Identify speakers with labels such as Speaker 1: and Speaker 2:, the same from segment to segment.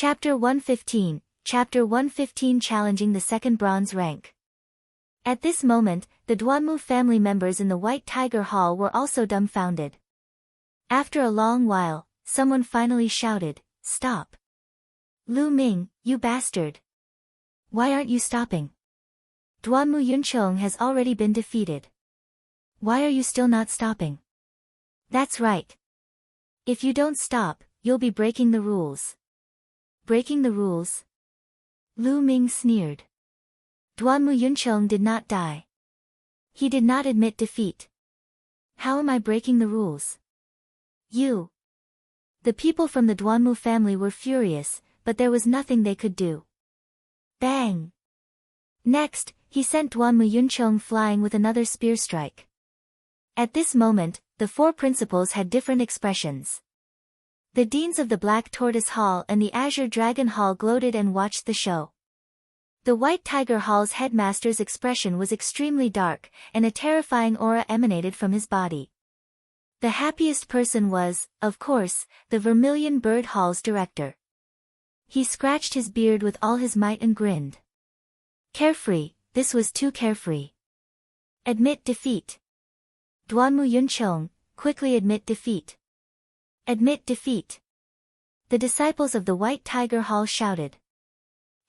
Speaker 1: Chapter 115, Chapter 115 Challenging the Second Bronze Rank. At this moment, the Duanmu family members in the White Tiger Hall were also dumbfounded. After a long while, someone finally shouted, "Stop! Lu Ming, you bastard! Why aren't you stopping? Duanmu Yuncheng has already been defeated. Why are you still not stopping? That's right. If you don't stop, you'll be breaking the rules." Breaking the rules? Lu Ming sneered. Duanmu Yuncheng did not die. He did not admit defeat. How am I breaking the rules? You. The people from the Duanmu family were furious, but there was nothing they could do. Bang! Next, he sent Duanmu Yuncheng flying with another spear strike. At this moment, the four principals had different expressions. The deans of the Black Tortoise Hall and the Azure Dragon Hall gloated and watched the show. The White Tiger Hall's headmaster's expression was extremely dark, and a terrifying aura emanated from his body. The happiest person was, of course, the Vermilion Bird Hall's director. He scratched his beard with all his might and grinned. Carefree, this was too carefree. Admit defeat. Duanmu Yuncheng, quickly admit defeat. Admit defeat. The disciples of the White Tiger Hall shouted.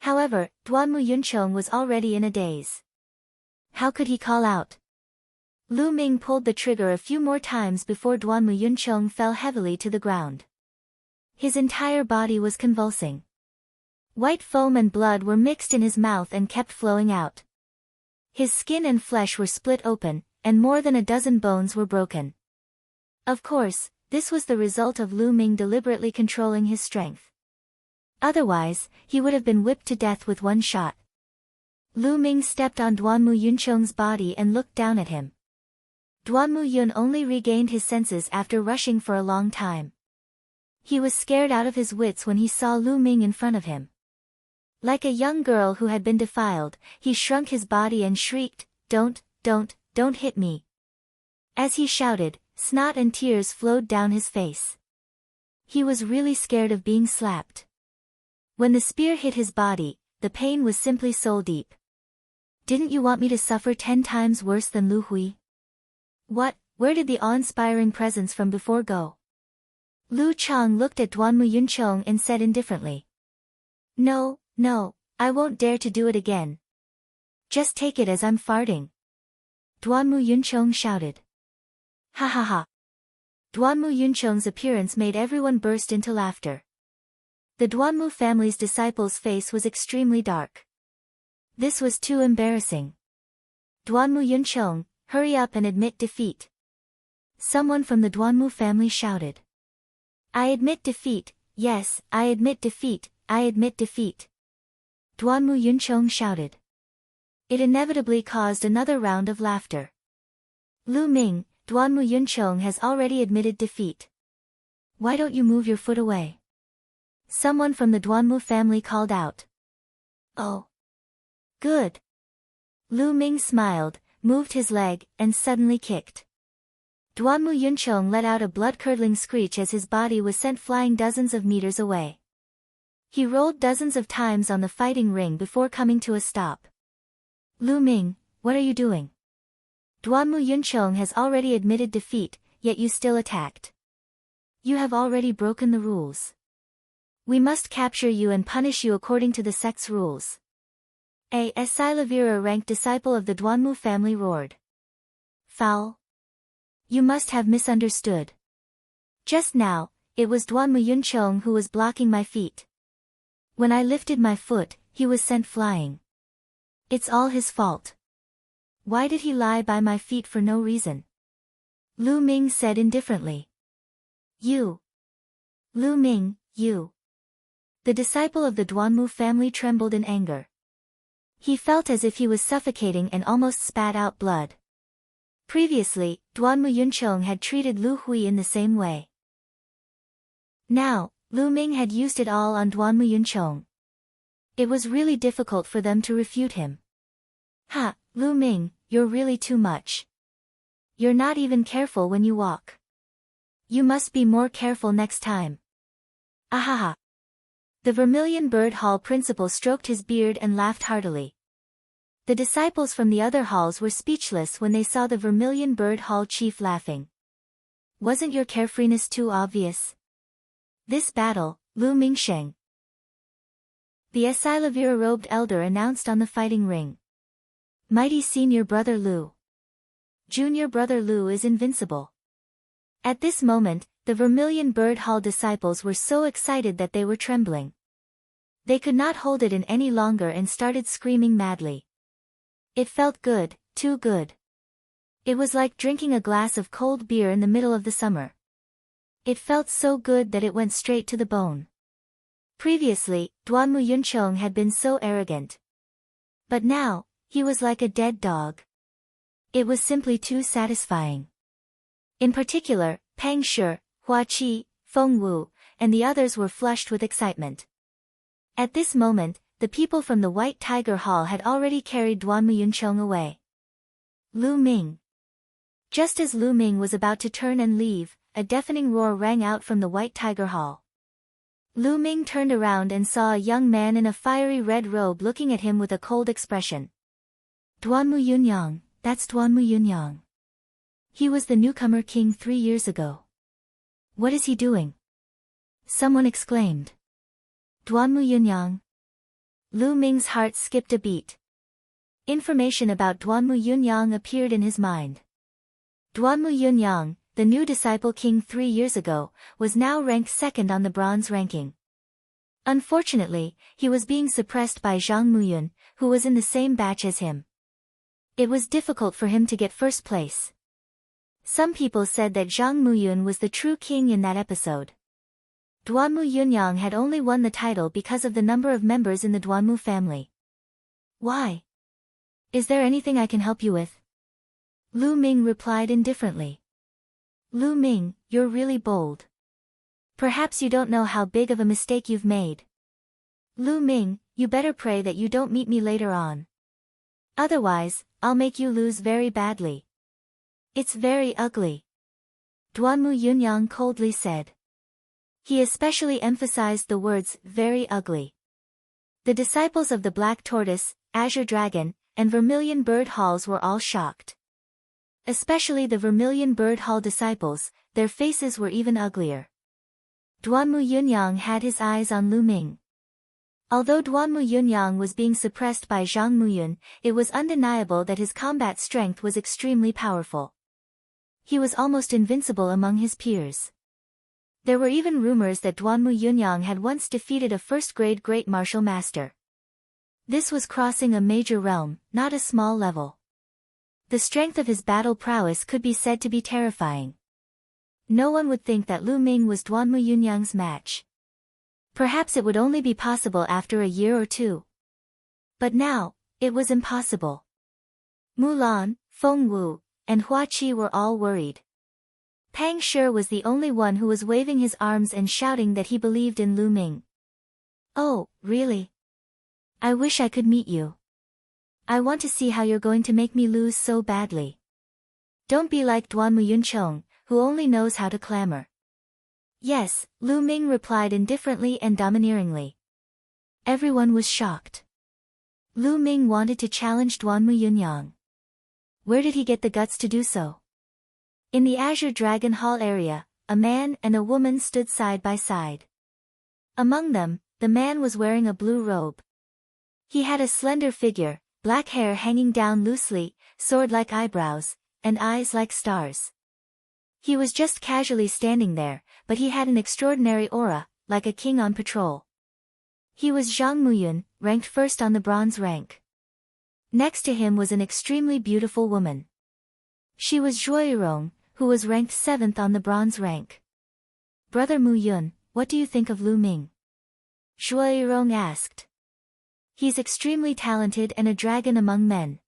Speaker 1: However, Duanmu Yuncheng was already in a daze. How could he call out? Lu Ming pulled the trigger a few more times before Duanmu Yuncheng fell heavily to the ground. His entire body was convulsing. White foam and blood were mixed in his mouth and kept flowing out. His skin and flesh were split open, and more than a dozen bones were broken. Of course, this was the result of Lu Ming deliberately controlling his strength. Otherwise, he would have been whipped to death with one shot. Lu Ming stepped on Duanmu Yuncheng's body and looked down at him. Duanmu Yun only regained his senses after rushing for a long time. He was scared out of his wits when he saw Lu Ming in front of him. Like a young girl who had been defiled, he shrunk his body and shrieked, Don't hit me." As he shouted, snot and tears flowed down his face. He was really scared of being slapped. When the spear hit his body, the pain was simply soul deep. "Didn't you want me to suffer 10 times worse than Lu Hui? What, where did the awe-inspiring presence from before go?" Lu Chang looked at Duanmu Yuncheng and said indifferently. No, I won't dare to do it again. Just take it as I'm farting." Duanmu Yuncheng shouted. Ha ha ha. Duanmu Yuncheng's appearance made everyone burst into laughter. The Duanmu family's disciple's face was extremely dark. This was too embarrassing. "Duanmu Yuncheng, hurry up and admit defeat." Someone from the Duanmu family shouted. "I admit defeat, yes, I admit defeat, I admit defeat." Duanmu Yuncheng shouted. It inevitably caused another round of laughter. "Lu Ming, Duanmu Yuncheng has already admitted defeat. Why don't you move your foot away?" Someone from the Duanmu family called out. "Oh. Good." Lu Ming smiled, moved his leg, and suddenly kicked. Duanmu Yuncheng let out a blood-curdling screech as his body was sent flying dozens of meters away. He rolled dozens of times on the fighting ring before coming to a stop. "Lu Ming, what are you doing? Duanmu Yuncheng has already admitted defeat, yet you still attacked. You have already broken the rules. We must capture you and punish you according to the sect's rules." A Silavira-ranked disciple of the Duanmu family roared. "Foul! You must have misunderstood. Just now, it was Duanmu Yuncheng who was blocking my feet. When I lifted my foot, he was sent flying. It's all his fault. Why did he lie by my feet for no reason?" Lu Ming said indifferently. "You. Lu Ming, you." The disciple of the Duanmu family trembled in anger. He felt as if he was suffocating and almost spat out blood. Previously, Duanmu Yuncheng had treated Lu Hui in the same way. Now, Lu Ming had used it all on Duanmu Yuncheng. It was really difficult for them to refute him. "Ha, Lu Ming, you're really too much. You're not even careful when you walk. You must be more careful next time." Ahaha. The Vermilion Bird Hall principal stroked his beard and laughed heartily. The disciples from the other halls were speechless when they saw the Vermilion Bird Hall chief laughing. Wasn't your carefreeness too obvious? This battle, Lu Mingsheng. The Asilavira-robed elder announced on the fighting ring. Mighty senior brother Lu. Junior brother Lu is invincible. At this moment, the Vermilion Bird Hall disciples were so excited that they were trembling. They could not hold it in any longer and started screaming madly. It felt good, too good. It was like drinking a glass of cold beer in the middle of the summer. It felt so good that it went straight to the bone. Previously, Duanmu Yunchong had been so arrogant. But now, he was like a dead dog. It was simply too satisfying. In particular, Pang Shi, Hua Qi, Feng Wu, and the others were flushed with excitement. At this moment, the people from the White Tiger Hall had already carried Duanmu Yunchong away. Lu Ming. Just as Lu Ming was about to turn and leave, a deafening roar rang out from the White Tiger Hall. Lu Ming turned around and saw a young man in a fiery red robe looking at him with a cold expression. Duanmu Yunyang, that's Duanmu Yunyang. He was the newcomer king 3 years ago. What is he doing? Someone exclaimed. Duanmu Yunyang. Lu Ming's heart skipped a beat. Information about Duanmu Yunyang appeared in his mind. Duanmu Yunyang, the new disciple king 3 years ago, was now ranked second on the bronze ranking. Unfortunately, he was being suppressed by Zhang Muyun, who was in the same batch as him. It was difficult for him to get first place. Some people said that Zhang Muyun was the true king in that episode. Duanmu Yunyang had only won the title because of the number of members in the Duanmu family. Why? Is there anything I can help you with? Lu Ming replied indifferently. Lu Ming, you're really bold. Perhaps you don't know how big of a mistake you've made. Lu Ming, you better pray that you don't meet me later on. Otherwise, I'll make you lose very badly. It's very ugly. Duanmu Yunyang coldly said. He especially emphasized the words, very ugly. The disciples of the Black Tortoise, Azure Dragon, and Vermilion Bird Halls were all shocked. Especially the Vermilion Bird Hall disciples, their faces were even uglier. Duanmu Yunyang had his eyes on Lu Ming. Although Duanmu Yunyang was being suppressed by Zhang Muyun, it was undeniable that his combat strength was extremely powerful. He was almost invincible among his peers. There were even rumors that Duanmu Yunyang had once defeated a first-grade great martial master. This was crossing a major realm, not a small level. The strength of his battle prowess could be said to be terrifying. No one would think that Lu Ming was Duanmu Yunyang's match. Perhaps it would only be possible after a year or two. But now, it was impossible. Mulan, Feng Wu, and Hua Qi were all worried. Pang Shi was the only one who was waving his arms and shouting that he believed in Lu Ming. Oh, really? I wish I could meet you. I want to see how you're going to make me lose so badly. Don't be like Duanmu Yunchong, who only knows how to clamor. Yes, Lu Ming replied indifferently and domineeringly. Everyone was shocked. Lu Ming wanted to challenge Duanmu Yunyang. Where did he get the guts to do so? In the Azure Dragon Hall area, a man and a woman stood side by side. Among them, the man was wearing a blue robe. He had a slender figure, black hair hanging down loosely, sword-like eyebrows, and eyes like stars. He was just casually standing there, but he had an extraordinary aura, like a king on patrol. He was Zhang Muyun, ranked first on the bronze rank. Next to him was an extremely beautiful woman. She was Zhuoyirong, who was ranked 7th on the bronze rank. Brother Muyun, what do you think of Lu Ming? Zhuoyirong asked. He's extremely talented and a dragon among men.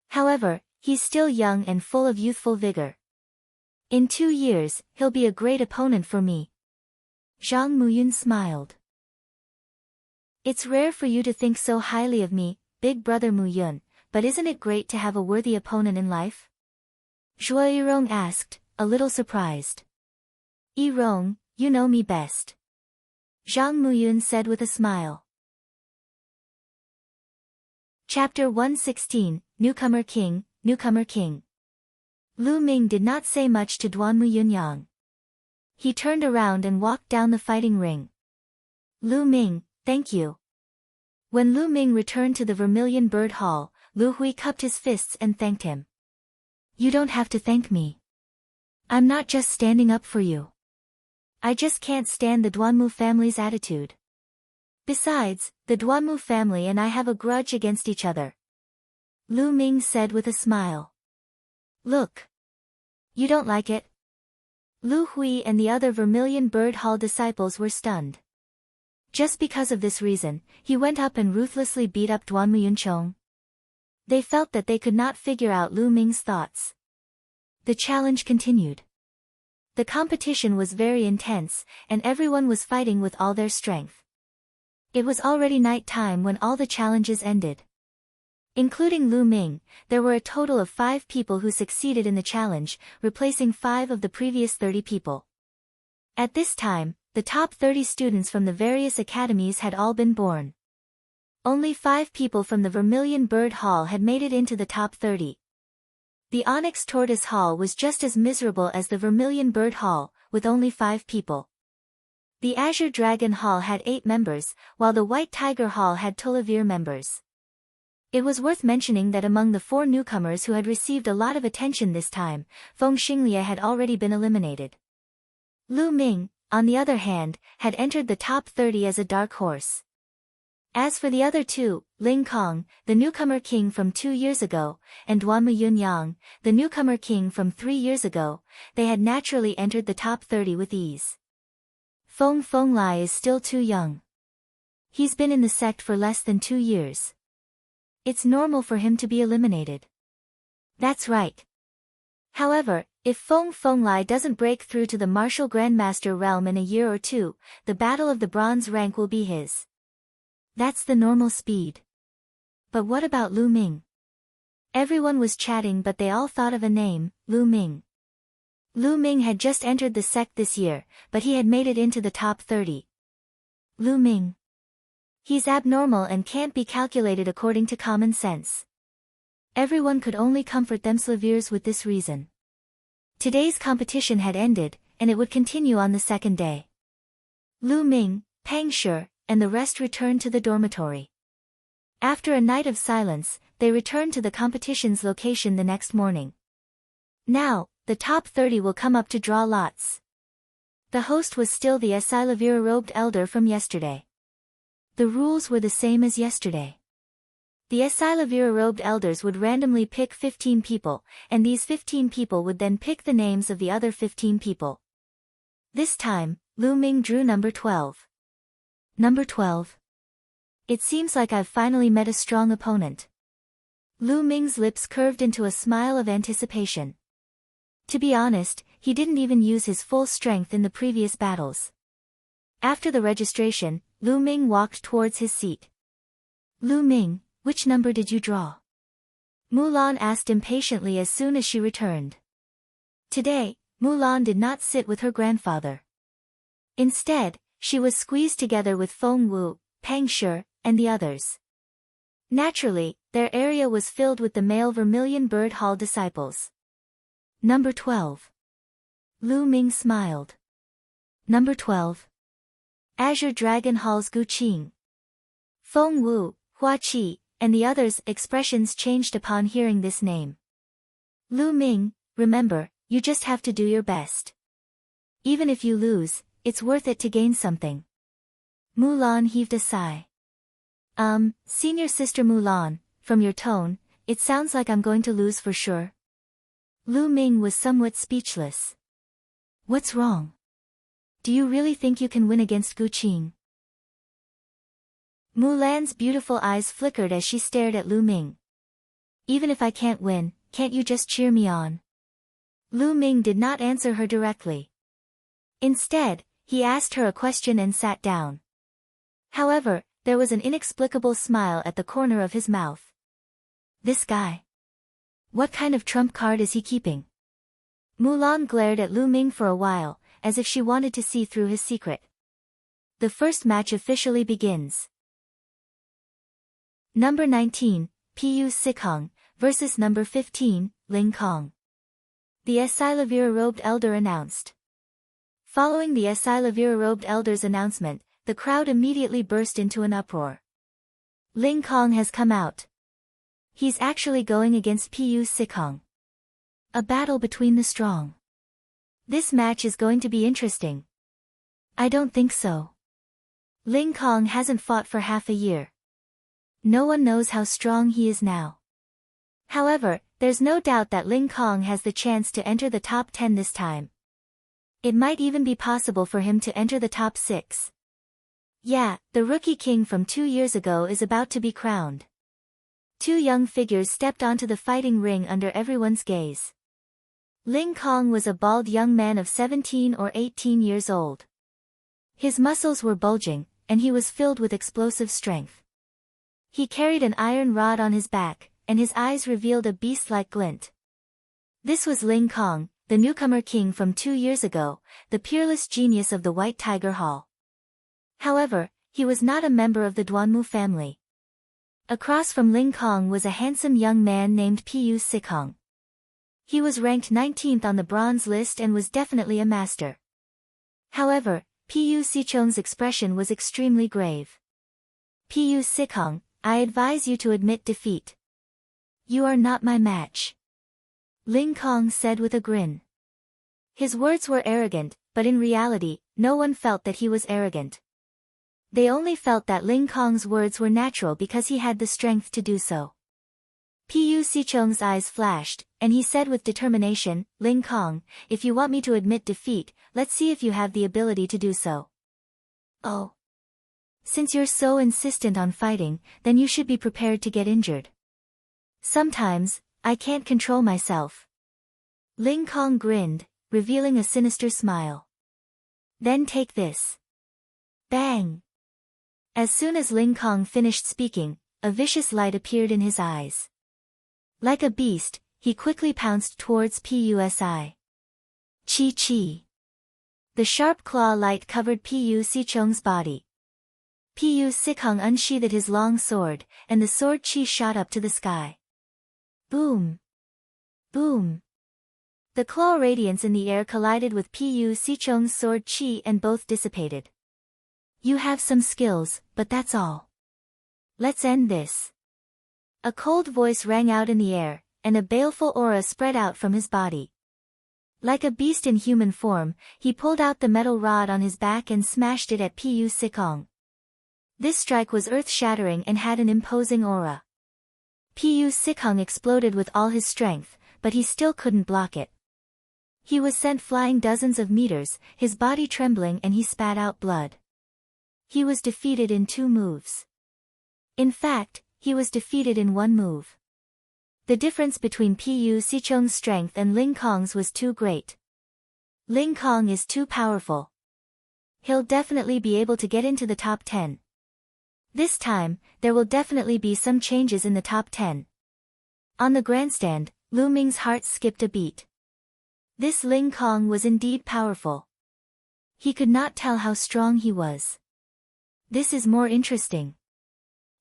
Speaker 1: However, he's still young and full of youthful vigor. In 2 years, he'll be a great opponent for me. Zhang Muyun smiled. It's rare for you to think so highly of me, big brother Muyun, but isn't it great to have a worthy opponent in life? Zhuoyirong asked, a little surprised. Yirong, you know me best. Zhang Muyun said with a smile. Chapter 116, Newcomer King, Newcomer King. Lu Ming did not say much to Duan Muyunyang. He turned around and walked down the fighting ring. Lu Ming, thank you. When Lu Ming returned to the Vermilion Bird Hall, Lu Hui cupped his fists and thanked him. You don't have to thank me. I'm not just standing up for you. I just can't stand the Duanmu family's attitude. Besides, the Duanmu family and I have a grudge against each other. Lu Ming said with a smile. Look. You don't like it? Lu Hui and the other Vermilion Bird Hall disciples were stunned. Just because of this reason, he went up and ruthlessly beat up Duanmu Yunchong. They felt that they could not figure out Lu Ming's thoughts. The challenge continued. The competition was very intense, and everyone was fighting with all their strength. It was already night time when all the challenges ended. Including Lu Ming, there were a total of 5 people who succeeded in the challenge, replacing 5 of the previous 30 people. At this time, the top 30 students from the various academies had all been born. Only 5 people from the Vermilion Bird Hall had made it into the top 30. The Onyx Tortoise Hall was just as miserable as the Vermilion Bird Hall, with only 5 people. The Azure Dragon Hall had 8 members, while the White Tiger Hall had Tolavir members. It was worth mentioning that among the 4 newcomers who had received a lot of attention this time, Feng Xinglie had already been eliminated. Lu Ming, on the other hand, had entered the top 30 as a dark horse. As for the other 2, Ling Kong, the newcomer king from 2 years ago, and Duanmu Yunyang, the newcomer king from 3 years ago, they had naturally entered the top 30 with ease. Feng Lai is still too young. He's been in the sect for less than 2 years. It's normal for him to be eliminated. That's right. However, if Feng Lai doesn't break through to the martial grandmaster realm in a year or 2, the battle of the bronze rank will be his. That's the normal speed. But what about Lu Ming? Everyone was chatting, but they all thought of a name, Lu Ming. Lu Ming had just entered the sect this year, but he had made it into the top 30. Lu Ming. He's abnormal and can't be calculated according to common sense. Everyone could only comfort themselves with this reason. Today's competition had ended, and it would continue on the second day. Lu Ming, Pang Shi, and the rest returned to the dormitory. After a night of silence, they returned to the competition's location the next morning. Now, the top 30 will come up to draw lots. The host was still the Asilavira-robed elder from yesterday. The rules were the same as yesterday. The Asilavira-robed elders would randomly pick 15 people, and these 15 people would then pick the names of the other 15 people. This time, Lu Ming drew number 12. Number 12. It seems like I've finally met a strong opponent. Lu Ming's lips curved into a smile of anticipation. To be honest, he didn't even use his full strength in the previous battles. After the registration, Lu Ming walked towards his seat. Lu Ming, which number did you draw? Mulan asked impatiently as soon as she returned. Today, Mulan did not sit with her grandfather. Instead, she was squeezed together with Feng Wu, Pang Shi, and the others. Naturally, their area was filled with the male Vermilion Bird Hall disciples. Number 12. Lu Ming smiled. Number 12. Azure Dragon Hall's Gu Qing. Feng Wu, Hua Qi, and the others' expressions changed upon hearing this name. Lu Ming, remember, you just have to do your best. Even if you lose, it's worth it to gain something. Mulan heaved a sigh. Senior Sister Mulan, from your tone, it sounds like I'm going to lose for sure. Lu Ming was somewhat speechless. What's wrong? Do you really think you can win against Gu Qing? Mulan's beautiful eyes flickered as she stared at Lu Ming. Even if I can't win, can't you just cheer me on? Lu Ming did not answer her directly. Instead, he asked her a question and sat down. However, there was an inexplicable smile at the corner of his mouth. This guy. What kind of trump card is he keeping? Mulan glared at Lu Ming for a while, as if she wanted to see through his secret. The first match officially begins. Number 19, Pu Sikhong, versus number 15, Ling Kong. The Asilavira-robed elder announced. Following the Asilavira-robed elder's announcement, the crowd immediately burst into an uproar. Ling Kong has come out. He's actually going against Pu Sikhong. A battle between the strong. This match is going to be interesting. I don't think so. Ling Kong hasn't fought for half a year. No one knows how strong he is now. However, there's no doubt that Ling Kong has the chance to enter the top 10 this time. It might even be possible for him to enter the top 6. Yeah, the rookie king from 2 years ago is about to be crowned. Two young figures stepped onto the fighting ring under everyone's gaze. Ling Kong was a bald young man of 17 or 18 years old. His muscles were bulging, and he was filled with explosive strength. He carried an iron rod on his back, and his eyes revealed a beast-like glint. This was Ling Kong, the newcomer king from 2 years ago, the peerless genius of the White Tiger Hall. However, he was not a member of the Duanmu family. Across from Ling Kong was a handsome young man named Pu Sikhong. He was ranked 19th on the bronze list and was definitely a master. However, Pu Sichong's expression was extremely grave. Pu Sikhong, I advise you to admit defeat. You are not my match. Ling Kong said with a grin. His words were arrogant, but in reality, no one felt that he was arrogant. They only felt that Ling Kong's words were natural because he had the strength to do so. Pu Sichong's eyes flashed, and he said with determination, Ling Kong, if you want me to admit defeat, let's see if you have the ability to do so. Oh. Since you're so insistent on fighting, then you should be prepared to get injured. Sometimes, I can't control myself. Ling Kong grinned, revealing a sinister smile. Then take this. Bang! As soon as Ling Kong finished speaking, a vicious light appeared in his eyes. Like a beast, he quickly pounced towards Pusi. Chi. The sharp claw light covered Pu Sichong's body. Pu Sikhong unsheathed his long sword, and the sword chi shot up to the sky. Boom! Boom! The claw radiance in the air collided with Pu Sichong's sword chi and both dissipated. You have some skills, but that's all. Let's end this. A cold voice rang out in the air, and a baleful aura spread out from his body. Like a beast in human form, he pulled out the metal rod on his back and smashed it at Pu Sikhong. This strike was earth-shattering and had an imposing aura. Pu Sikhong exploded with all his strength, but he still couldn't block it. He was sent flying dozens of meters, his body trembling, and he spat out blood. He was defeated in 2 moves. In fact, he was defeated in 1 move. The difference between Pu Sichong's strength and Ling Kong's was too great. Ling Kong is too powerful. He'll definitely be able to get into the top 10. This time, there will definitely be some changes in the top 10. On the grandstand, Lu Ming's heart skipped a beat. This Ling Kong was indeed powerful. He could not tell how strong he was. This is more interesting.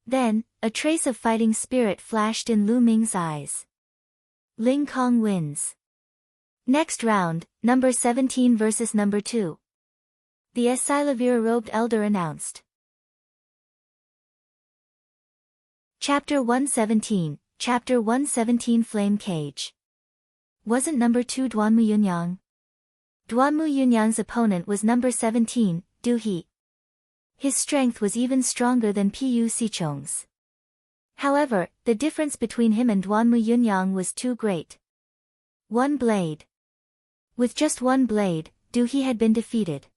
Speaker 1: Then, a trace of fighting spirit flashed in Lu Ming's eyes. Ling Kong wins. Next round, number 17 versus number 2. The Asilavira-robed elder announced. Chapter 117, Chapter 117 Flame Cage. Wasn't number 2 Duanmu Yunyang? Duanmu Yunyang's opponent was number 17, Du He. His strength was even stronger than Pu Sichong's. However, the difference between him and Duanmu Yunyang was too great. 1 blade. With just 1 blade, Du He had been defeated.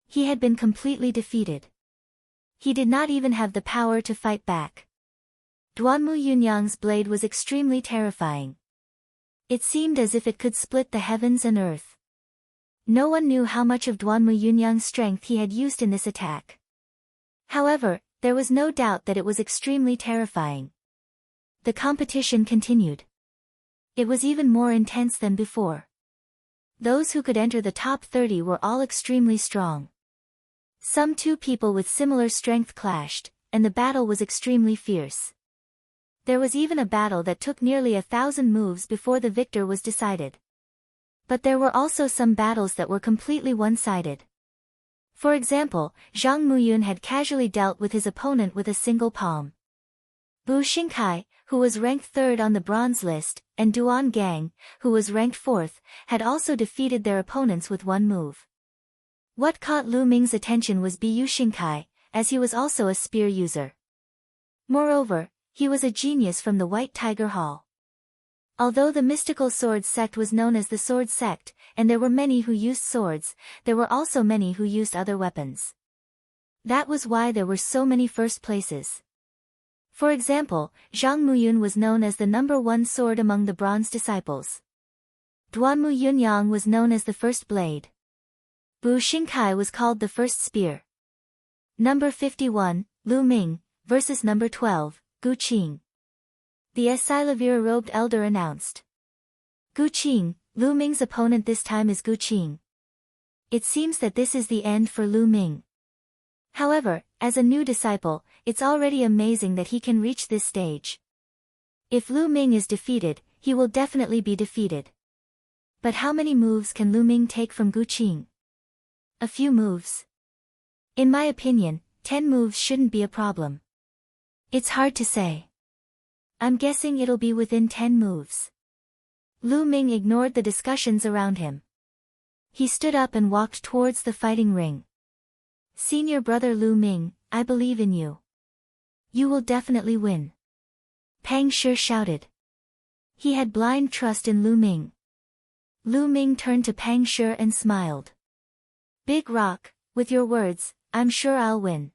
Speaker 1: He had been completely defeated. He did not even have the power to fight back. Duanmu Yunyang's blade was extremely terrifying. It seemed as if it could split the heavens and earth. No one knew how much of Duanmu Yunyang's strength he had used in this attack. However, there was no doubt that it was extremely terrifying. The competition continued. It was even more intense than before. Those who could enter the top 30 were all extremely strong. Some two people with similar strength clashed, and the battle was extremely fierce. There was even a battle that took nearly 1,000 moves before the victor was decided. But there were also some battles that were completely one-sided. For example, Zhang Muyun had casually dealt with his opponent with a single palm. Bu Xingkai, who was ranked third on the bronze list, and Duan Gang, who was ranked fourth, had also defeated their opponents with one move. What caught Lu Ming's attention was Bu Xingkai, as he was also a spear user. Moreover, he was a genius from the White Tiger Hall. Although the mystical sword sect was known as the Sword Sect, and there were many who used swords, there were also many who used other weapons. That was why there were so many first places. For example, Zhang Muyun was known as the #1 sword among the bronze disciples. Duanmu Yunyang was known as the first blade. Bu Xingkai was called the first spear. Number 51, Lu Ming, versus number 12, Gu Qing. The Esilavira-robed elder announced. Gu Qing, Lu Ming's opponent this time is Gu Qing. It seems that this is the end for Lu Ming. However, as a new disciple, it's already amazing that he can reach this stage. If Lu Ming is defeated, he will definitely be defeated. But how many moves can Lu Ming take from Gu Qing? A few moves. In my opinion, 10 moves shouldn't be a problem. It's hard to say. I'm guessing it'll be within 10 moves. Lu Ming ignored the discussions around him. He stood up and walked towards the fighting ring. Senior brother Lu Ming, I believe in you. You will definitely win. Pang Shi shouted. He had blind trust in Lu Ming. Lu Ming turned to Pang Shi and smiled. Big Rock, with your words, I'm sure I'll win.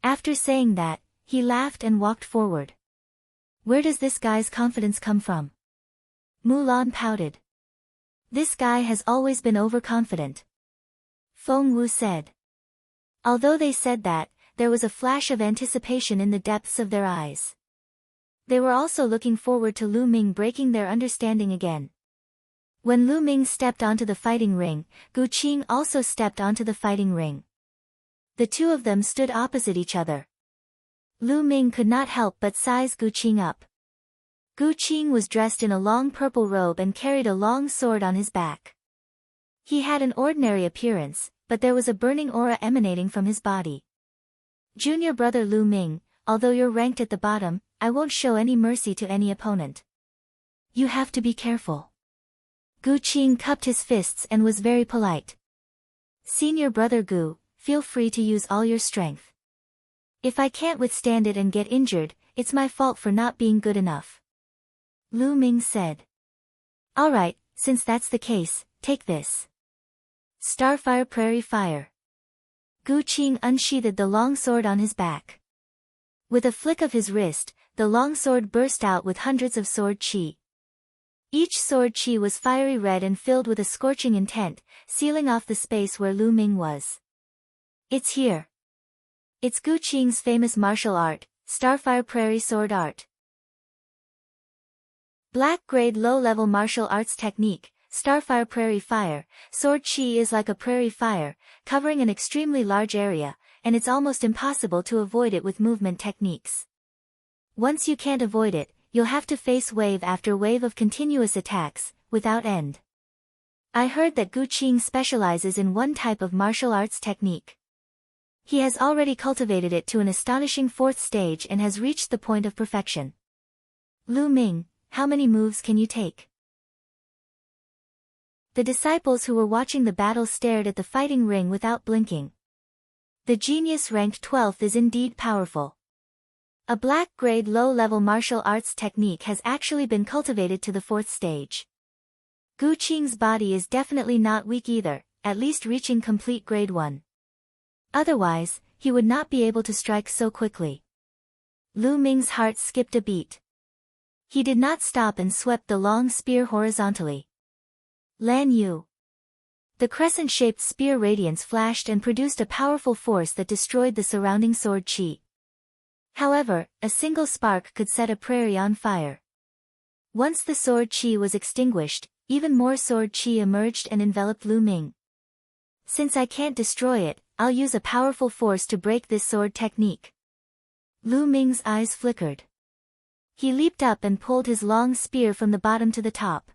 Speaker 1: After saying that, he laughed and walked forward. Where does this guy's confidence come from? Mulan pouted. This guy has always been overconfident. Feng Wu said. Although they said that, there was a flash of anticipation in the depths of their eyes. They were also looking forward to Lu Ming breaking their understanding again. When Lu Ming stepped onto the fighting ring, Gu Qing also stepped onto the fighting ring. The two of them stood opposite each other. Lu Ming could not help but size Gu Qing up. Gu Qing was dressed in a long purple robe and carried a long sword on his back. He had an ordinary appearance, but there was a burning aura emanating from his body. Junior brother Lu Ming, although you're ranked at the bottom, I won't show any mercy to any opponent. You have to be careful. Gu Qing cupped his fists and was very polite. Senior brother Gu, feel free to use all your strength. If I can't withstand it and get injured, it's my fault for not being good enough. Lu Ming said. Alright, since that's the case, take this. Starfire Prairie Fire. Gu Qing unsheathed the long sword on his back. With a flick of his wrist, the long sword burst out with hundreds of sword chi. Each sword chi was fiery red and filled with a scorching intent, sealing off the space where Lu Ming was. It's here. It's Gu Qing's famous martial art, Starfire Prairie Sword Art. Black grade low-level martial arts technique, Starfire Prairie Fire. Sword chi is like a prairie fire, covering an extremely large area, and it's almost impossible to avoid it with movement techniques. Once you can't avoid it, you'll have to face wave after wave of continuous attacks, without end. I heard that Gu Qing specializes in one type of martial arts technique. He has already cultivated it to an astonishing 4th stage and has reached the point of perfection. Lu Ming, how many moves can you take? The disciples who were watching the battle stared at the fighting ring without blinking. The genius ranked 12th is indeed powerful. A black-grade low-level martial arts technique has actually been cultivated to the 4th stage. Gu Qing's body is definitely not weak either, at least reaching complete grade 1. Otherwise, he would not be able to strike so quickly. Lu Ming's heart skipped a beat. He did not stop and swept the long spear horizontally. Lan Yu. The crescent-shaped spear radiance flashed and produced a powerful force that destroyed the surrounding sword chi. However, a single spark could set a prairie on fire. Once the sword chi was extinguished, even more sword chi emerged and enveloped Lu Ming. Since I can't destroy it, I'll use a powerful force to break this sword technique. Lu Ming's eyes flickered. He leaped up and pulled his long spear from the bottom to the top.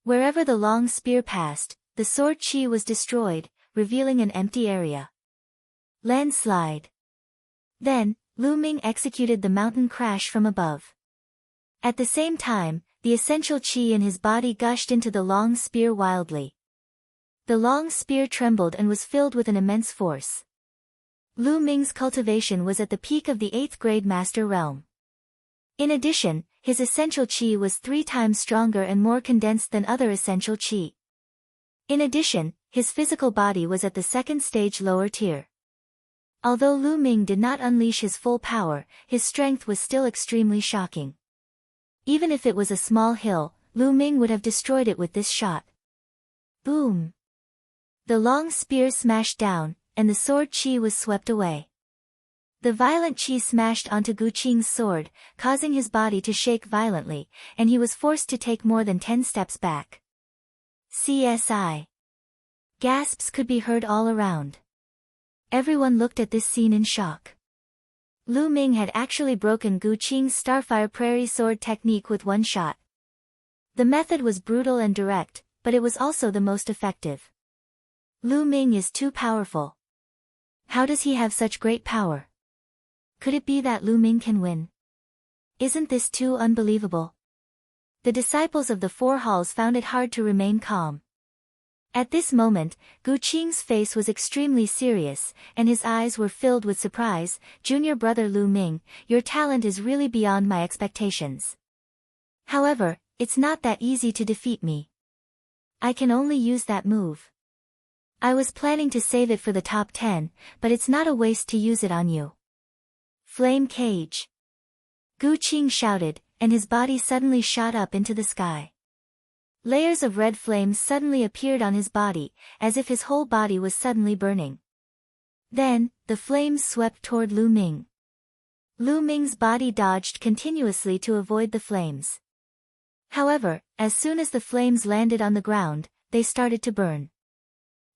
Speaker 1: Wherever the long spear passed, the sword chi was destroyed, revealing an empty area. Landslide. Then, Lu Ming executed the mountain crash from above. At the same time, the essential chi in his body gushed into the long spear wildly. The long spear trembled and was filled with an immense force. Lu Ming's cultivation was at the peak of the 8th grade master realm. In addition, his essential chi was 3 times stronger and more condensed than other essential chi. In addition, his physical body was at the 2nd stage lower tier. Although Lu Ming did not unleash his full power, his strength was still extremely shocking. Even if it was a small hill, Lu Ming would have destroyed it with this shot. Boom! The long spear smashed down, and the sword chi was swept away. The violent chi smashed onto Gu Qing's sword, causing his body to shake violently, and he was forced to take more than 10 steps back. CSI. Gasps could be heard all around. Everyone looked at this scene in shock. Lu Ming had actually broken Gu Qing's Starfire Prairie sword technique with one shot. The method was brutal and direct, but it was also the most effective. Lu Ming is too powerful. How does he have such great power? Could it be that Lu Ming can win? Isn't this too unbelievable? The disciples of the 4 halls found it hard to remain calm. At this moment, Gu Qing's face was extremely serious, and his eyes were filled with surprise. Junior brother Lu Ming, your talent is really beyond my expectations. However, it's not that easy to defeat me. I can only use that move. I was planning to save it for the top 10, but it's not a waste to use it on you. Flame Cage. Gu Qing shouted, and his body suddenly shot up into the sky. Layers of red flames suddenly appeared on his body, as if his whole body was suddenly burning. Then, the flames swept toward Lu Ming. Lu Ming's body dodged continuously to avoid the flames. However, as soon as the flames landed on the ground, they started to burn.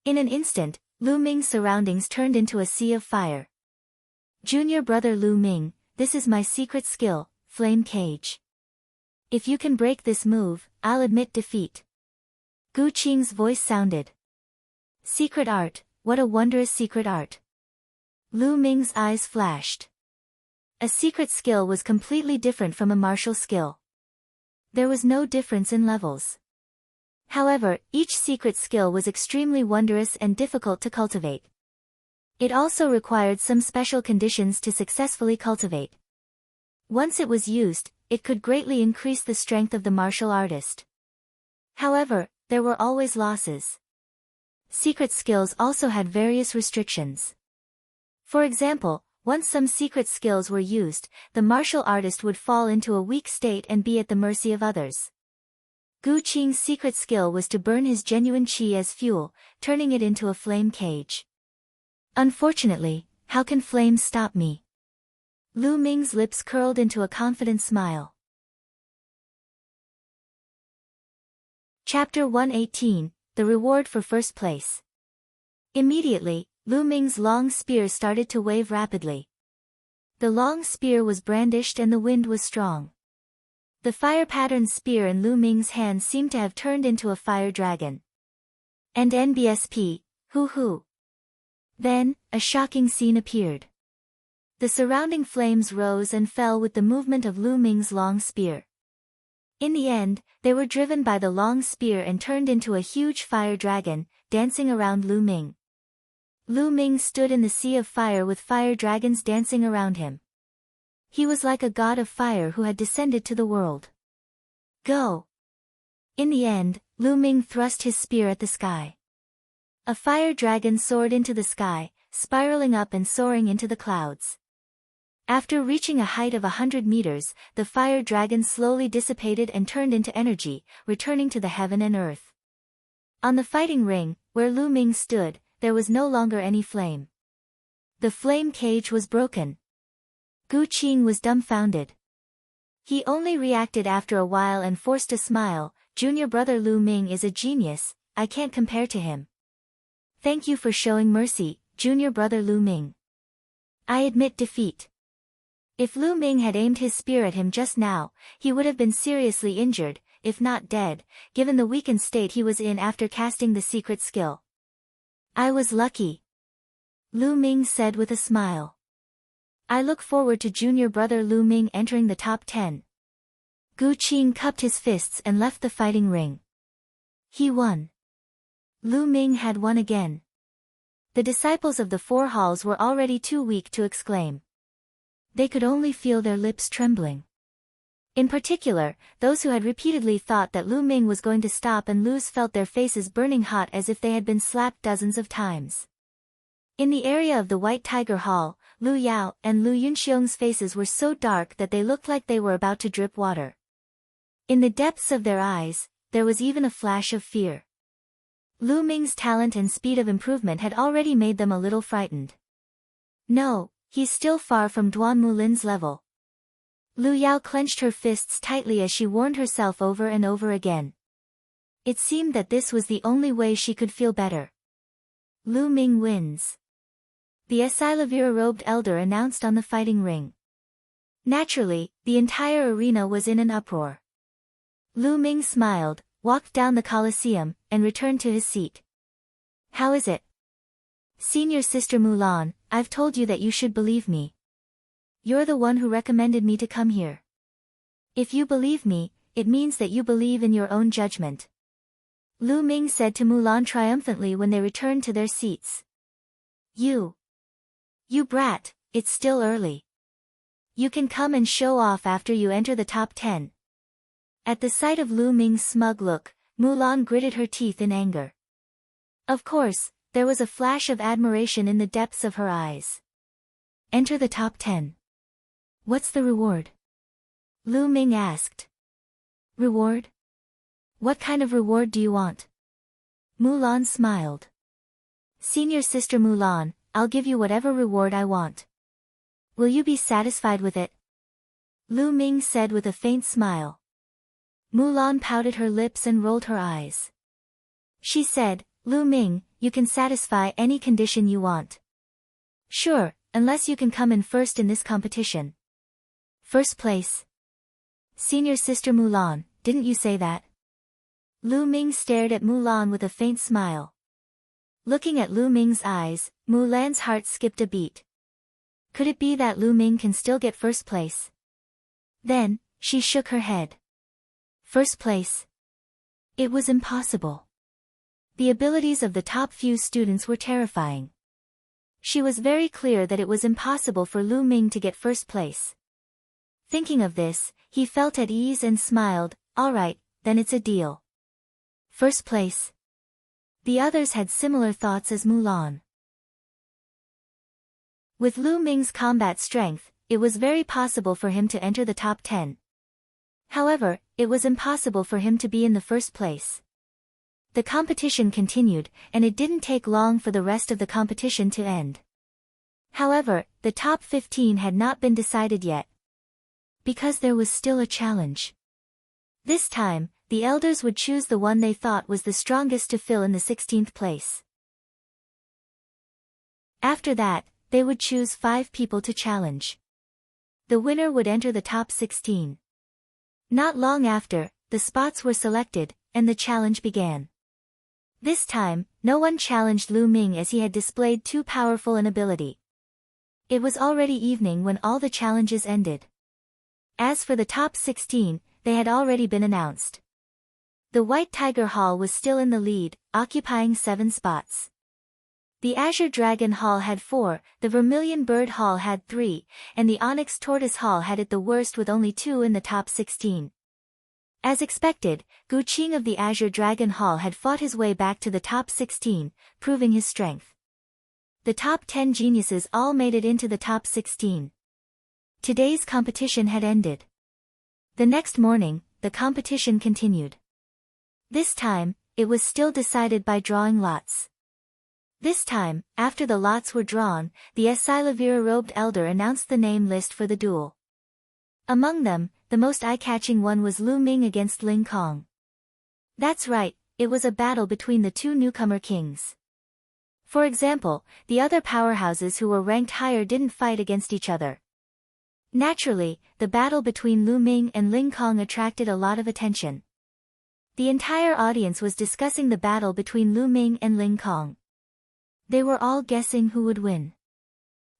Speaker 1: In an instant, Lu Ming's surroundings turned into a sea of fire. Junior brother Lu Ming, this is my secret skill, Flame Cage. If you can break this move, I'll admit defeat. Gu Qing's voice sounded. Secret art, what a wondrous secret art. Lu Ming's eyes flashed. A secret skill was completely different from a martial skill. There was no difference in levels. However, each secret skill was extremely wondrous and difficult to cultivate. It also required some special conditions to successfully cultivate. Once it was used, it could greatly increase the strength of the martial artist. However, there were always losses. Secret skills also had various restrictions. For example, once some secret skills were used, the martial artist would fall into a weak state and be at the mercy of others. Gu Qing's secret skill was to burn his genuine chi as fuel, turning it into a flame cage. Unfortunately, how can flames stop me? Lu Ming's lips curled into a confident smile. Chapter 118, The Reward for First Place. Immediately, Lu Ming's long spear started to wave rapidly. The long spear was brandished and the wind was strong. The fire-patterned spear in Lu Ming's hand seemed to have turned into a fire dragon. And NBSP, hoo. Then, a shocking scene appeared. The surrounding flames rose and fell with the movement of Lu Ming's long spear. In the end, they were driven by the long spear and turned into a huge fire dragon, dancing around Lu Ming. Lu Ming stood in the sea of fire with fire dragons dancing around him. He was like a god of fire who had descended to the world. Go! In the end, Lu Ming thrust his spear at the sky. A fire dragon soared into the sky, spiraling up and soaring into the clouds. After reaching a height of 100 meters, the fire dragon slowly dissipated and turned into energy, returning to the heaven and earth. On the fighting ring, where Lu Ming stood, there was no longer any flame. The flame cage was broken. Gu Qing was dumbfounded. He only reacted after a while and forced a smile. Junior brother Lu Ming is a genius, I can't compare to him. Thank you for showing mercy, junior brother Lu Ming. I admit defeat. If Lu Ming had aimed his spear at him just now, he would have been seriously injured, if not dead, given the weakened state he was in after casting the secret skill. I was lucky. Lu Ming said with a smile. I look forward to junior brother Lu Ming entering the top 10. Gu Qing cupped his fists and left the fighting ring. He won. Lu Ming had won again. The disciples of the four halls were already too weak to exclaim. They could only feel their lips trembling. In particular, those who had repeatedly thought that Lu Ming was going to stop and lose felt their faces burning hot as if they had been slapped dozens of times. In the area of the White Tiger Hall, Lu Yao and Lu Yunxiong's faces were so dark that they looked like they were about to drip water. In the depths of their eyes, there was even a flash of fear. Lu Ming's talent and speed of improvement had already made them a little frightened. No, he's still far from Duan Mulin's level. Lu Yao clenched her fists tightly as she warned herself over and over again. It seemed that this was the only way she could feel better. Lu Ming wins. The Asilavira-robed elder announced on the fighting ring. Naturally, the entire arena was in an uproar. Lu Ming smiled, walked down the Colosseum, and returned to his seat. How is it? Senior Sister Mulan, I've told you that you should believe me. You're the one who recommended me to come here. If you believe me, it means that you believe in your own judgment. Lu Ming said to Mulan triumphantly when they returned to their seats. You brat, it's still early. You can come and show off after you enter the top 10. At the sight of Lu Ming's smug look, Mulan gritted her teeth in anger. Of course, there was a flash of admiration in the depths of her eyes. Enter the top 10. What's the reward? Lu Ming asked. Reward? What kind of reward do you want? Mulan smiled. Senior Sister Mulan, I'll give you whatever reward I want. Will you be satisfied with it? Lu Ming said with a faint smile. Mulan pouted her lips and rolled her eyes. She said, Lu Ming, you can satisfy any condition you want. Sure, unless you can come in first in this competition. First place. Senior Sister Mulan, didn't you say that? Lu Ming stared at Mulan with a faint smile. Looking at Lu Ming's eyes, Mulan's heart skipped a beat. Could it be that Lu Ming can still get first place? Then, she shook her head. First place. It was impossible. The abilities of the top few students were terrifying. She was very clear that it was impossible for Lu Ming to get first place. Thinking of this, he felt at ease and smiled, all right, then it's a deal. First place. The others had similar thoughts as Mulan. With Lu Ming's combat strength, it was very possible for him to enter the top 10. However, it was impossible for him to be in the first place. The competition continued, and it didn't take long for the rest of the competition to end. However, the top 15 had not been decided yet. Because there was still a challenge. This time, the elders would choose the one they thought was the strongest to fill in the 16th place. After that, they would choose 5 people to challenge. The winner would enter the top 16. Not long after, the spots were selected, and the challenge began. This time, no one challenged Lu Ming as he had displayed too powerful an ability. It was already evening when all the challenges ended. As for the top 16, they had already been announced. The White Tiger Hall was still in the lead, occupying 7 spots. The Azure Dragon Hall had 4, the Vermilion Bird Hall had 3, and the Onyx Tortoise Hall had it the worst with only 2 in the top 16. As expected, Gu Qing of the Azure Dragon Hall had fought his way back to the top 16, proving his strength. The top 10 geniuses all made it into the top 16. Today's competition had ended. The next morning, the competition continued. This time, it was still decided by drawing lots. This time, after the lots were drawn, the Asilavira-robed elder announced the name list for the duel. Among them, the most eye-catching one was Lu Ming against Ling Kong. That's right, it was a battle between the 2 newcomer kings. For example, the other powerhouses who were ranked higher didn't fight against each other. Naturally, the battle between Lu Ming and Ling Kong attracted a lot of attention. The entire audience was discussing the battle between Lu Ming and Ling Kong. They were all guessing who would win.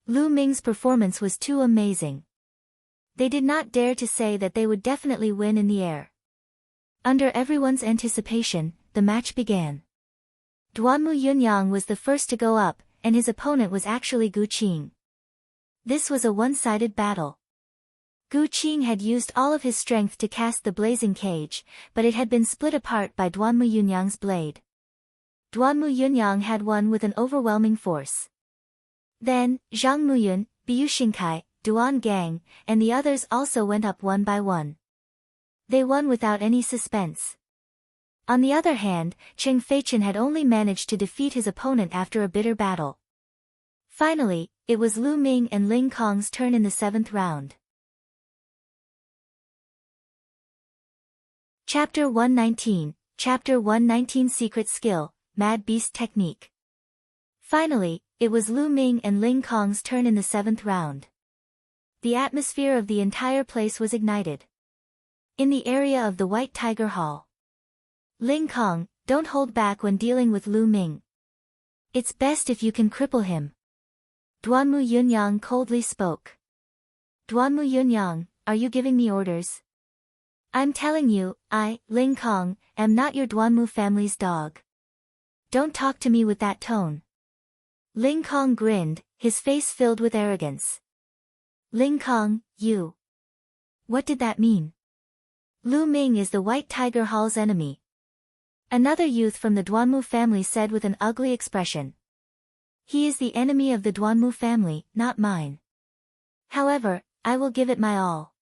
Speaker 1: Lu Ming's performance was too amazing. They did not dare to say that they would definitely win in the air. Under everyone's anticipation, the match began. Duanmu Yunyang was the first to go up, and his opponent was actually Gu Qing. This was a one-sided battle. Gu Qing had used all of his strength to cast the blazing cage, but it had been split apart by Duanmu Yunyang's blade. Duanmu Yunyang had won with an overwhelming force. Then, Zhang Muyun, Biu Xingkai, Duan Gang, and the others also went up one by one. They won without any suspense. On the other hand, Cheng Feichen had only managed to defeat his opponent after a bitter battle. Finally, it was Lu Ming and Ling Kong's turn in the 7th round. Chapter 119, Chapter 119 Secret Skill, Mad Beast Technique. Finally, it was Lu Ming and Ling Kong's turn in the 7th round. The atmosphere of the entire place was ignited. In the area of the White Tiger Hall. Ling Kong, don't hold back when dealing with Lu Ming. It's best if you can cripple him. Duanmu Yunyang coldly spoke. Duanmu Yunyang, are you giving me orders? I'm telling you, I, Ling Kong, am not your Duanmu family's dog. Don't talk to me with that tone. Ling Kong grinned, his face filled with arrogance. Ling Kong, you. What did that mean? Lu Ming is the White Tiger Hall's enemy. Another youth from the Duanmu family said with an ugly expression. He is the enemy of the Duanmu family, not mine. However, I will give it my all.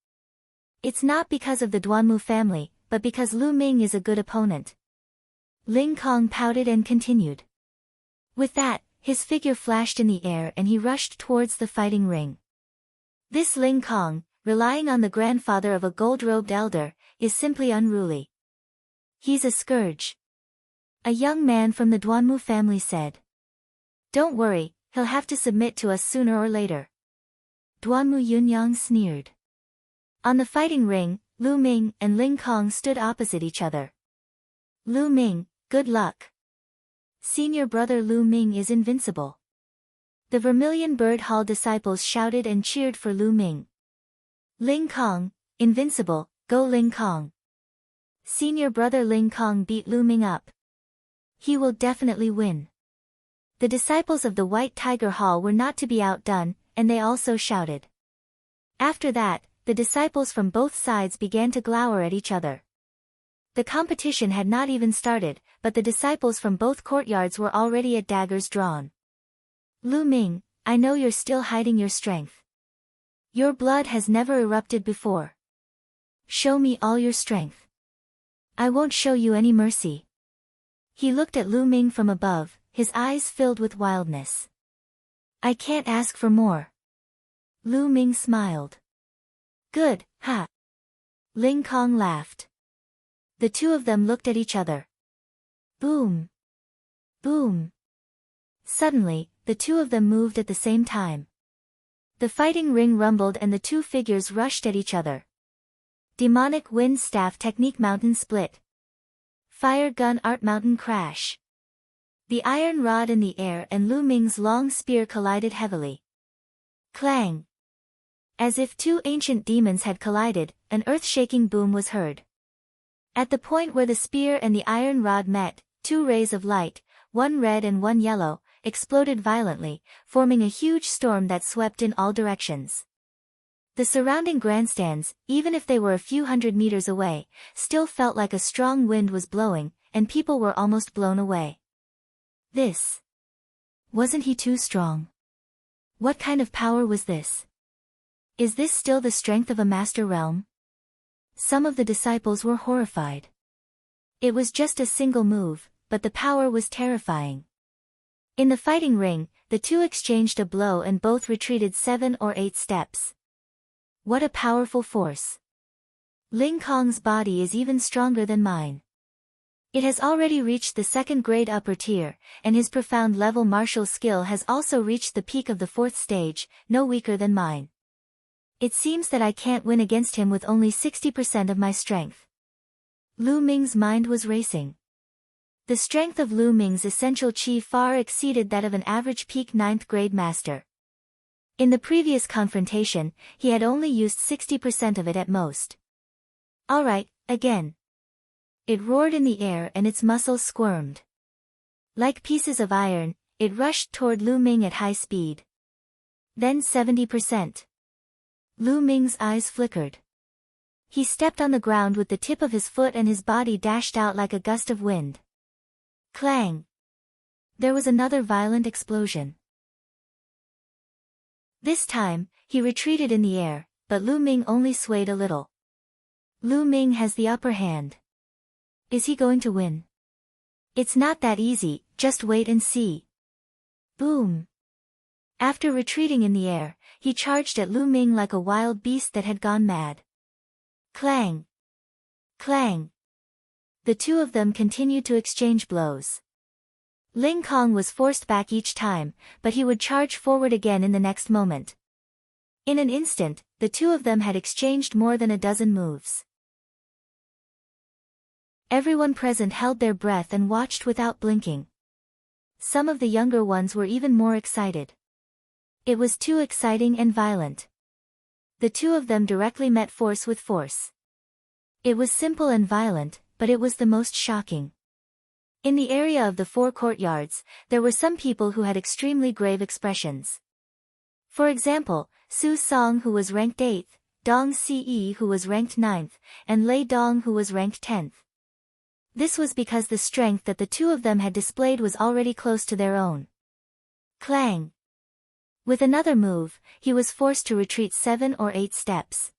Speaker 1: It's not because of the Duanmu family, but because Lu Ming is a good opponent. Ling Kong pouted and continued. With that, his figure flashed in the air and he rushed towards the fighting ring. This Ling Kong, relying on the grandfather of a gold-robed elder, is simply unruly. He's a scourge. A young man from the Duanmu family said. Don't worry, he'll have to submit to us sooner or later. Duanmu Yunyang sneered. On the fighting ring, Lu Ming and Ling Kong stood opposite each other. Lu Ming, good luck. Senior brother Lu Ming is invincible. The Vermilion Bird Hall disciples shouted and cheered for Lu Ming. Ling Kong, invincible, go Ling Kong. Senior brother Ling Kong beat Lu Ming up. He will definitely win. The disciples of the White Tiger Hall were not to be outdone, and they also shouted. After that, the disciples from both sides began to glower at each other. The competition had not even started, but the disciples from both courtyards were already at daggers drawn. Lu Ming, I know you're still hiding your strength. Your blood has never erupted before. Show me all your strength. I won't show you any mercy. He looked at Lu Ming from above, his eyes filled with wildness. I can't ask for more. Lu Ming smiled. Good, ha. Ling Kong laughed. The two of them looked at each other. Boom. Boom. Suddenly, the two of them moved at the same time. The fighting ring rumbled and the two figures rushed at each other. Demonic Wind Staff Technique Mountain Split. Fire Gun Art Mountain Crash. The iron rod in the air and Lu Ming's long spear collided heavily. Clang. As if two ancient demons had collided, an earth-shaking boom was heard. At the point where the spear and the iron rod met, two rays of light, one red and one yellow, exploded violently, forming a huge storm that swept in all directions. The surrounding grandstands, even if they were a few hundred meters away, still felt like a strong wind was blowing, and people were almost blown away. This. Wasn't he too strong? What kind of power was this? Is this still the strength of a master realm? Some of the disciples were horrified. It was just a single move, but the power was terrifying. In the fighting ring, the two exchanged a blow and both retreated 7 or 8 steps. What a powerful force. Ling Kong's body is even stronger than mine. It has already reached the second grade upper tier, and his profound level martial skill has also reached the peak of the fourth stage, no weaker than mine. It seems that I can't win against him with only 60% of my strength. Lu Ming's mind was racing. The strength of Lu Ming's essential chi far exceeded that of an average peak 9th grade master. In the previous confrontation, he had only used 60% of it at most. Alright, again. It roared in the air and its muscles squirmed. Like pieces of iron, it rushed toward Lu Ming at high speed. Then 70%. Lu Ming's eyes flickered. He stepped on the ground with the tip of his foot and his body dashed out like a gust of wind. Clang! There was another violent explosion. This time, he retreated in the air, but Lu Ming only swayed a little. Lu Ming has the upper hand. Is he going to win? It's not that easy, just wait and see. Boom! After retreating in the air, he charged at Lu Ming like a wild beast that had gone mad. Clang! Clang! The two of them continued to exchange blows. Ling Kong was forced back each time, but he would charge forward again in the next moment. In an instant, the two of them had exchanged more than a dozen moves. Everyone present held their breath and watched without blinking. Some of the younger ones were even more excited. It was too exciting and violent. The two of them directly met force with force. It was simple and violent, but it was the most shocking. In the area of the four courtyards, there were some people who had extremely grave expressions. For example, Su Song who was ranked 8th, Dong Ce who was ranked 9th, and Lei Dong who was ranked 10th. This was because the strength that the two of them had displayed was already close to their own. Clang! With another move, he was forced to retreat 7 or 8 steps.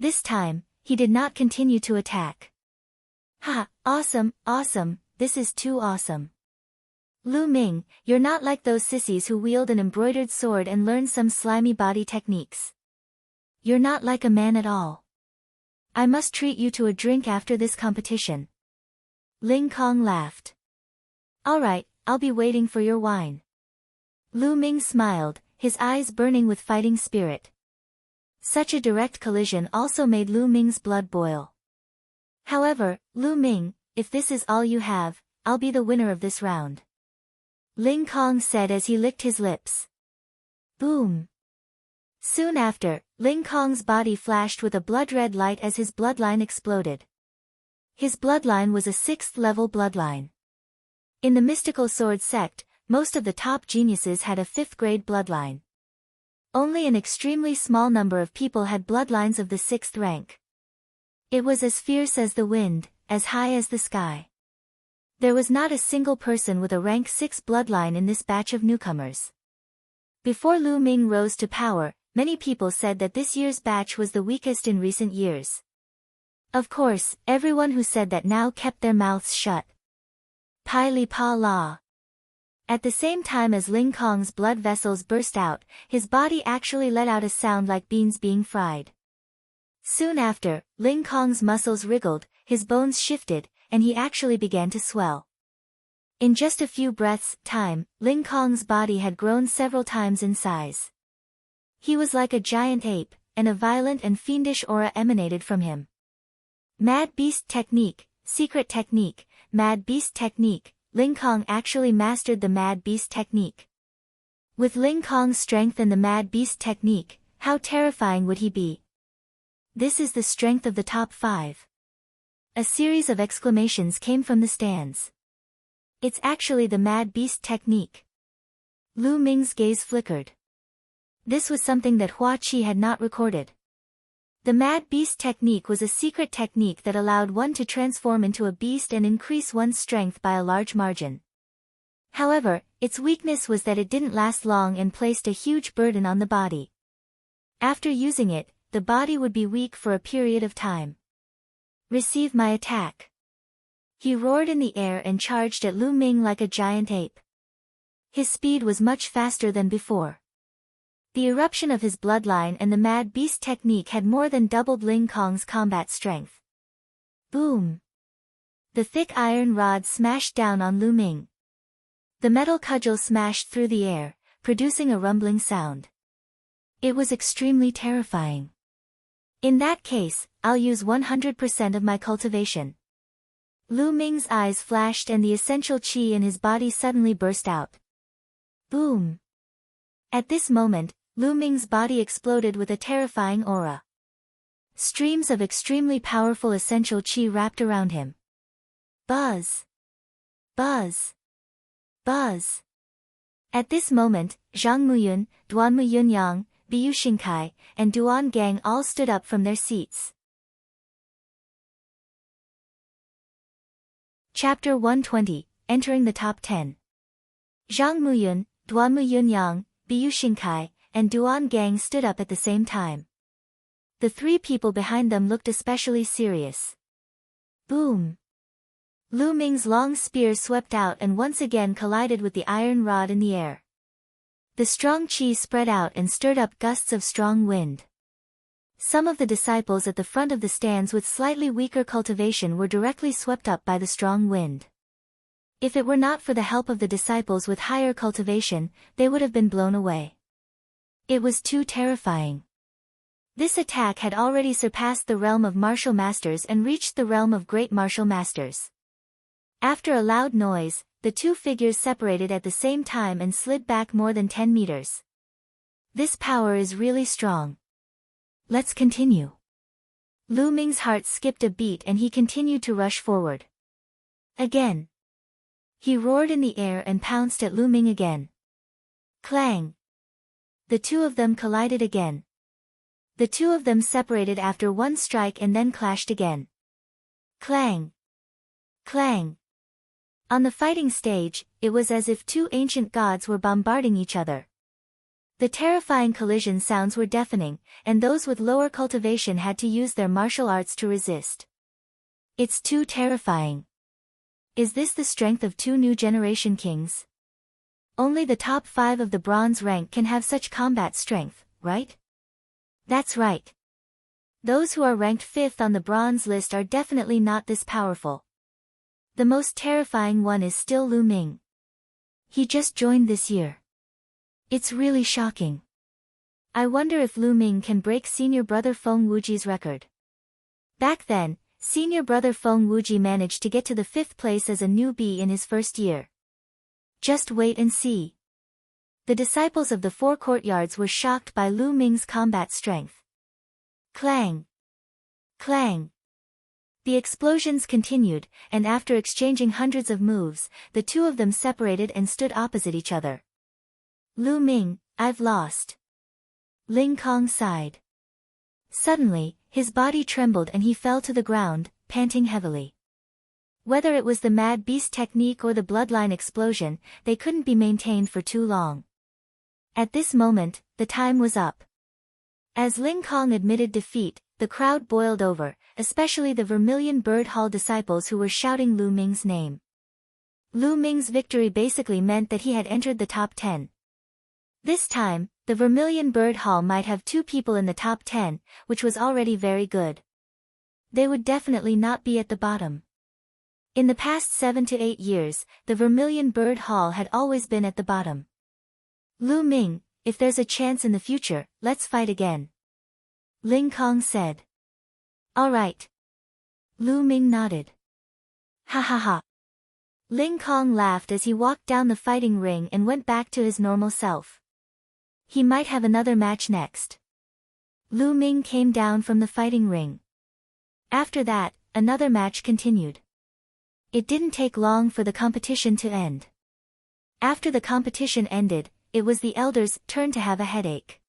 Speaker 1: This time, he did not continue to attack. Ha, awesome, awesome, this is too awesome. Lu Ming, you're not like those sissies who wield an embroidered sword and learn some slimy body techniques. You're not like a man at all. I must treat you to a drink after this competition. Ling Kong laughed. Alright, I'll be waiting for your wine. Lu Ming smiled, his eyes burning with fighting spirit. Such a direct collision also made Lu Ming's blood boil. However, Lu Ming, if this is all you have, I'll be the winner of this round. Ling Kong said as he licked his lips. Boom! Soon after, Ling Kong's body flashed with a blood-red light as his bloodline exploded. His bloodline was a 6th level bloodline. In the mystical sword sect, most of the top geniuses had a 5th grade bloodline. Only an extremely small number of people had bloodlines of the 6th rank. It was as fierce as the wind, as high as the sky. There was not a single person with a rank 6 bloodline in this batch of newcomers. Before Lu Ming rose to power, many people said that this year's batch was the weakest in recent years. Of course, everyone who said that now kept their mouths shut. Pai li pa la. At the same time as Ling Kong's blood vessels burst out, his body actually let out a sound like beans being fried. Soon after, Ling Kong's muscles wriggled, his bones shifted, and he actually began to swell. In just a few breaths' time, Ling Kong's body had grown several times in size. He was like a giant ape, and a violent and fiendish aura emanated from him. Mad Beast Technique, Secret Technique, Mad Beast Technique. Ling Kong actually mastered the Mad Beast Technique. With Ling Kong's strength and the Mad Beast Technique, how terrifying would he be? This is the strength of the top 5. A series of exclamations came from the stands. It's actually the Mad Beast Technique. Lu Ming's gaze flickered. This was something that Hua Qi had not recorded. The Mad Beast Technique was a secret technique that allowed one to transform into a beast and increase one's strength by a large margin. However, its weakness was that it didn't last long and placed a huge burden on the body. After using it, the body would be weak for a period of time. Receive my attack. He roared in the air and charged at Lu Ming like a giant ape. His speed was much faster than before. The eruption of his bloodline and the Mad Beast Technique had more than doubled Ling Kong's combat strength. Boom! The thick iron rod smashed down on Lu Ming. The metal cudgel smashed through the air, producing a rumbling sound. It was extremely terrifying. In that case, I'll use 100% of my cultivation. Lu Ming's eyes flashed and the essential qi in his body suddenly burst out. Boom! At this moment, Lu Ming's body exploded with a terrifying aura. Streams of extremely powerful essential qi wrapped around him. Buzz! Buzz! Buzz! At this moment, Zhang Muyun, Duan Muyunyang, Biu Xingkai, and Duan Gang all stood up from their seats. Chapter 120, Entering the Top 10. Zhang Muyun, Duan Muyunyang, Biu Xingkai, and Duan Gang stood up at the same time. The three people behind them looked especially serious. Boom! Lu Ming's long spear swept out and once again collided with the iron rod in the air. The strong qi spread out and stirred up gusts of strong wind. Some of the disciples at the front of the stands with slightly weaker cultivation were directly swept up by the strong wind. If it were not for the help of the disciples with higher cultivation, they would have been blown away. It was too terrifying. This attack had already surpassed the realm of martial masters and reached the realm of great martial masters. After a loud noise, the two figures separated at the same time and slid back more than 10 meters. This power is really strong. Let's continue. Lu Ming's heart skipped a beat and he continued to rush forward. Again. He roared in the air and pounced at Lu Ming again. Clang! The two of them collided again. The two of them separated after one strike and then clashed again. Clang! Clang! On the fighting stage, it was as if two ancient gods were bombarding each other. The terrifying collision sounds were deafening, and those with lower cultivation had to use their martial arts to resist. It's too terrifying. Is this the strength of two new generation kings? Only the top 5 of the bronze rank can have such combat strength, right? That's right. Those who are ranked 5th on the bronze list are definitely not this powerful. The most terrifying one is still Lu Ming. He just joined this year. It's really shocking. I wonder if Lu Ming can break senior brother Feng Wuji's record. Back then, senior brother Feng Wuji managed to get to the 5th place as a newbie in his first year. Just wait and see. The disciples of the 4 courtyards were shocked by Lu Ming's combat strength. Clang! Clang! The explosions continued, and after exchanging hundreds of moves, the two of them separated and stood opposite each other. Lu Ming, I've lost. Ling Kong sighed. Suddenly, his body trembled and he fell to the ground, panting heavily. Whether it was the mad beast technique or the bloodline explosion, they couldn't be maintained for too long. At this moment, the time was up. As Ling Kong admitted defeat, the crowd boiled over, especially the Vermilion Bird Hall disciples who were shouting Lu Ming's name. Lu Ming's victory basically meant that he had entered the top 10. This time, the Vermilion Bird Hall might have 2 people in the top 10, which was already very good. They would definitely not be at the bottom. In the past 7 to 8 years, the Vermilion Bird Hall had always been at the bottom. Lu Ming, if there's a chance in the future, let's fight again. Ling Kong said. All right. Lu Ming nodded. Ha ha ha. Ling Kong laughed as he walked down the fighting ring and went back to his normal self. He might have another match next. Lu Ming came down from the fighting ring. After that, another match continued. It didn't take long for the competition to end. After the competition ended, it was the elders' turn to have a headache.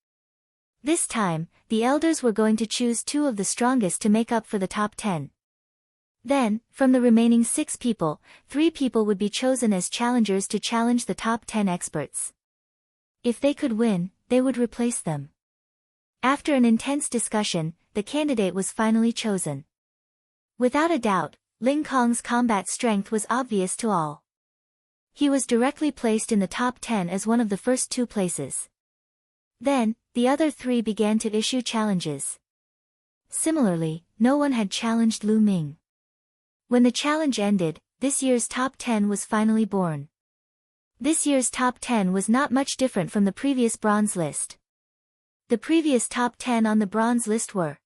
Speaker 1: This time, the elders were going to choose 2 of the strongest to make up for the top 10. Then, from the remaining 6 people, 3 people would be chosen as challengers to challenge the top 10 experts. If they could win, they would replace them. After an intense discussion, the candidate was finally chosen. Without a doubt, Ling Kong's combat strength was obvious to all. He was directly placed in the top 10 as one of the first 2 places. Then, the other 3 began to issue challenges. Similarly, no one had challenged Lu Ming. When the challenge ended, this year's top 10 was finally born. This year's top 10 was not much different from the previous bronze list. The previous top 10 on the bronze list were: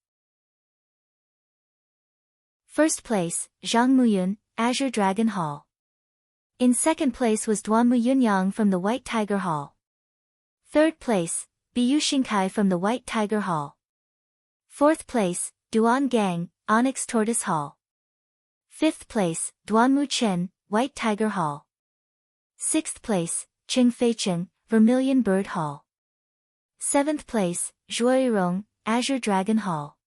Speaker 1: First place, Zhang Muyun, Azure Dragon Hall. In second place was Duan Muyunyang from the White Tiger Hall. Third place, Biyu Xingkai from the White Tiger Hall. Fourth place, Duan Gang, Onyx Tortoise Hall. Fifth place, Duanmu Chen, White Tiger Hall. Sixth place, Cheng Feicheng, Vermilion Bird Hall. Seventh place, Zhuoyirong, Azure Dragon Hall.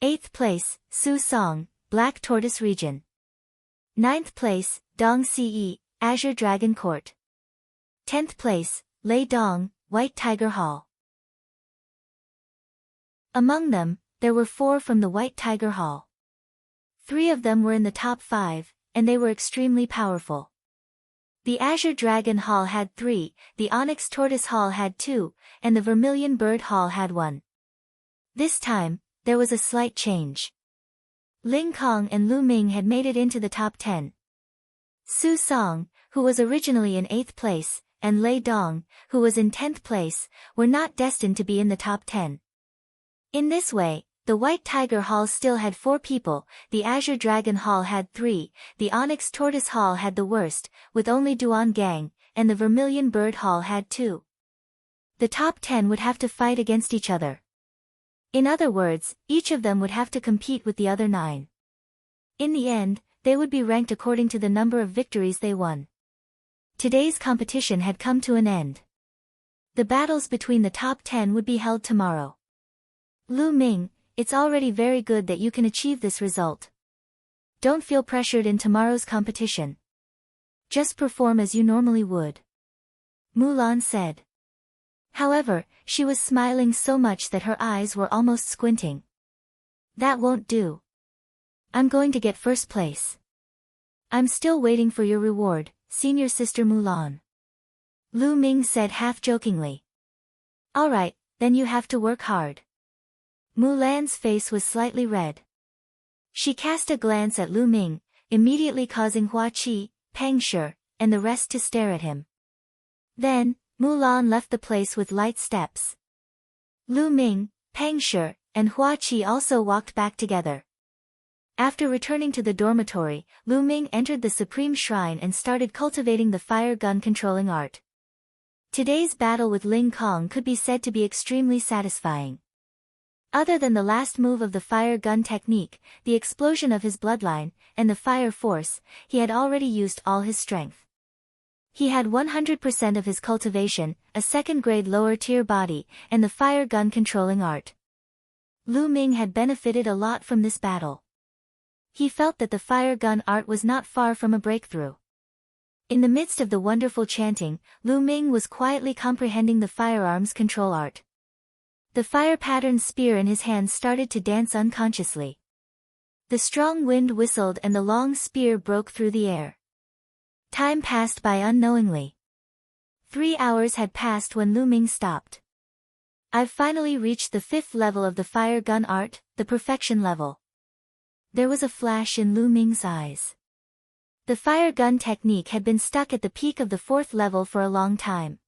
Speaker 1: Eighth place, Su Song, Black Tortoise Region. Ninth place, Dong Ce, Azure Dragon Court. 10th place, Lei Dong, White Tiger Hall. Among them, there were 4 from the White Tiger Hall. 3 of them were in the top 5, and they were extremely powerful. The Azure Dragon Hall had 3, the Onyx Tortoise Hall had 2, and the Vermilion Bird Hall had 1. This time, there was a slight change. Ling Kong and Lu Ming had made it into the top 10. Su Song, who was originally in 8th place, and Lei Dong, who was in 10th place, were not destined to be in the top 10. In this way, the White Tiger Hall still had 4 people, the Azure Dragon Hall had 3, the Onyx Tortoise Hall had the worst, with only Duan Gang, and the Vermilion Bird Hall had 2. The top 10 would have to fight against each other. In other words, each of them would have to compete with the other 9. In the end, they would be ranked according to the number of victories they won. Today's competition had come to an end. The battles between the top 10 would be held tomorrow. Lu Ming, it's already very good that you can achieve this result. Don't feel pressured in tomorrow's competition. Just perform as you normally would. Mulan said. However, she was smiling so much that her eyes were almost squinting. That won't do. I'm going to get first place. I'm still waiting for your reward, senior sister Mulan. Lu Ming said half-jokingly. Alright, then you have to work hard. Mulan's face was slightly red. She cast a glance at Lu Ming, immediately causing Hua Qi, Peng Shi, and the rest to stare at him. Then, Mulan left the place with light steps. Lu Ming, Peng Shi, and Hua Qi also walked back together. After returning to the dormitory, Lu Ming entered the Supreme Shrine and started cultivating the fire gun controlling art. Today's battle with Ling Kong could be said to be extremely satisfying. Other than the last move of the fire gun technique, the explosion of his bloodline, and the fire force, he had already used all his strength. He had 100% of his cultivation, a second-grade lower-tier body, and the fire gun controlling art. Lu Ming had benefited a lot from this battle. He felt that the fire gun art was not far from a breakthrough. In the midst of the wonderful chanting, Lu Ming was quietly comprehending the firearms control art. The fire-patterned spear in his hands started to dance unconsciously. The strong wind whistled and the long spear broke through the air. Time passed by unknowingly. 3 hours had passed when Lu Ming stopped. I've finally reached the 5th level of the fire gun art, the perfection level. There was a flash in Lu Ming's eyes. The fire gun technique had been stuck at the peak of the 4th level for a long time.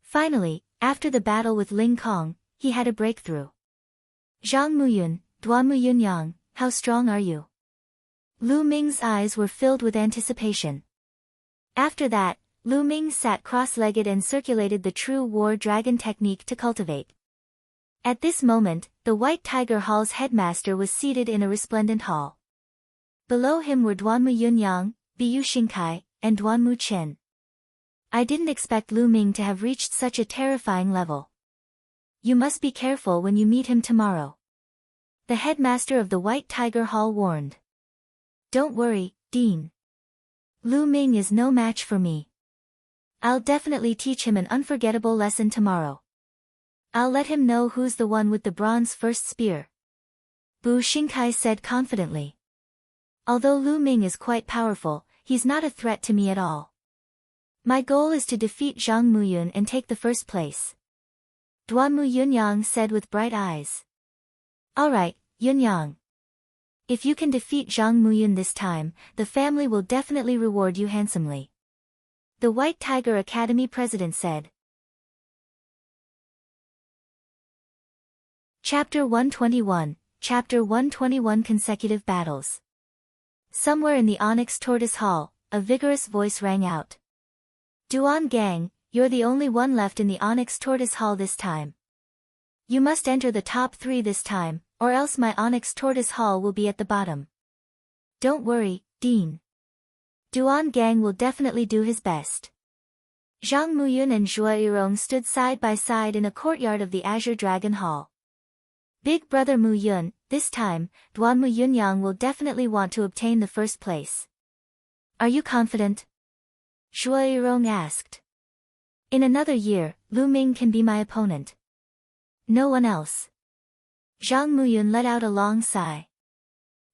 Speaker 1: Finally, after the battle with Ling Kong, he had a breakthrough. Zhang Muyun, Duan Muyunyang, how strong are you? Lu Ming's eyes were filled with anticipation. After that, Lu Ming sat cross-legged and circulated the true war dragon technique to cultivate. At this moment, the White Tiger Hall's headmaster was seated in a resplendent hall. Below him were Duanmu Yunyang, Biyu Xingkai, and Duanmu Chen. I didn't expect Lu Ming to have reached such a terrifying level. You must be careful when you meet him tomorrow. The headmaster of the White Tiger Hall warned. Don't worry, Dean. Lu Ming is no match for me. I'll definitely teach him an unforgettable lesson tomorrow. I'll let him know who's the one with the bronze first spear. Bu Xingkai said confidently. Although Lu Ming is quite powerful, he's not a threat to me at all. My goal is to defeat Zhang Muyun and take the first place. Duanmu Yunyang said with bright eyes. Alright, Yunyang. If you can defeat Zhang Muyun this time, the family will definitely reward you handsomely. The White Tiger Academy president said. Chapter 121, Chapter 121 Consecutive Battles. Somewhere in the Onyx Tortoise Hall, a vigorous voice rang out. Duan Gang, you're the only one left in the Onyx Tortoise Hall this time. You must enter the top 3 this time, or else my Onyx Tortoise Hall will be at the bottom. Don't worry, Dean. Duan Gang will definitely do his best. Zhang Muyun and Zhuo Yirong stood side by side in a courtyard of the Azure Dragon Hall. Big brother Muyun, this time, Duan Muyunyang will definitely want to obtain the first place. Are you confident? Zhuo Yirong asked. In another year, Lu Ming can be my opponent. No one else. Zhang Muyun let out a long sigh.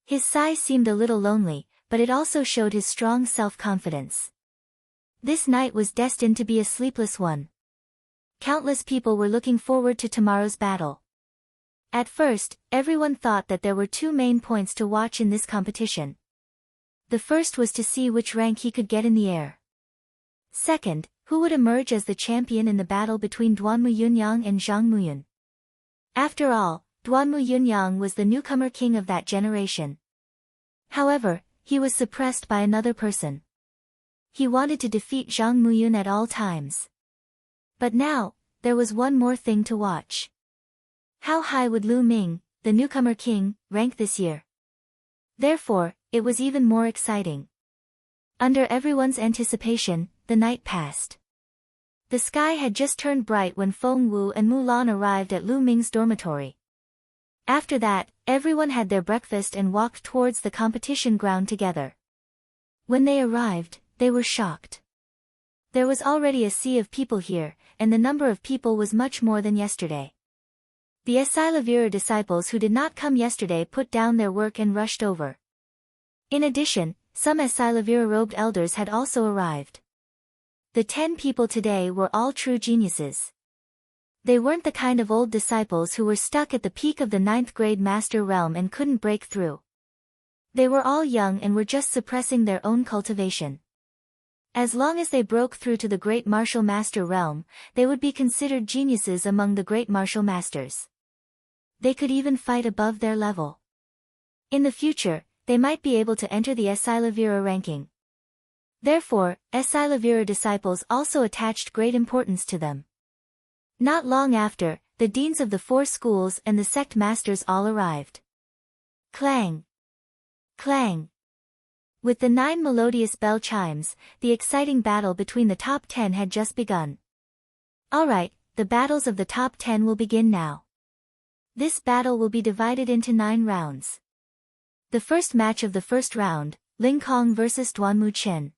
Speaker 1: His sigh seemed a little lonely, but it also showed his strong self-confidence. This night was destined to be a sleepless one. Countless people were looking forward to tomorrow's battle. At first, everyone thought that there were 2 main points to watch in this competition. The first was to see which rank he could get in the air. Second, who would emerge as the champion in the battle between Duan Muyunyang and Zhang Muyun. After all, Duan Muyunyang was the newcomer king of that generation. However, he was suppressed by another person. He wanted to defeat Zhang Muyun at all times. But now, there was one more thing to watch. How high would Lu Ming, the newcomer king, rank this year? Therefore, it was even more exciting. Under everyone's anticipation, the night passed. The sky had just turned bright when Feng Wu and Mulan arrived at Lu Ming's dormitory. After that, everyone had their breakfast and walked towards the competition ground together. When they arrived, they were shocked. There was already a sea of people here, and the number of people was much more than yesterday. The Esilavira disciples who did not come yesterday put down their work and rushed over. In addition, some Esilavira robed elders had also arrived. The 10 people today were all true geniuses. They weren't the kind of old disciples who were stuck at the peak of the 9th grade master realm and couldn't break through. They were all young and were just suppressing their own cultivation. As long as they broke through to the great martial master realm, they would be considered geniuses among the great martial masters. They could even fight above their level. In the future, they might be able to enter the Esilavira ranking. Therefore, Esilavira disciples also attached great importance to them. Not long after, the deans of the 4 schools and the sect masters all arrived. Clang! Clang! With the 9 melodious bell chimes, the exciting battle between the top 10 had just begun. Alright, the battles of the top 10 will begin now. This battle will be divided into 9 rounds. The first match of the first round, Ling Kong vs Duan Muchen.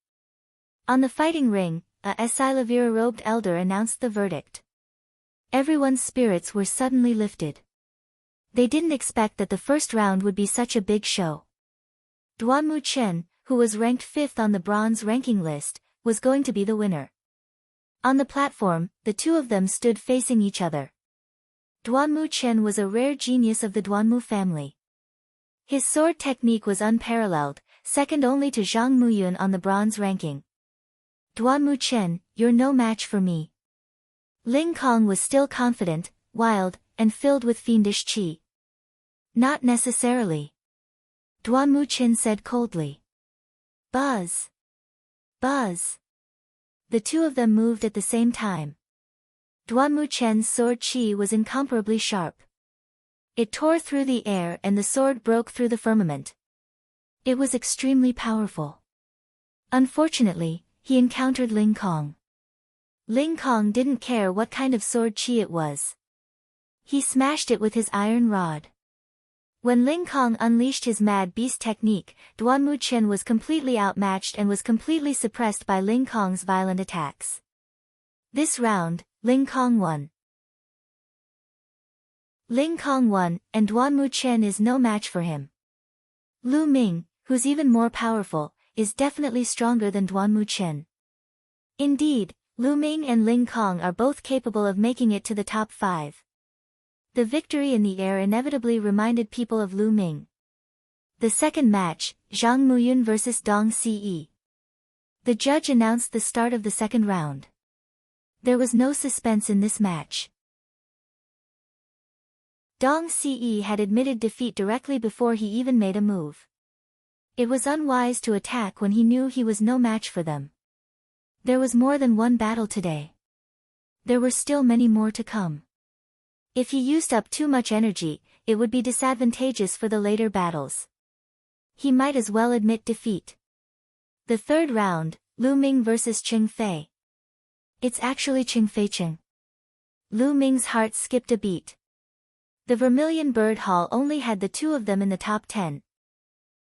Speaker 1: On the fighting ring, a Esilavira robed elder announced the verdict. Everyone's spirits were suddenly lifted. They didn't expect that the first round would be such a big show. Duan Muchen, who was ranked 5th on the bronze ranking list, was going to be the winner. On the platform, the 2 of them stood facing each other. Duan Muchen was a rare genius of the Duanmu family. His sword technique was unparalleled, second only to Zhang Muyun on the bronze ranking. Duan Muchen, you're no match for me. Ling Kong was still confident, wild, and filled with fiendish qi. Not necessarily. Duan Muchen said coldly. Buzz! Buzz! The 2 of them moved at the same time. Duan Muchen's sword qi was incomparably sharp. It tore through the air and the sword broke through the firmament. It was extremely powerful. Unfortunately, he encountered Ling Kong. Ling Kong didn't care what kind of sword qi it was. He smashed it with his iron rod. When Ling Kong unleashed his mad beast technique, Duan Muchen was completely outmatched and was completely suppressed by Ling Kong's violent attacks. This round, Ling Kong won. Ling Kong won, and Duan Muchen is no match for him. Lu Ming, who's even more powerful, is definitely stronger than Duan Muchen. Indeed, Lu Ming and Ling Kong are both capable of making it to the top 5. The victory in the air inevitably reminded people of Lu Ming. The second match, Zhang Muyun vs Dong Ce. The judge announced the start of the second round. There was no suspense in this match. Dong Ce had admitted defeat directly before he even made a move. It was unwise to attack when he knew he was no match for them. There was more than one battle today. There were still many more to come. If he used up too much energy, it would be disadvantageous for the later battles. He might as well admit defeat. The third round, Lu Ming vs Cheng Fei. It's actually Cheng Fei Cheng. Lu Ming's heart skipped a beat. The Vermilion Bird Hall only had the two of them in the top 10.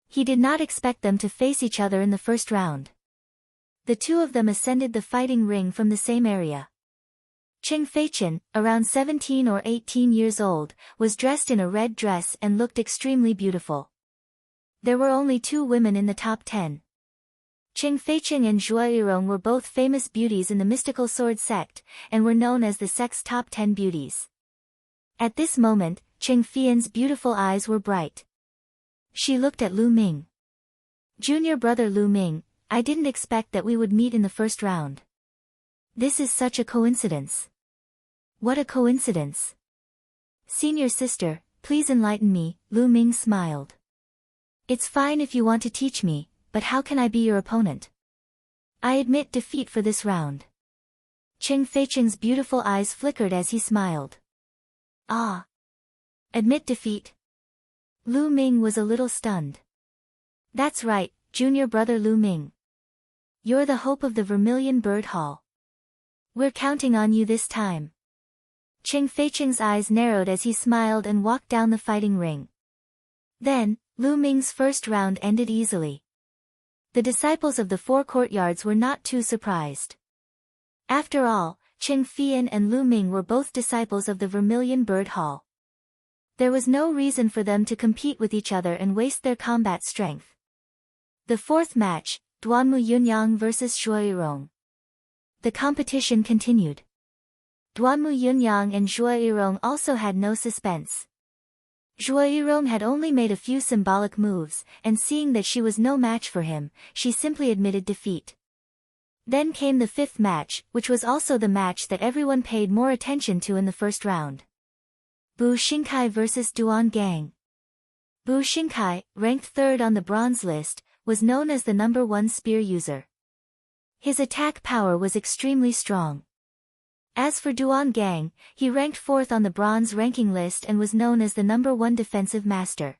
Speaker 1: He did not expect them to face each other in the first round. The two of them ascended the fighting ring from the same area. Cheng Fei Cheng, around 17 or 18 years old, was dressed in a red dress and looked extremely beautiful. There were only two women in the top 10. Cheng Fei Cheng and Zhuo Yirong were both famous beauties in the mystical sword sect, and were known as the sect's top 10 beauties. At this moment, Cheng Fei's beautiful eyes were bright. She looked at Lu Ming. Junior brother Lu Ming, I didn't expect that we would meet in the first round. This is such a coincidence. What a coincidence. Senior sister, please enlighten me, Lu Ming smiled. It's fine if you want to teach me, but how can I be your opponent? I admit defeat for this round. Cheng Fei Cheng's beautiful eyes flickered as he smiled. Ah. Admit defeat? Lu Ming was a little stunned. That's right, junior brother Lu Ming. You're the hope of the Vermilion Bird Hall. We're counting on you this time. Cheng Fei Cheng's eyes narrowed as he smiled and walked down the fighting ring. Then, Lu Ming's first round ended easily. The disciples of the four courtyards were not too surprised. After all, Cheng Fei and Lu Ming were both disciples of the Vermilion Bird Hall. There was no reason for them to compete with each other and waste their combat strength. The fourth match, Duanmu Yunyang vs Zhuo Yirong. The competition continued. Duanmu Yunyang and Zhuo Yirong also had no suspense. Zhuo Yirong had only made a few symbolic moves, and seeing that she was no match for him, she simply admitted defeat. Then came the fifth match, which was also the match that everyone paid more attention to in the first round. Bu Xingkai vs Duan Gang. Bu Xingkai, ranked third on the bronze list, was known as the number one spear user. His attack power was extremely strong. As for Duan Gang, he ranked fourth on the bronze ranking list and was known as the number one defensive master.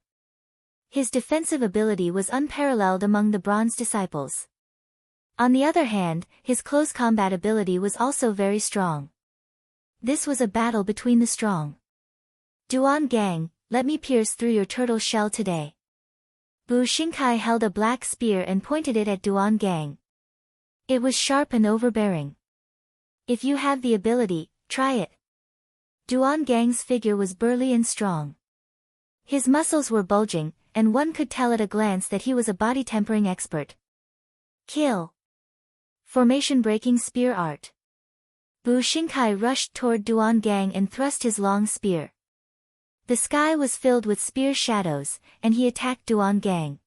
Speaker 1: His defensive ability was unparalleled among the bronze disciples. On the other hand, his close combat ability was also very strong. This was a battle between the strong. Duan Gang, let me pierce through your turtle shell today. Bu Xingkai held a black spear and pointed it at Duan Gang. It was sharp and overbearing. If you have the ability, try it. Duan Gang's figure was burly and strong. His muscles were bulging, and one could tell at a glance that he was a body tempering expert. Kill. Formation breaking spear art. Bu Xingkai rushed toward Duan Gang and thrust his long spear. The sky was filled with spear shadows, and he attacked Duan Gang.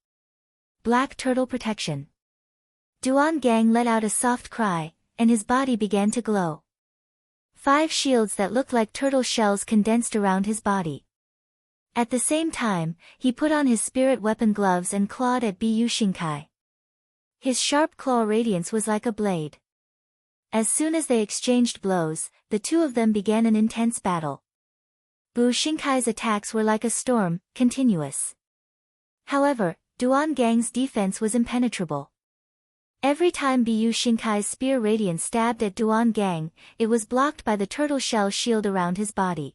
Speaker 1: Black turtle protection. Duan Gang let out a soft cry, and his body began to glow. 5 shields that looked like turtle shells condensed around his body. At the same time, he put on his spirit weapon gloves and clawed at Bu Xingkai. His sharp claw radiance was like a blade. As soon as they exchanged blows, the two of them began an intense battle. Bu Xingkai's attacks were like a storm, continuous. However, Duan Gang's defense was impenetrable. Every time Bu Xingkai's spear radiance stabbed at Duan Gang, it was blocked by the turtle shell shield around his body.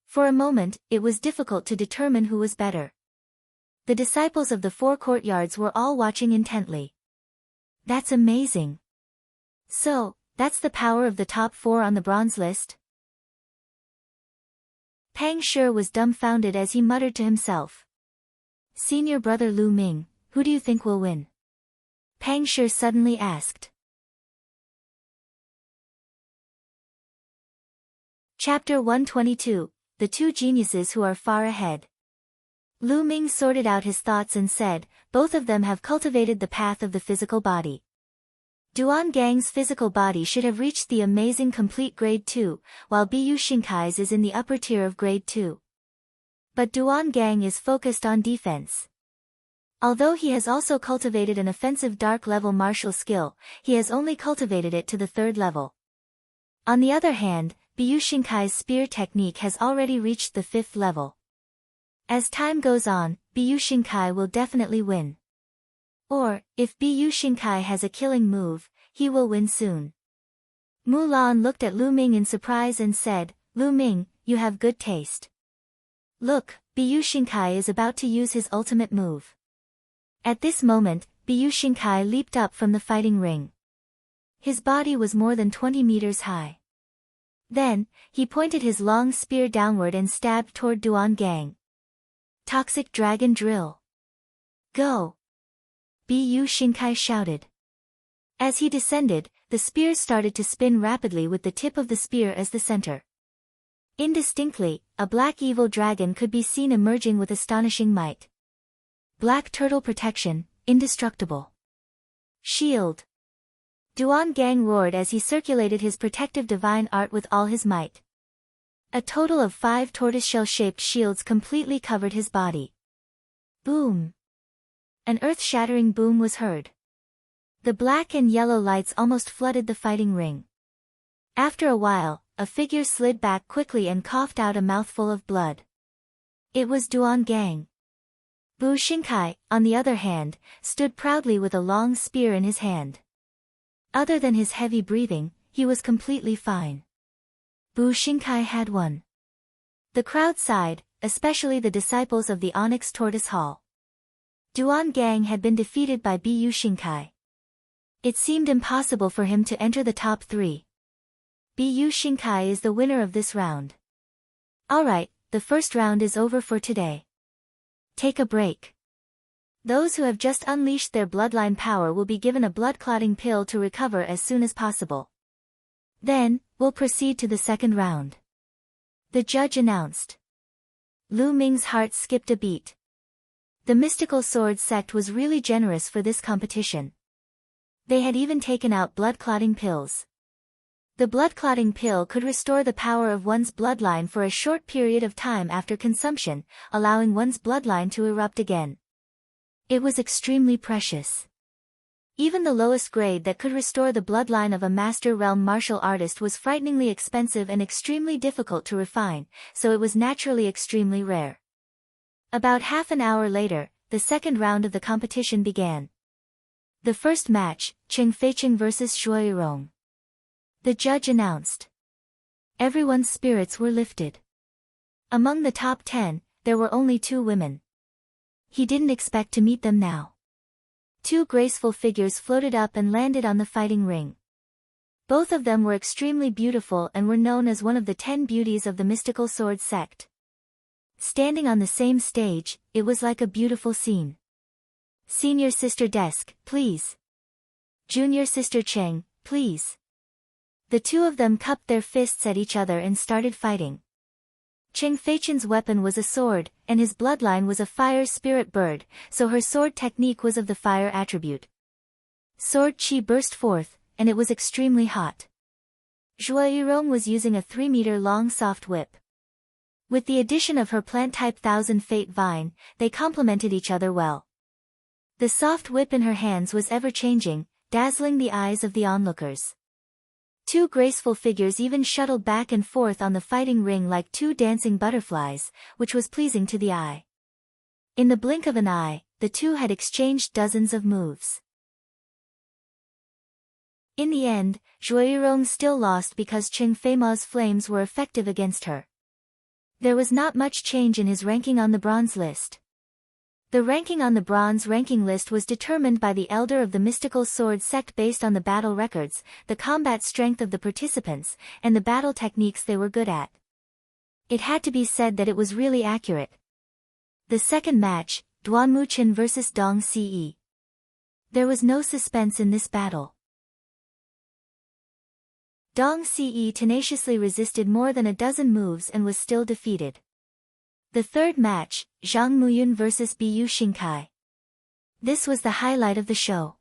Speaker 1: For a moment, it was difficult to determine who was better. The disciples of the four courtyards were all watching intently. That's amazing. So, that's the power of the top 4 on the bronze list? Pang Shi was dumbfounded as he muttered to himself. Senior brother Lu Ming, who do you think will win? Pang Shi suddenly asked. Chapter 122, The Two Geniuses Who Are Far Ahead. Lu Ming sorted out his thoughts and said, both of them have cultivated the path of the physical body. Duan Gang's physical body should have reached the amazing complete grade 2, while Bu Shinkai's is in the upper tier of grade 2. But Duan Gang is focused on defense. Although he has also cultivated an offensive dark level martial skill, he has only cultivated it to the 3rd level. On the other hand, Bu Shinkai's spear technique has already reached the 5th level. As time goes on, Bu Shinkai will definitely win. Or, if Bu Shinkai has a killing move, he will win soon. Mulan looked at Lu Ming in surprise and said, Lu Ming, you have good taste. Look, Bu Shinkai is about to use his ultimate move. At this moment, Bu Shinkai leaped up from the fighting ring. His body was more than 20 meters high. Then, he pointed his long spear downward and stabbed toward Duan Gang. Toxic Dragon Drill. Go! Bu Shinkai shouted. As he descended, the spears started to spin rapidly with the tip of the spear as the center. Indistinctly, a black evil dragon could be seen emerging with astonishing might. Black turtle protection, indestructible. Shield. Duan Gang roared as he circulated his protective divine art with all his might. A total of 5 tortoiseshell-shaped shields completely covered his body. Boom! An earth-shattering boom was heard. The black and yellow lights almost flooded the fighting ring. After a while, a figure slid back quickly and coughed out a mouthful of blood. It was Duan Gang. Bu Shinkai, on the other hand, stood proudly with a long spear in his hand. Other than his heavy breathing, he was completely fine. Bu Shinkai had won. The crowd sighed, especially the disciples of the Onyx Tortoise Hall. Duan Gang had been defeated by Bu Shinkai. It seemed impossible for him to enter the top 3. Bu Shinkai is the winner of this round. Alright, the first round is over for today. Take a break. Those who have just unleashed their bloodline power will be given a blood-clotting pill to recover as soon as possible. Then, we'll proceed to the second round. The judge announced. Lu Ming's heart skipped a beat. The mystical sword sect was really generous for this competition. They had even taken out blood-clotting pills. The blood-clotting pill could restore the power of one's bloodline for a short period of time after consumption, allowing one's bloodline to erupt again. It was extremely precious. Even the lowest grade that could restore the bloodline of a Master Realm martial artist was frighteningly expensive and extremely difficult to refine, so it was naturally extremely rare. About half an hour later, the second round of the competition began. The first match, Cheng Feiqing vs. Shuirong. The judge announced. Everyone's spirits were lifted. Among the top 10, there were only 2 women. He didn't expect to meet them now. 2 graceful figures floated up and landed on the fighting ring. Both of them were extremely beautiful and were known as one of the 10 beauties of the mystical sword sect. Standing on the same stage, it was like a beautiful scene. Senior Sister Desk, please. Junior Sister Cheng, please. The 2 of them cupped their fists at each other and started fighting. Cheng Feiqing's weapon was a sword, and his bloodline was a fire spirit bird, so her sword technique was of the fire attribute. Sword chi burst forth, and it was extremely hot. Zhuoyirong was using a 3-meter-long soft whip. With the addition of her plant-type Thousand Fate Vine, they complemented each other well. The soft whip in her hands was ever-changing, dazzling the eyes of the onlookers. 2 graceful figures even shuttled back and forth on the fighting ring like 2 dancing butterflies, which was pleasing to the eye. In the blink of an eye, the 2 had exchanged dozens of moves. In the end, Zhuoyirong still lost because Cheng Feima's flames were effective against her. There was not much change in his ranking on the bronze list. The ranking on the bronze ranking list was determined by the elder of the mystical sword sect based on the battle records, the combat strength of the participants, and the battle techniques they were good at. It had to be said that it was really accurate. The second match, Duan Muqin vs. Dong Ce. There was no suspense in this battle. Dong Ce tenaciously resisted more than a dozen moves and was still defeated. The third match, Zhang Muyun vs Bu Xingkai. This was the highlight of the show.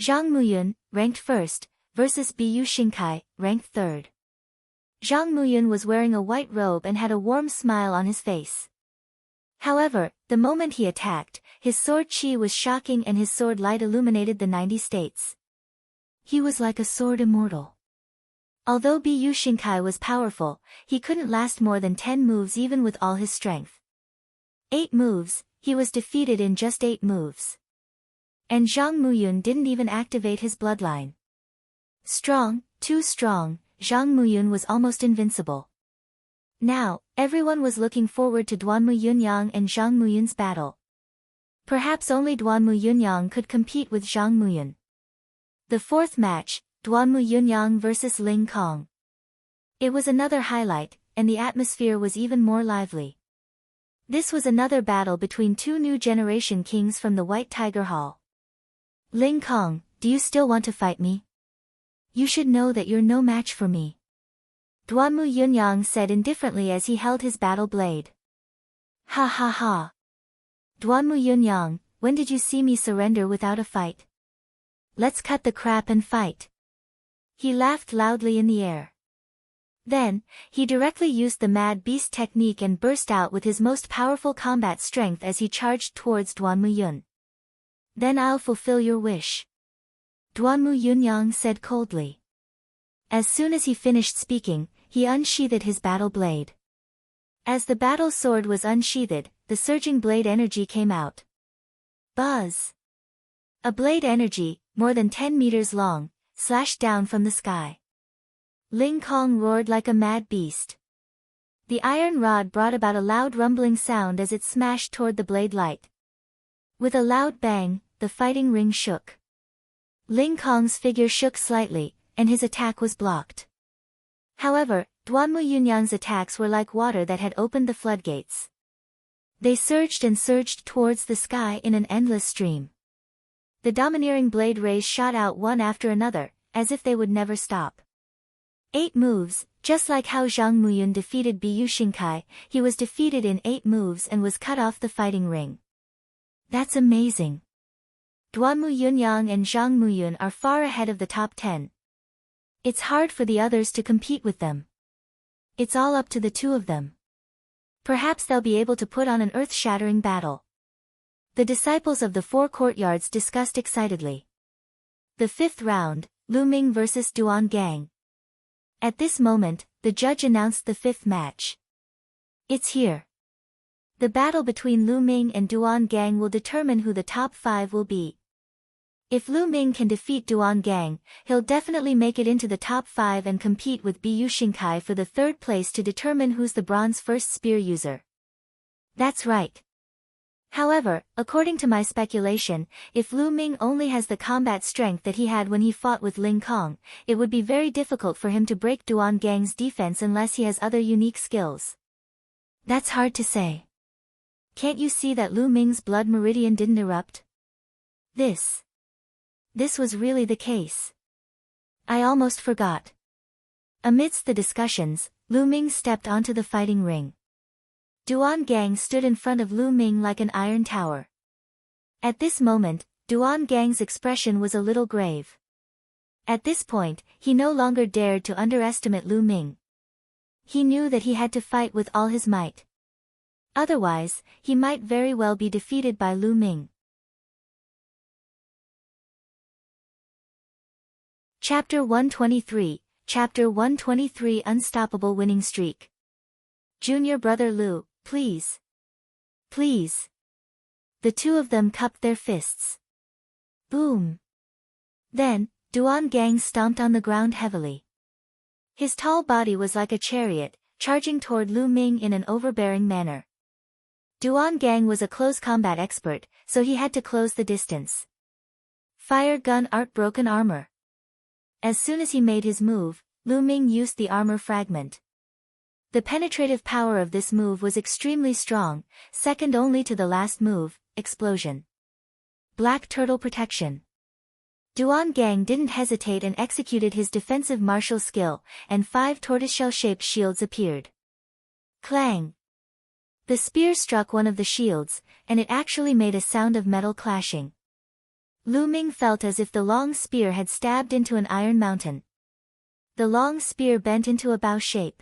Speaker 1: Zhang Muyun, ranked first, versus Bu Xingkai, ranked third. Zhang Muyun was wearing a white robe and had a warm smile on his face. However, the moment he attacked, his sword chi was shocking and his sword light illuminated the 90 states. He was like a sword immortal. Although Bu Xingkai was powerful, he couldn't last more than 10 moves even with all his strength. 8 moves, he was defeated in just 8 moves. And Zhang Muyun didn't even activate his bloodline. Strong, too strong, Zhang Muyun was almost invincible. Now, everyone was looking forward to Duanmu Yunyang and Zhang Muyun's battle. Perhaps only Duanmu Yunyang could compete with Zhang Muyun. The fourth match, Duanmu Yunyang vs Ling Kong. It was another highlight, and the atmosphere was even more lively. This was another battle between two new generation kings from the White Tiger Hall. Ling Kong, do you still want to fight me? You should know that you're no match for me. Duanmu Yunyang said indifferently as he held his battle blade. Ha ha ha. Duanmu Yunyang, when did you see me surrender without a fight? Let's cut the crap and fight. He laughed loudly in the air. Then, he directly used the Mad Beast technique and burst out with his most powerful combat strength as he charged towards Duanmu Yun. Then I'll fulfill your wish. Duanmu Yunyang said coldly. As soon as he finished speaking, he unsheathed his battle blade. As the battle sword was unsheathed, the surging blade energy came out. Buzz! A blade energy, more than 10 meters long, slashed down from the sky. Ling Kong roared like a mad beast. The iron rod brought about a loud rumbling sound as it smashed toward the blade light. With a loud bang, the fighting ring shook. Ling Kong's figure shook slightly, and his attack was blocked. However, Duanmu Yunyang's attacks were like water that had opened the floodgates. They surged and surged towards the sky in an endless stream. The domineering blade rays shot out one after another, as if they would never stop. 8 moves, just like how Zhang Muyun defeated Bu Xingkai, he was defeated in 8 moves and was cut off the fighting ring. That's amazing. Duanmu Yunyang and Zhang Muyun are far ahead of the top 10. It's hard for the others to compete with them. It's all up to the two of them. Perhaps they'll be able to put on an earth-shattering battle. The disciples of the 4 courtyards discussed excitedly. The 5th round, Lu Ming vs Duan Gang. At this moment, the judge announced the 5th match. It's here. The battle between Lu Ming and Duan Gang will determine who the top 5 will be. If Lu Ming can defeat Duan Gang, he'll definitely make it into the top 5 and compete with Bu Xingkai for the 3rd place to determine who's the bronze first spear user. That's right. However, according to my speculation, if Lu Ming only has the combat strength that he had when he fought with Ling Kong, it would be very difficult for him to break Duan Gang's defense unless he has other unique skills. That's hard to say. Can't you see that Lu Ming's blood meridian didn't erupt? This was really the case. I almost forgot. Amidst the discussions, Lu Ming stepped onto the fighting ring. Duan Gang stood in front of Lu Ming like an iron tower. At this moment, Duan Gang's expression was a little grave. At this point, he no longer dared to underestimate Lu Ming. He knew that he had to fight with all his might. Otherwise, he might very well be defeated by Lu Ming. Chapter 123, Chapter 123 Unstoppable Winning Streak. Junior brother Lu, please. Please. The two of them cupped their fists. Boom. Then, Duan Gang stomped on the ground heavily. His tall body was like a chariot, charging toward Lu Ming in an overbearing manner. Duan Gang was a close combat expert, so he had to close the distance. Fire gun art broken armor. As soon as he made his move, Lu Ming used the armor fragment. The penetrative power of this move was extremely strong, second only to the last move, explosion. Black turtle protection. Duan Gang didn't hesitate and executed his defensive martial skill, and 5 tortoiseshell-shaped shields appeared. Clang! The spear struck one of the shields, and it actually made a sound of metal clashing. Lu Ming felt as if the long spear had stabbed into an iron mountain. The long spear bent into a bow shape.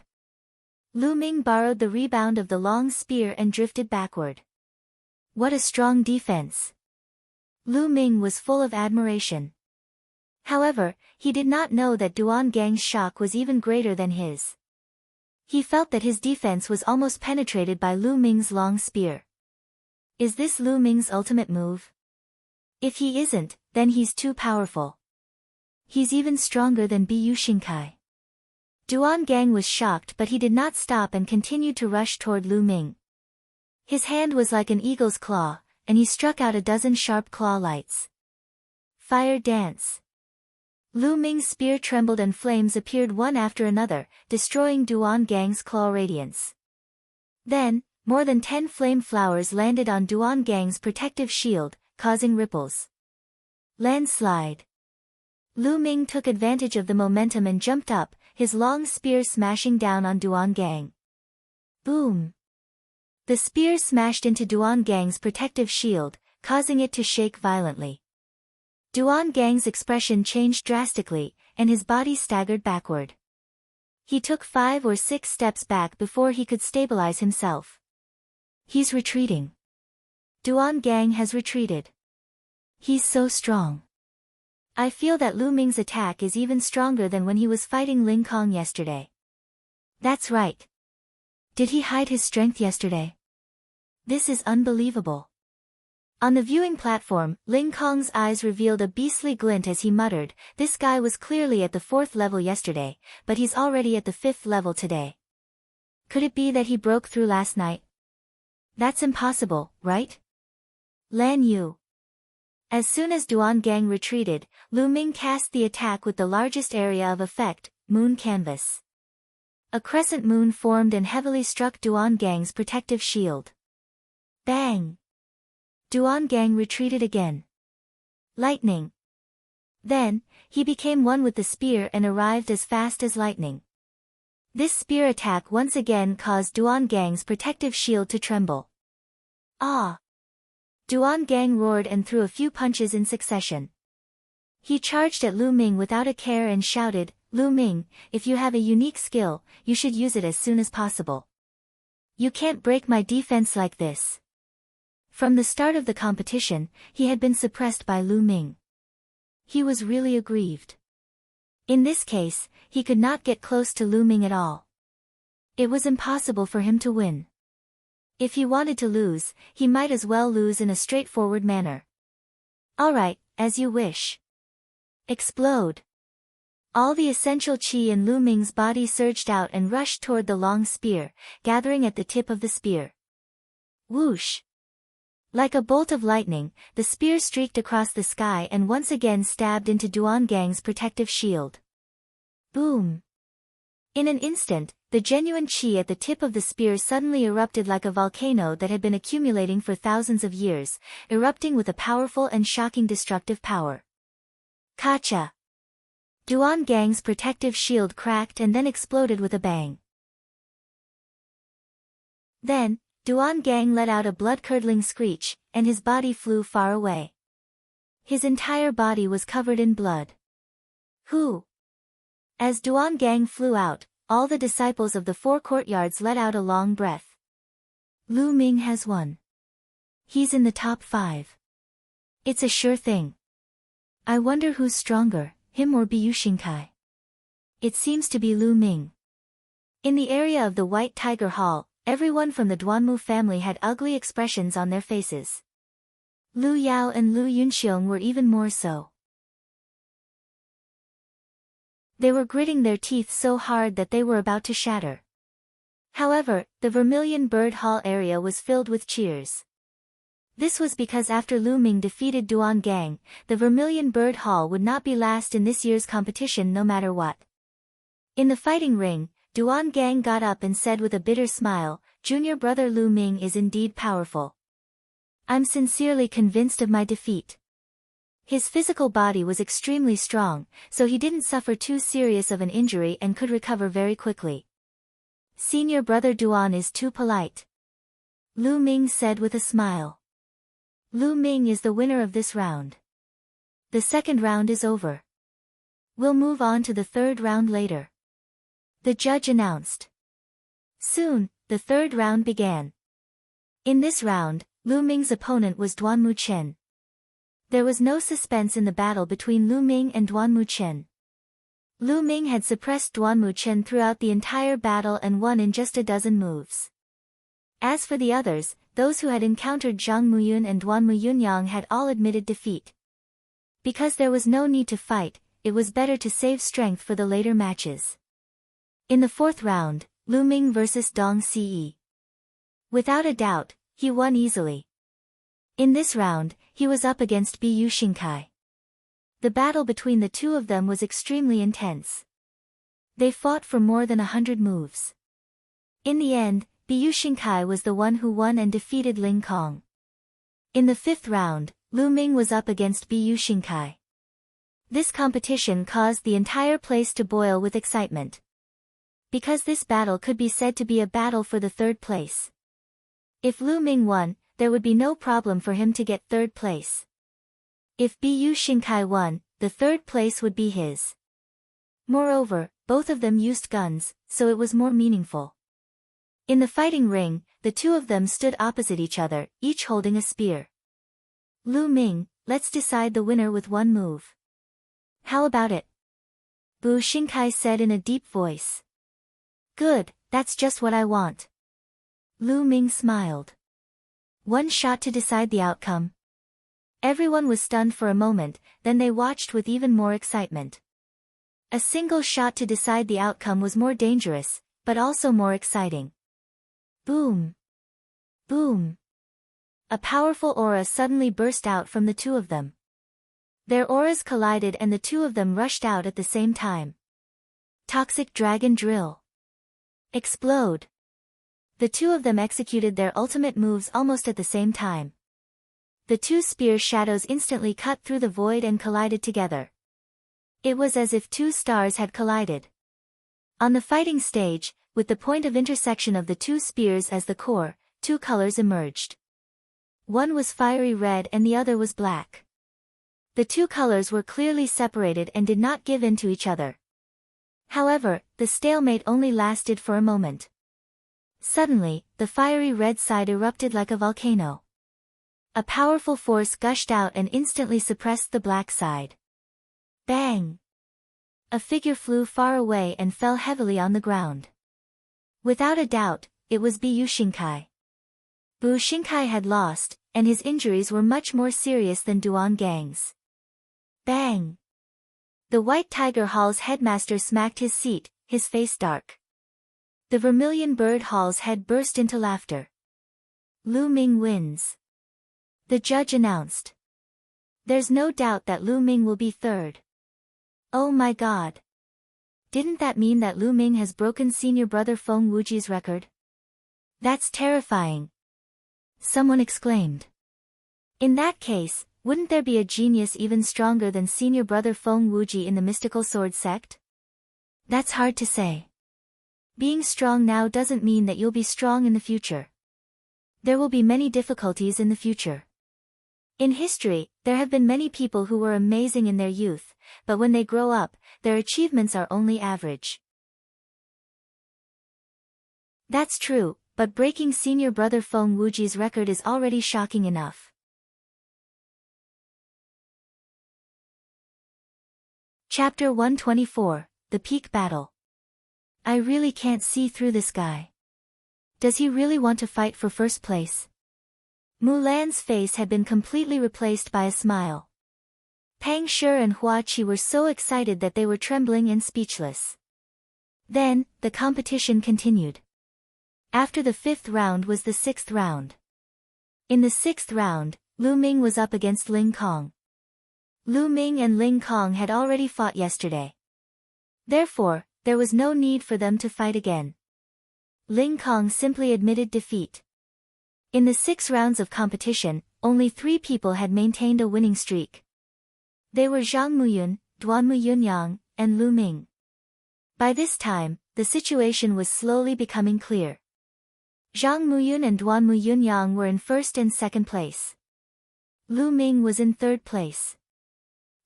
Speaker 1: Lu Ming borrowed the rebound of the long spear and drifted backward. What a strong defense! Lu Ming was full of admiration. However, he did not know that Duan Gang's shock was even greater than his. He felt that his defense was almost penetrated by Lu Ming's long spear. Is this Lu Ming's ultimate move? If he isn't, then he's too powerful. He's even stronger than Bu Xingkai. Duan Gang was shocked, but he did not stop and continued to rush toward Lu Ming. His hand was like an eagle's claw, and he struck out a dozen sharp claw lights. Fire dance. Lu Ming's spear trembled and flames appeared one after another, destroying Duan Gang's claw radiance. Then, more than 10 flame flowers landed on Duan Gang's protective shield, causing ripples. Landslide. Lu Ming took advantage of the momentum and jumped up, his long spear smashing down on Duan Gang. Boom! The spear smashed into Duan Gang's protective shield, causing it to shake violently. Duan Gang's expression changed drastically, and his body staggered backward. He took 5 or 6 steps back before he could stabilize himself. He's retreating. Duan Gang has retreated. He's so strong. I feel that Lu Ming's attack is even stronger than when he was fighting Ling Kong yesterday. That's right. Did he hide his strength yesterday? This is unbelievable. On the viewing platform, Ling Kong's eyes revealed a beastly glint as he muttered, "This guy was clearly at the 4th level yesterday, but he's already at the 5th level today. Could it be that he broke through last night? That's impossible, right?" Lan Yu. As soon as Duan Gang retreated, Lu Ming cast the attack with the largest area of effect, Moon Canvas. A crescent moon formed and heavily struck Duan Gang's protective shield. Bang! Duan Gang retreated again. Lightning. Then, he became one with the spear and arrived as fast as lightning. This spear attack once again caused Duan Gang's protective shield to tremble. Ah! Duan Gang roared and threw a few punches in succession. He charged at Lu Ming without a care and shouted, "Lu Ming, if you have a unique skill, you should use it as soon as possible. You can't break my defense like this." From the start of the competition, he had been suppressed by Lu Ming. He was really aggrieved. In this case, he could not get close to Lu Ming at all. It was impossible for him to win. If he wanted to lose, he might as well lose in a straightforward manner. Alright, as you wish. Explode. All the essential qi in Lu Ming's body surged out and rushed toward the long spear, gathering at the tip of the spear. Whoosh! Like a bolt of lightning, the spear streaked across the sky and once again stabbed into Duan Gang's protective shield. Boom! In an instant, the genuine qi at the tip of the spear suddenly erupted like a volcano that had been accumulating for thousands of years, erupting with a powerful and shocking destructive power. Kacha! Duan Gang's protective shield cracked and then exploded with a bang. Then, Duan Gang let out a blood-curdling screech, and his body flew far away. His entire body was covered in blood. Who? As Duan Gang flew out, all the disciples of the 4 courtyards let out a long breath. Lu Ming has won. He's in the top 5. It's a sure thing. I wonder who's stronger, him or Bu Xingkai. It seems to be Lu Ming. In the area of the White Tiger Hall, everyone from the Duanmu family had ugly expressions on their faces. Lu Yao and Lu Yunxiong were even more so. They were gritting their teeth so hard that they were about to shatter. However, the Vermilion Bird Hall area was filled with cheers. This was because after Lu Ming defeated Duan Gang, the Vermilion Bird Hall would not be last in this year's competition no matter what. In the fighting ring, Duan Gang got up and said with a bitter smile, "Junior brother Lu Ming is indeed powerful. I'm sincerely convinced of my defeat." His physical body was extremely strong, so he didn't suffer too serious of an injury and could recover very quickly. Senior brother Duan is too polite. Lu Ming said with a smile. Lu Ming is the winner of this round. The second round is over. We'll move on to the third round later. The judge announced. Soon, the third round began. In this round, Lu Ming's opponent was Duan Muchen. There was no suspense in the battle between Lu Ming and Duan Muchen. Lu Ming had suppressed Duan Muchen throughout the entire battle and won in just a dozen moves. As for the others, those who had encountered Zhang Muyun and Duan Muyunyang had all admitted defeat. Because there was no need to fight, it was better to save strength for the later matches. In the fourth round, Lu Ming vs Dong Ce. Without a doubt, he won easily. In this round, he was up against Biyu Xingkai. The battle between the two of them was extremely intense. They fought for more than 100 moves. In the end, Biyu Xingkai was the one who won and defeated Ling Kong. In the fifth round, Lu Ming was up against Biyu Xingkai. This competition caused the entire place to boil with excitement. Because this battle could be said to be a battle for the third place. If Lu Ming won, there would be no problem for him to get third place. If Biyu Xingkai won, the third place would be his. Moreover, both of them used guns, so it was more meaningful. In the fighting ring, the two of them stood opposite each other, each holding a spear. Lu Ming, let's decide the winner with one move. How about it? Bu Xingkai said in a deep voice. Good, that's just what I want. Lu Ming smiled. One shot to decide the outcome. Everyone was stunned for a moment, then they watched with even more excitement. A single shot to decide the outcome was more dangerous, but also more exciting. Boom! Boom! A powerful aura suddenly burst out from the two of them. Their auras collided and the two of them rushed out at the same time. Toxic Dragon Drill. Explode. The two of them executed their ultimate moves almost at the same time. The two spear shadows instantly cut through the void and collided together. It was as if two stars had collided. On the fighting stage, with the point of intersection of the two spears as the core, two colors emerged. One was fiery red and the other was black. The two colors were clearly separated and did not give in to each other. However, the stalemate only lasted for a moment. Suddenly, the fiery red side erupted like a volcano. A powerful force gushed out and instantly suppressed the black side. Bang! A figure flew far away and fell heavily on the ground. Without a doubt, it was Biyu Xingkai. Bu Xingkai had lost, and his injuries were much more serious than Duan Gang's. Bang! The White Tiger Hall's headmaster smacked his seat, his face dark. The Vermilion Bird Hall's head burst into laughter. Lu Ming wins. The judge announced. There's no doubt that Lu Ming will be third. Oh my god. Didn't that mean that Lu Ming has broken senior brother Feng Wuji's record? That's terrifying. Someone exclaimed. In that case, wouldn't there be a genius even stronger than senior brother Feng Wuji in the mystical sword sect? That's hard to say. Being strong now doesn't mean that you'll be strong in the future. There will be many difficulties in the future. In history, there have been many people who were amazing in their youth, but when they grow up, their achievements are only average. That's true, but breaking senior brother Feng Wuji's record is already shocking enough. Chapter 124, The Peak Battle. I really can't see through this guy. Does he really want to fight for first place? Mulan's face had been completely replaced by a smile. Pang Shi and Hua Qi were so excited that they were trembling and speechless. Then, the competition continued. After the fifth round was the sixth round. In the sixth round, Lu Ming was up against Ling Kong. Lu Ming and Ling Kong had already fought yesterday. Therefore, there was no need for them to fight again. Ling Kong simply admitted defeat. In the 6 rounds of competition, only 3 people had maintained a winning streak. They were Zhang Muyun, Duan Muyunyang, and Lu Ming. By this time, the situation was slowly becoming clear. Zhang Muyun and Duan Muyunyang were in first and second place. Lu Ming was in third place.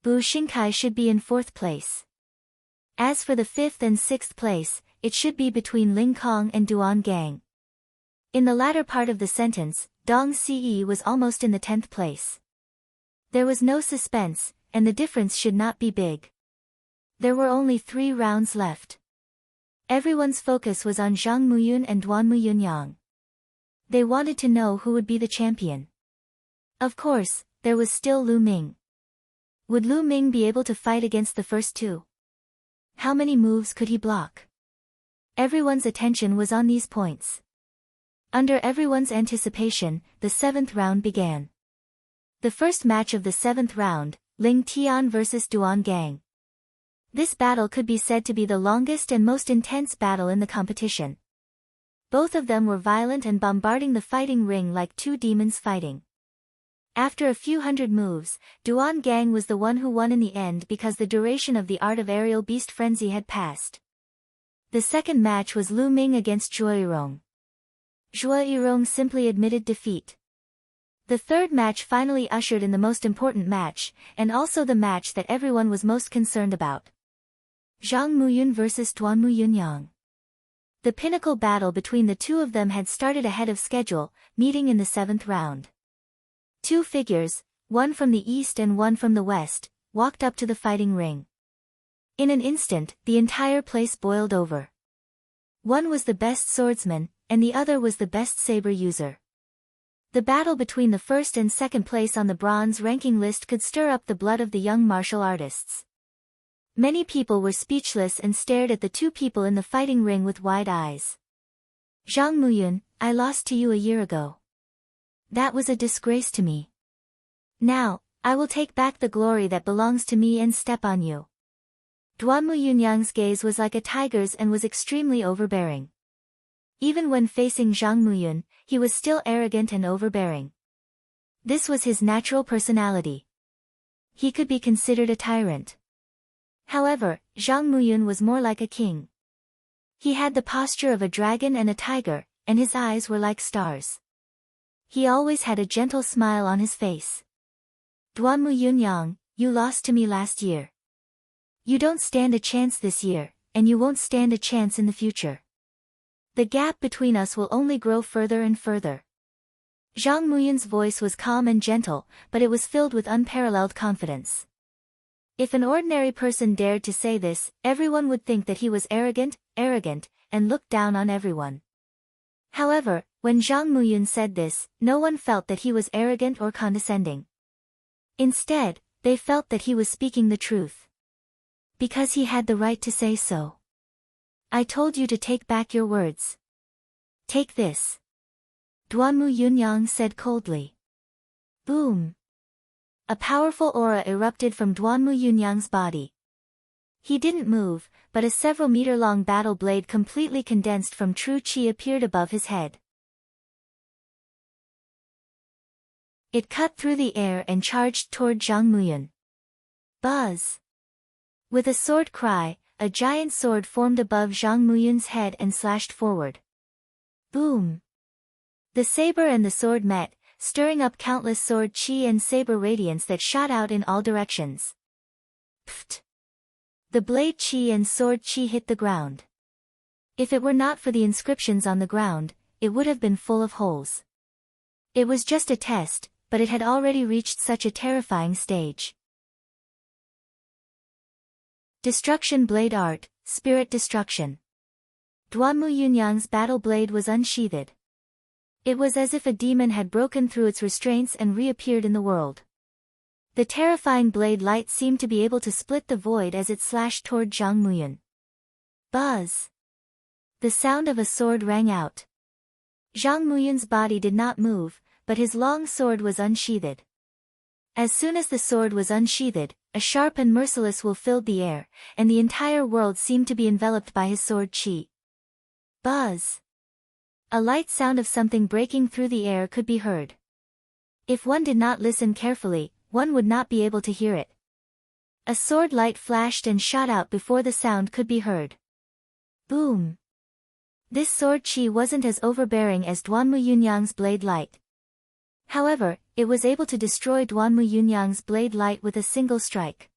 Speaker 1: Bu Xingkai should be in fourth place. As for the fifth and sixth place, it should be between Ling Kong and Duan Gang. In the latter part of the sentence, Dong Ce was almost in the 10th place. There was no suspense, and the difference should not be big. There were only 3 rounds left. Everyone's focus was on Zhang Muyun and Duan Muyunyang. They wanted to know who would be the champion. Of course, there was still Lu Ming. Would Lu Ming be able to fight against the first 2? How many moves could he block? Everyone's attention was on these points. Under everyone's anticipation, the 7th round began. The first match of the 7th round, Ling Tian vs Duan Gang. This battle could be said to be the longest and most intense battle in the competition. Both of them were violent and bombarding the fighting ring like 2 demons fighting. After a few hundred moves, Duan Gang was the one who won in the end because the duration of the art of aerial beast frenzy had passed. The second match was Lu Ming against Zhuo Yirong. Zhuo Yirong simply admitted defeat. The third match finally ushered in the most important match, and also the match that everyone was most concerned about. Zhang Muyun vs Duan Muyunyang. The pinnacle battle between the 2 of them had started ahead of schedule, meeting in the 7th round. 2 figures, one from the east and one from the west, walked up to the fighting ring. In an instant, the entire place boiled over. One was the best swordsman, and the other was the best saber user. The battle between the first and second place on the bronze ranking list could stir up the blood of the young martial artists. Many people were speechless and stared at the 2 people in the fighting ring with wide eyes. Zhang Muyun, I lost to you a year ago. That was a disgrace to me. Now, I will take back the glory that belongs to me and step on you. Duan Muyunyang's gaze was like a tiger's and was extremely overbearing. Even when facing Zhang Muyun, he was still arrogant and overbearing. This was his natural personality. He could be considered a tyrant. However, Zhang Muyun was more like a king. He had the posture of a dragon and a tiger, and his eyes were like stars. He always had a gentle smile on his face. Duan Muyunyang, you lost to me last year. You don't stand a chance this year, and you won't stand a chance in the future. The gap between us will only grow further and further. Zhang Muyun's voice was calm and gentle, but it was filled with unparalleled confidence. If an ordinary person dared to say this, everyone would think that he was arrogant, and looked down on everyone. However, when Zhang Muyun said this, no one felt that he was arrogant or condescending. Instead, they felt that he was speaking the truth. Because he had the right to say so. I told you to take back your words. Take this. Duan Muyunyang said coldly. Boom. A powerful aura erupted from Duan Muyunyang's body. He didn't move, but a several-meter-long battle blade completely condensed from true qi appeared above his head. It cut through the air and charged toward Zhang Muyun. Buzz! With a sword cry, a giant sword formed above Zhang Muyun's head and slashed forward. Boom! The saber and the sword met, stirring up countless sword qi and saber radiance that shot out in all directions. Pfft! The blade qi and sword qi hit the ground. If it were not for the inscriptions on the ground, it would have been full of holes. It was just a test, but it had already reached such a terrifying stage. Destruction Blade Art, Spirit Destruction. Duan Muyunyang's battle blade was unsheathed. It was as if a demon had broken through its restraints and reappeared in the world. The terrifying blade light seemed to be able to split the void as it slashed toward Zhang Muyun. Buzz! The sound of a sword rang out. Zhang Muyun's body did not move, but his long sword was unsheathed. As soon as the sword was unsheathed, a sharp and merciless will filled the air, and the entire world seemed to be enveloped by his sword qi. Buzz! A light sound of something breaking through the air could be heard. If one did not listen carefully, one would not be able to hear it. A sword light flashed and shot out before the sound could be heard. Boom! This sword chi wasn't as overbearing as Duanmu Yunyang's blade light. However, it was able to destroy Duanmu Yunyang's blade light with a single strike.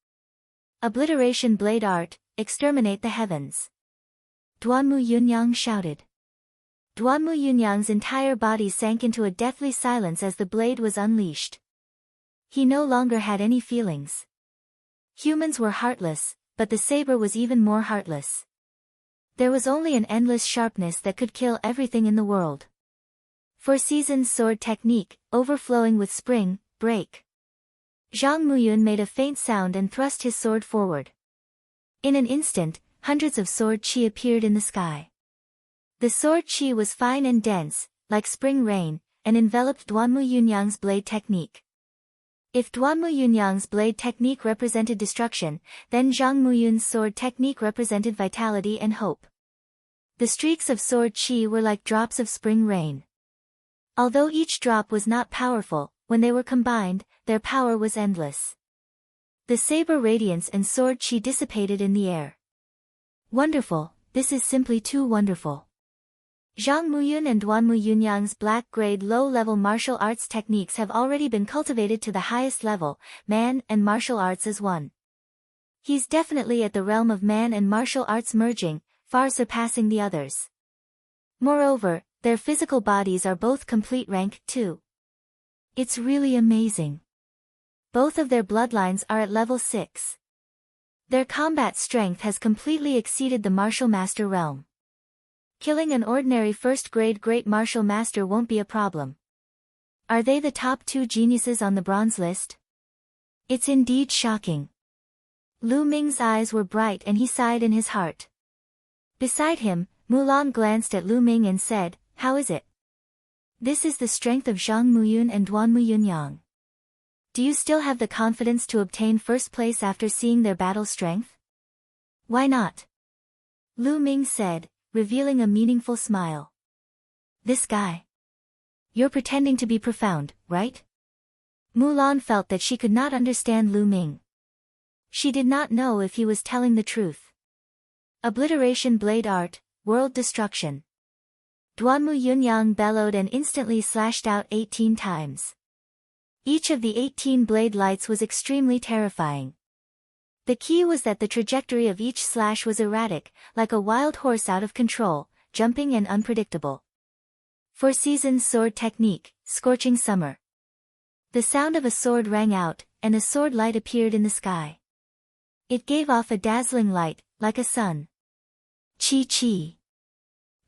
Speaker 1: Obliteration blade art, exterminate the heavens. Duanmu Yunyang shouted. Duanmu Yunyang's entire body sank into a deathly silence as the blade was unleashed. He no longer had any feelings. Humans were heartless, but the saber was even more heartless. There was only an endless sharpness that could kill everything in the world. Four Seasons sword technique, overflowing with spring, break. Zhang Muyun made a faint sound and thrust his sword forward. In an instant, hundreds of sword chi appeared in the sky. The sword chi was fine and dense, like spring rain, and enveloped Duanmu Yunyang's blade technique. If Duanmu Yunyang's blade technique represented destruction, then Zhang Muyun's sword technique represented vitality and hope. The streaks of sword chi were like drops of spring rain. Although each drop was not powerful, when they were combined, their power was endless. The saber radiance and sword chi dissipated in the air. Wonderful, this is simply too wonderful. Zhang Muyun and Duanmu Yunyang's black-grade low-level martial arts techniques have already been cultivated to the highest level, man and martial arts as one. He's definitely at the realm of man and martial arts merging, far surpassing the others. Moreover, their physical bodies are both complete rank 2. It's really amazing. Both of their bloodlines are at level 6. Their combat strength has completely exceeded the martial master realm. Killing an ordinary first-grade great martial master won't be a problem. Are they the top 2 geniuses on the bronze list? It's indeed shocking. Lu Ming's eyes were bright and he sighed in his heart. Beside him, Mulan glanced at Lu Ming and said, "How is it? This is the strength of Zhang Muyun and Duanmu Yunyang. Do you still have the confidence to obtain first place after seeing their battle strength?" "Why not?" Lu Ming said, revealing a meaningful smile. "This guy. You're pretending to be profound, right?" Mulan felt that she could not understand Lu Ming. She did not know if he was telling the truth. Obliteration blade art, world destruction. Duanmu Yunyang bellowed and instantly slashed out 18 times. Each of the 18 blade lights was extremely terrifying. The key was that the trajectory of each slash was erratic, like a wild horse out of control, jumping and unpredictable. Four Seasons sword technique, scorching summer. The sound of a sword rang out, and a sword light appeared in the sky. It gave off a dazzling light, like a sun. Chi chi.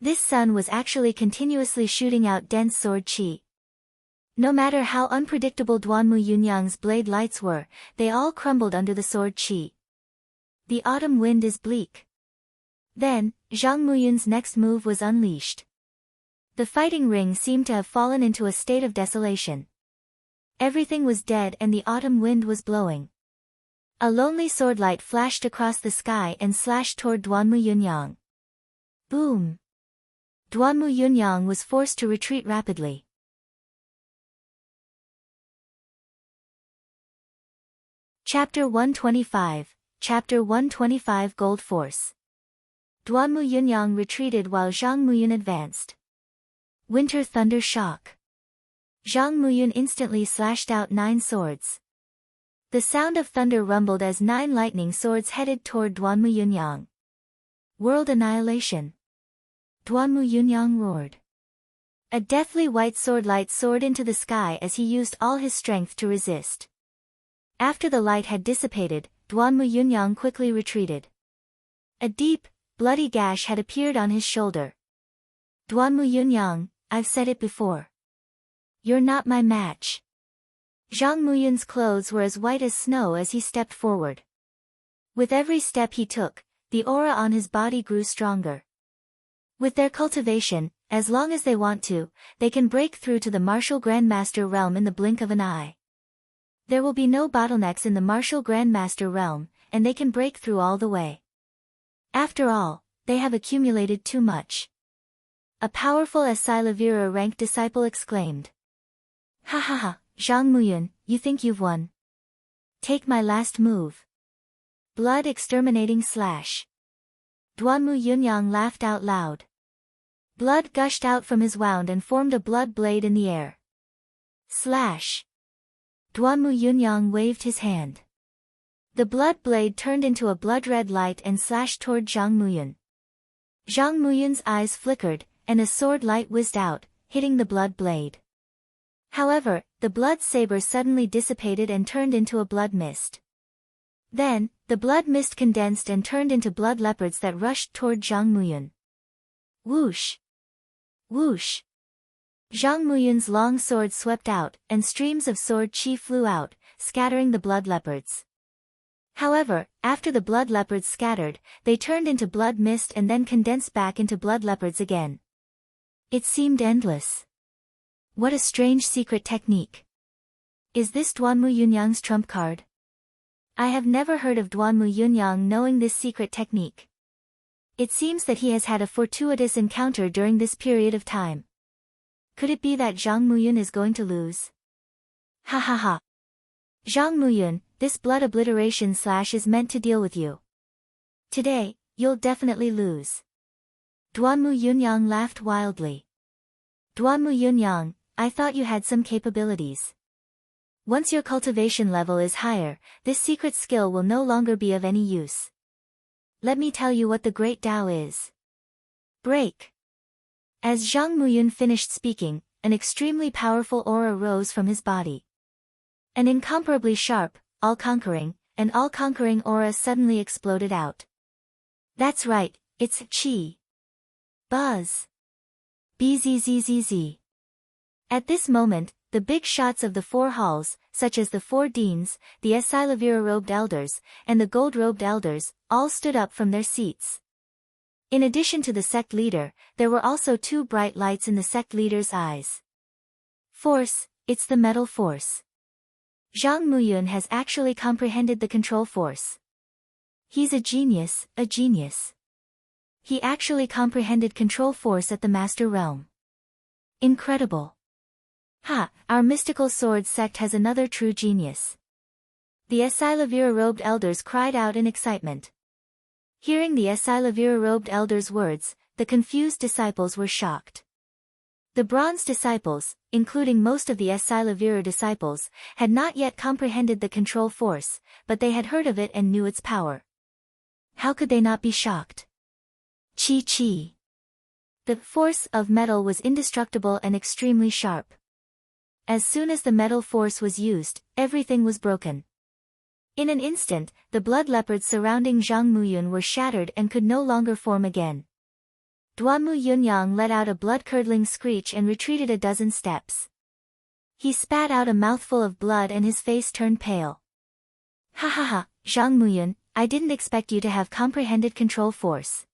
Speaker 1: This sun was actually continuously shooting out dense sword chi. No matter how unpredictable Duanmu Yunyang's blade lights were, they all crumbled under the sword chi. The autumn wind is bleak. Then, Zhang Muyun's next move was unleashed. The fighting ring seemed to have fallen into a state of desolation. Everything was dead and the autumn wind was blowing. A lonely swordlight flashed across the sky and slashed toward Duanmu Yunyang. Boom! Duanmu Yunyang was forced to retreat rapidly. Chapter 125, Chapter 125 Gold Force. Duanmu Yunyang retreated while Zhang Muyun advanced. Winter Thunder Shock. Zhang Muyun instantly slashed out 9 swords. The sound of thunder rumbled as 9 lightning swords headed toward Duanmu Yunyang. World Annihilation. Duanmu Yunyang roared. A deathly white swordlight soared into the sky as he used all his strength to resist. After the light had dissipated, Duanmu Yunyang quickly retreated. A deep, bloody gash had appeared on his shoulder. "Duanmu Yunyang, I've said it before. You're not my match." Zhang Muyun's clothes were as white as snow as he stepped forward. With every step he took, the aura on his body grew stronger. With their cultivation, as long as they want to, they can break through to the martial grandmaster realm in the blink of an eye. There will be no bottlenecks in the martial grandmaster realm, and they can break through all the way. After all, they have accumulated too much. A powerful Asilavira rank disciple exclaimed. "Ha ha ha, Zhang Muyun, you think you've won? Take my last move. Blood exterminating slash." Duanmu Yunyang laughed out loud. Blood gushed out from his wound and formed a blood blade in the air. Slash! Duanmu Yunyang waved his hand. The blood blade turned into a blood-red light and slashed toward Zhang Muyun. Zhang Muyun's eyes flickered, and a sword light whizzed out, hitting the blood blade. However, the blood saber suddenly dissipated and turned into a blood mist. Then, the blood mist condensed and turned into blood leopards that rushed toward Zhang Muyun. Whoosh! Whoosh! Zhang Muyun's long sword swept out, and streams of sword chi flew out, scattering the blood leopards. However, after the blood leopards scattered, they turned into blood mist and then condensed back into blood leopards again. It seemed endless. What a strange secret technique. Is this Duanmu Yunyang's trump card? I have never heard of Duanmu Yunyang knowing this secret technique. It seems that he has had a fortuitous encounter during this period of time. Could it be that Zhang Muyun is going to lose? Ha ha ha. Zhang Muyun, this blood obliteration slash is meant to deal with you. Today, you'll definitely lose. Duanmu Yunyang laughed wildly. Duanmu Yunyang, I thought you had some capabilities. Once your cultivation level is higher, this secret skill will no longer be of any use. Let me tell you what the Great Tao is. Break. As Zhang Muyun finished speaking, an extremely powerful aura rose from his body. An incomparably sharp, all-conquering, and all-conquering aura suddenly exploded out. That's right, it's Qi. Buzz. Bzzz. At this moment, the big shots of the four halls, such as the four deans, the Esilavira-robed elders, and the gold-robed elders, all stood up from their seats. In addition to the sect leader, there were also two bright lights in the sect leader's eyes. Force, it's the metal force. Zhang Muyun has actually comprehended the control force. He's a genius, a genius. He actually comprehended control force at the Master Realm. Incredible. Ha, our mystical sword sect has another true genius. The Esilavira-robed elders cried out in excitement. Hearing the Esilavira-robed elders' words, the confused disciples were shocked. The bronze disciples, including most of the Esilavira disciples, had not yet comprehended the control force, but they had heard of it and knew its power. How could they not be shocked? Chi. The force of metal was indestructible and extremely sharp. As soon as the metal force was used, everything was broken. In an instant, the blood leopards surrounding Zhang Muyun were shattered and could no longer form again. Duanmu Yunyang let out a blood-curdling screech and retreated a dozen steps. He spat out a mouthful of blood and his face turned pale. Ha ha ha, Zhang Muyun, I didn't expect you to have comprehended control force.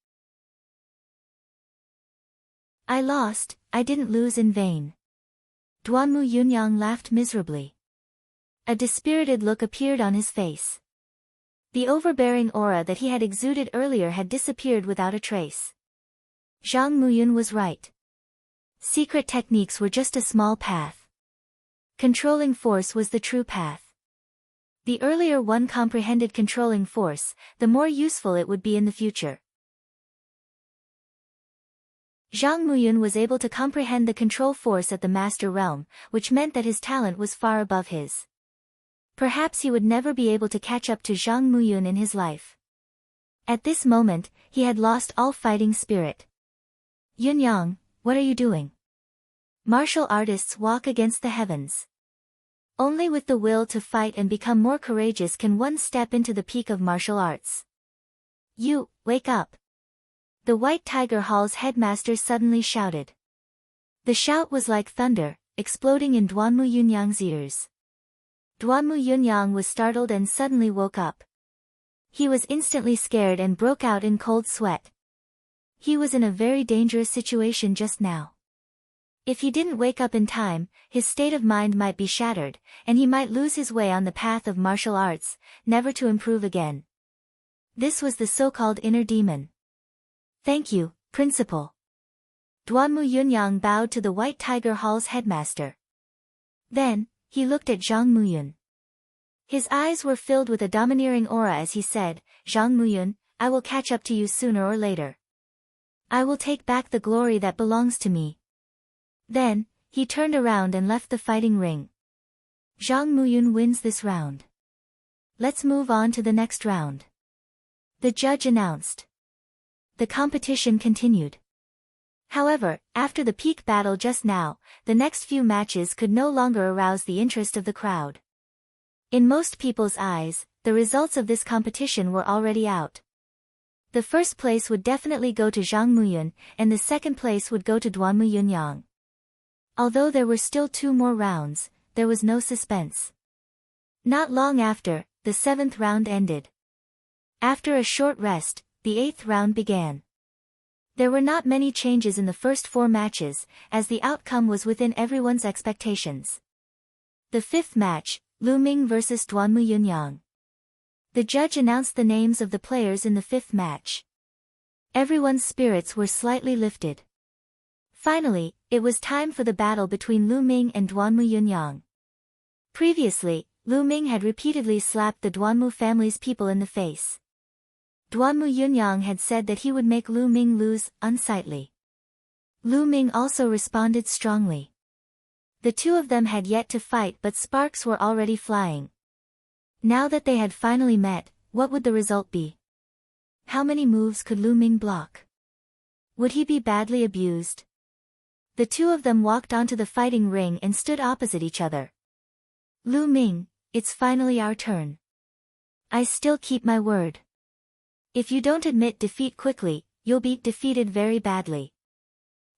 Speaker 1: I lost, I didn't lose in vain. Duanmu Yunyang laughed miserably. A dispirited look appeared on his face. The overbearing aura that he had exuded earlier had disappeared without a trace. Zhang Muyun was right. Secret techniques were just a small path. Controlling force was the true path. The earlier one comprehended controlling force, the more useful it would be in the future. Zhang Muyun was able to comprehend the control force at the Master Realm, which meant that his talent was far above his. Perhaps he would never be able to catch up to Zhang Muyun in his life. At this moment, he had lost all fighting spirit. Yunyang, what are you doing? Martial artists walk against the heavens. Only with the will to fight and become more courageous can one step into the peak of martial arts. You, wake up. The White Tiger Hall's headmaster suddenly shouted. The shout was like thunder, exploding in Duanmu Yunyang's ears. Duanmu Yunyang was startled and suddenly woke up. He was instantly scared and broke out in cold sweat. He was in a very dangerous situation just now. If he didn't wake up in time, his state of mind might be shattered, and he might lose his way on the path of martial arts, never to improve again. This was the so-called inner demon. Thank you, Principal. Duanmu Yunyang bowed to the White Tiger Hall's headmaster. Then, he looked at Zhang Muyun. His eyes were filled with a domineering aura as he said, Zhang Muyun, I will catch up to you sooner or later. I will take back the glory that belongs to me. Then, he turned around and left the fighting ring. Zhang Muyun wins this round. Let's move on to the next round. The judge announced. The competition continued. However, after the peak battle just now, the next few matches could no longer arouse the interest of the crowd. In most people's eyes, the results of this competition were already out. The first place would definitely go to Zhang Muyun, and the second place would go to Duanmu Yunyang. Although there were still 2 more rounds, there was no suspense. Not long after, the 7th round ended. After a short rest, the 8th round began. There were not many changes in the first 4 matches, as the outcome was within everyone's expectations. The 5th match, Lu Ming vs Duanmu Yunyang. The judge announced the names of the players in the 5th match. Everyone's spirits were slightly lifted. Finally, it was time for the battle between Lu Ming and Duanmu Yunyang. Previously, Lu Ming had repeatedly slapped the Duanmu family's people in the face. Duanmu Yunyang had said that he would make Lu Ming lose, unsightly. Lu Ming also responded strongly. The 2 of them had yet to fight, but sparks were already flying. Now that they had finally met, what would the result be? How many moves could Lu Ming block? Would he be badly abused? The 2 of them walked onto the fighting ring and stood opposite each other. Lu Ming, it's finally our turn. I still keep my word. If you don't admit defeat quickly, you'll be defeated very badly.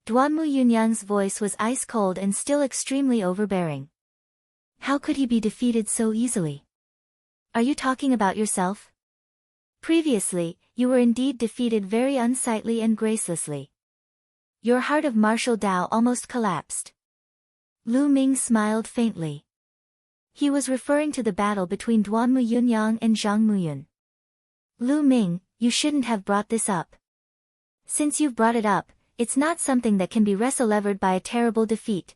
Speaker 1: Duanmu Yunyang's voice was ice-cold and still extremely overbearing. How could he be defeated so easily? Are you talking about yourself? Previously, you were indeed defeated very unsightly and gracelessly. Your heart of martial Tao almost collapsed. Lu Ming smiled faintly. He was referring to the battle between Duanmu Yunyang and Zhang Muyun. Lu Ming, you shouldn't have brought this up. Since you've brought it up, it's not something that can be wrestle-levered by a terrible defeat.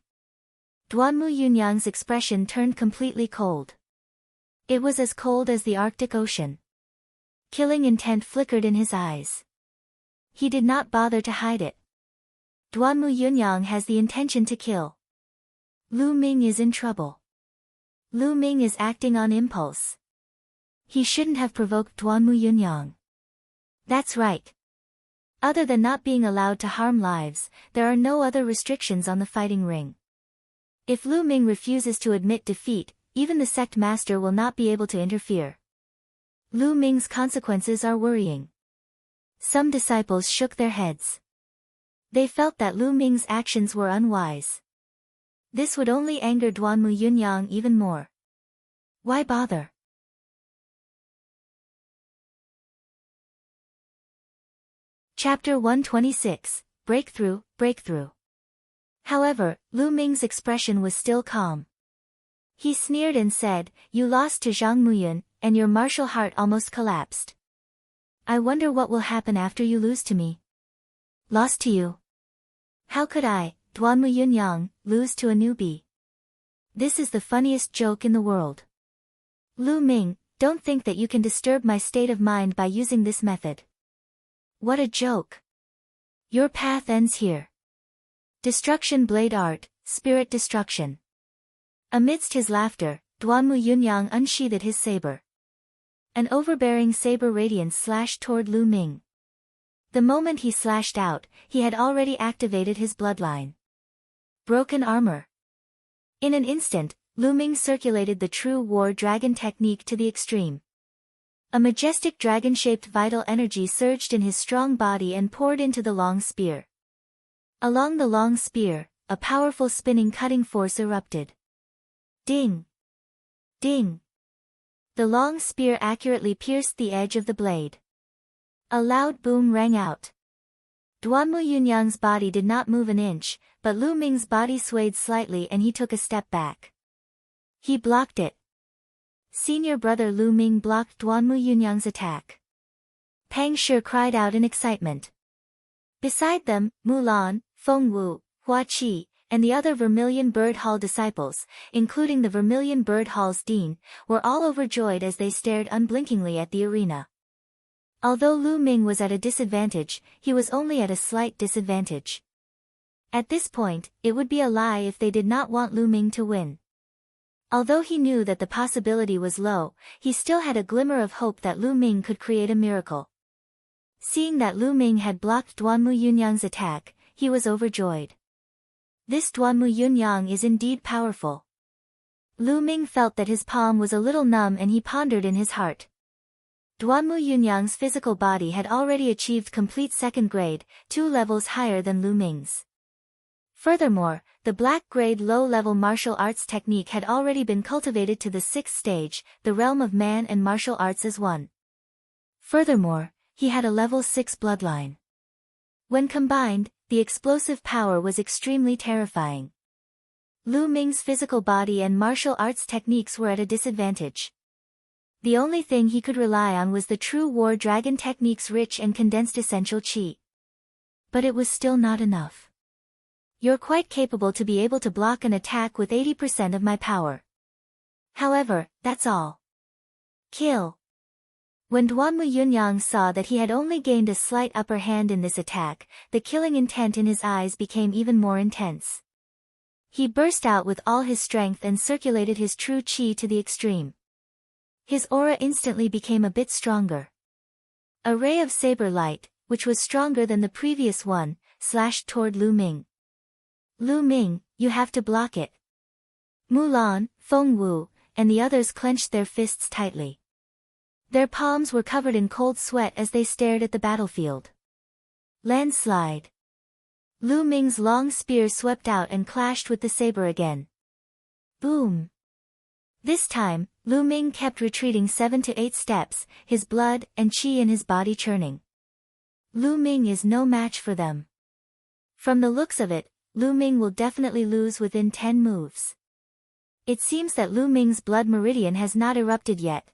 Speaker 1: Duanmu Yunyang's expression turned completely cold. It was as cold as the Arctic Ocean. Killing intent flickered in his eyes. He did not bother to hide it. Duanmu Yunyang has the intention to kill. Lu Ming is in trouble. Lu Ming is acting on impulse. He shouldn't have provoked Duanmu Yunyang. That's right. Other than not being allowed to harm lives, there are no other restrictions on the fighting ring. If Lu Ming refuses to admit defeat, even the sect master will not be able to interfere. Lu Ming's consequences are worrying. Some disciples shook their heads. They felt that Lu Ming's actions were unwise. This would only anger Duanmu Yunyang even more. Why bother? Chapter 126, Breakthrough, Breakthrough. However, Lu Ming's expression was still calm. He sneered and said, "You lost to Zhang Muyun, and your martial heart almost collapsed. I wonder what will happen after you lose to me." Lost to you? How could I, Duanmu Yunyang, lose to a newbie? This is the funniest joke in the world. Lu Ming, don't think that you can disturb my state of mind by using this method. What a joke. Your path ends here. Destruction Blade Art, Spirit Destruction. Amidst his laughter, Duanmu Yunyang unsheathed his saber. An overbearing saber radiance slashed toward Lu Ming. The moment he slashed out, he had already activated his bloodline. Broken armor. In an instant, Lu Ming circulated the true war dragon technique to the extreme. A majestic dragon-shaped vital energy surged in his strong body and poured into the long spear. Along the long spear, a powerful spinning cutting force erupted. Ding! Ding! The long spear accurately pierced the edge of the blade. A loud boom rang out. Duanmu Yunyang's body did not move an inch, but Lu Ming's body swayed slightly and he took a step back. He blocked it. Senior brother Lu Ming blocked Duanmu Yunyang's attack. Pang Shi cried out in excitement. Beside them, Mulan, Feng Wu, Hua Qi, and the other Vermilion Bird Hall disciples, including the Vermilion Bird Hall's dean, were all overjoyed as they stared unblinkingly at the arena. Although Lu Ming was at a disadvantage, he was only at a slight disadvantage. At this point, it would be a lie if they did not want Lu Ming to win. Although he knew that the possibility was low, he still had a glimmer of hope that Lu Ming could create a miracle. Seeing that Lu Ming had blocked Duanmu Yunyang's attack, he was overjoyed. This Duanmu Yunyang is indeed powerful. Lu Ming felt that his palm was a little numb and he pondered in his heart. Duanmu Yunyang's physical body had already achieved complete second grade, 2 levels higher than Lu Ming's. Furthermore, the black-grade low-level martial arts technique had already been cultivated to the 6th stage, the realm of man and martial arts as one. Furthermore, he had a level 6 bloodline. When combined, the explosive power was extremely terrifying. Lu Ming's physical body and martial arts techniques were at a disadvantage. The only thing he could rely on was the true war dragon technique's rich and condensed essential qi. But it was still not enough. You're quite capable to be able to block an attack with 80% of my power. However, that's all. Kill. When Duanmu Yunyang saw that he had only gained a slight upper hand in this attack, the killing intent in his eyes became even more intense. He burst out with all his strength and circulated his true qi to the extreme. His aura instantly became a bit stronger. A ray of saber light, which was stronger than the previous one, slashed toward Lu Ming. Lu Ming, you have to block it. Mulan, Feng Wu, and the others clenched their fists tightly. Their palms were covered in cold sweat as they stared at the battlefield. Landslide. Lu Ming's long spear swept out and clashed with the saber again. Boom. This time, Lu Ming kept retreating 7 to 8 steps, his blood and qi in his body churning. Lu Ming is no match for them. From the looks of it, Lu Ming will definitely lose within 10 moves. It seems that Lu Ming's blood meridian has not erupted yet.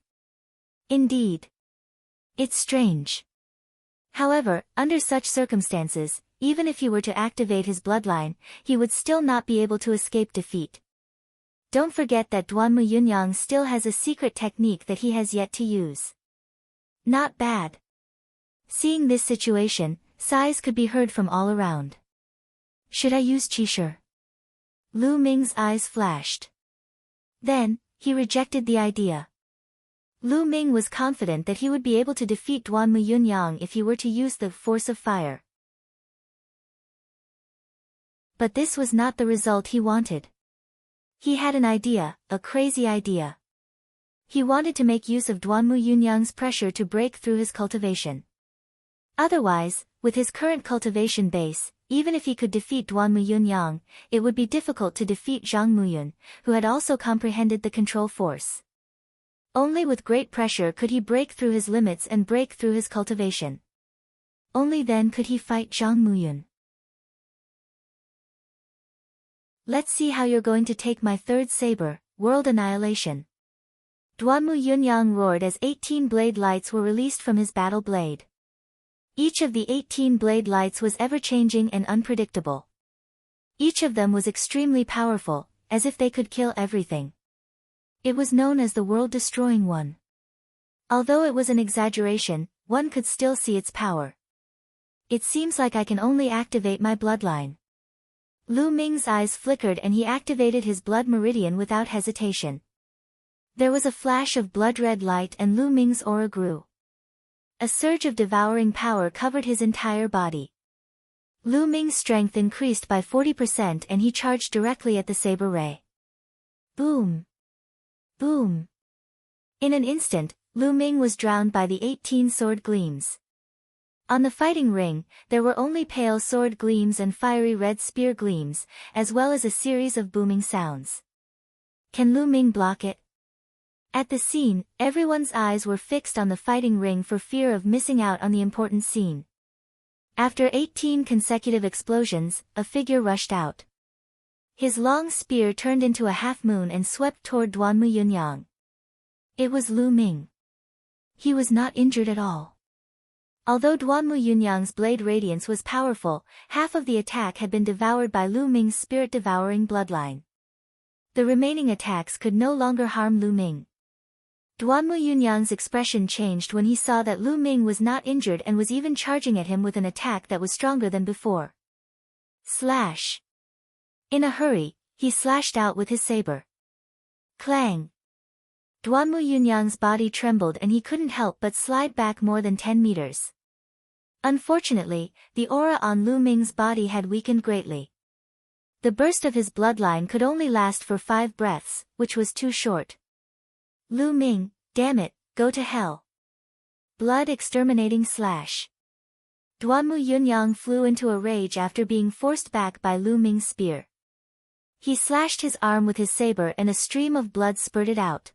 Speaker 1: Indeed. It's strange. However, under such circumstances, even if he were to activate his bloodline, he would still not be able to escape defeat. Don't forget that Duanmu Yunyang still has a secret technique that he has yet to use. Not bad. Seeing this situation, sighs could be heard from all around. Should I use Qishir? Lu Ming's eyes flashed. Then, he rejected the idea. Lu Ming was confident that he would be able to defeat Duanmu Yunyang if he were to use the force of fire. But this was not the result he wanted. He had an idea, a crazy idea. He wanted to make use of Duanmu Yunyang's pressure to break through his cultivation. Otherwise, with his current cultivation base, even if he could defeat Duanmu Yunyang, it would be difficult to defeat Zhang Muyun, who had also comprehended the control force. Only with great pressure could he break through his limits and break through his cultivation. Only then could he fight Zhang Muyun. Let's see how you're going to take my third saber, World Annihilation. Duanmu Yunyang roared as 18 blade lights were released from his battle blade. Each of the 18 blade lights was ever-changing and unpredictable. Each of them was extremely powerful, as if they could kill everything. It was known as the world-destroying one. Although it was an exaggeration, one could still see its power. It seems like I can only activate my bloodline. Lu Ming's eyes flickered and he activated his blood meridian without hesitation. There was a flash of blood-red light and Lu Ming's aura grew. A surge of devouring power covered his entire body. Lu Ming's strength increased by 40% and he charged directly at the saber ray. Boom! Boom! In an instant, Lu Ming was drowned by the 18 sword gleams. On the fighting ring, there were only pale sword gleams and fiery red spear gleams, as well as a series of booming sounds. Can Lu Ming block it? At the scene, everyone's eyes were fixed on the fighting ring for fear of missing out on the important scene. After 18 consecutive explosions, a figure rushed out. His long spear turned into a half-moon and swept toward Duanmu Yunyang. It was Lu Ming. He was not injured at all. Although Duanmu Yunyang's blade radiance was powerful, half of the attack had been devoured by Lu Ming's spirit-devouring bloodline. The remaining attacks could no longer harm Lu Ming. Duanmu Yunyang's expression changed when he saw that Lu Ming was not injured and was even charging at him with an attack that was stronger than before. Slash! In a hurry, he slashed out with his saber. Clang! Duanmu Yunyang's body trembled and he couldn't help but slide back more than 10 meters. Unfortunately, the aura on Lu Ming's body had weakened greatly. The burst of his bloodline could only last for 5 breaths, which was too short. Lu Ming, damn it, go to hell. Blood exterminating slash. Duanmu Yunyang flew into a rage after being forced back by Lu Ming's spear. He slashed his arm with his saber and a stream of blood spurted out.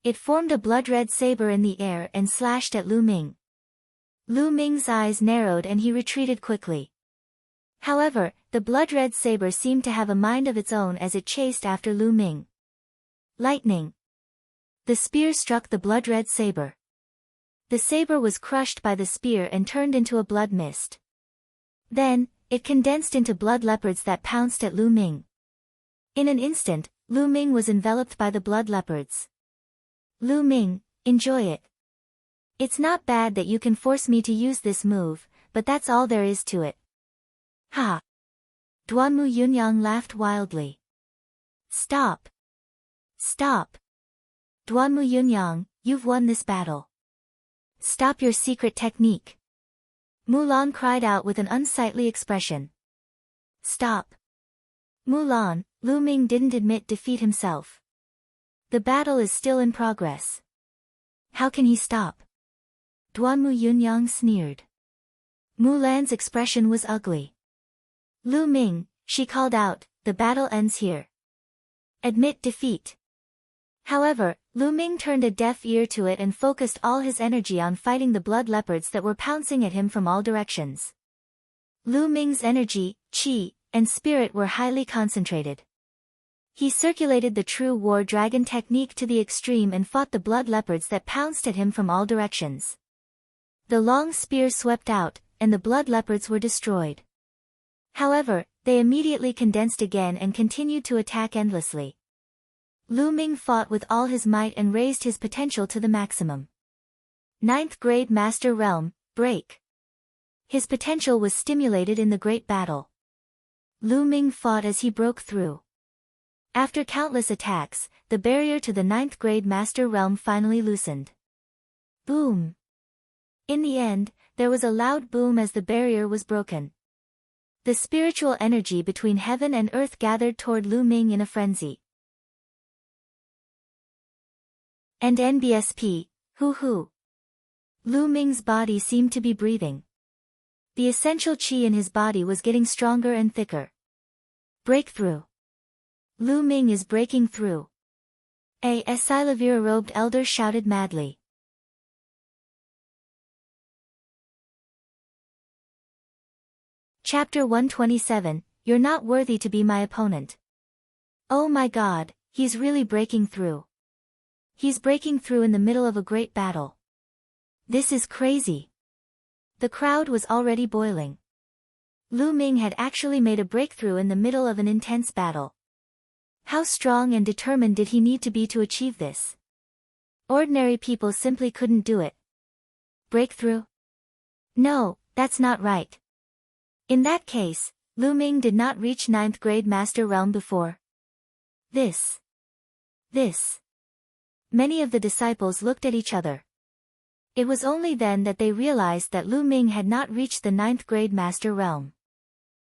Speaker 1: It formed a blood-red saber in the air and slashed at Lu Ming. Lu Ming's eyes narrowed and he retreated quickly. However, the blood-red saber seemed to have a mind of its own as it chased after Lu Ming. Lightning. The spear struck the blood-red saber. The saber was crushed by the spear and turned into a blood mist. Then, it condensed into blood leopards that pounced at Lu Ming. In an instant, Lu Ming was enveloped by the blood leopards. Lu Ming, enjoy it. It's not bad that you can force me to use this move, but that's all there is to it. Ha! Duanmu Yunyang laughed wildly. Stop! Stop! Duanmu Yunyang, you've won this battle. Stop your secret technique. Mulan cried out with an unsightly expression. Stop. Mulan, Lu Ming didn't admit defeat himself. The battle is still in progress. How can he stop? Duanmu Yunyang sneered. Mulan's expression was ugly. Lu Ming, she called out, the battle ends here. Admit defeat. However, Lu Ming turned a deaf ear to it and focused all his energy on fighting the blood leopards that were pouncing at him from all directions. Lu Ming's energy, qi, and spirit were highly concentrated. He circulated the true war dragon technique to the extreme and fought the blood leopards that pounced at him from all directions. The long spear swept out, and the blood leopards were destroyed. However, they immediately condensed again and continued to attack endlessly. Lu Ming fought with all his might and raised his potential to the maximum. 9th grade Master Realm, break. His potential was stimulated in the great battle. Lu Ming fought as he broke through. After countless attacks, the barrier to the 9th grade Master Realm finally loosened. Boom! In the end, there was a loud boom as the barrier was broken. The spiritual energy between heaven and earth gathered toward Lu Ming in a frenzy. And NBSP, hoo. Lu Ming's body seemed to be breathing. The essential qi in his body was getting stronger and thicker. Breakthrough. Lu Ming is breaking through. A Silavira-robed elder shouted madly. Chapter 127, You're not worthy to be my opponent. Oh my god, he's really breaking through. He's breaking through in the middle of a great battle. This is crazy. The crowd was already boiling. Lu Ming had actually made a breakthrough in the middle of an intense battle. How strong and determined did he need to be to achieve this? Ordinary people simply couldn't do it. Breakthrough? No, that's not right. In that case, Lu Ming did not reach 9th grade Master Realm before. This. Many of the disciples looked at each other. It was only then that they realized that Lu Ming had not reached the 9th grade Master Realm.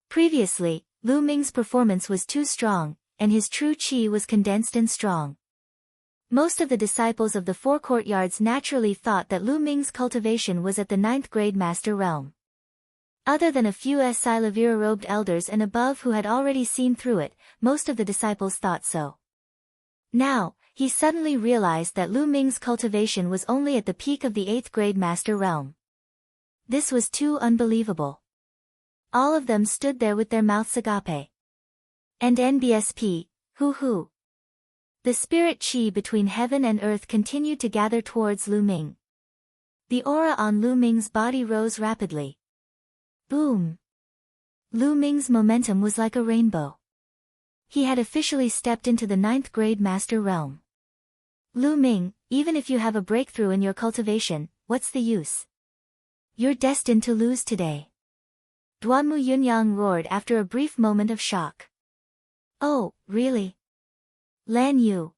Speaker 1: Previously, Lu Ming's performance was too strong, and his true qi was condensed and strong. Most of the disciples of the 4 courtyards naturally thought that Lu Ming's cultivation was at the 9th grade Master Realm. Other than a few Silavira-robed elders and above who had already seen through it, most of the disciples thought so. Now, he suddenly realized that Lu Ming's cultivation was only at the peak of the 8th grade Master Realm. This was too unbelievable. All of them stood there with their mouths agape. And NBSP, hoo. The spirit qi between heaven and earth continued to gather towards Lu Ming. The aura on Lu Ming's body rose rapidly. Boom! Lu Ming's momentum was like a rainbow. He had officially stepped into the 9th grade Master Realm. Lu Ming, even if you have a breakthrough in your cultivation, what's the use? You're destined to lose today. Duanmu Yunyang roared after a brief moment of shock. Oh, really? Lan Yu.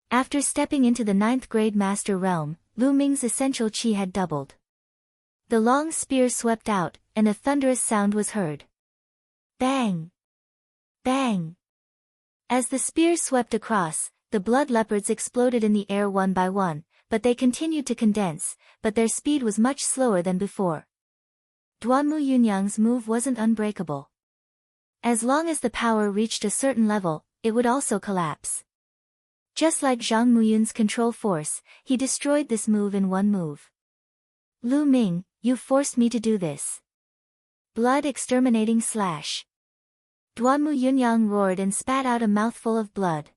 Speaker 1: After stepping into the 9th grade master realm, Lu Ming's essential qi had doubled. The long spear swept out, and a thunderous sound was heard. Bang! Bang! As the spear swept across, the blood leopards exploded in the air one by one, but they continued to condense, but their speed was much slower than before. Duanmu Yunyang's move wasn't unbreakable. As long as the power reached a certain level, it would also collapse. Just like Zhang Muyun's control force, he destroyed this move in one move. Lu Ming, you forced me to do this. Blood exterminating slash. Duanmu Yunyang roared and spat out a mouthful of blood.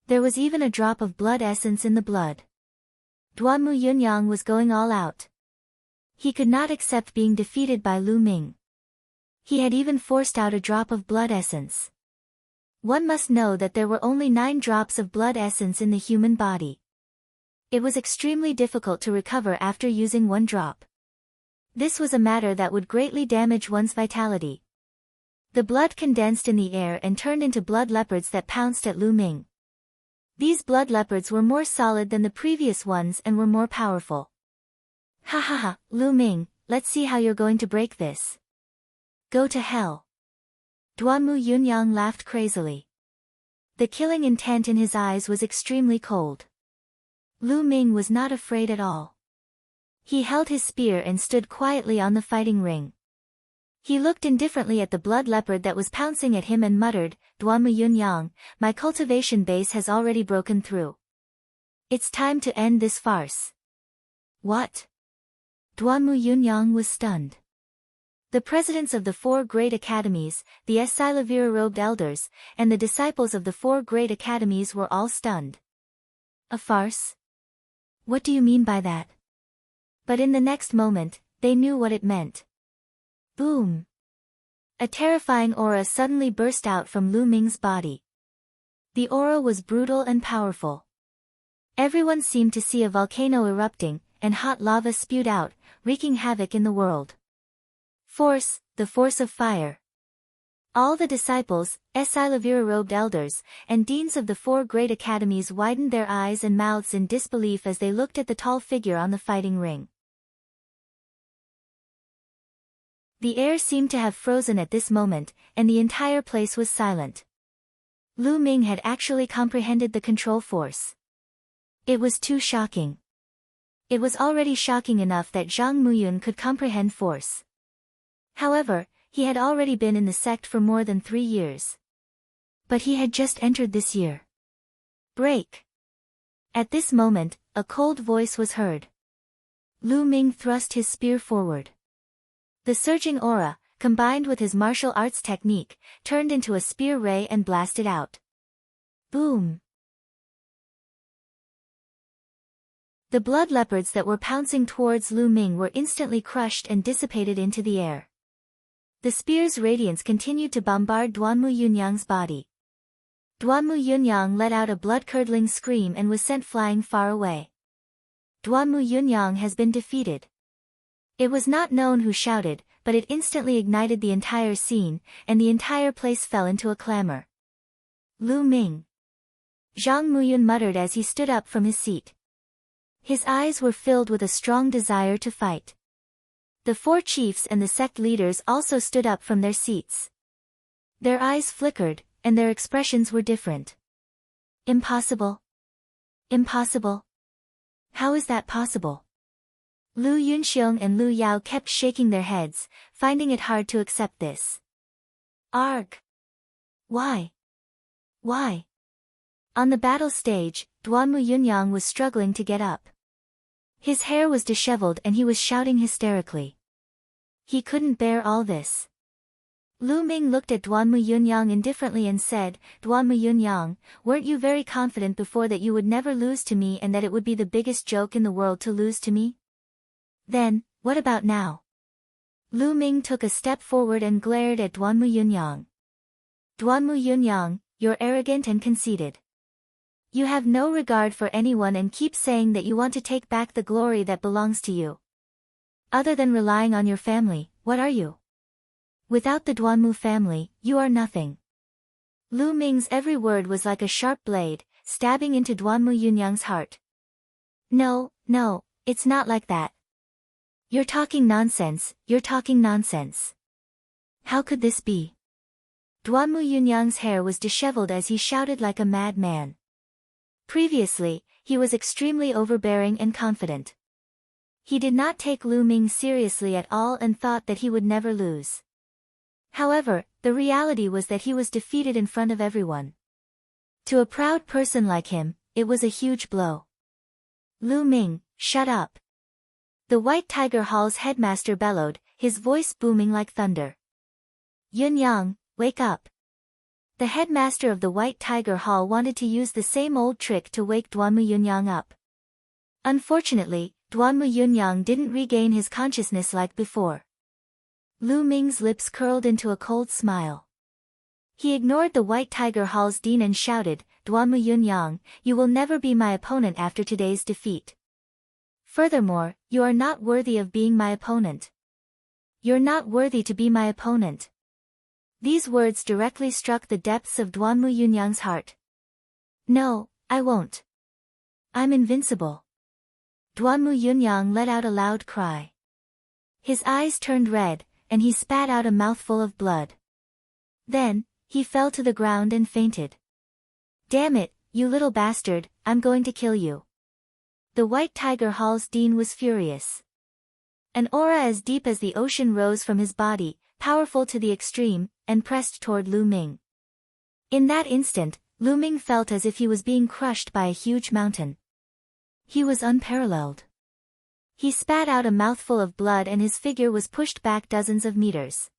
Speaker 1: There was even a drop of blood essence in the blood. Duanmu Yunyang was going all out. He could not accept being defeated by Lu Ming. He had even forced out a drop of blood essence. One must know that there were only 9 drops of blood essence in the human body. It was extremely difficult to recover after using 1 drop. This was a matter that would greatly damage one's vitality. The blood condensed in the air and turned into blood leopards that pounced at Lu Ming. These blood leopards were more solid than the previous ones and were more powerful. Ha ha ha, Lu Ming, let's see how you're going to break this. Go to hell. Duanmu Yunyang laughed crazily. The killing intent in his eyes was extremely cold. Lu Ming was not afraid at all. He held his spear and stood quietly on the fighting ring. He looked indifferently at the blood leopard that was pouncing at him and muttered, Duanmu Yunyang, my cultivation base has already broken through. It's time to end this farce. What? Duanmu Yunyang was stunned. The presidents of the 4 great academies, the Esilavira-robed elders, and the disciples of the 4 great academies were all stunned. A farce? What do you mean by that? But in the next moment, they knew what it meant. Boom! A terrifying aura suddenly burst out from Lu Ming's body. The aura was brutal and powerful. Everyone seemed to see a volcano erupting, and hot lava spewed out, wreaking havoc in the world. Force, the force of fire. All the disciples, Esilavira-robed elders, and deans of the 4 great academies widened their eyes and mouths in disbelief as they looked at the tall figure on the fighting ring. The air seemed to have frozen at this moment, and the entire place was silent. Lu Ming had actually comprehended the control force. It was too shocking. It was already shocking enough that Zhang Muyun could comprehend force. However, he had already been in the sect for more than 3 years. But he had just entered this year. Break! At this moment, a cold voice was heard. Lu Ming thrust his spear forward. The surging aura, combined with his martial arts technique, turned into a spear ray and blasted out. Boom! The blood leopards that were pouncing towards Lu Ming were instantly crushed and dissipated into the air. The spear's radiance continued to bombard Duanmu Yunyang's body. Duanmu Yunyang let out a blood-curdling scream and was sent flying far away. Duanmu Yunyang has been defeated. It was not known who shouted, but it instantly ignited the entire scene, and the entire place fell into a clamor. Lu Ming. Zhang Muyun muttered as he stood up from his seat. His eyes were filled with a strong desire to fight. The 4 chiefs and the sect leaders also stood up from their seats. Their eyes flickered, and their expressions were different. Impossible. Impossible. How is that possible? Lu Yunxiong and Lu Yao kept shaking their heads, finding it hard to accept this. Arg! Why? Why? On the battle stage, Duanmu Yunyang was struggling to get up. His hair was disheveled and he was shouting hysterically. He couldn't bear all this. Lu Ming looked at Duanmu Yunyang indifferently and said, Duanmu Yunyang, weren't you very confident before that you would never lose to me and that it would be the biggest joke in the world to lose to me? Then, what about now? Lu Ming took a step forward and glared at Duanmu Yunyang. Duanmu Yunyang, you're arrogant and conceited. You have no regard for anyone and keep saying that you want to take back the glory that belongs to you. Other than relying on your family, what are you? Without the Duanmu family, you are nothing. Lu Ming's every word was like a sharp blade, stabbing into Duanmu Yunyang's heart. No, it's not like that. You're talking nonsense, How could this be? Duanmu Yunyang's hair was disheveled as he shouted like a madman. Previously, he was extremely overbearing and confident. He did not take Lu Ming seriously at all and thought that he would never lose. However, the reality was that he was defeated in front of everyone. To a proud person like him, it was a huge blow. Lu Ming, shut up. The White Tiger Hall's headmaster bellowed, his voice booming like thunder. Yunyang, wake up. The headmaster of the White Tiger Hall wanted to use the same old trick to wake Duanmu Yunyang up. Unfortunately, Duanmu Yunyang didn't regain his consciousness like before. Lu Ming's lips curled into a cold smile. He ignored the White Tiger Hall's dean and shouted, Duanmu Yunyang, you will never be my opponent after today's defeat. Furthermore, you are not worthy of being my opponent. You're not worthy to be my opponent. These words directly struck the depths of Duanmu Yunyang's heart. No, I won't. I'm invincible. Duanmu Yunyang let out a loud cry. His eyes turned red, and he spat out a mouthful of blood. Then, he fell to the ground and fainted. Damn it, you little bastard, I'm going to kill you. The White Tiger Hall's dean was furious. An aura as deep as the ocean rose from his body, powerful to the extreme, and pressed toward Lu Ming. In that instant, Lu Ming felt as if he was being crushed by a huge mountain. He was unparalleled. He spat out a mouthful of blood and his figure was pushed back dozens of meters.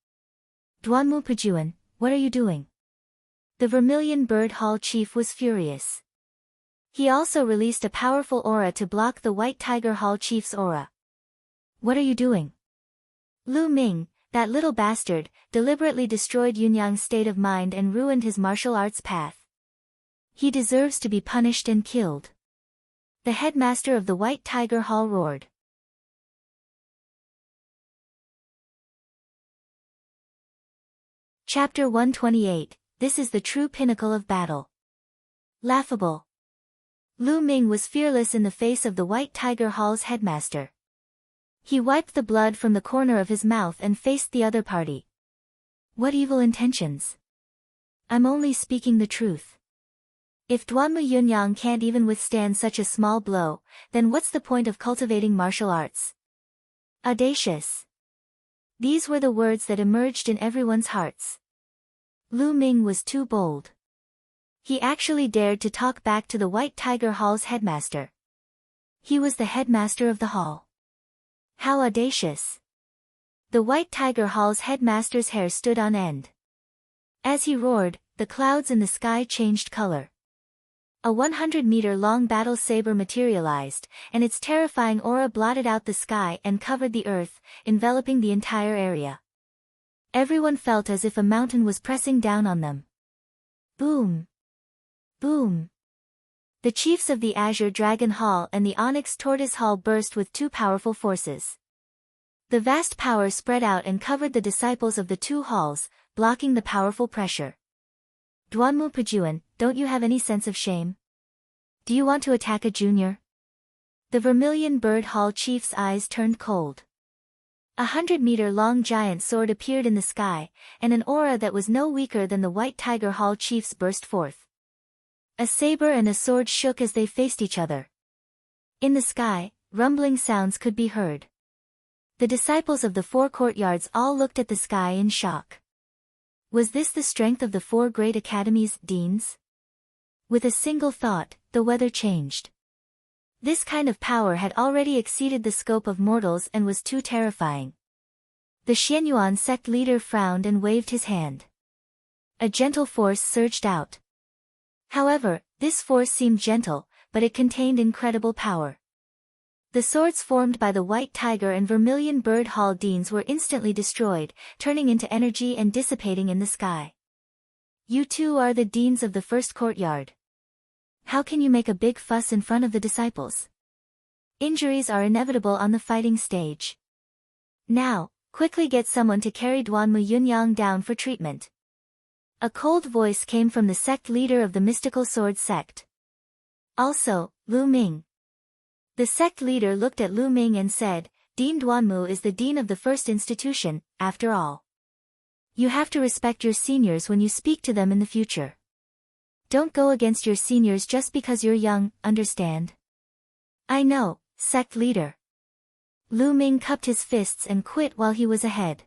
Speaker 1: Duanmu Pejuan, what are you doing? The Vermilion Bird Hall chief was furious. He also released a powerful aura to block the White Tiger Hall chief's aura. What are you doing? Lu Ming, that little bastard, deliberately destroyed Yunyang's state of mind and ruined his martial arts path. He deserves to be punished and killed. The headmaster of the White Tiger Hall roared. Chapter 128, This is the true pinnacle of battle. Laughable. Lu Ming was fearless in the face of the White Tiger Hall's headmaster. He wiped the blood from the corner of his mouth and faced the other party. What evil intentions? I'm only speaking the truth. If Duanmu Yunyang can't even withstand such a small blow, then what's the point of cultivating martial arts? Audacious. These were the words that emerged in everyone's hearts. Lu Ming was too bold. He actually dared to talk back to the White Tiger Hall's headmaster. He was the headmaster of the hall. How audacious. The White Tiger Hall's headmaster's hair stood on end. As he roared, the clouds in the sky changed color. A 100-meter-long battle saber materialized, and its terrifying aura blotted out the sky and covered the earth, enveloping the entire area. Everyone felt as if a mountain was pressing down on them. Boom! Boom! The chiefs of the Azure Dragon Hall and the Onyx Tortoise Hall burst with two powerful forces. The vast power spread out and covered the disciples of the two halls, blocking the powerful pressure. Duanmu Pejuan, don't you have any sense of shame? Do you want to attack a junior? The Vermilion Bird Hall chief's eyes turned cold. A 100-meter-long giant sword appeared in the sky, and an aura that was no weaker than the White Tiger Hall chief's burst forth. A saber and a sword shook as they faced each other. In the sky, rumbling sounds could be heard. The disciples of the four courtyards all looked at the sky in shock. Was this the strength of the four great academies' deans? With a single thought, the weather changed. This kind of power had already exceeded the scope of mortals and was too terrifying. The Xianyuan sect leader frowned and waved his hand. A gentle force surged out. However, this force seemed gentle, but it contained incredible power. The swords formed by the White Tiger and Vermilion Bird Hall deans were instantly destroyed, turning into energy and dissipating in the sky. You two are the deans of the first courtyard. How can you make a big fuss in front of the disciples? Injuries are inevitable on the fighting stage. Now, quickly get someone to carry Duanmu Yunyang down for treatment. A cold voice came from the sect leader of the mystical sword sect. Also, Lu Ming. The sect leader looked at Lu Ming and said, Dean Duanmu is the dean of the first institution, after all. You have to respect your seniors when you speak to them in the future. Don't go against your seniors just because you're young, understand? I know, sect leader. Lu Ming cupped his fists and quit while he was ahead.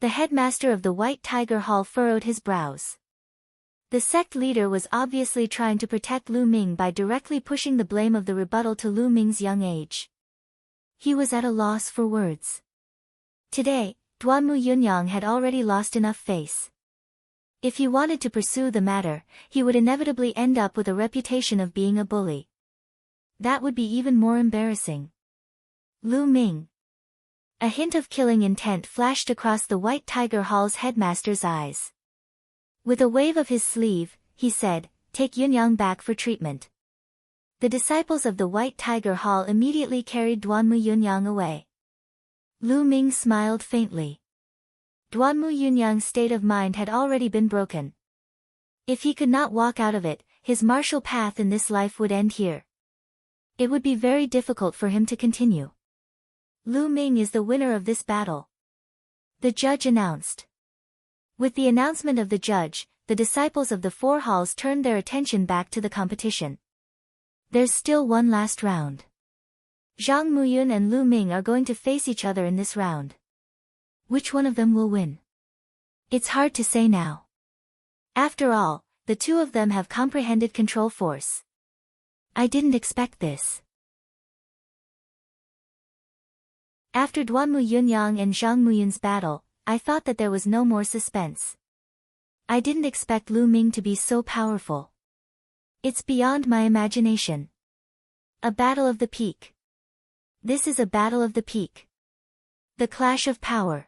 Speaker 1: The headmaster of the White Tiger Hall furrowed his brows. The sect leader was obviously trying to protect Lu Ming by directly pushing the blame of the rebuttal to Lu Ming's young age. He was at a loss for words. Today, Duanmu Yunyang had already lost enough face. If he wanted to pursue the matter, he would inevitably end up with a reputation of being a bully. That would be even more embarrassing. Lu Ming. A hint of killing intent flashed across the White Tiger Hall's headmaster's eyes. With a wave of his sleeve, he said, Take Yunyang back for treatment. The disciples of the White Tiger Hall immediately carried Duanmu Yunyang away. Lu Ming smiled faintly. Duanmu Yunyang's state of mind had already been broken. If he could not walk out of it, his martial path in this life would end here. It would be very difficult for him to continue. Lu Ming is the winner of this battle. The judge announced. With the announcement of the judge, the disciples of the four halls turned their attention back to the competition. There's still one last round. Zhang Muyun and Lu Ming are going to face each other in this round. Which one of them will win? It's hard to say now. After all, the two of them have comprehended control force. I didn't expect this. After Duanmu Yunyang and Zhang Muyun's battle, I thought that there was no more suspense. I didn't expect Lu Ming to be so powerful. It's beyond my imagination. A battle of the peak. This is a battle of the peak. The clash of power.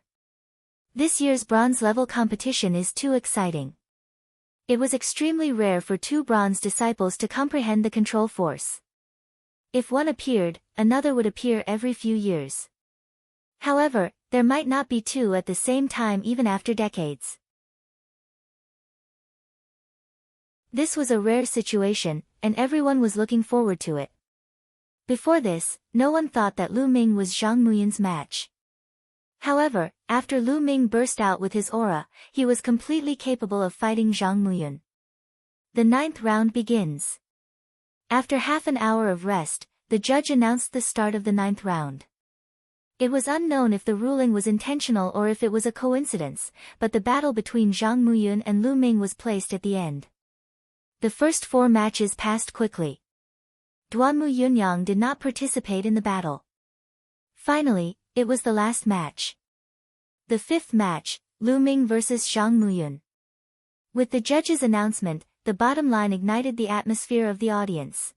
Speaker 1: This year's bronze level competition is too exciting. It was extremely rare for two bronze disciples to comprehend the control force. If one appeared, another would appear every few years. However, there might not be two at the same time even after decades. This was a rare situation, and everyone was looking forward to it. Before this, no one thought that Lu Ming was Zhang Muyun's match. However, after Lu Ming burst out with his aura, he was completely capable of fighting Zhang Muyun. The 9th round begins. After half an hour of rest, the judge announced the start of the 9th round. It was unknown if the ruling was intentional or if it was a coincidence, but the battle between Zhang Muyun and Lu Ming was placed at the end. The first 4 matches passed quickly. Duanmu Yunyang did not participate in the battle. Finally, it was the last match. The 5th match, Lu Ming vs Zhang Muyun. With the judge's announcement, the bottom line ignited the atmosphere of the audience.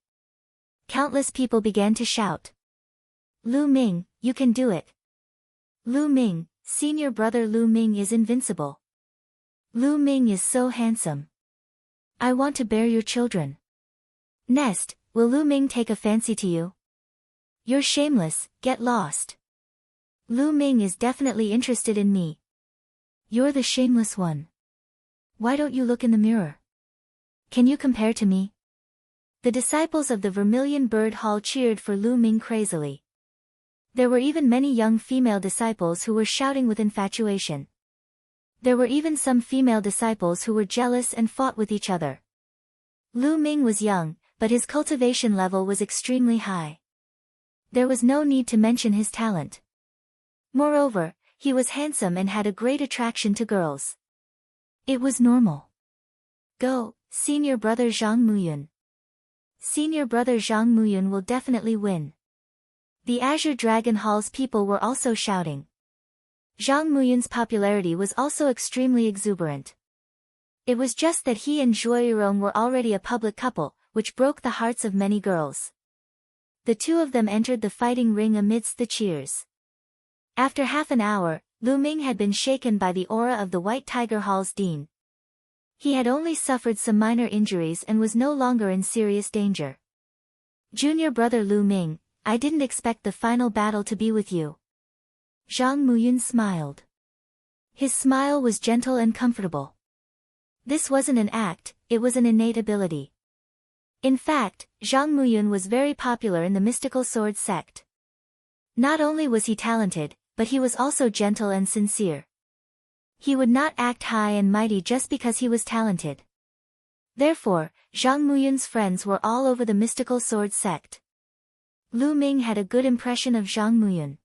Speaker 1: Countless people began to shout. Lu Ming, you can do it. Lu Ming, senior brother Lu Ming is invincible. Lu Ming is so handsome. I want to bear your children. Nest, will Lu Ming take a fancy to you? You're shameless, get lost. Lu Ming is definitely interested in me. You're the shameless one. Why don't you look in the mirror? Can you compare to me? The disciples of the Vermilion Bird Hall cheered for Lu Ming crazily. There were even many young female disciples who were shouting with infatuation. There were even some female disciples who were jealous and fought with each other. Lu Ming was young, but his cultivation level was extremely high. There was no need to mention his talent. Moreover, he was handsome and had a great attraction to girls. It was normal. Go, senior brother Zhang Muyun. Senior brother Zhang Muyun will definitely win. The Azure Dragon Hall's people were also shouting. Zhang Muyun's popularity was also extremely exuberant. It was just that he and Zhuo Yirong were already a public couple, which broke the hearts of many girls. The two of them entered the fighting ring amidst the cheers. After half an hour, Lu Ming had been shaken by the aura of the White Tiger Hall's dean. He had only suffered some minor injuries and was no longer in serious danger. Junior brother Lu Ming, I didn't expect the final battle to be with you. Zhang Muyun smiled. His smile was gentle and comfortable. This wasn't an act, it was an innate ability. In fact, Zhang Muyun was very popular in the mystical sword sect. Not only was he talented, but he was also gentle and sincere. He would not act high and mighty just because he was talented. Therefore, Zhang Muyun's friends were all over the mystical sword sect. Lu Ming had a good impression of Zhang Muyun.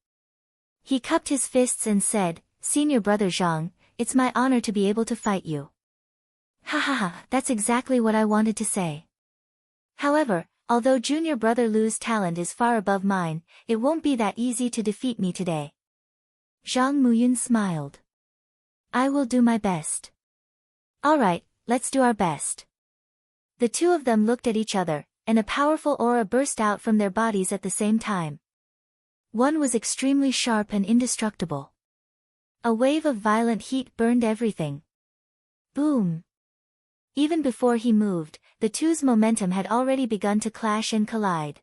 Speaker 1: He cupped his fists and said, Senior brother Zhang, it's my honor to be able to fight you. Ha ha ha, that's exactly what I wanted to say. However, although junior brother Lu's talent is far above mine, it won't be that easy to defeat me today. Zhang Muyun smiled. I will do my best. Alright, let's do our best. The two of them looked at each other, and a powerful aura burst out from their bodies at the same time. One was extremely sharp and indestructible. A wave of violent heat burned everything. Boom! Even before he moved, the two's momentum had already begun to clash and collide.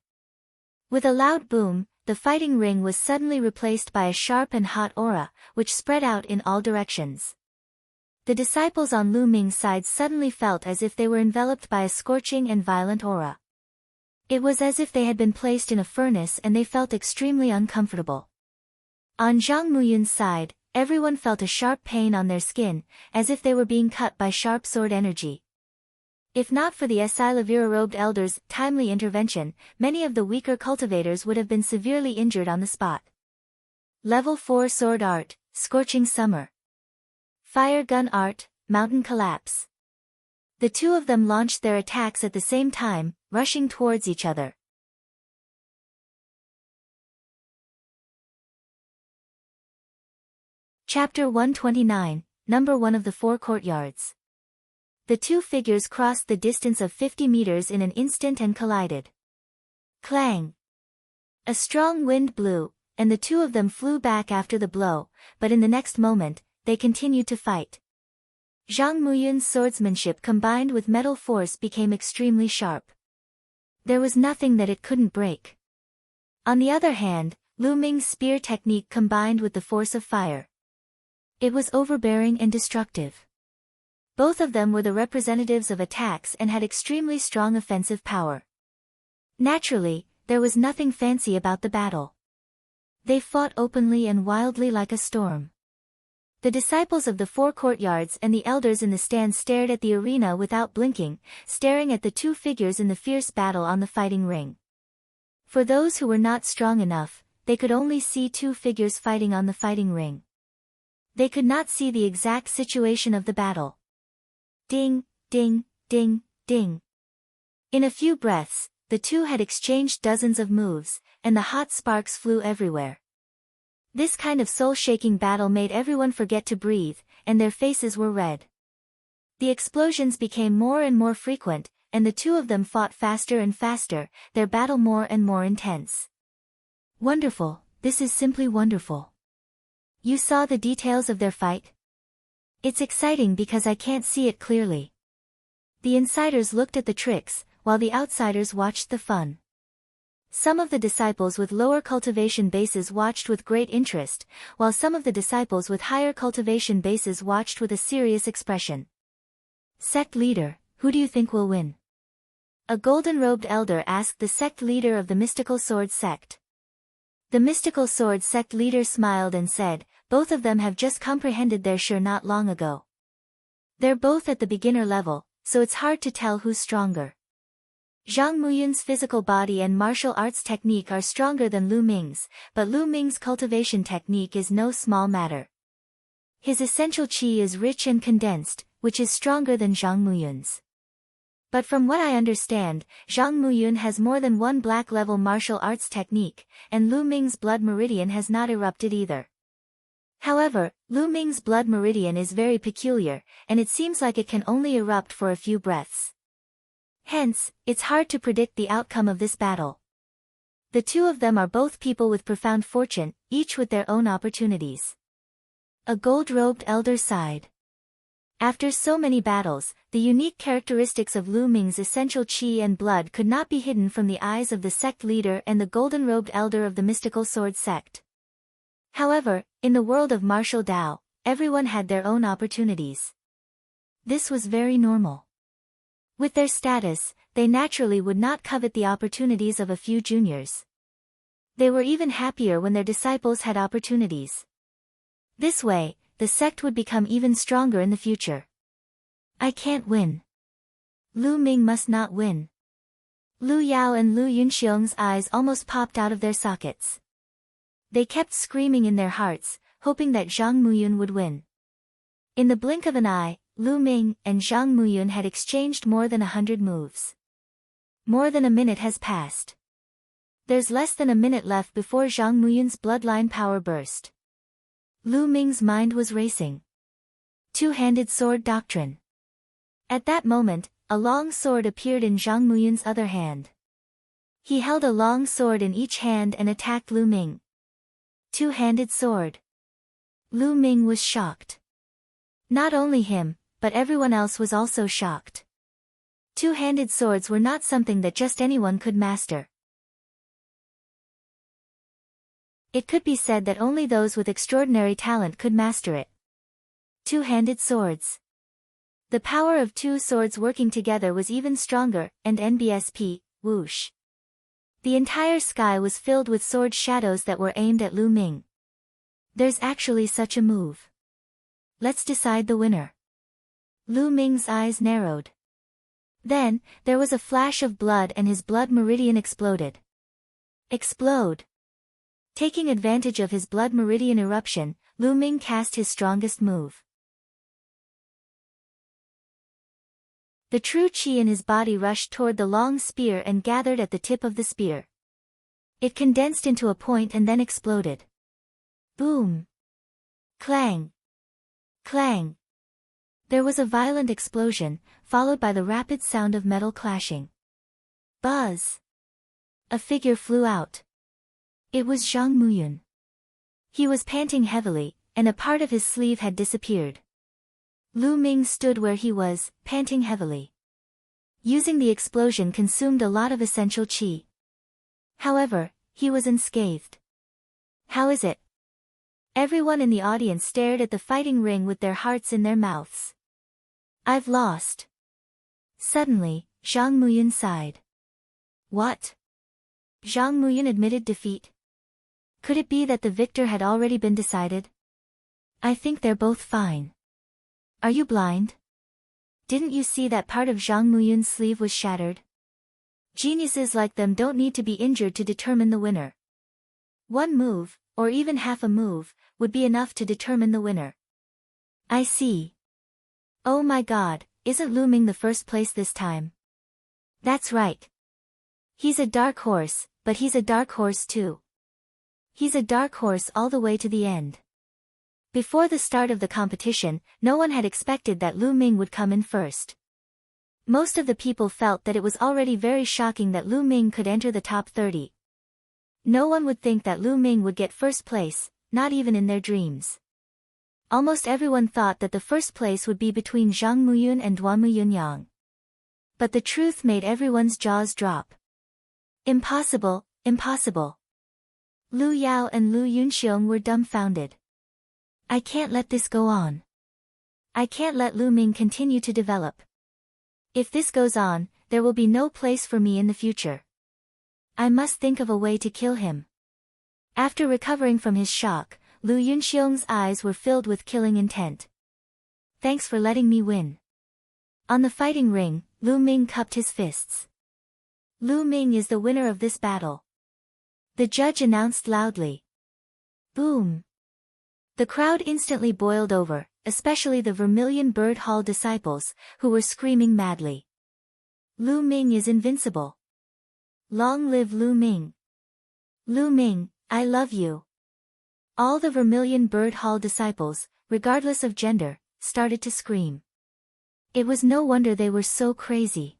Speaker 1: With a loud boom, the fighting ring was suddenly replaced by a sharp and hot aura, which spread out in all directions. The disciples on Lu Ming's side suddenly felt as if they were enveloped by a scorching and violent aura. It was as if they had been placed in a furnace and they felt extremely uncomfortable. On Zhang Muyun's side, everyone felt a sharp pain on their skin, as if they were being cut by sharp sword energy. If not for the Asilavira-robed elders' timely intervention, many of the weaker cultivators would have been severely injured on the spot. Level 4 Sword Art, Scorching Summer. Fire Gun Art, Mountain Collapse. The two of them launched their attacks at the same time, rushing towards each other. Chapter 129, Number 1 of the Four Courtyards. The two figures crossed the distance of 50 meters in an instant and collided. Clang! A strong wind blew, and the two of them flew back after the blow, but in the next moment, they continued to fight. Zhang Muyun's swordsmanship combined with metal force became extremely sharp. There was nothing that it couldn't break. On the other hand, Lu Ming's spear technique combined with the force of fire. It was overbearing and destructive. Both of them were the representatives of attacks and had extremely strong offensive power. Naturally, there was nothing fancy about the battle. They fought openly and wildly like a storm. The disciples of the four courtyards and the elders in the stand stared at the arena without blinking, staring at the two figures in the fierce battle on the fighting ring. For those who were not strong enough, they could only see two figures fighting on the fighting ring. They could not see the exact situation of the battle. Ding, ding, ding, ding. In a few breaths, the two had exchanged dozens of moves, and the hot sparks flew everywhere. This kind of soul-shaking battle made everyone forget to breathe, and their faces were red. The explosions became more and more frequent, and the two of them fought faster and faster, their battle more and more intense. Wonderful, this is simply wonderful. You saw the details of their fight? It's exciting because I can't see it clearly. The insiders looked at the tricks, while the outsiders watched the fun. Some of the disciples with lower cultivation bases watched with great interest, while some of the disciples with higher cultivation bases watched with a serious expression. Sect leader, who do you think will win? A golden-robed elder asked the sect leader of the mystical sword sect. The mystical sword sect leader smiled and said, both of them have just comprehended their share not long ago. They're both at the beginner level, so it's hard to tell who's stronger. Zhang Muyun's physical body and martial arts technique are stronger than Lu Ming's, but Lu Ming's cultivation technique is no small matter. His essential qi is rich and condensed, which is stronger than Zhang Muyun's. But from what I understand, Zhang Muyun has more than one black-level martial arts technique, and Lu Ming's blood meridian has not erupted either. However, Lu Ming's blood meridian is very peculiar, and it seems like it can only erupt for a few breaths. Hence, it's hard to predict the outcome of this battle. The two of them are both people with profound fortune, each with their own opportunities. A gold-robed elder sighed. After so many battles, the unique characteristics of Lu Ming's essential qi and blood could not be hidden from the eyes of the sect leader and the golden-robed elder of the mystical sword sect. However, in the world of martial Tao, everyone had their own opportunities. This was very normal. With their status, they naturally would not covet the opportunities of a few juniors. They were even happier when their disciples had opportunities. This way, the sect would become even stronger in the future. I can't win. Lu Ming must not win. Lu Yao and Lu Yunxiong's eyes almost popped out of their sockets. They kept screaming in their hearts, hoping that Zhang Muyun would win. In the blink of an eye, Lu Ming and Zhang Muyun had exchanged more than 100 moves. More than a minute has passed. There's less than a minute left before Zhang Muyun's bloodline power burst. Lu Ming's mind was racing. Two-handed sword doctrine. At that moment, a long sword appeared in Zhang Muyun's other hand. He held a long sword in each hand and attacked Lu Ming. Two-handed sword. Lu Ming was shocked. Not only him, but everyone else was also shocked. Two-handed swords were not something that just anyone could master. It could be said that only those with extraordinary talent could master it. Two-handed swords. The power of two swords working together was even stronger, and NBSP, whoosh. The entire sky was filled with sword shadows that were aimed at Lu Ming. There's actually such a move. Let's decide the winner. Lu Ming's eyes narrowed. Then, there was a flash of blood and his blood meridian exploded. Explode. Taking advantage of his blood meridian eruption, Lu Ming cast his strongest move. The true qi in his body rushed toward the long spear and gathered at the tip of the spear. It condensed into a point and then exploded. Boom! Clang! Clang! There was a violent explosion, followed by the rapid sound of metal clashing. Buzz! A figure flew out. It was Zhang Muyun. He was panting heavily, and a part of his sleeve had disappeared. Lu Ming stood where he was, panting heavily. Using the explosion consumed a lot of essential qi. However, he was unscathed. How is it? Everyone in the audience stared at the fighting ring with their hearts in their mouths. I've lost. Suddenly, Zhang Muyun sighed. What? Zhang Muyun admitted defeat. Could it be that the victor had already been decided? I think they're both fine. Are you blind? Didn't you see that part of Zhang Muyun's sleeve was shattered? Geniuses like them don't need to be injured to determine the winner. One move, or even half a move, would be enough to determine the winner. I see. Oh my god, isn't Lu Ming the first place this time? That's right. He's a dark horse, but he's a dark horse too. He's a dark horse all the way to the end. Before the start of the competition, no one had expected that Lu Ming would come in first. Most of the people felt that it was already very shocking that Lu Ming could enter the top 30. No one would think that Lu Ming would get first place, not even in their dreams. Almost everyone thought that the first place would be between Zhang Muyun and Duanmu Yunyang. But the truth made everyone's jaws drop. Impossible, impossible. Lu Yao and Lu Yunxiong were dumbfounded. I can't let this go on. I can't let Lu Ming continue to develop. If this goes on, there will be no place for me in the future. I must think of a way to kill him. After recovering from his shock, Lu Yunxiong's eyes were filled with killing intent. Thanks for letting me win. On the fighting ring, Lu Ming cupped his fists. Lu Ming is the winner of this battle. The judge announced loudly. Boom. The crowd instantly boiled over, especially the Vermilion Bird Hall disciples, who were screaming madly. Lu Ming is invincible. Long live Lu Ming. Lu Ming, I love you. All the Vermilion Bird Hall disciples, regardless of gender, started to scream. It was no wonder they were so crazy.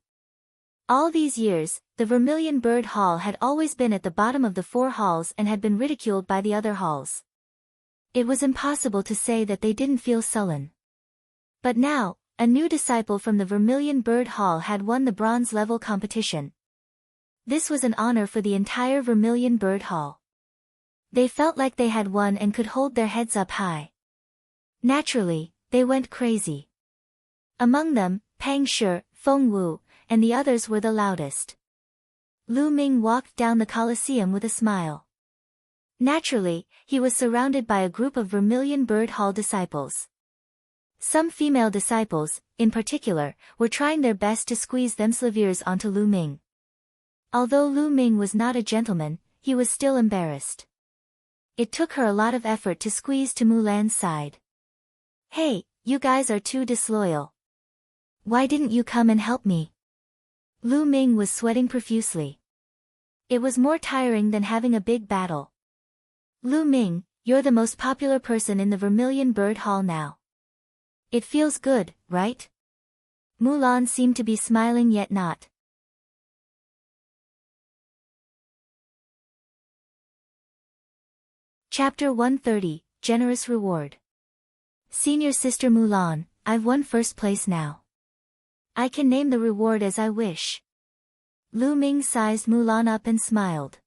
Speaker 1: All these years, the Vermilion Bird Hall had always been at the bottom of the 4 halls and had been ridiculed by the other halls. It was impossible to say that they didn't feel sullen. But now, a new disciple from the Vermilion Bird Hall had won the bronze level competition. This was an honor for the entire Vermilion Bird Hall. They felt like they had won and could hold their heads up high. Naturally, they went crazy. Among them, Pang Shi, Feng Wu, and the others were the loudest. Lu Ming walked down the Colosseum with a smile. Naturally, he was surrounded by a group of Vermilion Bird Hall disciples. Some female disciples, in particular, were trying their best to squeeze themselves onto Lu Ming. Although Lu Ming was not a gentleman, he was still embarrassed. It took her a lot of effort to squeeze to Mulan's side. "Hey, you guys are too disloyal. Why didn't you come and help me?" Lu Ming was sweating profusely. It was more tiring than having a big battle. "Lu Ming, you're the most popular person in the Vermilion Bird Hall now. It feels good, right?" Mulan seemed to be smiling yet not. Chapter 130, Generous Reward. "Senior Sister Mulan, I've won first place now. I can name the reward as I wish." Lu Ming sized Mulan up and smiled.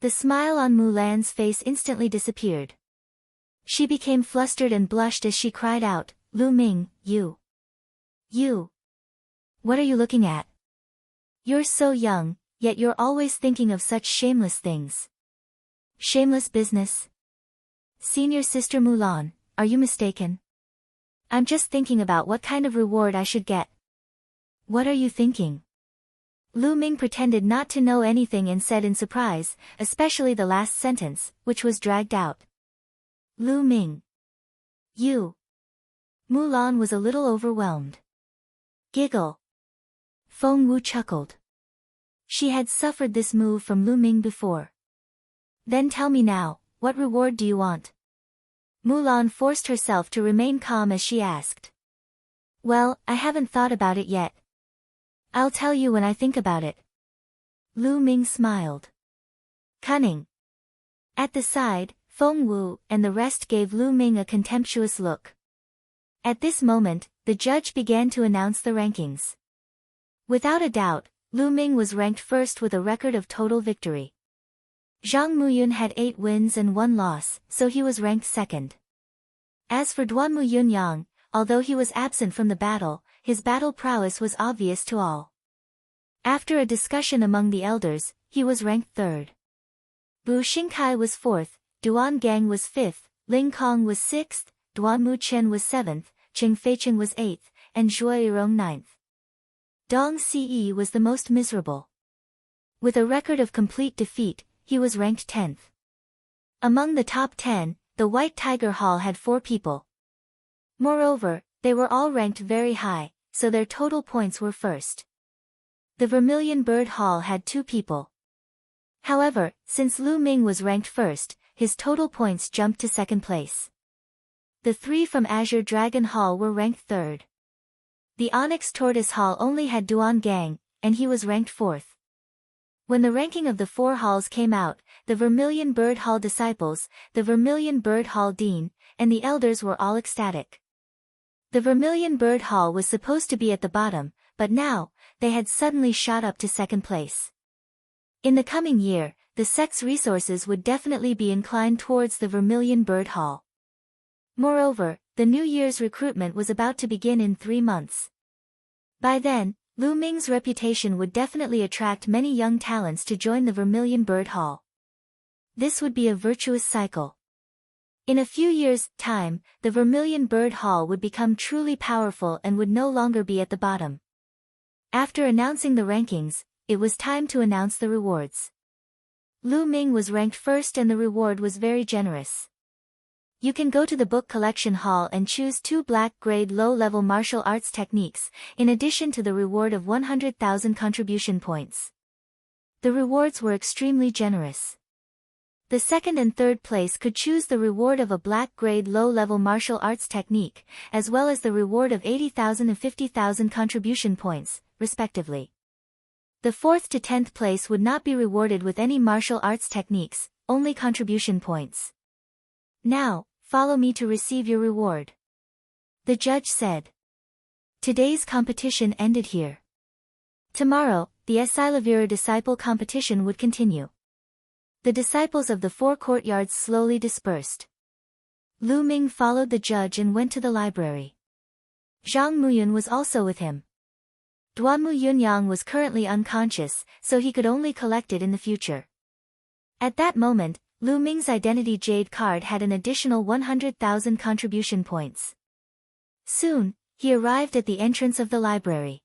Speaker 1: The smile on Mulan's face instantly disappeared. She became flustered and blushed as she cried out, "Lu Ming, you. What are you looking at? You're so young, yet you're always thinking of such shameless things. Shameless business? Senior Sister Mulan, are you mistaken? I'm just thinking about what kind of reward I should get." "What are you thinking?" Lu Ming pretended not to know anything and said in surprise, especially the last sentence, which was dragged out. "Lu Ming. You." Mulan was a little overwhelmed. Giggle. Feng Wu chuckled. She had suffered this move from Lu Ming before. "Then tell me now, what reward do you want?" Mulan forced herself to remain calm as she asked. "Well, I haven't thought about it yet. I'll tell you when I think about it." Lu Ming smiled. Cunning. At the side, Feng Wu and the rest gave Lu Ming a contemptuous look. At this moment, the judge began to announce the rankings. Without a doubt, Lu Ming was ranked first with a record of total victory. Zhang Muyun had 8 wins and 1 loss, so he was ranked second. As for Duan Muyunyang, although he was absent from the battle, his battle prowess was obvious to all. After a discussion among the elders, he was ranked third. Bu Xingkai was fourth, Duan Gang was fifth, Ling Kong was sixth, Duan Muchen was seventh, Qing Feicheng was eighth, and Zhuo Yirong ninth. Dong Ce was the most miserable. With a record of complete defeat, he was ranked 10th. Among the top 10, the White Tiger Hall had 4 people. Moreover, they were all ranked very high, so their total points were first. The Vermilion Bird Hall had 2 people. However, since Lu Ming was ranked first, his total points jumped to second place. The 3 from Azure Dragon Hall were ranked third. The Onyx Tortoise Hall only had Duan Gang, and he was ranked fourth. When the ranking of the 4 halls came out, the Vermilion Bird Hall disciples, the Vermilion Bird Hall dean, and the elders were all ecstatic. The Vermilion Bird Hall was supposed to be at the bottom, but now, they had suddenly shot up to second place. In the coming year, the sect's resources would definitely be inclined towards the Vermilion Bird Hall. Moreover, the New Year's recruitment was about to begin in 3 months. By then, Lu Ming's reputation would definitely attract many young talents to join the Vermilion Bird Hall. This would be a virtuous cycle. In a few years' time, the Vermilion Bird Hall would become truly powerful and would no longer be at the bottom. After announcing the rankings, it was time to announce the rewards. Lu Ming was ranked first and the reward was very generous. You can go to the book collection hall and choose 2 black-grade low-level martial arts techniques, in addition to the reward of 100,000 contribution points. The rewards were extremely generous. The second and third place could choose the reward of a black-grade low-level martial arts technique, as well as the reward of 80,000 and 50,000 contribution points, respectively. The 4th to 10th place would not be rewarded with any martial arts techniques, only contribution points. Now, follow me to receive your reward. The judge said. Today's competition ended here. Tomorrow, the Esilavira disciple competition would continue. The disciples of the 4 courtyards slowly dispersed. Lu Ming followed the judge and went to the library. Zhang Muyun was also with him. Duanmu Yunyang was currently unconscious, so he could only collect it in the future. At that moment, Lu Ming's identity jade card had an additional 100,000 contribution points. Soon, he arrived at the entrance of the library.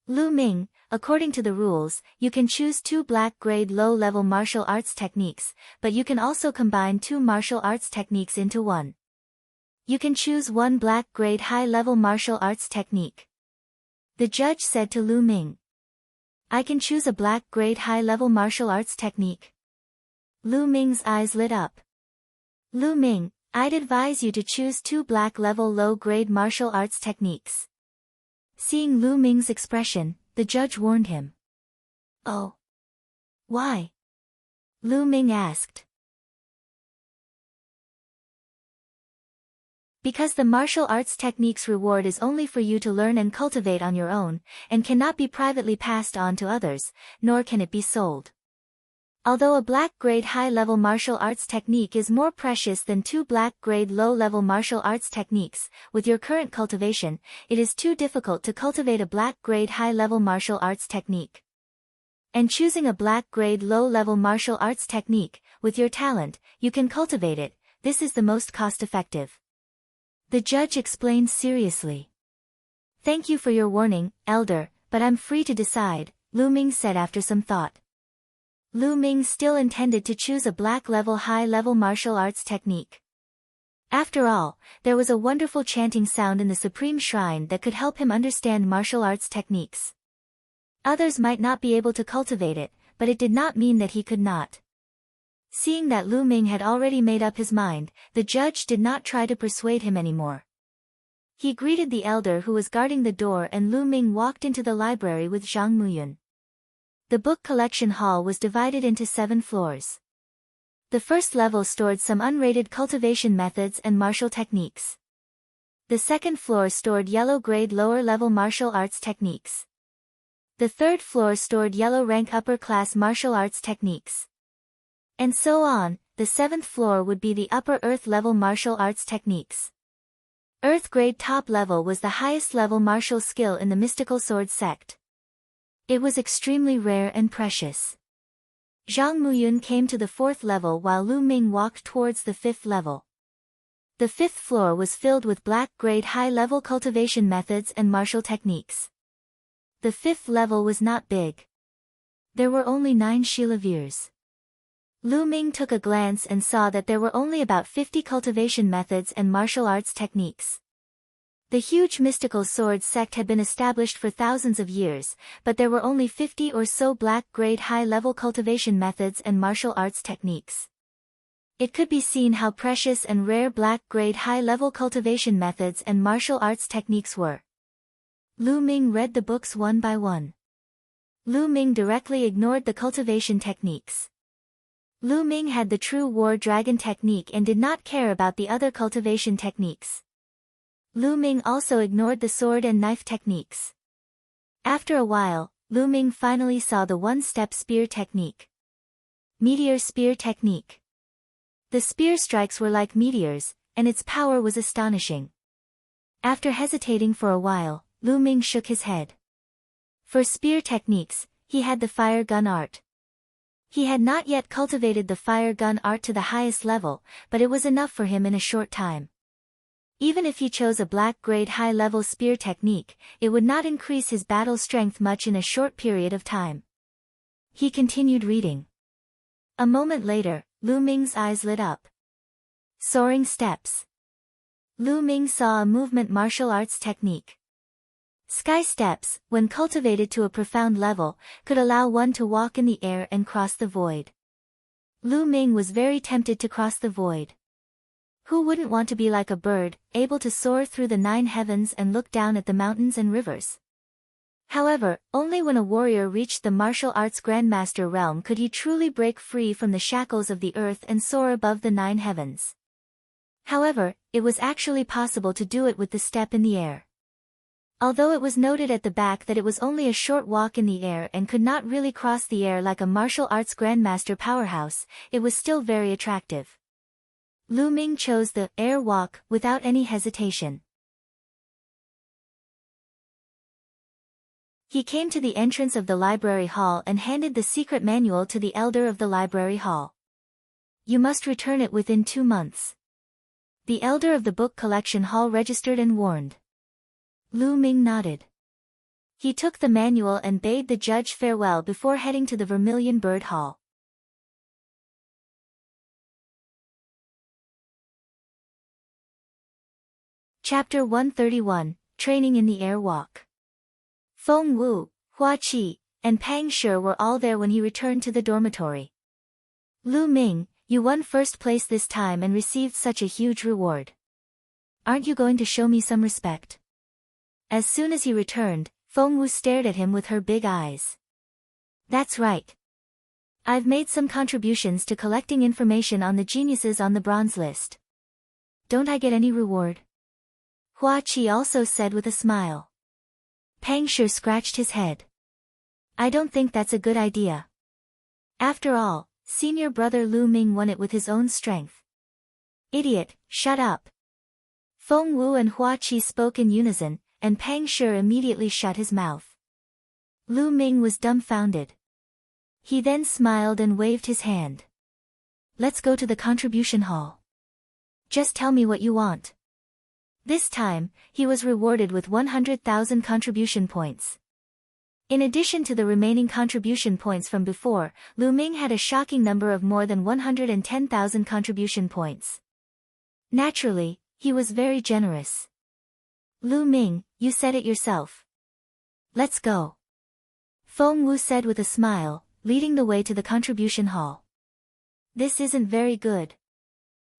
Speaker 1: Lu Ming, according to the rules, you can choose 2 black-grade low-level martial arts techniques, but you can also combine 2 martial arts techniques into one. You can choose 1 black-grade high-level martial arts technique. The judge said to Lu Ming. I can choose a black-grade high-level martial arts technique. Lu Ming's eyes lit up. Lu Ming, I'd advise you to choose 2 black-level low-grade martial arts techniques. Seeing Lu Ming's expression, the judge warned him. Oh. Why? Lu Ming asked. Because the martial arts technique's reward is only for you to learn and cultivate on your own, and cannot be privately passed on to others, nor can it be sold. Although a black-grade high-level martial arts technique is more precious than 2 black-grade low-level martial arts techniques, with your current cultivation, it is too difficult to cultivate a black-grade high-level martial arts technique. And choosing a black-grade low-level martial arts technique, with your talent, you can cultivate it, this is the most cost-effective. The judge explained seriously. Thank you for your warning, elder, but I'm free to decide, Lu Ming said after some thought. Lu Ming still intended to choose a black-level high-level martial arts technique. After all, there was a wonderful chanting sound in the Supreme Shrine that could help him understand martial arts techniques. Others might not be able to cultivate it, but it did not mean that he could not. Seeing that Lu Ming had already made up his mind, the judge did not try to persuade him anymore. He greeted the elder who was guarding the door, and Lu Ming walked into the library with Zhang Muyun. The book collection hall was divided into 7 floors. The first level stored some unrated cultivation methods and martial techniques. The second floor stored yellow-grade lower-level martial arts techniques. The third floor stored yellow-rank upper-class martial arts techniques. And so on, the 7th floor would be the upper earth-level martial arts techniques. Earth-grade top level was the highest level martial skill in the mystical sword sect. It was extremely rare and precious. Zhang Muyun came to the 4th level while Lu Ming walked towards the 5th level. The 5th floor was filled with black-grade high-level cultivation methods and martial techniques. The 5th level was not big. There were only 9 shilavirs. Lu Ming took a glance and saw that there were only about 50 cultivation methods and martial arts techniques. The huge mystical sword sect had been established for thousands of years, but there were only 50 or so black-grade high-level cultivation methods and martial arts techniques. It could be seen how precious and rare black-grade high-level cultivation methods and martial arts techniques were. Lu Ming read the books one by one. Lu Ming directly ignored the cultivation techniques. Lu Ming had the true war dragon technique and did not care about the other cultivation techniques. Lu Ming also ignored the sword and knife techniques. After a while, Lu Ming finally saw the one-step spear technique. Meteor spear technique. The spear strikes were like meteors, and its power was astonishing. After hesitating for a while, Lu Ming shook his head. For spear techniques, he had the fire gun art. He had not yet cultivated the fire gun art to the highest level, but it was enough for him in a short time. Even if he chose a black-grade high-level spear technique, it would not increase his battle strength much in a short period of time. He continued reading. A moment later, Lu Ming's eyes lit up. Soaring steps. Lu Ming saw a movement martial arts technique. Sky steps, when cultivated to a profound level, could allow one to walk in the air and cross the void. Lu Ming was very tempted to cross the void. Who wouldn't want to be like a bird, able to soar through the 9 heavens and look down at the mountains and rivers? However, only when a warrior reached the martial arts grandmaster realm could he truly break free from the shackles of the earth and soar above the 9 heavens. However, it was actually possible to do it with the step in the air. Although it was noted at the back that it was only a short walk in the air and could not really cross the air like a martial arts grandmaster powerhouse, it was still very attractive. Lu Ming chose the air walk without any hesitation. He came to the entrance of the library hall and handed the secret manual to the elder of the library hall. You must return it within 2 months. The elder of the book collection hall registered and warned. Lu Ming nodded. He took the manual and bade the judge farewell before heading to the Vermilion Bird Hall. Chapter 131, Training in the Air Walk. Feng Wu, Hua Qi, and Pang Shi were all there when he returned to the dormitory. Lu Ming, you won first place this time and received such a huge reward. Aren't you going to show me some respect? As soon as he returned, Feng Wu stared at him with her big eyes. That's right. I've made some contributions to collecting information on the geniuses on the bronze list. Don't I get any reward? Hua Qi also said with a smile. Pang Shi scratched his head. I don't think that's a good idea. After all, senior brother Lu Ming won it with his own strength. Idiot, shut up. Feng Wu and Hua Qi spoke in unison, and Pang Shi immediately shut his mouth. Lu Ming was dumbfounded. He then smiled and waved his hand. Let's go to the contribution hall. Just tell me what you want. This time, he was rewarded with 100,000 contribution points. In addition to the remaining contribution points from before, Lu Ming had a shocking number of more than 110,000 contribution points. Naturally, he was very generous. Lu Ming, you said it yourself. Let's go. Feng Wu said with a smile, leading the way to the contribution hall. This isn't very good.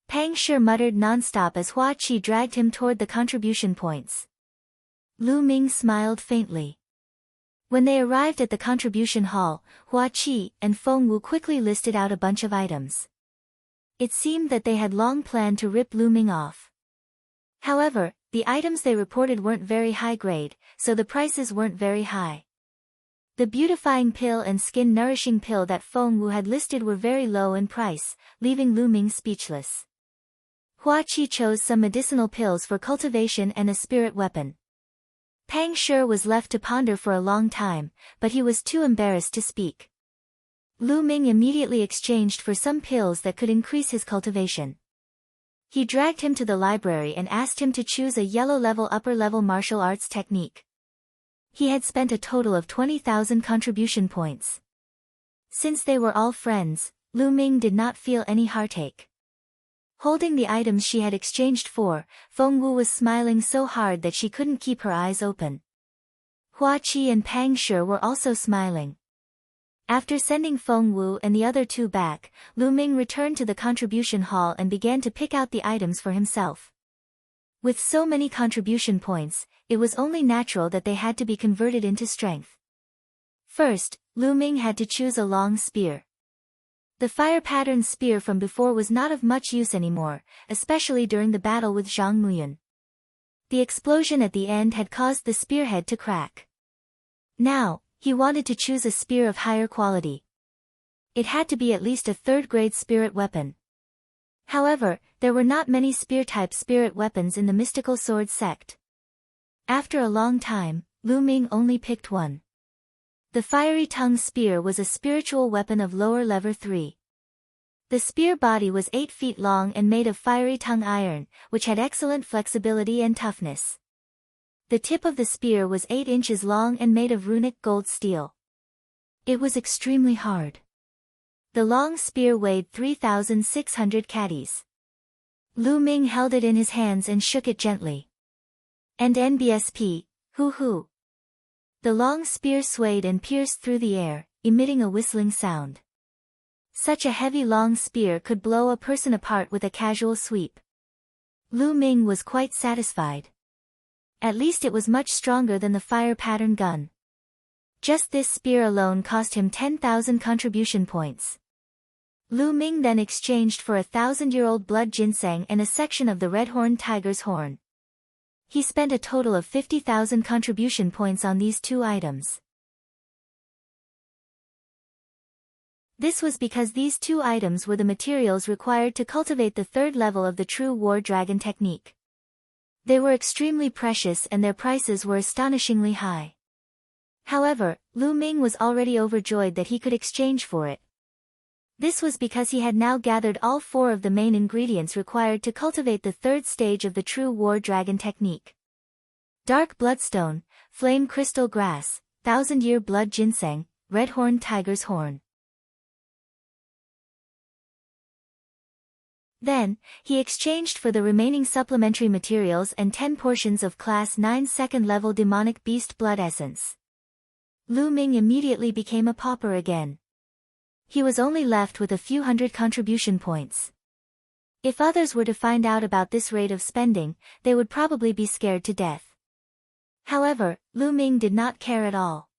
Speaker 1: Pang Shi muttered non-stop as Hua Qi dragged him toward the contribution points. Lu Ming smiled faintly. When they arrived at the contribution hall, Hua Qi and Feng Wu quickly listed out a bunch of items. It seemed that they had long planned to rip Lu Ming off. However, the items they reported weren't very high grade, so the prices weren't very high. The beautifying pill and skin nourishing pill that Feng Wu had listed were very low in price, leaving Lu Ming speechless. Hua Qi chose some medicinal pills for cultivation and a spirit weapon. Pang Shi was left to ponder for a long time, but he was too embarrassed to speak. Lu Ming immediately exchanged for some pills that could increase his cultivation. He dragged him to the library and asked him to choose a yellow-level upper-level martial arts technique. He had spent a total of 20,000 contribution points. Since they were all friends, Lu Ming did not feel any heartache. Holding the items she had exchanged for, Feng Wu was smiling so hard that she couldn't keep her eyes open. Hua Qi and Pang Shi were also smiling. After sending Feng Wu and the other two back, Lu Ming returned to the contribution hall and began to pick out the items for himself. With so many contribution points, it was only natural that they had to be converted into strength. First, Lu Ming had to choose a long spear. The fire-patterned spear from before was not of much use anymore, especially during the battle with Zhang Muyan. The explosion at the end had caused the spearhead to crack. Now, he wanted to choose a spear of higher quality. It had to be at least a third-grade spirit weapon. However, there were not many spear-type spirit weapons in the mystical sword sect. After a long time, Lu Ming only picked one. The fiery tongue spear was a spiritual weapon of lower level 3. The spear body was 8 feet long and made of fiery tongue iron, which had excellent flexibility and toughness. The tip of the spear was 8 inches long and made of runic gold steel. It was extremely hard. The long spear weighed 3,600 caddies. Lu Ming held it in his hands and shook it gently. And NBSP, hoo-hoo. The long spear swayed and pierced through the air, emitting a whistling sound. Such a heavy long spear could blow a person apart with a casual sweep. Lu Ming was quite satisfied. At least it was much stronger than the fire-pattern gun. Just this spear alone cost him 10,000 contribution points. Lu Ming then exchanged for 1,000-year-old blood ginseng and a section of the red-horned tiger's horn. He spent a total of 50,000 contribution points on these two items. This was because these two items were the materials required to cultivate the third level of the true war dragon technique. They were extremely precious and their prices were astonishingly high. However, Lu Ming was already overjoyed that he could exchange for it. This was because he had now gathered all four of the main ingredients required to cultivate the third stage of the true war dragon technique. Dark bloodstone, flame crystal grass, 1,000-year blood ginseng, red-horned tiger's horn. Then, he exchanged for the remaining supplementary materials and 10 portions of Class 9 second-level demonic beast blood essence. Lu Ming immediately became a pauper again. He was only left with a few hundred contribution points. If others were to find out about this rate of spending, they would probably be scared to death. However, Lu Ming did not care at all.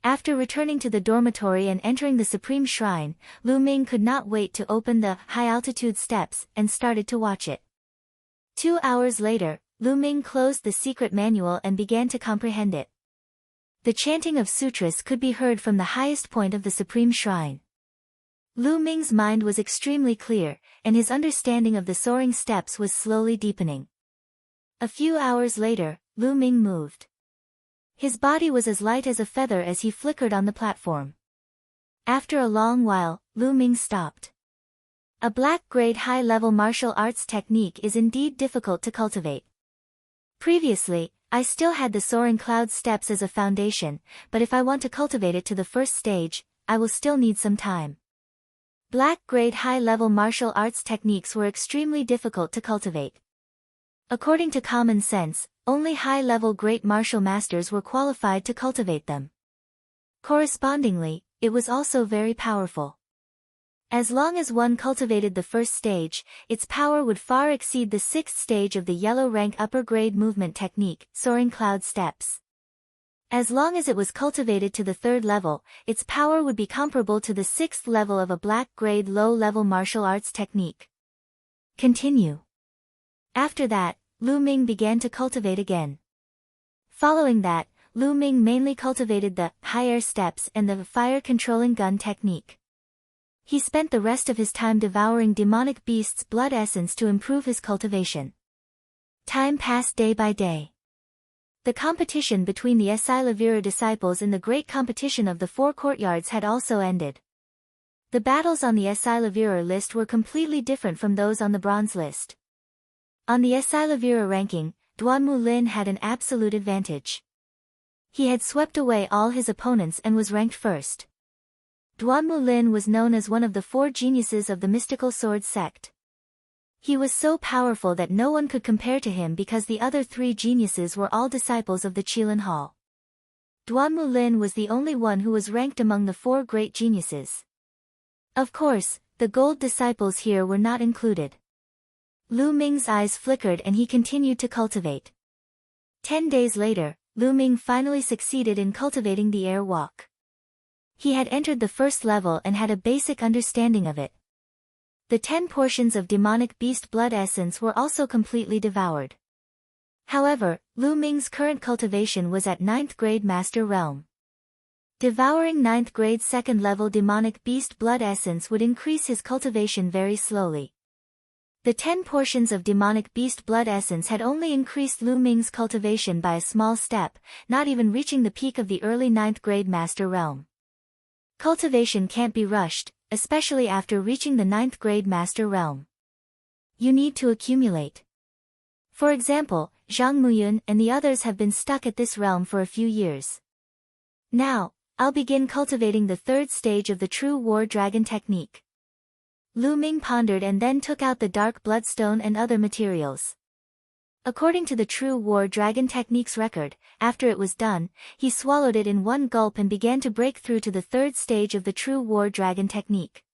Speaker 1: After returning to the dormitory and entering the Supreme Shrine, Lu Ming could not wait to open the high-altitude steps and started to watch it. 2 hours later, Lu Ming closed the secret manual and began to comprehend it. The chanting of sutras could be heard from the highest point of the Supreme Shrine. Lu Ming's mind was extremely clear, and his understanding of the soaring steps was slowly deepening. A few hours later, Lu Ming moved. His body was as light as a feather as he flickered on the platform. After a long while, Lu Ming stopped. A black-grade high-level martial arts technique is indeed difficult to cultivate. Previously, I still had the soaring cloud steps as a foundation, but if I want to cultivate it to the first stage, I will still need some time. Black-grade high-level martial arts techniques were extremely difficult to cultivate. According to common sense, only high-level great martial masters were qualified to cultivate them. Correspondingly, it was also very powerful. As long as one cultivated the first stage, its power would far exceed the sixth stage of the yellow rank upper grade movement technique, soaring cloud steps. As long as it was cultivated to the third level, its power would be comparable to the sixth level of a black grade low level martial arts technique. Continue. After that, Lu Ming began to cultivate again. Following that, Lu Ming mainly cultivated the high air steps and the fire controlling gun technique. He spent the rest of his time devouring demonic beasts' blood essence to improve his cultivation. Time passed day by day. The competition between the Esilavira disciples in the great competition of the four courtyards had also ended. The battles on the Esilavira list were completely different from those on the bronze list. On the Esilavira ranking, Duan Mulin had an absolute advantage. He had swept away all his opponents and was ranked first. Duan Mulin was known as one of the four geniuses of the mystical sword sect. He was so powerful that no one could compare to him because the other three geniuses were all disciples of the Qilin Hall. Duan Mulin was the only one who was ranked among the four great geniuses. Of course, the gold disciples here were not included. Lu Ming's eyes flickered and he continued to cultivate. 10 days later, Lu Ming finally succeeded in cultivating the air walk. He had entered the first level and had a basic understanding of it. The 10 portions of demonic beast blood essence were also completely devoured. However, Lu Ming's current cultivation was at 9th grade master realm. Devouring 9th grade second level demonic beast blood essence would increase his cultivation very slowly. The 10 portions of demonic beast blood essence had only increased Lu Ming's cultivation by a small step, not even reaching the peak of the early 9th grade master realm. Cultivation can't be rushed, especially after reaching the 9th grade master realm. You need to accumulate. For example, Zhang Muyun and the others have been stuck at this realm for a few years. Now, I'll begin cultivating the third stage of the true war dragon technique. Lu Ming pondered and then took out the dark bloodstone and other materials. According to the true war dragon technique's record, after it was done, he swallowed it in one gulp and began to break through to the third stage of the true war dragon technique.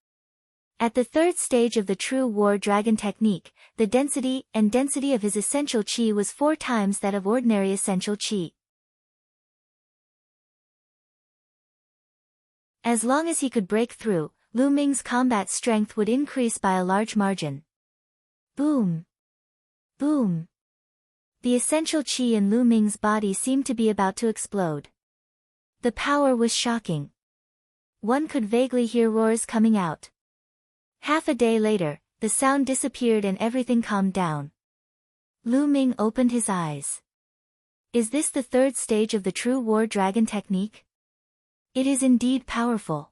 Speaker 1: At the third stage of the true war dragon technique, the density of his essential qi was 4 times that of ordinary essential qi. As long as he could break through, Lu Ming's combat strength would increase by a large margin. Boom! Boom! The essential qi in Lu Ming's body seemed to be about to explode. The power was shocking. One could vaguely hear roars coming out. Half a day later, the sound disappeared and everything calmed down. Lu Ming opened his eyes. Is this the third stage of the true war dragon technique? It is indeed powerful.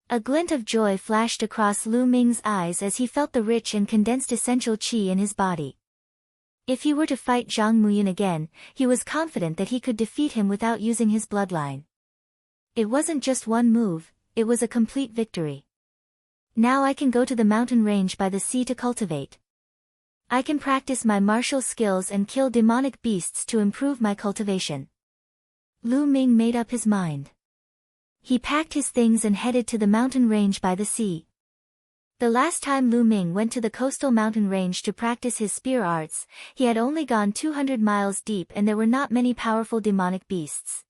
Speaker 1: A glint of joy flashed across Lu Ming's eyes as he felt the rich and condensed essential qi in his body. If he were to fight Zhang Muyin again, he was confident that he could defeat him without using his bloodline. It wasn't just one move, it was a complete victory. Now I can go to the mountain range by the sea to cultivate. I can practice my martial skills and kill demonic beasts to improve my cultivation. Lu Ming made up his mind. He packed his things and headed to the mountain range by the sea. The last time Lu Ming went to the coastal mountain range to practice his spear arts, he had only gone 200 miles deep and there were not many powerful demonic beasts.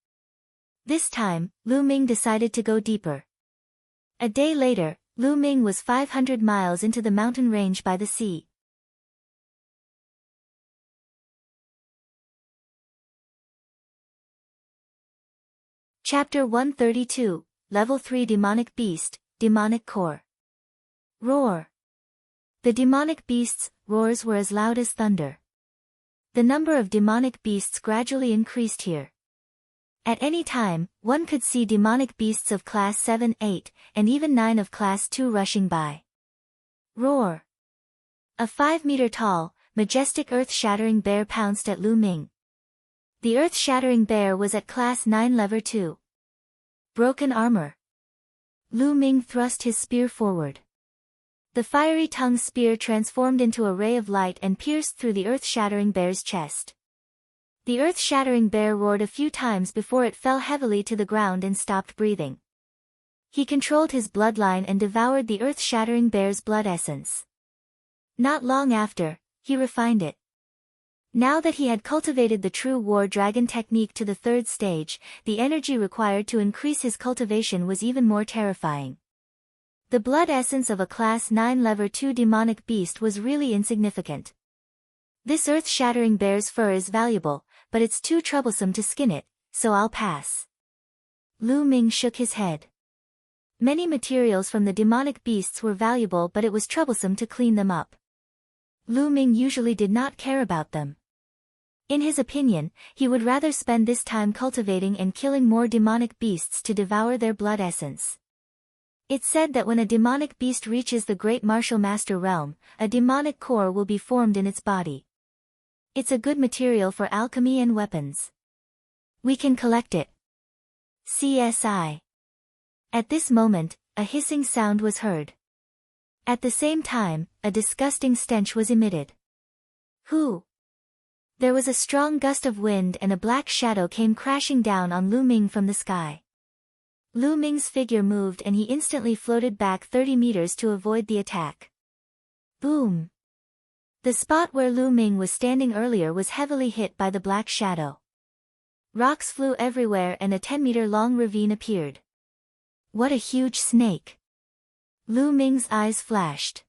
Speaker 1: This time, Lu Ming decided to go deeper. A day later, Lu Ming was 500 miles into the mountain range by the sea. Chapter 132, Level 3 Demonic Beast, Demonic Core. Roar. The demonic beasts' roars were as loud as thunder. The number of demonic beasts gradually increased here. At any time, one could see demonic beasts of Class 7, 8, and even 9 of Class 2 rushing by. Roar. A 5-meter-tall, majestic earth-shattering bear pounced at Lu Ming. The earth-shattering bear was at Class 9 Level 2. Broken armor. Lu Ming thrust his spear forward. The fiery tongue spear transformed into a ray of light and pierced through the earth-shattering bear's chest. The earth-shattering bear roared a few times before it fell heavily to the ground and stopped breathing. He controlled his bloodline and devoured the earth-shattering bear's blood essence. Not long after, he refined it. Now that he had cultivated the true war dragon technique to the third stage, the energy required to increase his cultivation was even more terrifying. The blood essence of a Class 9 Level 2 demonic beast was really insignificant. This earth-shattering bear's fur is valuable, but it's too troublesome to skin it, so I'll pass. Lu Ming shook his head. Many materials from the demonic beasts were valuable, but it was troublesome to clean them up. Lu Ming usually did not care about them. In his opinion, he would rather spend this time cultivating and killing more demonic beasts to devour their blood essence. It's said that when a demonic beast reaches the Great Martial Master realm, a demonic core will be formed in its body. It's a good material for alchemy and weapons. We can collect it. CSI. At this moment, a hissing sound was heard. At the same time, a disgusting stench was emitted. Who? There was a strong gust of wind and a black shadow came crashing down on Lu Ming from the sky. Lu Ming's figure moved and he instantly floated back 30 meters to avoid the attack. Boom! The spot where Lu Ming was standing earlier was heavily hit by the black shadow. Rocks flew everywhere and a 10-meter-long ravine appeared. What a huge snake! Lu Ming's eyes flashed.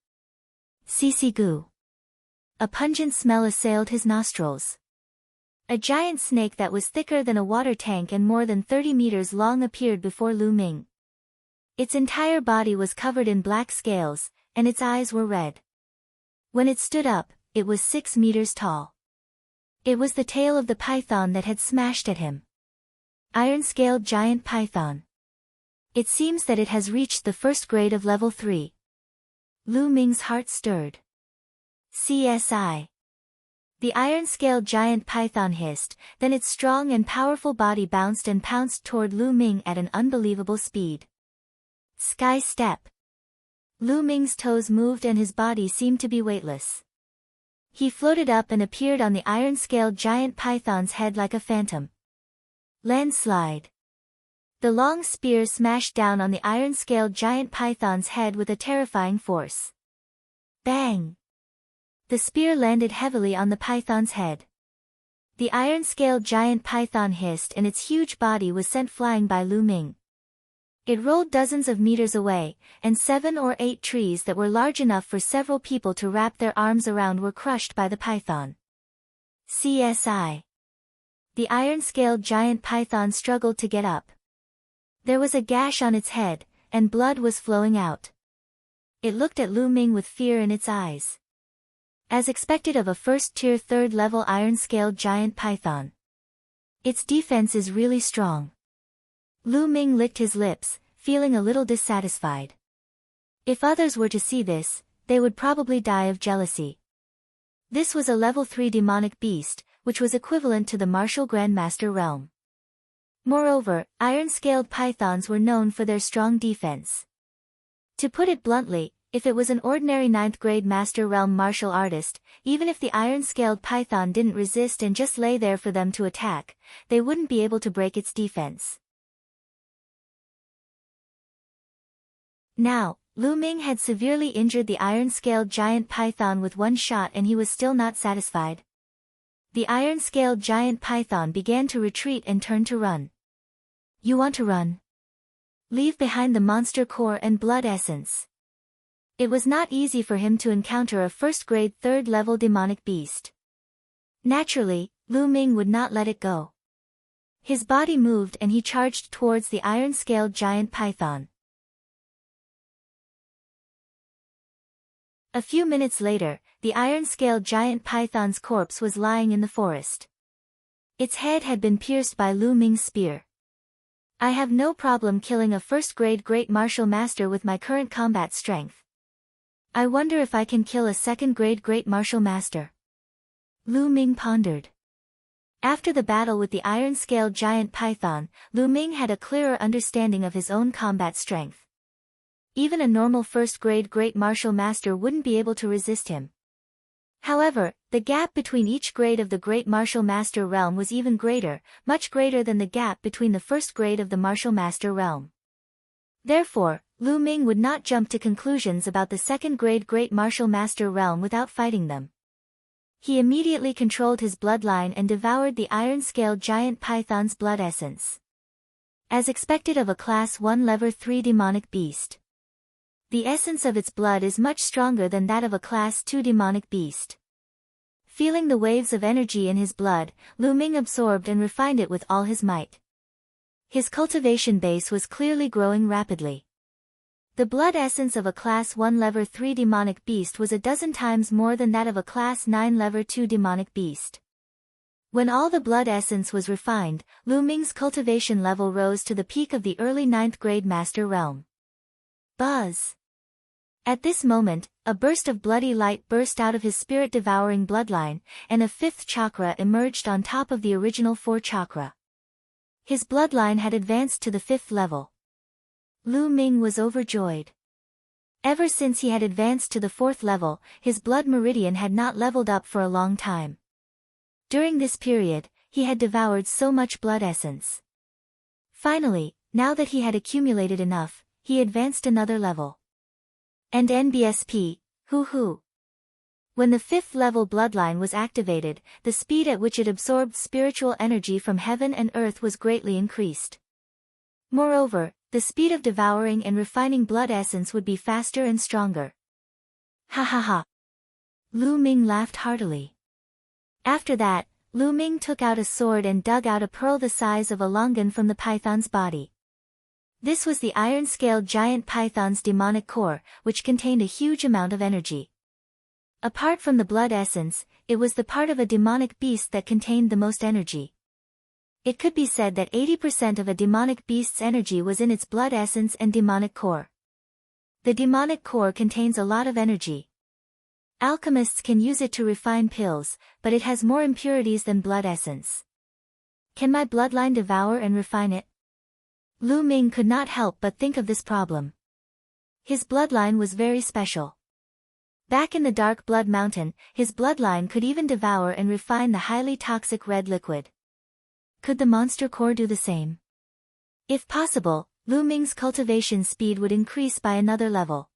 Speaker 1: Sisigu. A pungent smell assailed his nostrils. A giant snake that was thicker than a water tank and more than 30 meters long appeared before Lu Ming. Its entire body was covered in black scales, and its eyes were red. When it stood up, it was 6 meters tall. It was the tail of the python that had smashed at him. Iron-scaled giant python. It seems that it has reached the first grade of level 3. Lu Ming's heart stirred. CSI. The iron-scaled giant python hissed, then its strong and powerful body bounced and pounced toward Lu Ming at an unbelievable speed. Sky step. Lu Ming's toes moved and his body seemed to be weightless. He floated up and appeared on the iron-scaled giant python's head like a phantom. Landslide. The long spear smashed down on the iron-scaled giant python's head with a terrifying force. Bang! The spear landed heavily on the python's head. The iron-scaled giant python hissed and its huge body was sent flying by Lu Ming. It rolled dozens of meters away, and 7 or 8 trees that were large enough for several people to wrap their arms around were crushed by the python. CSI. The iron-scaled giant python struggled to get up. There was a gash on its head, and blood was flowing out. It looked at Lu Ming with fear in its eyes. As expected of a first-tier third-level iron-scaled giant python. Its defense is really strong. Lu Ming licked his lips, feeling a little dissatisfied. If others were to see this, they would probably die of jealousy. This was a level 3 demonic beast, which was equivalent to the martial grandmaster realm. Moreover, iron-scaled pythons were known for their strong defense. To put it bluntly, if it was an ordinary 9th grade master realm martial artist, even if the iron-scaled python didn't resist and just lay there for them to attack, they wouldn't be able to break its defense. Now, Lu Ming had severely injured the iron-scaled giant python with one shot and he was still not satisfied. The iron-scaled giant python began to retreat and turned to run. You want to run? Leave behind the monster core and blood essence. It was not easy for him to encounter a first-grade third-level demonic beast. Naturally, Lu Ming would not let it go. His body moved and he charged towards the iron-scaled giant python. A few minutes later, the iron-scaled giant python's corpse was lying in the forest. Its head had been pierced by Lu Ming's spear. I have no problem killing a first-grade great martial master with my current combat strength. I wonder if I can kill a second-grade great martial master. Lu Ming pondered. After the battle with the iron-scaled giant python, Lu Ming had a clearer understanding of his own combat strength. Even a normal first-grade great martial master wouldn't be able to resist him. However, the gap between each grade of the great martial master realm was even greater, much greater than the gap between the first grade of the martial master realm. Therefore, Lu Ming would not jump to conclusions about the second-grade great martial master realm without fighting them. He immediately controlled his bloodline and devoured the iron-scaled giant python's blood essence. As expected of a Class 1 Level 3 demonic beast. The essence of its blood is much stronger than that of a Class 2 demonic beast. Feeling the waves of energy in his blood, Lu Ming absorbed and refined it with all his might. His cultivation base was clearly growing rapidly. The blood essence of a Class 1 Level 3 demonic beast was a dozen times more than that of a Class 9 Level 2 demonic beast. When all the blood essence was refined, Lu Ming's cultivation level rose to the peak of the early 9th grade master realm. Buzz! At this moment, a burst of bloody light burst out of his spirit-devouring bloodline, and a 5th chakra emerged on top of the original 4 chakra. His bloodline had advanced to the 5th level. Lu Ming was overjoyed. Ever since he had advanced to the 4th level, his blood meridian had not leveled up for a long time. During this period, he had devoured so much blood essence. Finally, now that he had accumulated enough, he advanced another level. And NBSP, hoo-hoo. When the 5th level bloodline was activated, the speed at which it absorbed spiritual energy from heaven and earth was greatly increased. Moreover, the speed of devouring and refining blood essence would be faster and stronger. Ha ha ha. Lu Ming laughed heartily. After that, Lu Ming took out a sword and dug out a pearl the size of a longan from the python's body. This was the iron-scaled giant python's demonic core, which contained a huge amount of energy. Apart from the blood essence, it was the part of a demonic beast that contained the most energy. It could be said that 80% of a demonic beast's energy was in its blood essence and demonic core. The demonic core contains a lot of energy. Alchemists can use it to refine pills, but it has more impurities than blood essence. Can my bloodline devour and refine it? Lu Ming could not help but think of this problem. His bloodline was very special. Back in the Dark Blood Mountain, his bloodline could even devour and refine the highly toxic red liquid. Could the monster core do the same? If possible, Lu Ming's cultivation speed would increase by another level.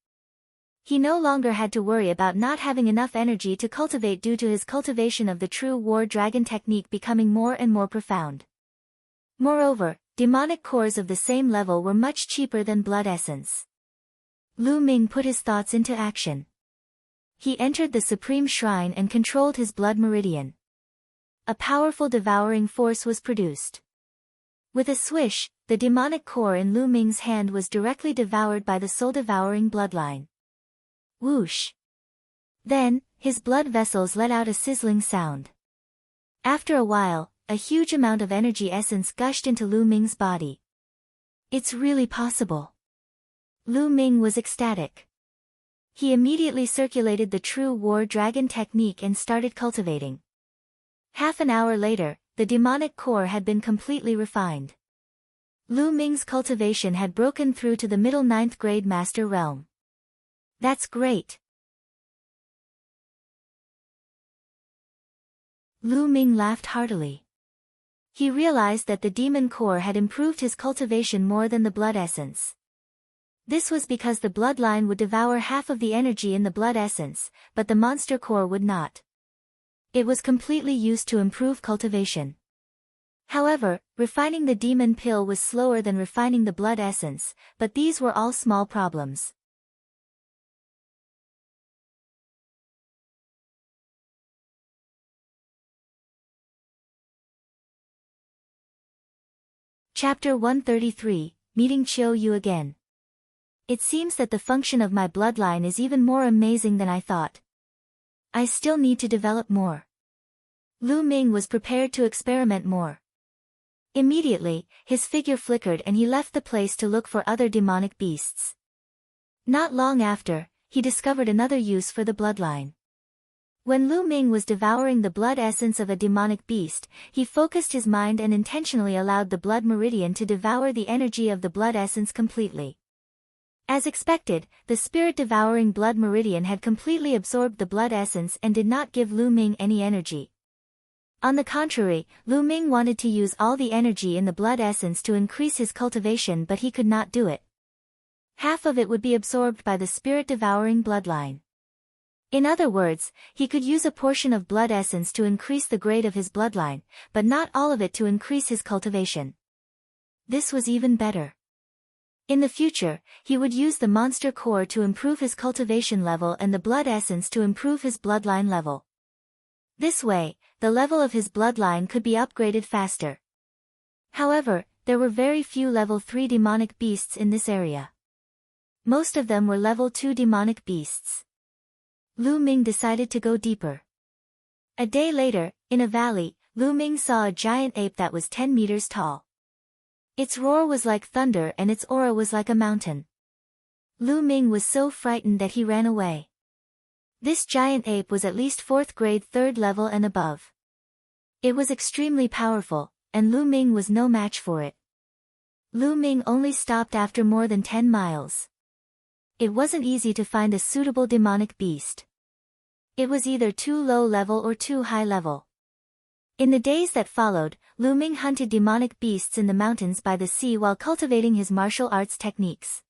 Speaker 1: He no longer had to worry about not having enough energy to cultivate due to his cultivation of the true war dragon technique becoming more and more profound. Moreover, demonic cores of the same level were much cheaper than blood essence. Lu Ming put his thoughts into action. He entered the Supreme Shrine and controlled his blood meridian. A powerful devouring force was produced. With a swish, the demonic core in Lu Ming's hand was directly devoured by the soul-devouring bloodline. Whoosh! Then, his blood vessels let out a sizzling sound. After a while, a huge amount of energy essence gushed into Lu Ming's body. It's really possible. Lu Ming was ecstatic. He immediately circulated the true war dragon technique and started cultivating. Half an hour later, the demonic core had been completely refined. Lu Ming's cultivation had broken through to the middle 9th grade master realm. That's great. Lu Ming laughed heartily. He realized that the demon core had improved his cultivation more than the blood essence. This was because the bloodline would devour half of the energy in the blood essence, but the monster core would not. It was completely used to improve cultivation. However, refining the demon pill was slower than refining the blood essence, but these were all small problems. Chapter 133, Meeting Chiu Yu again. It seems that the function of my bloodline is even more amazing than I thought. I still need to develop more. Lu Ming was prepared to experiment more. Immediately, his figure flickered and he left the place to look for other demonic beasts. Not long after, he discovered another use for the bloodline. When Lu Ming was devouring the blood essence of a demonic beast, he focused his mind and intentionally allowed the blood meridian to devour the energy of the blood essence completely. As expected, the spirit-devouring blood meridian had completely absorbed the blood essence and did not give Lu Ming any energy. On the contrary, Lu Ming wanted to use all the energy in the blood essence to increase his cultivation, but he could not do it. Half of it would be absorbed by the spirit-devouring bloodline. In other words, he could use a portion of blood essence to increase the grade of his bloodline, but not all of it to increase his cultivation. This was even better. In the future, he would use the monster core to improve his cultivation level and the blood essence to improve his bloodline level. This way, the level of his bloodline could be upgraded faster. However, there were very few level 3 demonic beasts in this area. Most of them were level 2 demonic beasts. Lu Ming decided to go deeper. A day later, in a valley, Lu Ming saw a giant ape that was 10 meters tall. Its roar was like thunder and its aura was like a mountain. Lu Ming was so frightened that he ran away. This giant ape was at least 4th grade 3rd level and above. It was extremely powerful, and Lu Ming was no match for it. Lu Ming only stopped after more than 10 miles. It wasn't easy to find a suitable demonic beast. It was either too low level or too high level. In the days that followed, Lu Ming hunted demonic beasts in the mountains by the sea while cultivating his martial arts techniques.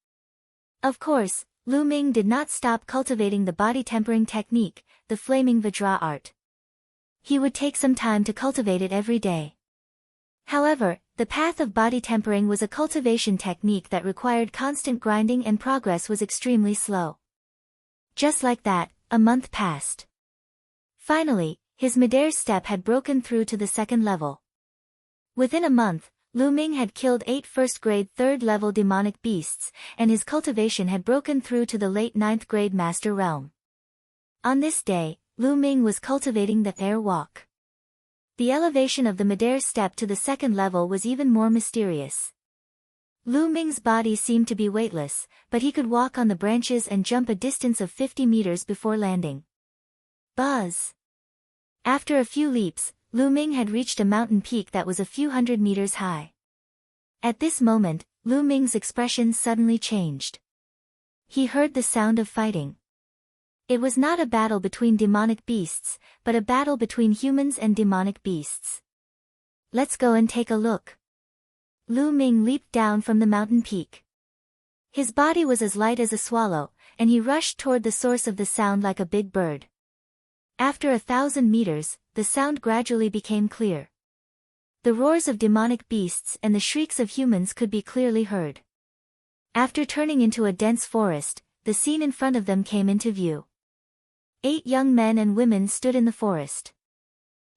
Speaker 1: Of course, Lu Ming did not stop cultivating the body tempering technique, the flaming Vajra art. He would take some time to cultivate it every day. However, the path of body tempering was a cultivation technique that required constant grinding and progress was extremely slow. Just like that, a month passed. Finally, his Midair's step had broken through to the 2nd level. Within a month, Lu Ming had killed 8 first-grade 3rd-level demonic beasts, and his cultivation had broken through to the late 9th grade master realm. On this day, Lu Ming was cultivating the air walk. The elevation of the Midair's step to the 2nd level was even more mysterious. Lu Ming's body seemed to be weightless, but he could walk on the branches and jump a distance of 50 meters before landing. Buzz! After a few leaps, Lu Ming had reached a mountain peak that was a few hundred meters high. At this moment, Lu Ming's expression suddenly changed. He heard the sound of fighting. It was not a battle between demonic beasts, but a battle between humans and demonic beasts. Let's go and take a look. Lu Ming leaped down from the mountain peak. His body was as light as a swallow, and he rushed toward the source of the sound like a big bird. After 1,000 meters, the sound gradually became clear. The roars of demonic beasts and the shrieks of humans could be clearly heard. After turning into a dense forest, the scene in front of them came into view. 8 young men and women stood in the forest.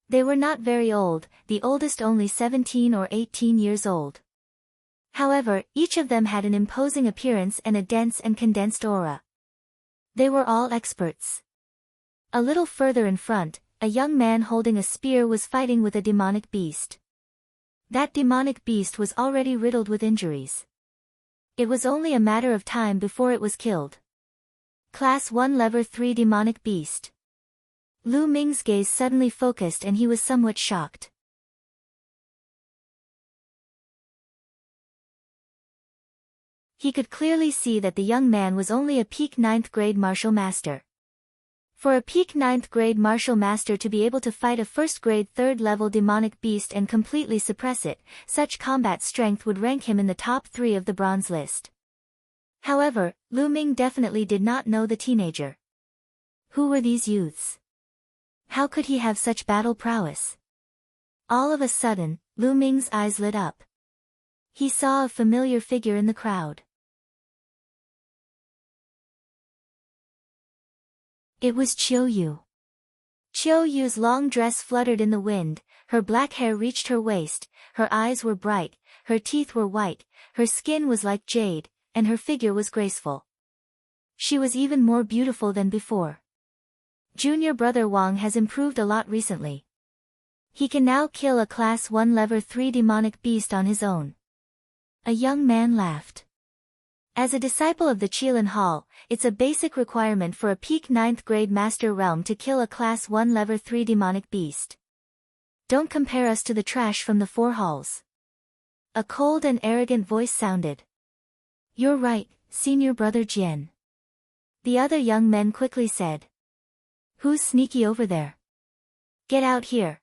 Speaker 1: They were not very old, the oldest only 17 or 18 years old. However, each of them had an imposing appearance and a dense and condensed aura. They were all experts. A little further in front, a young man holding a spear was fighting with a demonic beast. That demonic beast was already riddled with injuries. It was only a matter of time before it was killed. Class 1 Level 3 Demonic Beast. Lu Ming's gaze suddenly focused and he was somewhat shocked. He could clearly see that the young man was only a peak 9th grade martial master. For a peak 9th grade martial master to be able to fight a 1st grade 3rd level demonic beast and completely suppress it, such combat strength would rank him in the top 3 of the bronze list. However, Lu Ming definitely did not know the teenager. Who were these youths? How could he have such battle prowess? All of a sudden, Lu Ming's eyes lit up. He saw a familiar figure in the crowd. It was Qiu Yu. Qiu Yu's long dress fluttered in the wind, her black hair reached her waist, her eyes were bright, her teeth were white, her skin was like jade, and her figure was graceful. She was even more beautiful than before. Junior brother Wang has improved a lot recently. He can now kill a Class 1 Level 3 demonic beast on his own. A young man laughed. As a disciple of the Qilin Hall, it's a basic requirement for a peak 9th grade master realm to kill a Class 1 Level 3 demonic beast. Don't compare us to the trash from the 4 halls. A cold and arrogant voice sounded. You're right, senior brother Jian. The other young men quickly said. Who's sneaky over there? Get out here.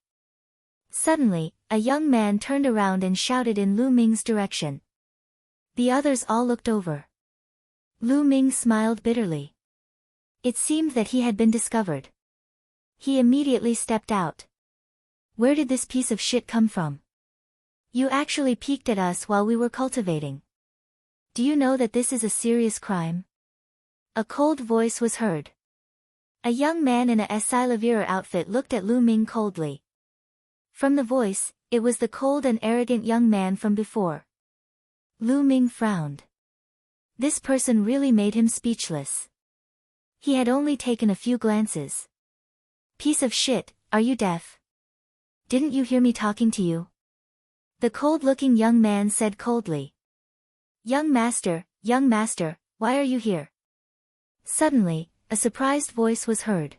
Speaker 1: Suddenly, a young man turned around and shouted in Lu Ming's direction. The others all looked over. Lu Ming smiled bitterly. It seemed that he had been discovered. He immediately stepped out. Where did this piece of shit come from? You actually peeked at us while we were cultivating. Do you know that this is a serious crime? A cold voice was heard. A young man in a Silavira outfit looked at Lu Ming coldly. From the voice, it was the cold and arrogant young man from before. Lu Ming frowned. This person really made him speechless. He had only taken a few glances. Piece of shit, are you deaf? Didn't you hear me talking to you? The cold-looking young man said coldly. Young master, why are you here? Suddenly, a surprised voice was heard.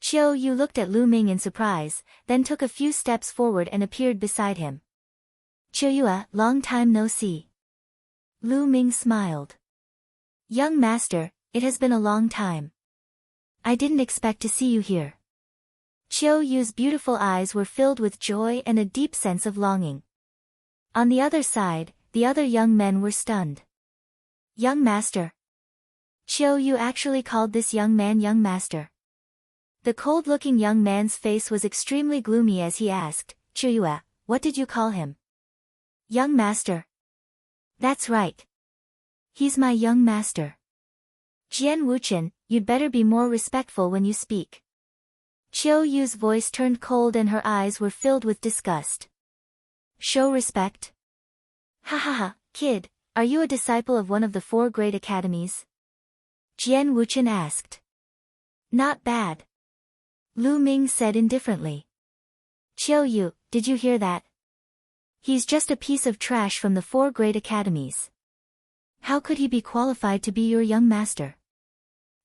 Speaker 1: Qiu Yu looked at Lu Ming in surprise, then took a few steps forward and appeared beside him. Qiu Yu, long time no see. Lu Ming smiled. Young master, it has been a long time. I didn't expect to see you here. Qiu Yu's beautiful eyes were filled with joy and a deep sense of longing. On the other side, the other young men were stunned. Young master. Qiu Yu actually called this young man young master. The cold-looking young man's face was extremely gloomy as he asked, Qiu Yu, what did you call him? Young master. That's right. He's my young master. Jian Wuchen, you'd better be more respectful when you speak. Qiu Yu's voice turned cold and her eyes were filled with disgust. Show respect? Ha ha ha, kid, are you a disciple of one of the 4 great academies? Jian Wuchen asked. Not bad. Lu Ming said indifferently. Qiu Yu, did you hear that? He's just a piece of trash from the 4 great academies. How could he be qualified to be your young master?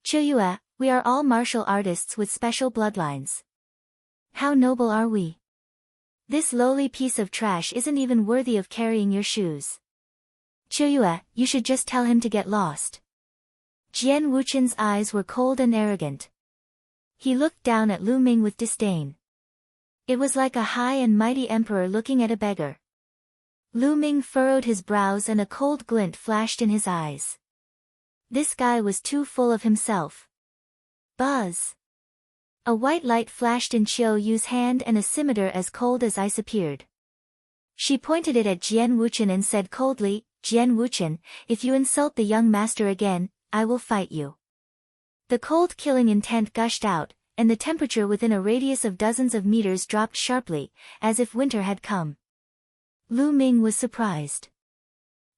Speaker 1: Qiu Yu, we are all martial artists with special bloodlines. How noble are we? This lowly piece of trash isn't even worthy of carrying your shoes. Qiu Yu, you should just tell him to get lost. Jian Wuchen's eyes were cold and arrogant. He looked down at Lu Ming with disdain. It was like a high and mighty emperor looking at a beggar. Lu Ming furrowed his brows and a cold glint flashed in his eyes. This guy was too full of himself. Buzz! A white light flashed in Chiao Yu's hand and a scimitar as cold as ice appeared. She pointed it at Jian Wuchen and said coldly, "Jian Wuchen, if you insult the young master again, I will fight you." The cold killing intent gushed out, and the temperature within a radius of dozens of meters dropped sharply, as if winter had come. Lu Ming was surprised.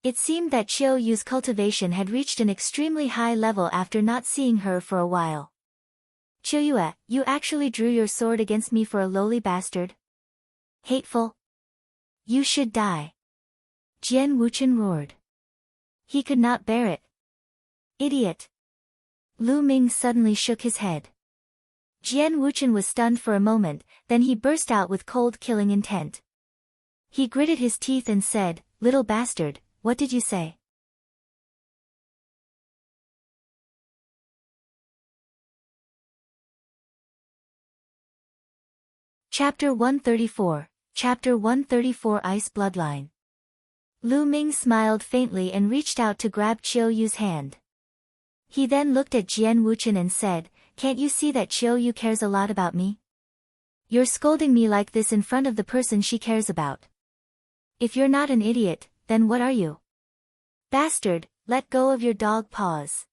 Speaker 1: It seemed that Chiao Yu's cultivation had reached an extremely high level after not seeing her for a while. "Chiao Yue, you actually drew your sword against me for a lowly bastard? Hateful! You should die!" Jian Wuchen roared. He could not bear it. "Idiot!" Lu Ming suddenly shook his head. Jian Wuchen was stunned for a moment, then he burst out with cold killing intent. He gritted his teeth and said, "Little bastard, what did you say?" Chapter 134, Chapter 134 Ice Bloodline. Lu Ming smiled faintly and reached out to grab Chiao Yu's hand. He then looked at Jian Wuchen and said, "Can't you see that Chiao Yu cares a lot about me? You're scolding me like this in front of the person she cares about. If you're not an idiot, then what are you? Bastard, let go of your dog paws."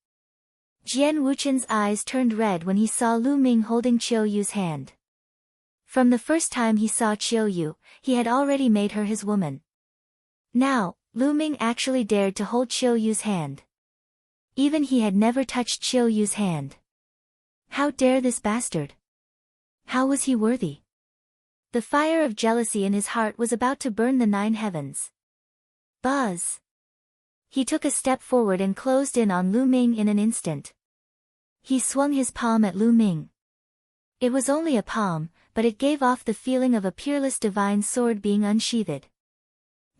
Speaker 1: Jian Wuchen's eyes turned red when he saw Lu Ming holding Chiao Yu's hand. From the first time he saw Chiao Yu, he had already made her his woman. Now, Lu Ming actually dared to hold Chiao Yu's hand. Even he had never touched Chiao Yu's hand. How dare this bastard? How was he worthy? The fire of jealousy in his heart was about to burn the 9 heavens. Buzz! He took a step forward and closed in on Lu Ming in an instant. He swung his palm at Lu Ming. It was only a palm, but it gave off the feeling of a peerless divine sword being unsheathed.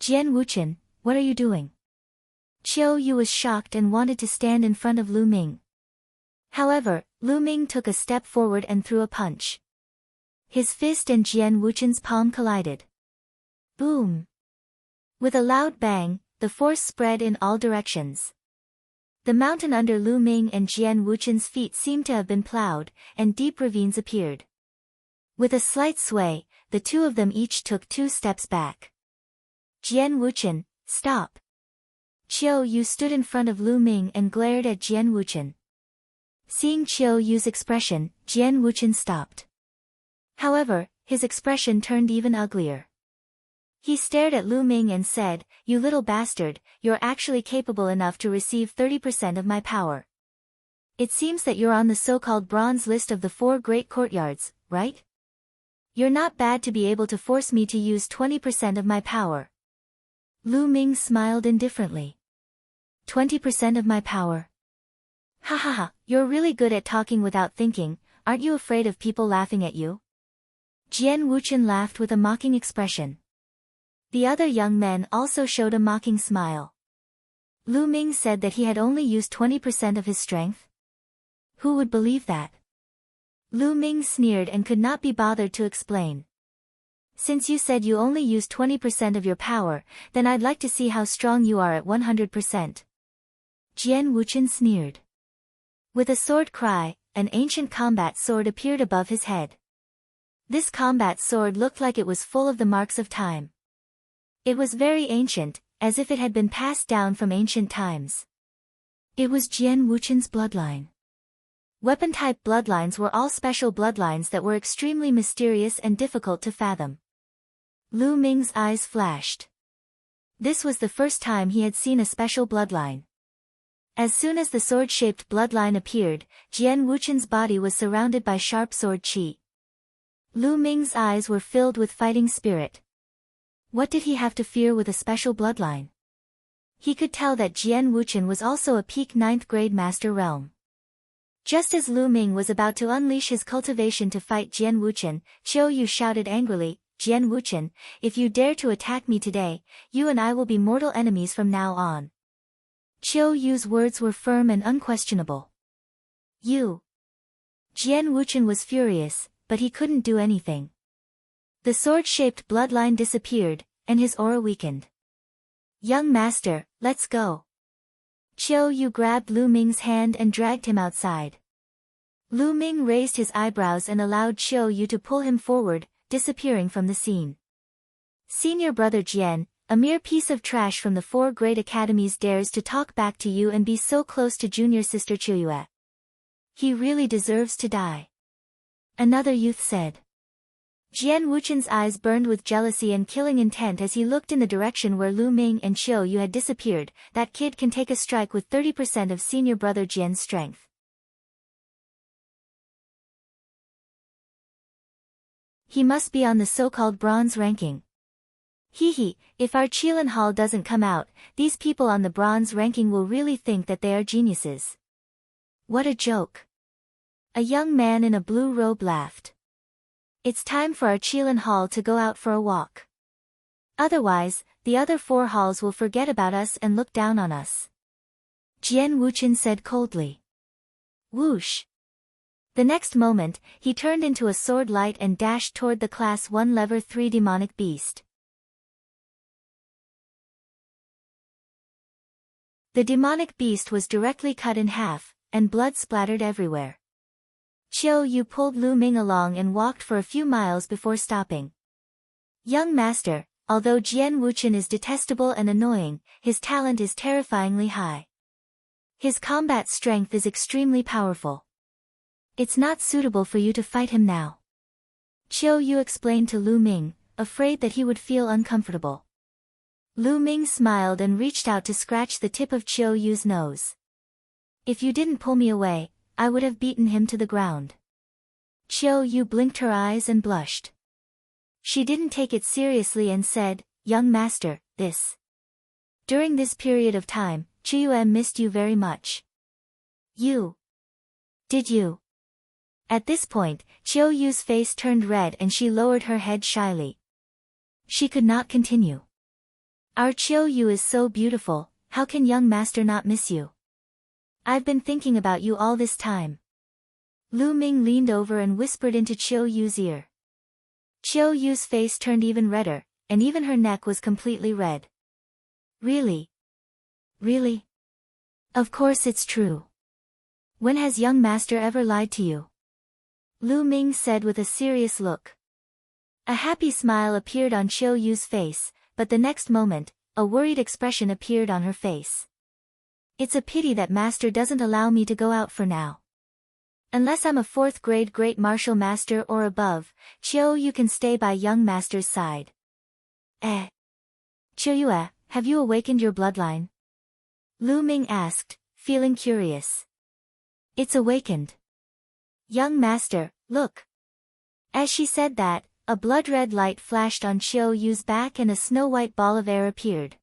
Speaker 1: "Jian Wuchen, what are you doing?" Chiao Yu was shocked and wanted to stand in front of Lu Ming. However, Lu Ming took a step forward and threw a punch. His fist and Jian Wuchen's palm collided. Boom! With a loud bang, the force spread in all directions. The mountain under Lu Ming and Jian Wuchen's feet seemed to have been plowed, and deep ravines appeared. With a slight sway, the two of them each took 2 steps back. "Jian Wuchen, stop!" Chiao Yu stood in front of Lu Ming and glared at Jian Wuchen. Seeing Chiao Yu's expression, Jian Wuchen stopped. However, his expression turned even uglier. He stared at Lu Ming and said, "You little bastard, you're actually capable enough to receive 30% of my power. It seems that you're on the so-called bronze list of the 4 great courtyards, right? You're not bad to be able to force me to use 20% of my power." Lu Ming smiled indifferently. 20% of my power? Ha ha ha, you're really good at talking without thinking, aren't you afraid of people laughing at you? Jian Wuchen laughed with a mocking expression. The other young men also showed a mocking smile. Lu Ming said that he had only used 20% of his strength. Who would believe that? Lu Ming sneered and could not be bothered to explain. "Since you said you only used 20% of your power, then I'd like to see how strong you are at 100%. Jian Wuchen sneered. With a sword cry, an ancient combat sword appeared above his head. This combat sword looked like it was full of the marks of time. It was very ancient, as if it had been passed down from ancient times. It was Jian Wuchen's bloodline. Weapon-type bloodlines were all special bloodlines that were extremely mysterious and difficult to fathom. Lu Ming's eyes flashed. This was the first time he had seen a special bloodline. As soon as the sword-shaped bloodline appeared, Jian Wuchen's body was surrounded by sharp sword qi. Lu Ming's eyes were filled with fighting spirit. What did he have to fear with a special bloodline? He could tell that Jian Wuchen was also a peak 9th grade master realm. Just as Lu Ming was about to unleash his cultivation to fight Jian Wuchen, Chiao Yu shouted angrily, "Jian Wuchen, if you dare to attack me today, you and I will be mortal enemies from now on." Chiao Yu's words were firm and unquestionable. "You." Jian Wuchen was furious, but he couldn't do anything. The sword-shaped bloodline disappeared, and his aura weakened. Young master, let's go. Qiu Yu grabbed Lu Ming's hand and dragged him outside. Lu Ming raised his eyebrows and allowed Qiu Yu to pull him forward, disappearing from the scene. Senior brother Jian, a mere piece of trash from the 4 great academies, dares to talk back to you and be so close to junior sister Qiu. He really deserves to die. Another youth said. Jian Wuchen's eyes burned with jealousy and killing intent as he looked in the direction where Lu Ming and Qiu Yu had disappeared. That kid can take a strike with 30% of senior brother Jian's strength. He must be on the so-called bronze ranking. If our Qilin Hall doesn't come out, these people on the bronze ranking will really think that they are geniuses. What a joke. A young man in a blue robe laughed. It's time for our Qilin Hall to go out for a walk. Otherwise, the other 4 halls will forget about us and look down on us. Jian Wuchen said coldly. Whoosh. The next moment, he turned into a sword light and dashed toward the Class 1 Level 3 demonic beast. The demonic beast was directly cut in half, and blood splattered everywhere. Qiu Yu pulled Lu Ming along and walked for a few miles before stopping. Young master, although Jian Wuchen is detestable and annoying, his talent is terrifyingly high. His combat strength is extremely powerful. It's not suitable for you to fight him now. Qiu Yu explained to Lu Ming, afraid that he would feel uncomfortable. Lu Ming smiled and reached out to scratch the tip of Qiu Yu's nose. If you didn't pull me away, I would have beaten him to the ground. Qiu Yu blinked her eyes and blushed. She didn't take it seriously and said, Young master, during this period of time, Qiu missed you very much. Did you? At this point, Qiu Yu's face turned red and she lowered her head shyly. She could not continue. Our Qiu Yu is so beautiful, how can young master not miss you? I've been thinking about you all this time. Lu Ming leaned over and whispered into Qiu Yu's ear. Qiu Yu's face turned even redder, and even her neck was completely red. Really? Really? Of course it's true. When has young master ever lied to you? Lu Ming said with a serious look. A happy smile appeared on Qiu Yu's face, but the next moment, a worried expression appeared on her face. It's a pity that master doesn't allow me to go out for now. Unless I'm a 4th grade great martial master or above, Qiu Yu can stay by young master's side. Qiu Yu, have you awakened your bloodline? Lu Ming asked, feeling curious. It's awakened. Young master, look. As she said that, a blood-red light flashed on Qiu Yu's back and a snow-white ball of air appeared.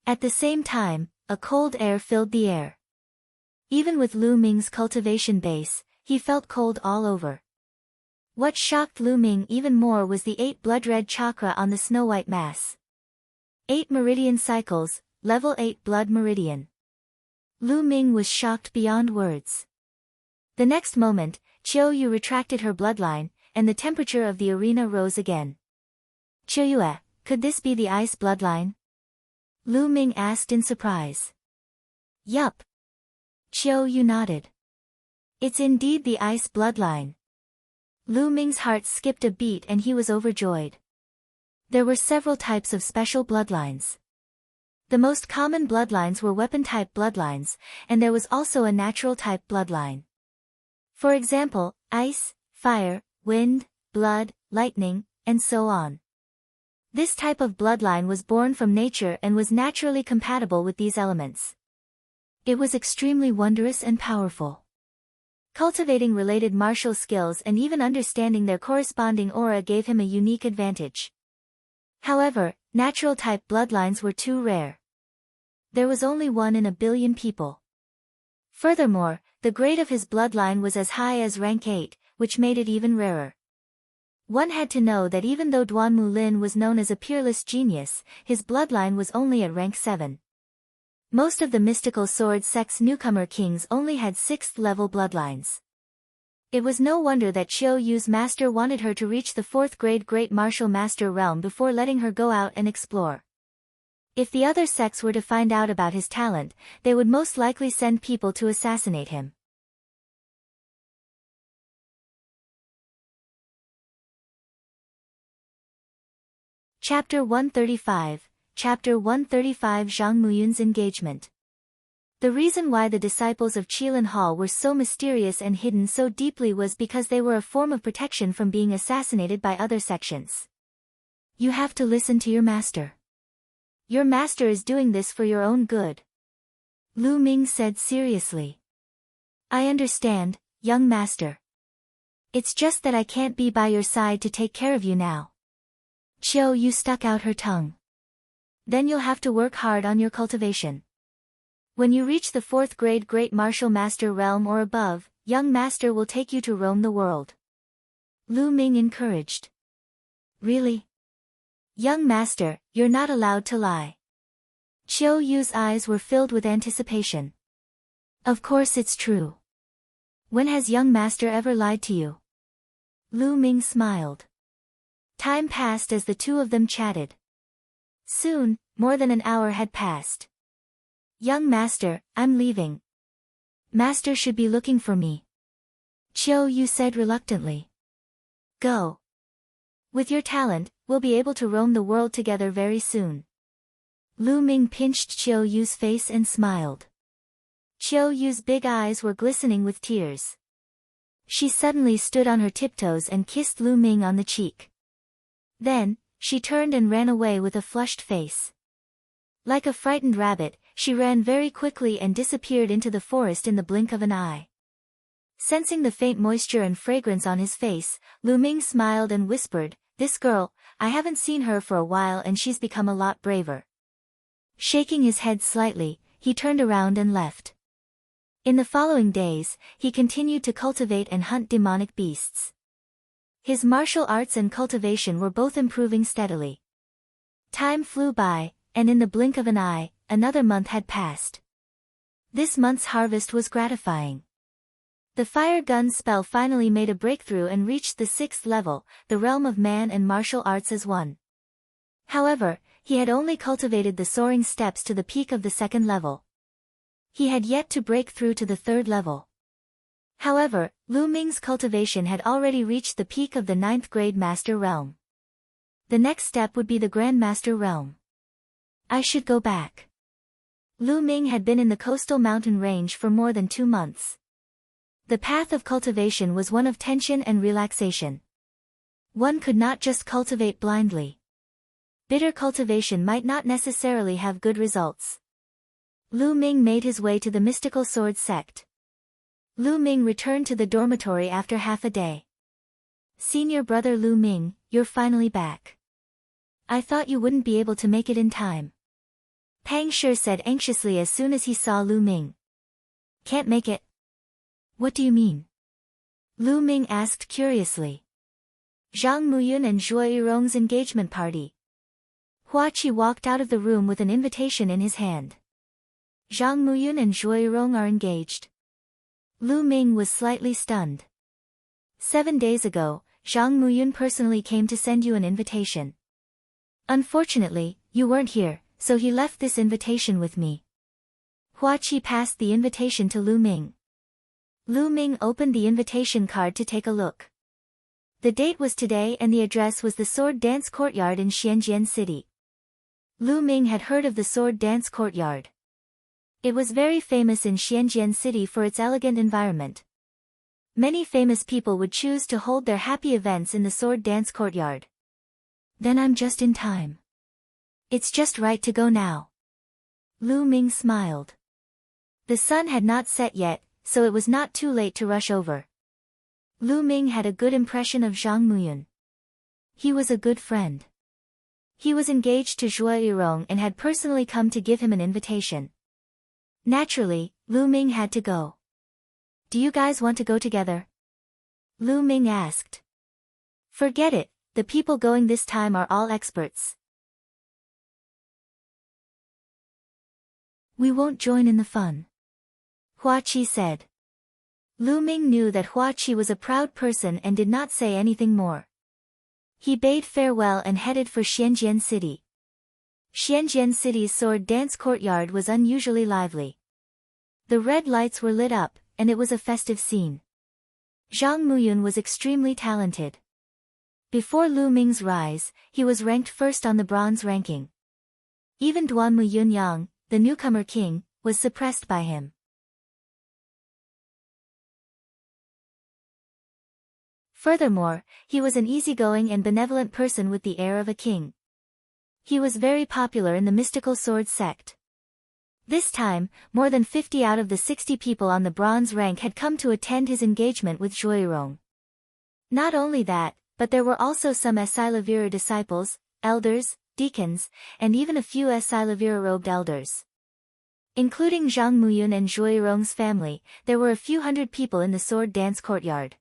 Speaker 1: At the same time, a cold air filled the air. Even with Lu Ming's cultivation base, he felt cold all over. What shocked Lu Ming even more was the 8 blood-red chakra on the snow-white mass. 8 meridian cycles, level 8 blood meridian. Lu Ming was shocked beyond words. The next moment, Qiu Yu retracted her bloodline, and the temperature of the arena rose again. Qiu Yu, could this be the ice bloodline? Lu Ming asked in surprise. Yup. Qiu Yu nodded. It's indeed the ice bloodline. Lu Ming's heart skipped a beat and he was overjoyed. There were several types of special bloodlines. The most common bloodlines were weapon-type bloodlines, and there was also a natural-type bloodline. For example, ice, fire, wind, blood, lightning, and so on. This type of bloodline was born from nature and was naturally compatible with these elements. It was extremely wondrous and powerful. Cultivating related martial skills and even understanding their corresponding aura gave him a unique advantage. However, natural-type bloodlines were too rare. There was only 1 in a billion people. Furthermore, the grade of his bloodline was as high as rank 8, which made it even rarer. One had to know that even though Duanmu Lin was known as a peerless genius, his bloodline was only at rank 7. Most of the mystical sword sect's newcomer kings only had 6th level bloodlines. It was no wonder that Qiu Yu's master wanted her to reach the 4th grade great martial master realm before letting her go out and explore. If the other sects were to find out about his talent, they would most likely send people to assassinate him. Chapter 135, Chapter 135 Zhang Muyun's engagement. The reason why the disciples of Qilin Hall were so mysterious and hidden so deeply was because they were a form of protection from being assassinated by other sections. You have to listen to your master. Your master is doing this for your own good. Lu Ming said seriously. I understand, young master. It's just that I can't be by your side to take care of you now. Qiu Yu stuck out her tongue. Then you'll have to work hard on your cultivation. When you reach the 4th grade Great Martial Master realm or above, young master will take you to roam the world. Lu Ming encouraged. Really? Young master, you're not allowed to lie. Qiu Yu's eyes were filled with anticipation. Of course it's true. When has young master ever lied to you? Lu Ming smiled. Time passed as the two of them chatted. Soon, more than an hour had passed. Young master, I'm leaving. Master should be looking for me. Qiu Yu said reluctantly. Go. With your talent, we'll be able to roam the world together very soon. Lu Ming pinched Qiu Yu's face and smiled. Qiu Yu's big eyes were glistening with tears. She suddenly stood on her tiptoes and kissed Lu Ming on the cheek. Then, she turned and ran away with a flushed face. Like a frightened rabbit, she ran very quickly and disappeared into the forest in the blink of an eye. Sensing the faint moisture and fragrance on his face, Lu Ming smiled and whispered, This girl, I haven't seen her for a while and she's become a lot braver. Shaking his head slightly, he turned around and left. In the following days, he continued to cultivate and hunt demonic beasts. His martial arts and cultivation were both improving steadily. Time flew by, and in the blink of an eye, another month had passed. This month's harvest was gratifying. The fire gun spell finally made a breakthrough and reached the 6th level, the realm of man and martial arts as one. However, he had only cultivated the soaring steps to the peak of the 2nd level. He had yet to break through to the 3rd level. However, Lu Ming's cultivation had already reached the peak of the 9th grade master realm. The next step would be the Grand Master realm. I should go back. Lu Ming had been in the coastal mountain range for more than 2 months. The path of cultivation was one of tension and relaxation. One could not just cultivate blindly. Bitter cultivation might not necessarily have good results. Lu Ming made his way to the mystical sword sect. Lu Ming returned to the dormitory after half a day. Senior brother Lu Ming, you're finally back. I thought you wouldn't be able to make it in time. Pang Shi said anxiously as soon as he saw Lu Ming. Can't make it. What do you mean? Lu Ming asked curiously. Zhang Muyun and Zhuo Yirong's engagement party. Hua Qi walked out of the room with an invitation in his hand. Zhang Muyun and Zhuo Yirong are engaged. Lu Ming was slightly stunned. 7 days ago, Zhang Muyun personally came to send you an invitation. Unfortunately, you weren't here, so he left this invitation with me. Hua Qi passed the invitation to Lu Ming. Lu Ming opened the invitation card to take a look. The date was today and the address was the Sword Dance Courtyard in Xianjian City. Lu Ming had heard of the Sword Dance Courtyard. It was very famous in Xianjian City for its elegant environment. Many famous people would choose to hold their happy events in the Sword Dance Courtyard. Then I'm just in time. It's just right to go now. Lu Ming smiled. The sun had not set yet, so it was not too late to rush over. Lu Ming had a good impression of Zhang Muyun. He was a good friend. He was engaged to Zhuo Yirong and had personally come to give him an invitation. Naturally, Lu Ming had to go. Do you guys want to go together? Lu Ming asked. Forget it, the people going this time are all experts. We won't join in the fun. Hua Qi said. Lu Ming knew that Hua Qi was a proud person and did not say anything more. He bade farewell and headed for Xianjian City. Xianjian City's sword dance courtyard was unusually lively. The red lights were lit up, and it was a festive scene. Zhang Muyun was extremely talented. Before Lu Ming's rise, he was ranked first on the bronze ranking. Even Duanmu Yunyang, the newcomer king, was suppressed by him. Furthermore, he was an easygoing and benevolent person with the air of a king. He was very popular in the mystical sword sect. This time, more than 50 out of the 60 people on the bronze rank had come to attend his engagement with Zhuirong. Not only that, but there were also some Esilavira disciples, elders, deacons, and even a few Esilavira-robed elders. Including Zhang Muyun and Zhuirong's family, there were a few hundred people in the sword dance courtyard.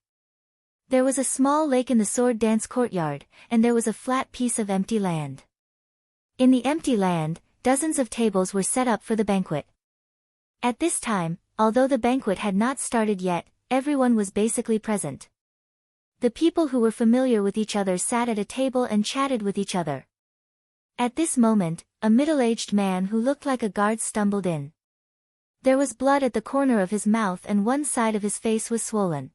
Speaker 1: There was a small lake in the sword dance courtyard, and there was a flat piece of empty land. In the empty land, dozens of tables were set up for the banquet. At this time, although the banquet had not started yet, everyone was basically present. The people who were familiar with each other sat at a table and chatted with each other. At this moment, a middle-aged man who looked like a guard stumbled in. There was blood at the corner of his mouth and one side of his face was swollen.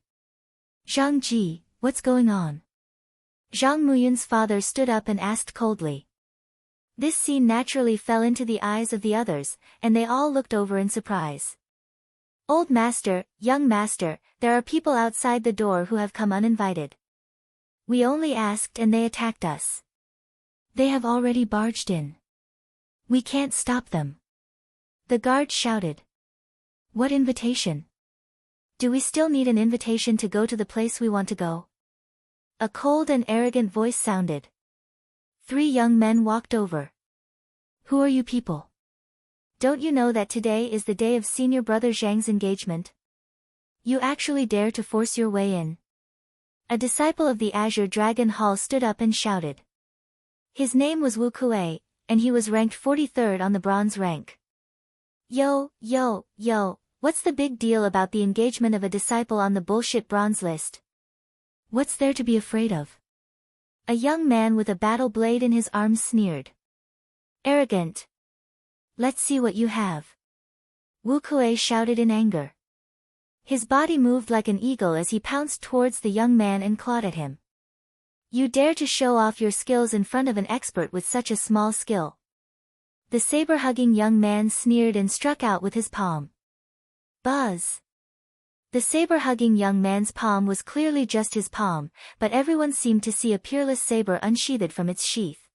Speaker 1: Zhang Ji, what's going on? Zhang Muyun's father stood up and asked coldly. This scene naturally fell into the eyes of the others, and they all looked over in surprise. Old master, young master, there are people outside the door who have come uninvited. We only asked and they attacked us. They have already barged in. We can't stop them. The guard shouted. What invitation? Do we still need an invitation to go to the place we want to go? A cold and arrogant voice sounded. 3 young men walked over. Who are you people? Don't you know that today is the day of senior brother Zhang's engagement? You actually dare to force your way in? A disciple of the Azure Dragon Hall stood up and shouted. His name was Wu Kuei, and he was ranked 43rd on the bronze rank. Yo, what's the big deal about the engagement of a disciple on the bullshit bronze list? What's there to be afraid of? A young man with a battle blade in his arms sneered. Arrogant. Let's see what you have. Wu Kuei shouted in anger. His body moved like an eagle as he pounced towards the young man and clawed at him. You dare to show off your skills in front of an expert with such a small skill. The saber-hugging young man sneered and struck out with his palm. Buzz. The saber-hugging young man's palm was clearly just his palm, but everyone seemed to see a peerless saber unsheathed from its sheath.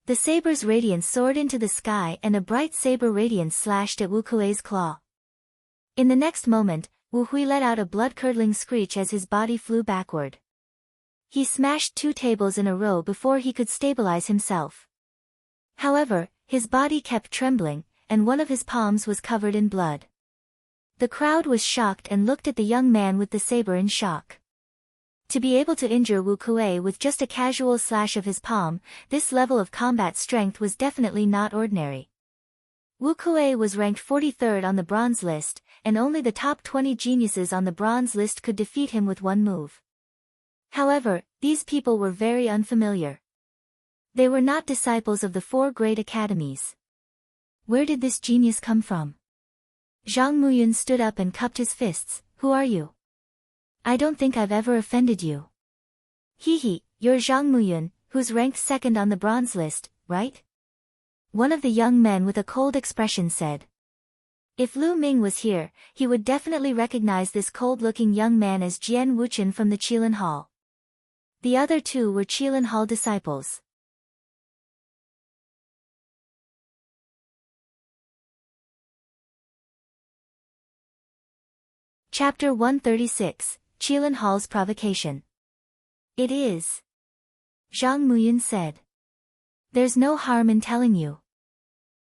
Speaker 1: The saber's radiance soared into the sky and a bright saber radiance slashed at Wu Kuei's claw. In the next moment, Wu Hui let out a blood-curdling screech as his body flew backward. He smashed 2 tables in a row before he could stabilize himself. However, his body kept trembling, and one of his palms was covered in blood. The crowd was shocked and looked at the young man with the saber in shock. To be able to injure Wu Kuei with just a casual slash of his palm, this level of combat strength was definitely not ordinary. Wu Kuei was ranked 43rd on the bronze list, and only the top 20 geniuses on the bronze list could defeat him with one move. However, these people were very unfamiliar. They were not disciples of the 4 great academies. Where did this genius come from? Zhang Muyun stood up and cupped his fists. Who are you? I don't think I've ever offended you. Hehe, you're Zhang Muyun, who's ranked 2nd on the bronze list, right? One of the young men with a cold expression said. If Lu Ming was here, he would definitely recognize this cold-looking young man as Jian Wuchen from the Qilin Hall. The other 2 were Qilin Hall disciples. Chapter 136, Qilin Hall's Provocation. It is. Zhang Muyun said. There's no harm in telling you.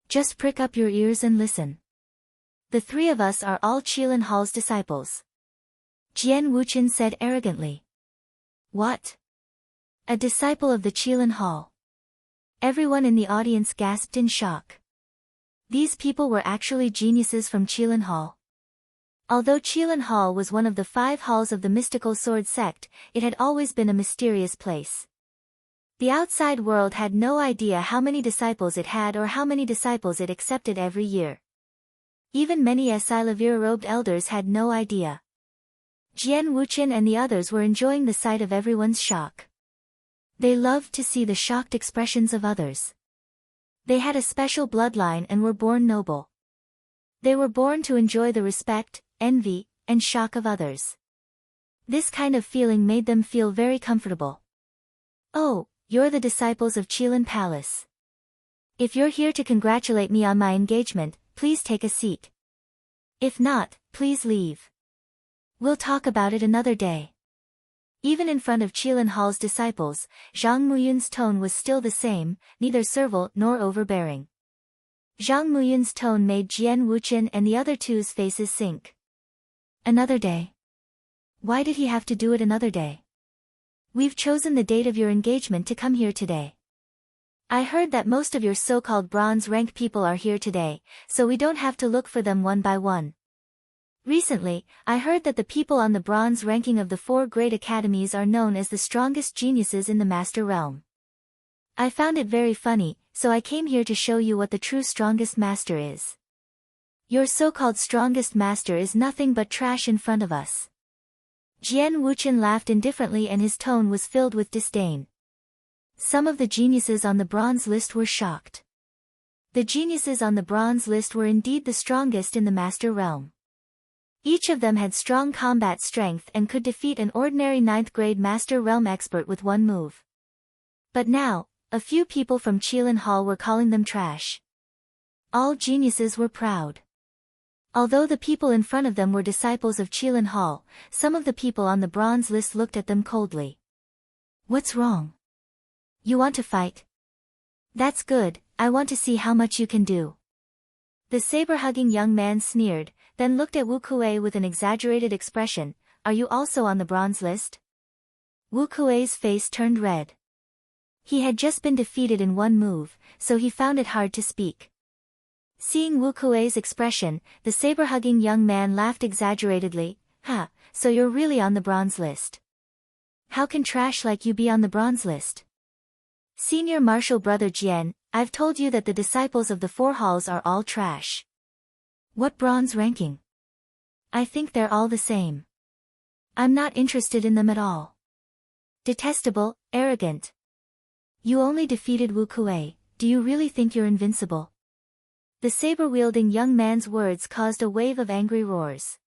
Speaker 1: Just prick up your ears and listen. The 3 of us are all Qilin Hall's disciples. Jian Wuchen said arrogantly. What? A disciple of the Qilin Hall. Everyone in the audience gasped in shock. These people were actually geniuses from Qilin Hall. Although Qilin Hall was one of the 5 halls of the mystical sword sect, it had always been a mysterious place. The outside world had no idea how many disciples it had or how many disciples it accepted every year. Even many Asilavira-robed elders had no idea. Jian Wuqian and the others were enjoying the sight of everyone's shock. They loved to see the shocked expressions of others. They had a special bloodline and were born noble. They were born to enjoy the respect, envy, and shock of others. This kind of feeling made them feel very comfortable. Oh, you're the disciples of Qilin Palace. If you're here to congratulate me on my engagement, please take a seat. If not, please leave. We'll talk about it another day. Even in front of Qilin Hall's disciples, Zhang Muyun's tone was still the same, neither servile nor overbearing. Zhang Muyun's tone made Jian Wuqian and the other two's faces sink. Another day? Why did he have to do it another day? We've chosen the date of your engagement to come here today. I heard that most of your so-called bronze rank people are here today, so we don't have to look for them one by one. Recently, I heard that the people on the bronze ranking of the 4 great academies are known as the strongest geniuses in the master realm. I found it very funny, so I came here to show you what the true strongest master is. Your so-called strongest master is nothing but trash in front of us. Jian Wuqian laughed indifferently and his tone was filled with disdain. Some of the geniuses on the bronze list were shocked. The geniuses on the bronze list were indeed the strongest in the master realm. Each of them had strong combat strength and could defeat an ordinary 9th grade master realm expert with one move. But now, a few people from Qilin Hall were calling them trash. All geniuses were proud. Although the people in front of them were disciples of Qilin Hall, some of the people on the bronze list looked at them coldly. What's wrong? You want to fight? That's good, I want to see how much you can do. The saber-hugging young man sneered, then looked at Wu Kuei with an exaggerated expression. Are you also on the bronze list? Wu Kuei's face turned red. He had just been defeated in one move, so he found it hard to speak. Seeing Wu Kuei's expression, the saber-hugging young man laughed exaggeratedly. Ha, so you're really on the bronze list. How can trash like you be on the bronze list? Senior Marshal Brother Jian, I've told you that the disciples of the 4 halls are all trash. What bronze ranking? I think they're all the same. I'm not interested in them at all. Detestable, arrogant. You only defeated Wu Kuei, do you really think you're invincible? The saber-wielding young man's words caused a wave of angry roars.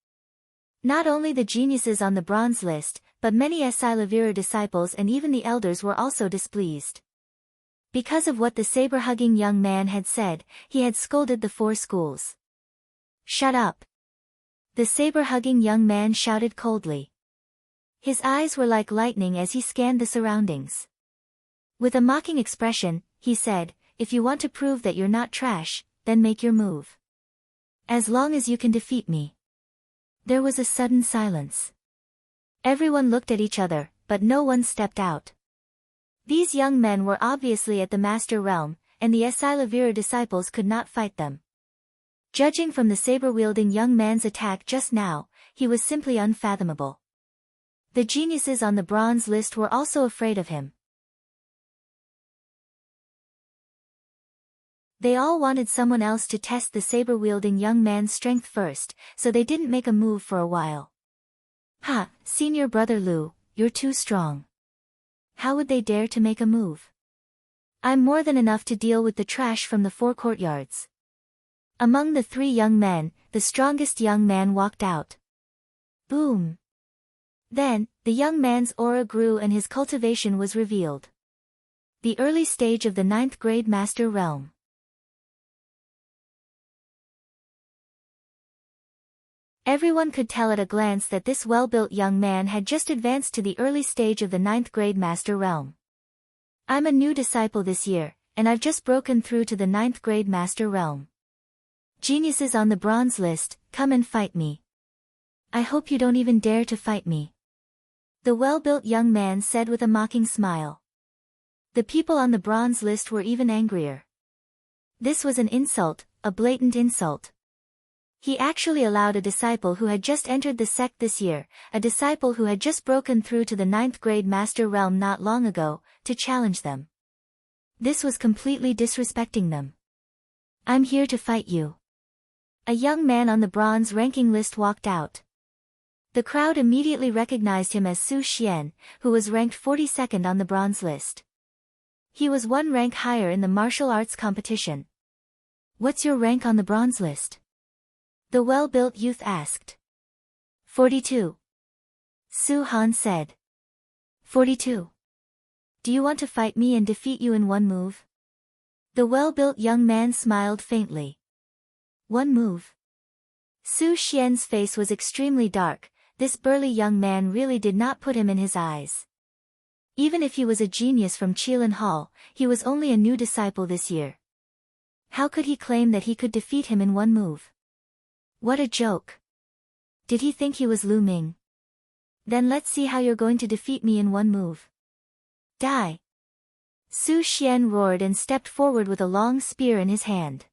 Speaker 1: Not only the geniuses on the bronze list, but many Asilavira disciples and even the elders were also displeased. Because of what the saber-hugging young man had said, he had scolded the 4 schools. Shut up! The saber-hugging young man shouted coldly. His eyes were like lightning as he scanned the surroundings. With a mocking expression, he said, if you want to prove that you're not trash, then make your move. As long as you can defeat me. There was a sudden silence. Everyone looked at each other, but no one stepped out. These young men were obviously at the master realm, and the Asilavira disciples could not fight them. Judging from the saber-wielding young man's attack just now, he was simply unfathomable. The geniuses on the bronze list were also afraid of him. They all wanted someone else to test the saber-wielding young man's strength first, so they didn't make a move for a while. Ha, Senior Brother Lu, you're too strong. How would they dare to make a move? I'm more than enough to deal with the trash from the 4 courtyards. Among the 3 young men, the strongest young man walked out. Boom! Then, the young man's aura grew and his cultivation was revealed. The early stage of the 9th grade master realm. Everyone could tell at a glance that this well-built young man had just advanced to the early stage of the 9th grade master realm. I'm a new disciple this year, and I've just broken through to the 9th grade master realm. Geniuses on the bronze list, come and fight me. I hope you don't even dare to fight me. The well-built young man said with a mocking smile. The people on the bronze list were even angrier. This was an insult, a blatant insult. He actually allowed a disciple who had just entered the sect this year, a disciple who had just broken through to the 9th grade master realm not long ago, to challenge them. This was completely disrespecting them. "I'm here to fight you." A young man on the bronze ranking list walked out. The crowd immediately recognized him as Su Xian, who was ranked 42nd on the bronze list. He was one rank higher in the martial arts competition. "What's your rank on the bronze list?" the well-built youth asked. 42. Su Han said. 42. "Do you want to fight me and defeat you in one move?" The well-built young man smiled faintly. "One move?" Su Xian's face was extremely dark. This burly young man really did not put him in his eyes. Even if he was a genius from Qilin Hall, he was only a new disciple this year. How could he claim that he could defeat him in one move? What a joke. Did he think he was Lu Ming? Then let's see how you're going to defeat me in one move. Die! Su Xian roared and stepped forward with a long spear in his hand.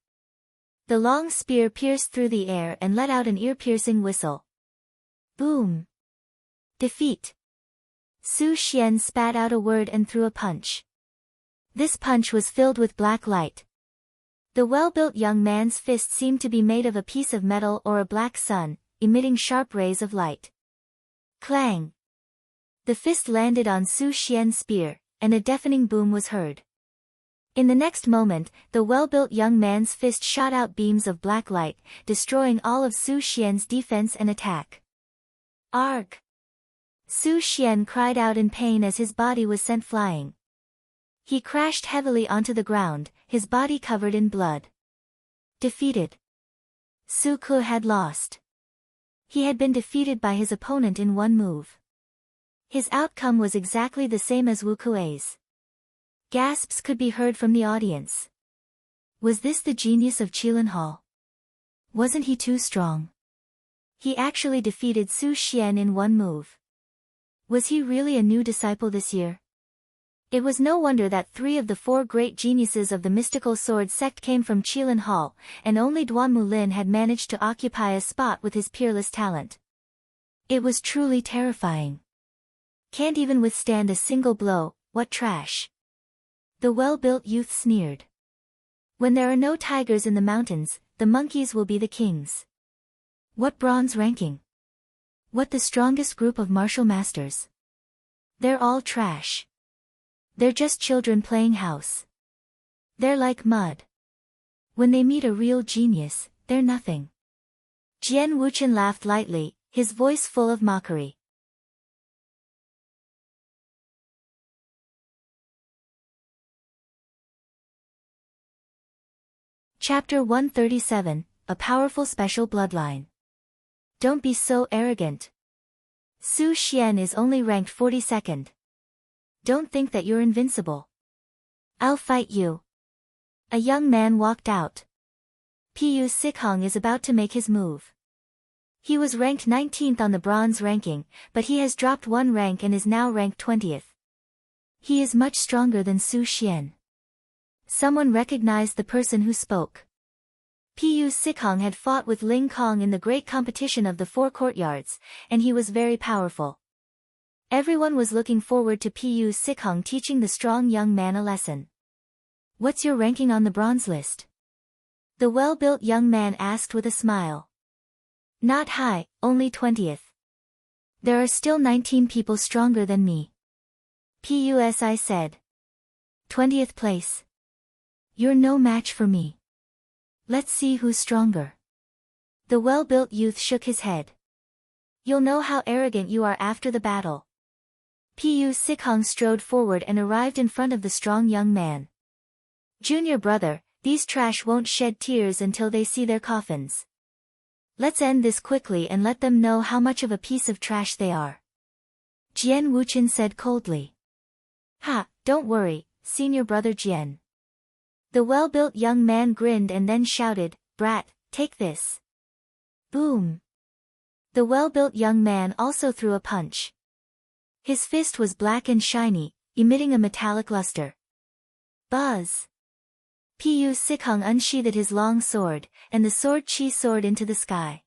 Speaker 1: The long spear pierced through the air and let out an ear-piercing whistle. Boom! Defeat! Su Xian spat out a word and threw a punch. This punch was filled with black light. The well-built young man's fist seemed to be made of a piece of metal or a black sun, emitting sharp rays of light. Clang! The fist landed on Su Xian's spear, and a deafening boom was heard. In the next moment, the well-built young man's fist shot out beams of black light, destroying all of Su Xian's defense and attack. Arg! Su Xian cried out in pain as his body was sent flying. He crashed heavily onto the ground, his body covered in blood. Defeated. Su Ke had lost. He had been defeated by his opponent in one move. His outcome was exactly the same as Wu Kuei's. Gasps could be heard from the audience. Was this the genius of Qilin Hall? Wasn't he too strong? He actually defeated Su Xian in one move. Was he really a new disciple this year? It was no wonder that 3 of the 4 great geniuses of the mystical sword sect came from Qilin Hall, and only Duanmu Lin had managed to occupy a spot with his peerless talent. It was truly terrifying. Can't even withstand a single blow, what trash. The well-built youth sneered. When there are no tigers in the mountains, the monkeys will be the kings. What bronze ranking? What the strongest group of martial masters? They're all trash. They're just children playing house. They're like mud. When they meet a real genius, they're nothing. Jian Wuchen laughed lightly, his voice full of mockery. Chapter 137, A Powerful Special Bloodline. Don't be so arrogant. Su Xian is only ranked 42nd. Don't think that you're invincible. I'll fight you. A young man walked out. Pu Sikhong is about to make his move. He was ranked 19th on the bronze ranking, but he has dropped 1 rank and is now ranked 20th. He is much stronger than Su Xian. Someone recognized the person who spoke. Pu Sikhong had fought with Ling Kong in the great competition of the 4 courtyards, and he was very powerful. Everyone was looking forward to Pu Sikhong teaching the strong young man a lesson. What's your ranking on the bronze list? The well-built young man asked with a smile. Not high, only 20th. There are still 19 people stronger than me. Pusi said. 20th place. You're no match for me. Let's see who's stronger. The well-built youth shook his head. You'll know how arrogant you are after the battle. Pu Sikhong strode forward and arrived in front of the strong young man. Junior brother, these trash won't shed tears until they see their coffins. Let's end this quickly and let them know how much of a piece of trash they are. Jian Wuchen said coldly. Ha, don't worry, senior brother Jian. The well-built young man grinned and then shouted, Brat, take this. Boom. The well-built young man also threw a punch. His fist was black and shiny, emitting a metallic luster. Buzz. Pu Sikhong unsheathed his long sword, and the sword chi soared into the sky.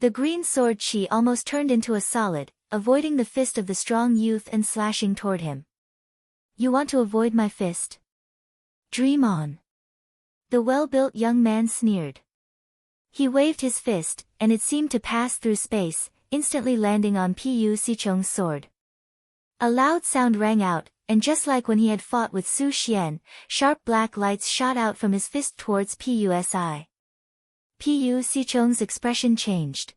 Speaker 1: The green sword chi almost turned into a solid, avoiding the fist of the strong youth and slashing toward him. You want to avoid my fist? Dream on. The well-built young man sneered. He waved his fist, and it seemed to pass through space, instantly landing on Pu Sichong's sword. A loud sound rang out, and just like when he had fought with Su Xian, sharp black lights shot out from his fist towards Pu's eye. Pu Sichong's expression changed.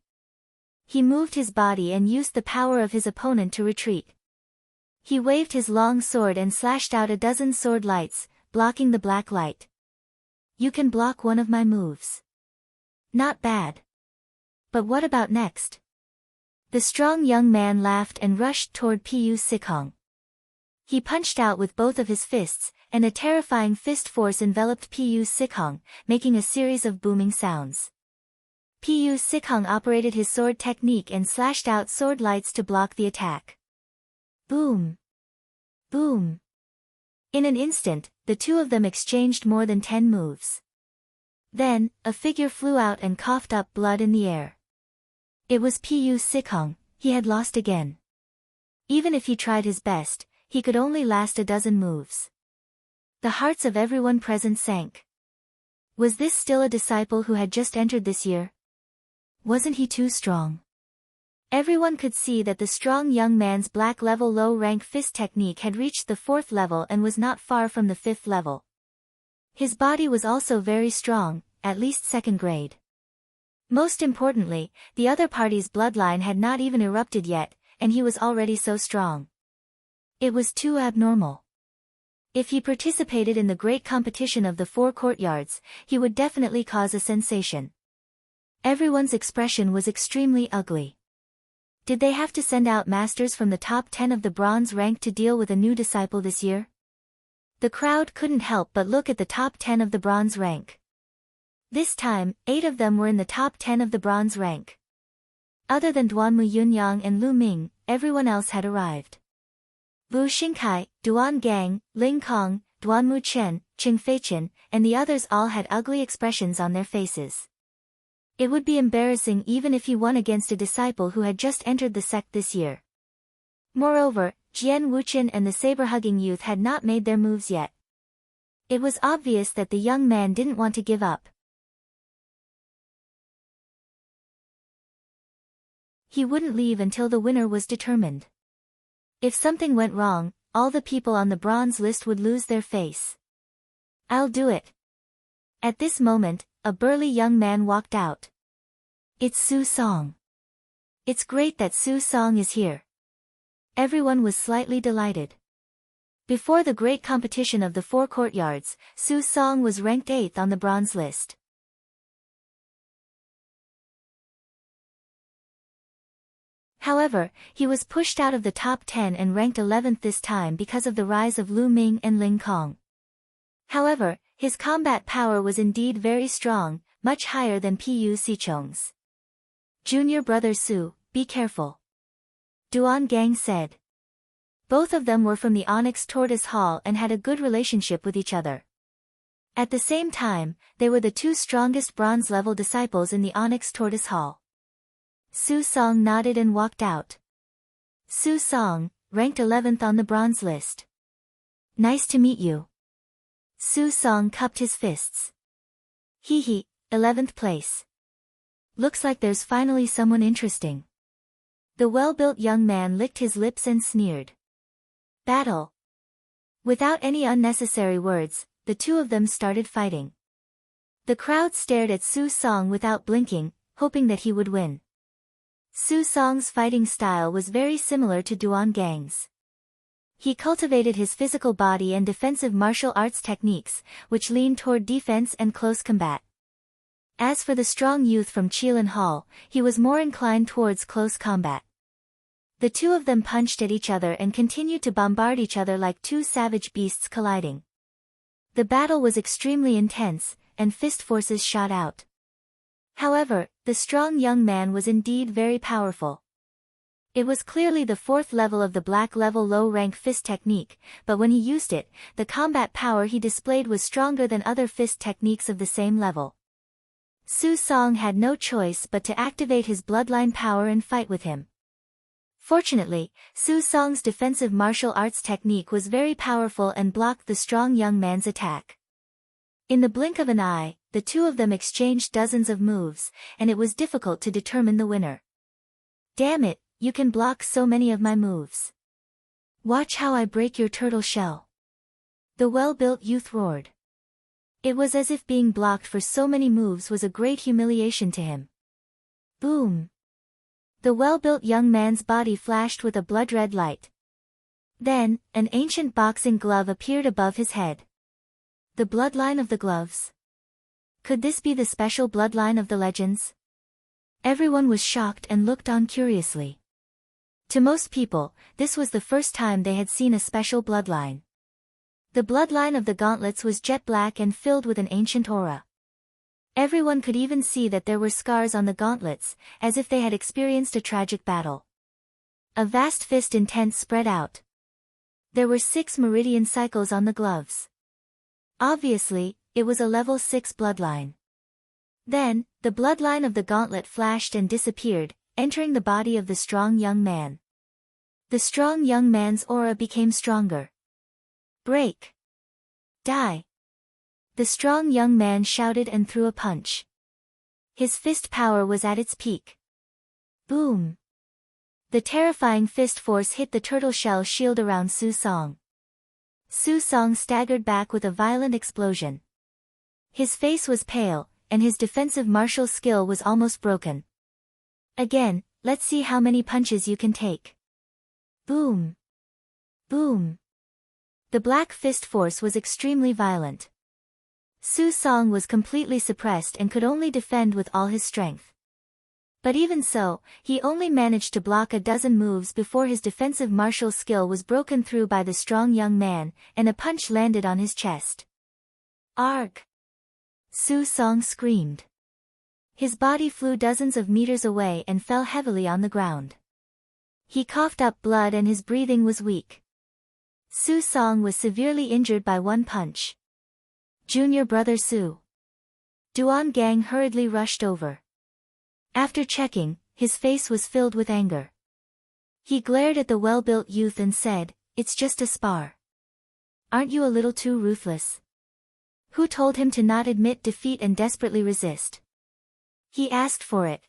Speaker 1: He moved his body and used the power of his opponent to retreat. He waved his long sword and slashed out a dozen sword lights, blocking the black light. You can block one of my moves. Not bad. But what about next? The strong young man laughed and rushed toward Pu Sikhong. He punched out with both of his fists, and a terrifying fist force enveloped Pu Sikhong, making a series of booming sounds. Pu Sikhong operated his sword technique and slashed out sword lights to block the attack. Boom! Boom! In an instant, the two of them exchanged more than 10 moves. Then, a figure flew out and coughed up blood in the air. It was Pu Sikhong. He had lost again. Even if he tried his best, he could only last a dozen moves. The hearts of everyone present sank. Was this still a disciple who had just entered this year? Wasn't he too strong? Everyone could see that the strong young man's black level low-rank fist technique had reached the 4th level and was not far from the 5th level. His body was also very strong, at least 2nd grade. Most importantly, the other party's bloodline had not even erupted yet, and he was already so strong. It was too abnormal. If he participated in the great competition of the 4 courtyards, he would definitely cause a sensation. Everyone's expression was extremely ugly. Did they have to send out masters from the top 10 of the bronze rank to deal with a new disciple this year? The crowd couldn't help but look at the top 10 of the bronze rank. This time, 8 of them were in the top 10 of the bronze rank. Other than Duanmu Yunyang and Lu Ming, everyone else had arrived. Wu Xingkai, Duan Gang, Ling Kong, Duanmu Chen, Qing Feichen, and the others all had ugly expressions on their faces. It would be embarrassing even if he won against a disciple who had just entered the sect this year. Moreover, Jian Wuchen and the saber-hugging youth had not made their moves yet. It was obvious that the young man didn't want to give up. He wouldn't leave until the winner was determined. If something went wrong, all the people on the bronze list would lose their face. I'll do it. At this moment, a burly young man walked out. It's Su Song. It's great that Su Song is here. Everyone was slightly delighted. Before the great competition of the 4 courtyards, Su Song was ranked 8th on the bronze list. However, he was pushed out of the top 10 and ranked 11th this time because of the rise of Lu Ming and Ling Kong. However, his combat power was indeed very strong, much higher than Pu Sichong's. Junior brother Su, be careful. Duan Gang said. Both of them were from the Onyx Tortoise Hall and had a good relationship with each other. At the same time, they were the 2 strongest bronze-level disciples in the Onyx Tortoise Hall. Su Song nodded and walked out. Su Song, ranked 11th on the bronze list. Nice to meet you. Su Song cupped his fists. Hee hee, 11th place. Looks like there's finally someone interesting. The well-built young man licked his lips and sneered. Battle. Without any unnecessary words, the two of them started fighting. The crowd stared at Su Song without blinking, hoping that he would win. Su Song's fighting style was very similar to Duan Gang's. He cultivated his physical body and defensive martial arts techniques, which leaned toward defense and close combat. As for the strong youth from Qilin Hall, he was more inclined towards close combat. The two of them punched at each other and continued to bombard each other like 2 savage beasts colliding. The battle was extremely intense, and fist forces shot out. However, the strong young man was indeed very powerful. It was clearly the fourth level of the black level low-rank fist technique, but when he used it, the combat power he displayed was stronger than other fist techniques of the same level. Su Song had no choice but to activate his bloodline power and fight with him. Fortunately, Su Song's defensive martial arts technique was very powerful and blocked the strong young man's attack. In the blink of an eye, the two of them exchanged dozens of moves, and it was difficult to determine the winner. "Damn it, you can block so many of my moves. Watch how I break your turtle shell," the well-built youth roared. It was as if being blocked for so many moves was a great humiliation to him. Boom! The well-built young man's body flashed with a blood-red light. Then, an ancient boxing glove appeared above his head. The bloodline of the gloves. Could this be the special bloodline of the legends? Everyone was shocked and looked on curiously. To most people, this was the first time they had seen a special bloodline. The bloodline of the gauntlets was jet black and filled with an ancient aura. Everyone could even see that there were scars on the gauntlets, as if they had experienced a tragic battle. A vast fist intent spread out. There were 6 meridian cycles on the gloves. Obviously, it was a level 6 bloodline. Then, the bloodline of the gauntlet flashed and disappeared, entering the body of the strong young man. The strong young man's aura became stronger. "Break! Die!" The strong young man shouted and threw a punch. His fist power was at its peak. Boom! The terrifying fist force hit the turtle shell shield around Su Song. Su Song staggered back with a violent explosion. His face was pale, and his defensive martial skill was almost broken. "Again, let's see how many punches you can take." Boom! Boom! The black fist force was extremely violent. Su Song was completely suppressed and could only defend with all his strength. But even so, he only managed to block a dozen moves before his defensive martial skill was broken through by the strong young man, and a punch landed on his chest. "Arg!" Su Song screamed. His body flew dozens of meters away and fell heavily on the ground. He coughed up blood and his breathing was weak. Su Song was severely injured by one punch. Junior brother Su. Duan Gang hurriedly rushed over. After checking, his face was filled with anger. He glared at the well-built youth and said, "It's just a spar. Aren't you a little too ruthless?" Who told him to not admit defeat and desperately resist? He asked for it.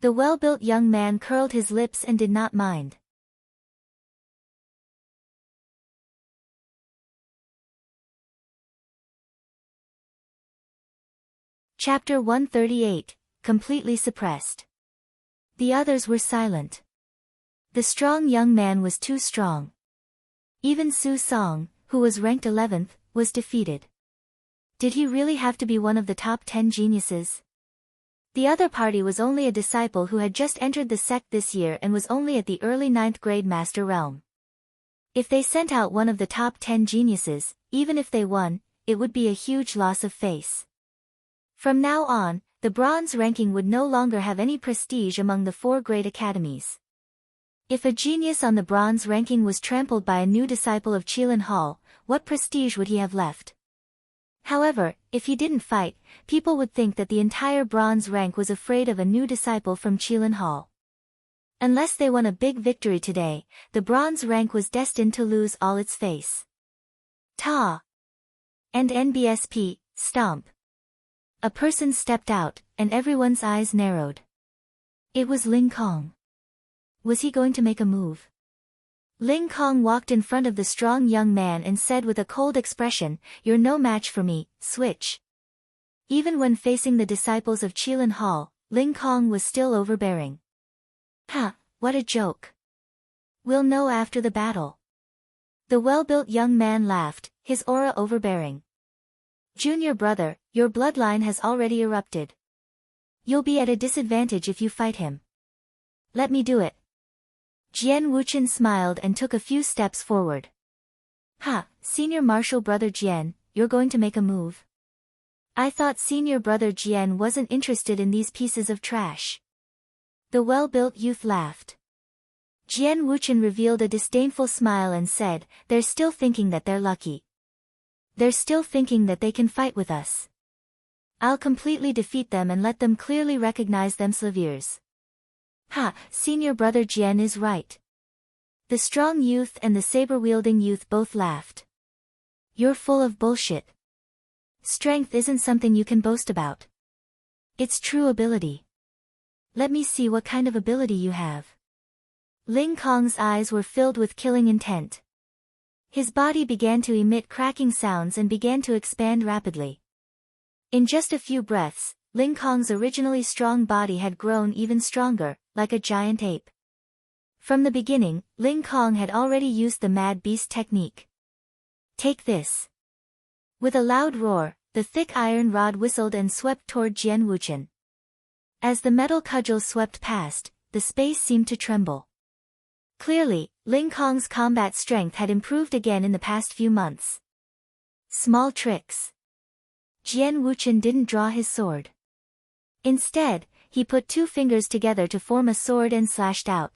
Speaker 1: The well-built young man curled his lips and did not mind. Chapter 138, Completely Suppressed. The others were silent. The strong young man was too strong. Even Su Song, who was ranked 11th, was defeated. Did he really have to be one of the top 10 geniuses? The other party was only a disciple who had just entered the sect this year and was only at the early 9th grade master realm. If they sent out one of the top 10 geniuses, even if they won, it would be a huge loss of face. From now on, the bronze ranking would no longer have any prestige among the 4 great academies. If a genius on the bronze ranking was trampled by a new disciple of Qilin Hall, what prestige would he have left? However, if he didn't fight, people would think that the entire bronze rank was afraid of a new disciple from Qilin Hall. Unless they won a big victory today, the bronze rank was destined to lose all its face. Ta! And NBSP, stomp. A person stepped out, and everyone's eyes narrowed. It was Ling Kong. Was he going to make a move? Ling Kong walked in front of the strong young man and said with a cold expression, "You're no match for me, switch." Even when facing the disciples of Qilin Hall, Ling Kong was still overbearing. "Ha, what a joke. We'll know after the battle." The well-built young man laughed, his aura overbearing. "Junior brother, your bloodline has already erupted. You'll be at a disadvantage if you fight him. Let me do it." Jian Wuchen smiled and took a few steps forward. "Ha, senior martial brother Jian, you're going to make a move?" I thought senior brother Jian wasn't interested in these pieces of trash. The well-built youth laughed. Jian Wuchen revealed a disdainful smile and said, "They're still thinking that they're lucky. They're still thinking that they can fight with us. I'll completely defeat them and let them clearly recognize themselves." Ha, senior brother Jian is right. The strong youth and the saber-wielding youth both laughed. You're full of bullshit. Strength isn't something you can boast about. It's true ability. Let me see what kind of ability you have. Ling Kong's eyes were filled with killing intent. His body began to emit cracking sounds and began to expand rapidly. In just a few breaths, Ling Kong's originally strong body had grown even stronger, like a giant ape. From the beginning, Ling Kong had already used the Mad Beast technique. Take this. With a loud roar, the thick iron rod whistled and swept toward Jian Wuchen. As the metal cudgel swept past, the space seemed to tremble. Clearly, Ling Kong's combat strength had improved again in the past few months. Small tricks. Jian Wuchen didn't draw his sword. Instead, he put two fingers together to form a sword and slashed out.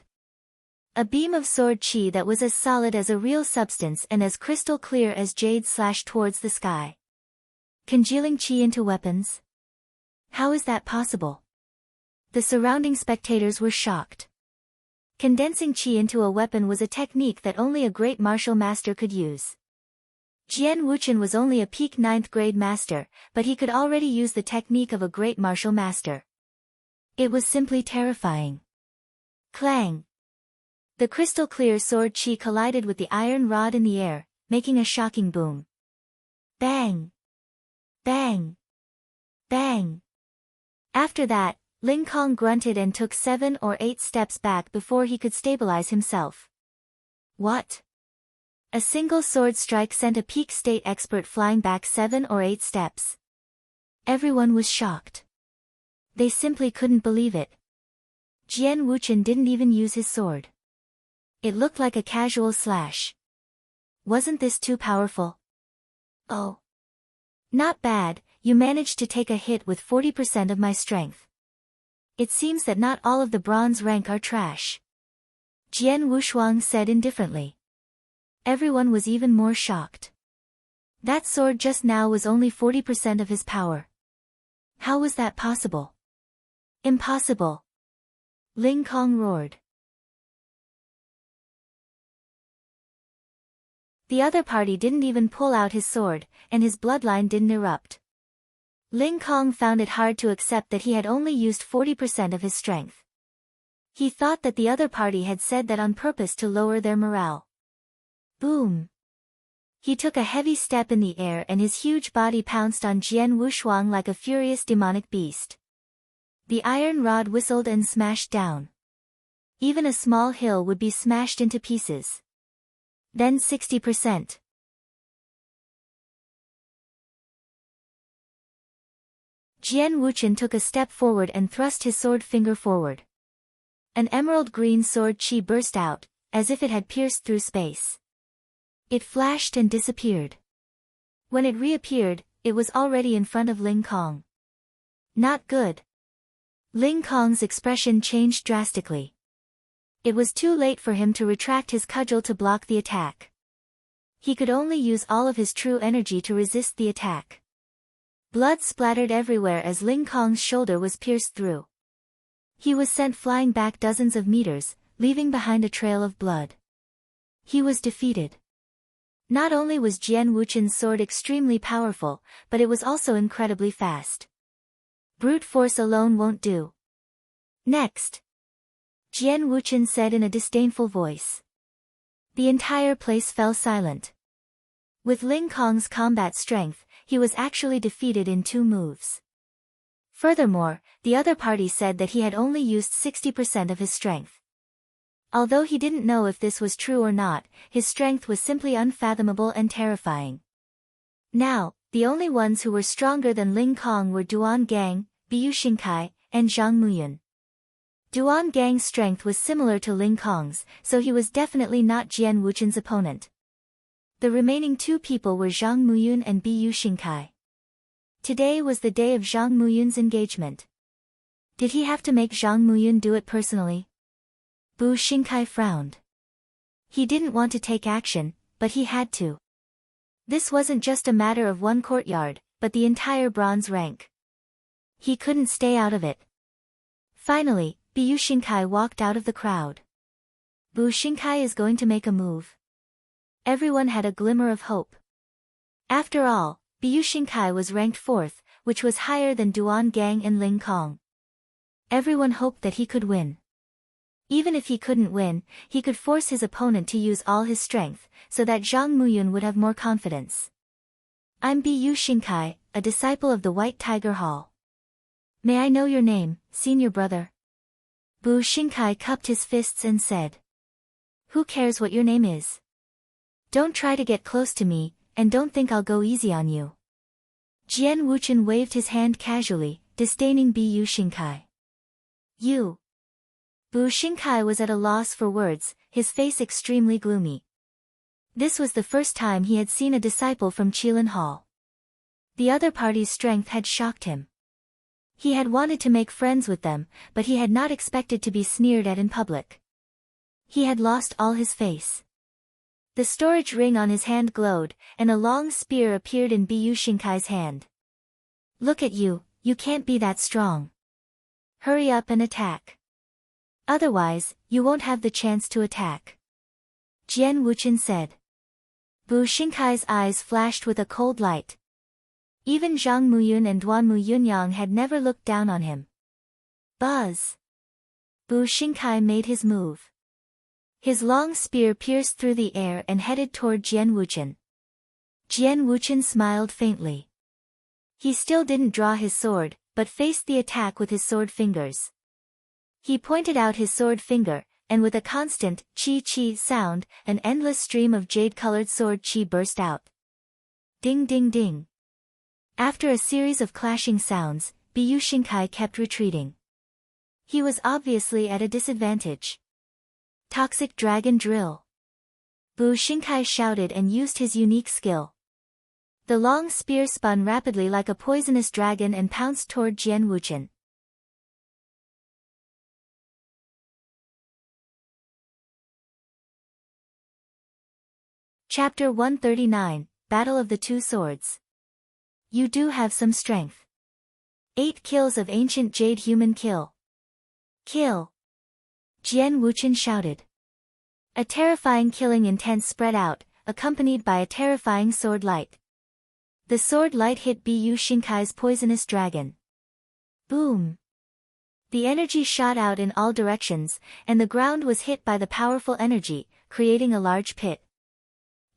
Speaker 1: A beam of sword chi that was as solid as a real substance and as crystal clear as jade slashed towards the sky. Congealing chi into weapons? How is that possible? The surrounding spectators were shocked. Condensing chi into a weapon was a technique that only a great martial master could use. Jian Wuchen was only a peak 9th grade master, but he could already use the technique of a great martial master. It was simply terrifying. Clang! The crystal-clear sword chi collided with the iron rod in the air, making a shocking boom. Bang! Bang! Bang! After that, Ling Kong grunted and took 7 or 8 steps back before he could stabilize himself. What? A single sword strike sent a peak state expert flying back 7 or 8 steps. Everyone was shocked. They simply couldn't believe it. Jian Wuchen didn't even use his sword. It looked like a casual slash. Wasn't this too powerful? Oh. Not bad, you managed to take a hit with 40% of my strength. It seems that not all of the bronze rank are trash. Jian Wushuang said indifferently. Everyone was even more shocked. That sword just now was only 40% of his power. How was that possible? Impossible! Ling Kong roared. The other party didn't even pull out his sword, and his bloodline didn't erupt. Ling Kong found it hard to accept that he had only used 40% of his strength. He thought that the other party had said that on purpose to lower their morale. Boom! He took a heavy step in the air and his huge body pounced on Jian Wushuang like a furious demonic beast. The iron rod whistled and smashed down. Even a small hill would be smashed into pieces. Then 60%. Jian Wuchen took a step forward and thrust his sword finger forward. An emerald green sword chi burst out, as if it had pierced through space. It flashed and disappeared. When it reappeared, it was already in front of Ling Kong. Not good. Ling Kong's expression changed drastically. It was too late for him to retract his cudgel to block the attack. He could only use all of his true energy to resist the attack. Blood splattered everywhere as Ling Kong's shoulder was pierced through. He was sent flying back dozens of meters, leaving behind a trail of blood. He was defeated. Not only was Jian Wuchen's sword extremely powerful, but it was also incredibly fast. Brute force alone won't do. Next! Jian Wuchen said in a disdainful voice. The entire place fell silent. With Ling Kong's combat strength, he was actually defeated in 2 moves. Furthermore, the other party said that he had only used 60% of his strength. Although he didn't know if this was true or not, his strength was simply unfathomable and terrifying. Now, the only ones who were stronger than Ling Kong were Duan Gang, Biyu Xingkai, and Zhang Muyun. Duan Gang's strength was similar to Ling Kong's, so he was definitely not Jian Wuchen's opponent. The remaining 2 people were Zhang Muyun and Biyu Xingkai. Today was the day of Zhang Muyun's engagement. Did he have to make Zhang Muyun do it personally? Bu Xingkai frowned. He didn't want to take action, but he had to. This wasn't just a matter of one courtyard, but the entire bronze rank. He couldn't stay out of it. Finally, Bu Xingkai walked out of the crowd. Bu Xingkai is going to make a move. Everyone had a glimmer of hope. After all, Bu Xingkai was ranked 4th, which was higher than Duan Gang and Ling Kong. Everyone hoped that he could win. Even if he couldn't win, he could force his opponent to use all his strength, so that Zhang Muyun would have more confidence. I'm Bu Xingkai, a disciple of the White Tiger Hall. May I know your name, senior brother? Bu Xingkai cupped his fists and said. Who cares what your name is? Don't try to get close to me, and don't think I'll go easy on you. Jian Wuchen waved his hand casually, disdaining Bu Xingkai. You. Bu Xingkai was at a loss for words, his face extremely gloomy. This was the first time he had seen a disciple from Qilin Hall. The other party's strength had shocked him. He had wanted to make friends with them, but he had not expected to be sneered at in public. He had lost all his face. The storage ring on his hand glowed, and a long spear appeared in Bu Xingkai's hand. Look at you, you can't be that strong. Hurry up and attack. Otherwise, you won't have the chance to attack. Jian Wuchen said. Bu Xingkai's eyes flashed with a cold light. Even Zhang Muyun and Duan Muyunyang had never looked down on him. Buzz! Bu Xingkai made his move. His long spear pierced through the air and headed toward Jian Wuchen. Jian Wuchen smiled faintly. He still didn't draw his sword, but faced the attack with his sword fingers. He pointed out his sword finger, and with a constant chi-chi sound, an endless stream of jade-colored sword chi burst out. Ding ding ding. After a series of clashing sounds, Bu Xingkai kept retreating. He was obviously at a disadvantage. Toxic Dragon Drill. Bu Xingkai shouted and used his unique skill. The long spear spun rapidly like a poisonous dragon and pounced toward Jian Wuchen. Chapter 139, Battle of the Two Swords. You do have some strength. 8 kills of ancient jade human kill. Kill. Jian Wuchen shouted. A terrifying killing intent spread out, accompanied by a terrifying sword light. The sword light hit Bu Xingkai's poisonous dragon. Boom. The energy shot out in all directions, and the ground was hit by the powerful energy, creating a large pit.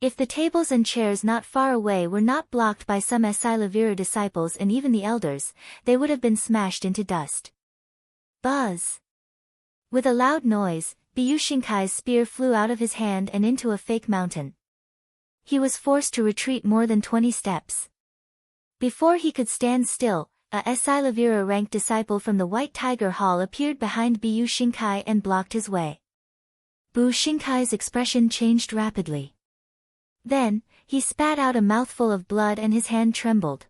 Speaker 1: If the tables and chairs not far away were not blocked by some Asilavira disciples and even the elders, they would have been smashed into dust. Buzz! With a loud noise, Bu Xingkai's spear flew out of his hand and into a fake mountain. He was forced to retreat more than 20 steps. Before he could stand still, a Asilavira-ranked disciple from the White Tiger Hall appeared behind Bu Xingkai and blocked his way. Bu Xingkai's expression changed rapidly. Then, he spat out a mouthful of blood and his hand trembled.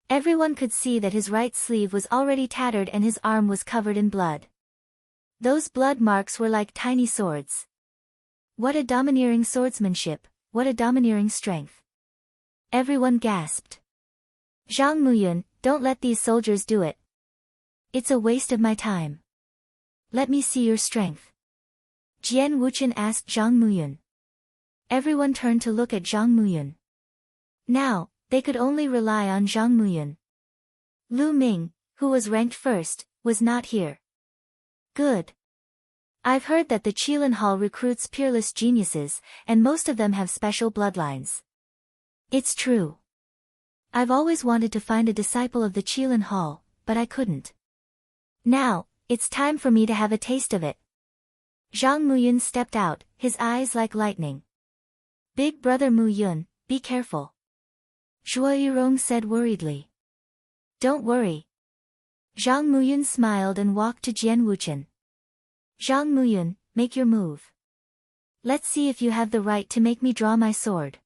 Speaker 1: Everyone could see that his right sleeve was already tattered and his arm was covered in blood. Those blood marks were like tiny swords. What a domineering swordsmanship, what a domineering strength. Everyone gasped. Zhang Muyun, don't let these soldiers do it. It's a waste of my time. Let me see your strength. Jian Wuchen asked Zhang Muyun. Everyone turned to look at Zhang Muyun. Now, they could only rely on Zhang Muyun. Lu Ming, who was ranked 1st, was not here. Good. I've heard that the Qilin Hall recruits peerless geniuses, and most of them have special bloodlines. It's true. I've always wanted to find a disciple of the Qilin Hall, but I couldn't. Now, it's time for me to have a taste of it. Zhang Muyun stepped out, his eyes like lightning. Big brother Muyun, be careful. Zhuo Yirong said worriedly. Don't worry. Zhang Muyun smiled and walked to Jian Wuchen. Zhang Muyun, make your move. Let's see if you have the right to make me draw my sword.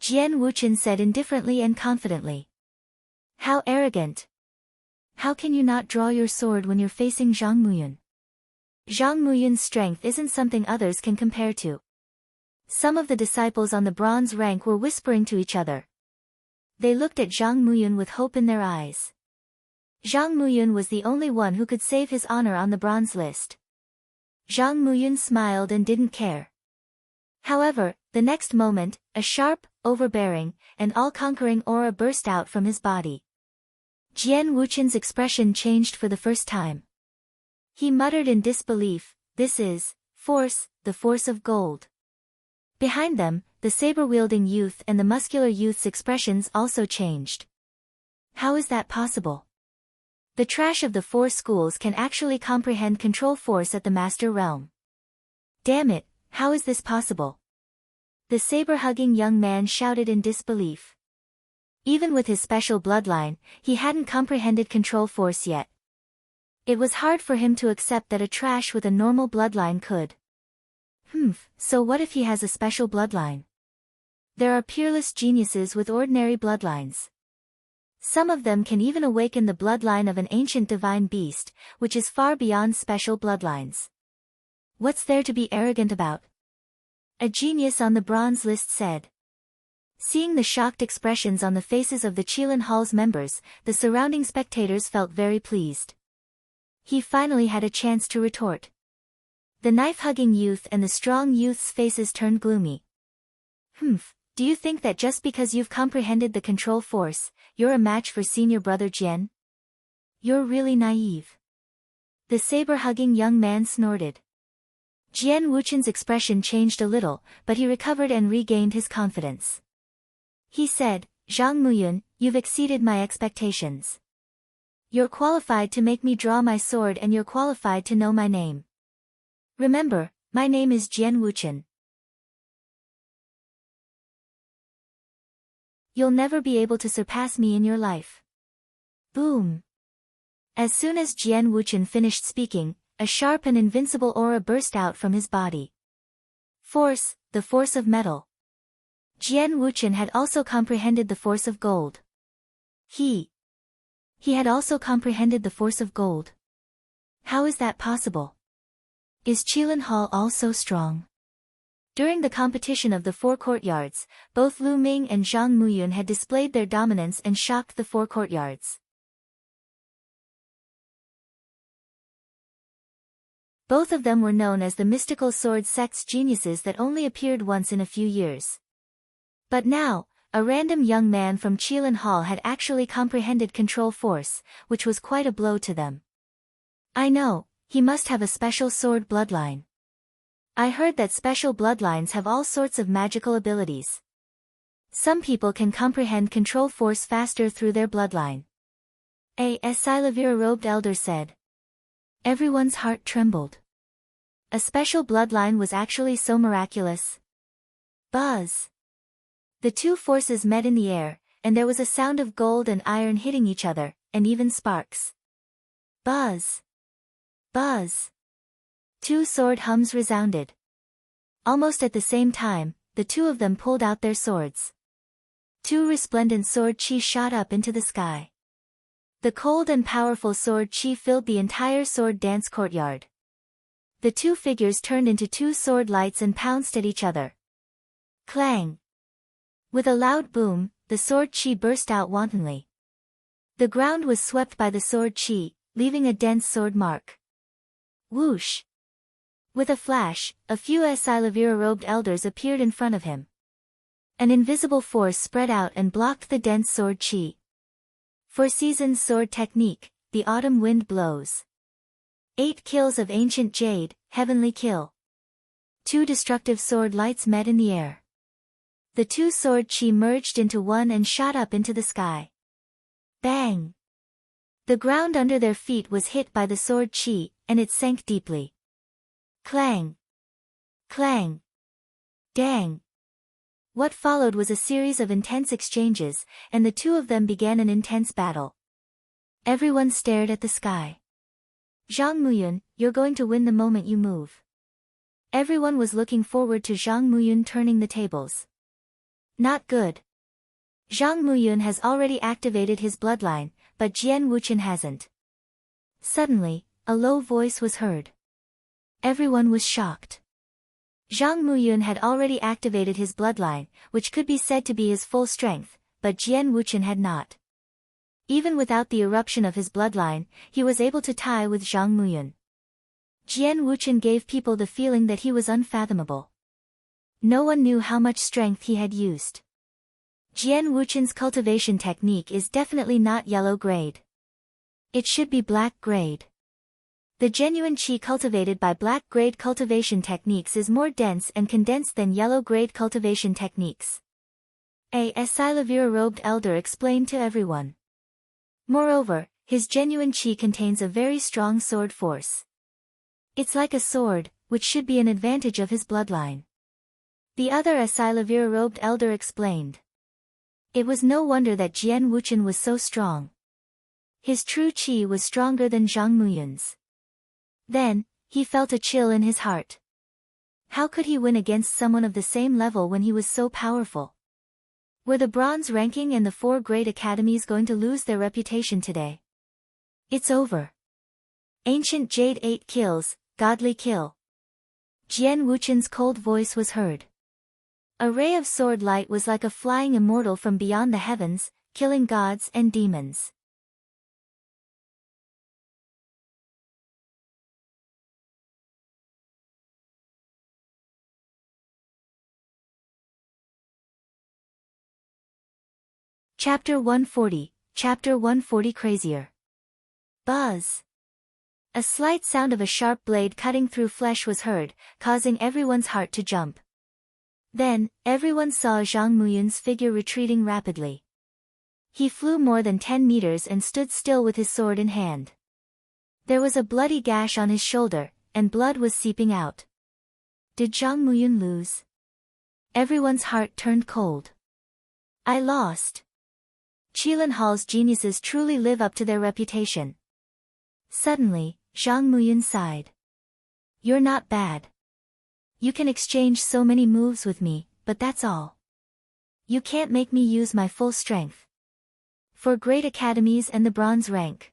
Speaker 1: Jian Wuchen said indifferently and confidently. How arrogant! How can you not draw your sword when you're facing Zhang Muyun? Zhang Muyun's strength isn't something others can compare to. Some of the disciples on the bronze rank were whispering to each other. They looked at Zhang Muyun with hope in their eyes. Zhang Muyun was the only one who could save his honor on the bronze list. Zhang Muyun smiled and didn't care. However, the next moment, a sharp, overbearing, and all-conquering aura burst out from his body. Jian Wuqian's expression changed for the first time. He muttered in disbelief, "This is force, the force of gold." Behind them, the saber-wielding youth and the muscular youth's expressions also changed. How is that possible? The trash of the four schools can actually comprehend control force at the master realm. Damn it, how is this possible? The saber-hugging young man shouted in disbelief. Even with his special bloodline, he hadn't comprehended control force yet. It was hard for him to accept that a trash with a normal bloodline could. So what if he has a special bloodline? There are peerless geniuses with ordinary bloodlines. Some of them can even awaken the bloodline of an ancient divine beast, which is far beyond special bloodlines. What's there to be arrogant about? A genius on the bronze list said. Seeing the shocked expressions on the faces of the Qilin Hall's members, the surrounding spectators felt very pleased. He finally had a chance to retort. The knife-hugging youth and the strong youth's faces turned gloomy. Do you think that just because you've comprehended the control force, you're a match for senior brother Jian? You're really naive. The saber-hugging young man snorted. Jian Wuqian's expression changed a little, but he recovered and regained his confidence. He said, "Zhang Muyun, you've exceeded my expectations. You're qualified to make me draw my sword and you're qualified to know my name. Remember, my name is Jian Wuqian. You'll never be able to surpass me in your life." Boom! As soon as Jian Wuqian finished speaking, a sharp and invincible aura burst out from his body. Force, the force of metal. Jian Wuqian had also comprehended the force of gold. He had also comprehended the force of gold. How is that possible? Is Qilin Hall all so strong? During the competition of the four courtyards, both Lu Ming and Zhang Muyun had displayed their dominance and shocked the four courtyards. Both of them were known as the mystical sword sect's geniuses that only appeared once in a few years. But now, a random young man from Qilin Hall had actually comprehended control force, which was quite a blow to them. I know, he must have a special sword bloodline. I heard that special bloodlines have all sorts of magical abilities. Some people can comprehend control force faster through their bloodline. A Silavira-robed elder said. Everyone's heart trembled. A special bloodline was actually so miraculous. Buzz! The two forces met in the air, and there was a sound of gold and iron hitting each other, and even sparks. Buzz! Buzz! Two sword hums resounded. Almost at the same time, the two of them pulled out their swords. Two resplendent sword chi shot up into the sky. The cold and powerful sword chi filled the entire sword dance courtyard. The two figures turned into two sword lights and pounced at each other. Clang! With a loud boom, the sword chi burst out wantonly. The ground was swept by the sword chi, leaving a dense sword mark. Whoosh! With a flash, a few Silavira-robed elders appeared in front of him. An invisible force spread out and blocked the dense sword chi. For seasoned sword technique, the autumn wind blows. 8 kills of ancient jade, heavenly kill. 2 destructive sword lights met in the air. The two sword chi merged into one and shot up into the sky. Bang! The ground under their feet was hit by the sword chi, and it sank deeply. Clang! Clang! Dang! What followed was a series of intense exchanges, and the two of them began an intense battle. Everyone stared at the sky. Zhang Muyun, you're going to win the moment you move. Everyone was looking forward to Zhang Muyun turning the tables. Not good. Zhang Muyun has already activated his bloodline, but Jian Wuchen hasn't. Suddenly, a low voice was heard. Everyone was shocked. Zhang Muyun had already activated his bloodline, which could be said to be his full strength, but Jian Wuchen had not. Even without the eruption of his bloodline, he was able to tie with Zhang Muyun. Jian Wuchen gave people the feeling that he was unfathomable. No one knew how much strength he had used. Jian Wuchen's cultivation technique is definitely not yellow grade. It should be black grade. The genuine qi cultivated by black grade cultivation techniques is more dense and condensed than yellow grade cultivation techniques. A Silavira-robed elder explained to everyone. Moreover, his genuine qi contains a very strong sword force. It's like a sword, which should be an advantage of his bloodline. The other Silavira-robed elder explained. It was no wonder that Jian Wuchen was so strong. His true qi was stronger than Zhang Muyun's. Then, he felt a chill in his heart. How could he win against someone of the same level when he was so powerful? Were the bronze ranking and the 4 great academies going to lose their reputation today? It's over. Ancient Jade 8 kills, godly kill. Jian Wuchen's cold voice was heard. A ray of sword light was like a flying immortal from beyond the heavens, killing gods and demons. Chapter 140, Chapter 140 Crazier. Buzz. A slight sound of a sharp blade cutting through flesh was heard, causing everyone's heart to jump. Then, everyone saw Zhang Muyun's figure retreating rapidly. He flew more than 10 meters and stood still with his sword in hand. There was a bloody gash on his shoulder, and blood was seeping out. Did Zhang Muyun lose? Everyone's heart turned cold. I lost. Qilin Hall's geniuses truly live up to their reputation. Suddenly, Zhang Muyun sighed. You're not bad. You can exchange so many moves with me, but that's all. You can't make me use my full strength. For great academies and the bronze rank.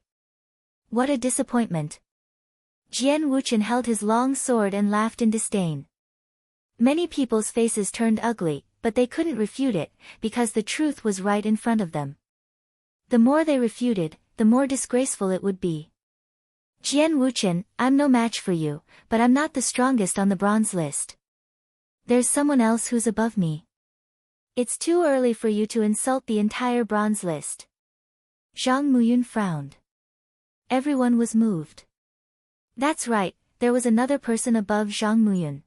Speaker 1: What a disappointment. Jian Wuchen held his long sword and laughed in disdain. Many people's faces turned ugly, but they couldn't refute it, because the truth was right in front of them. The more they refuted, the more disgraceful it would be. Jian Wuchen, I'm no match for you, but I'm not the strongest on the bronze list. There's someone else who's above me. It's too early for you to insult the entire bronze list. Zhang Muyun frowned. Everyone was moved. That's right, there was another person above Zhang Muyun.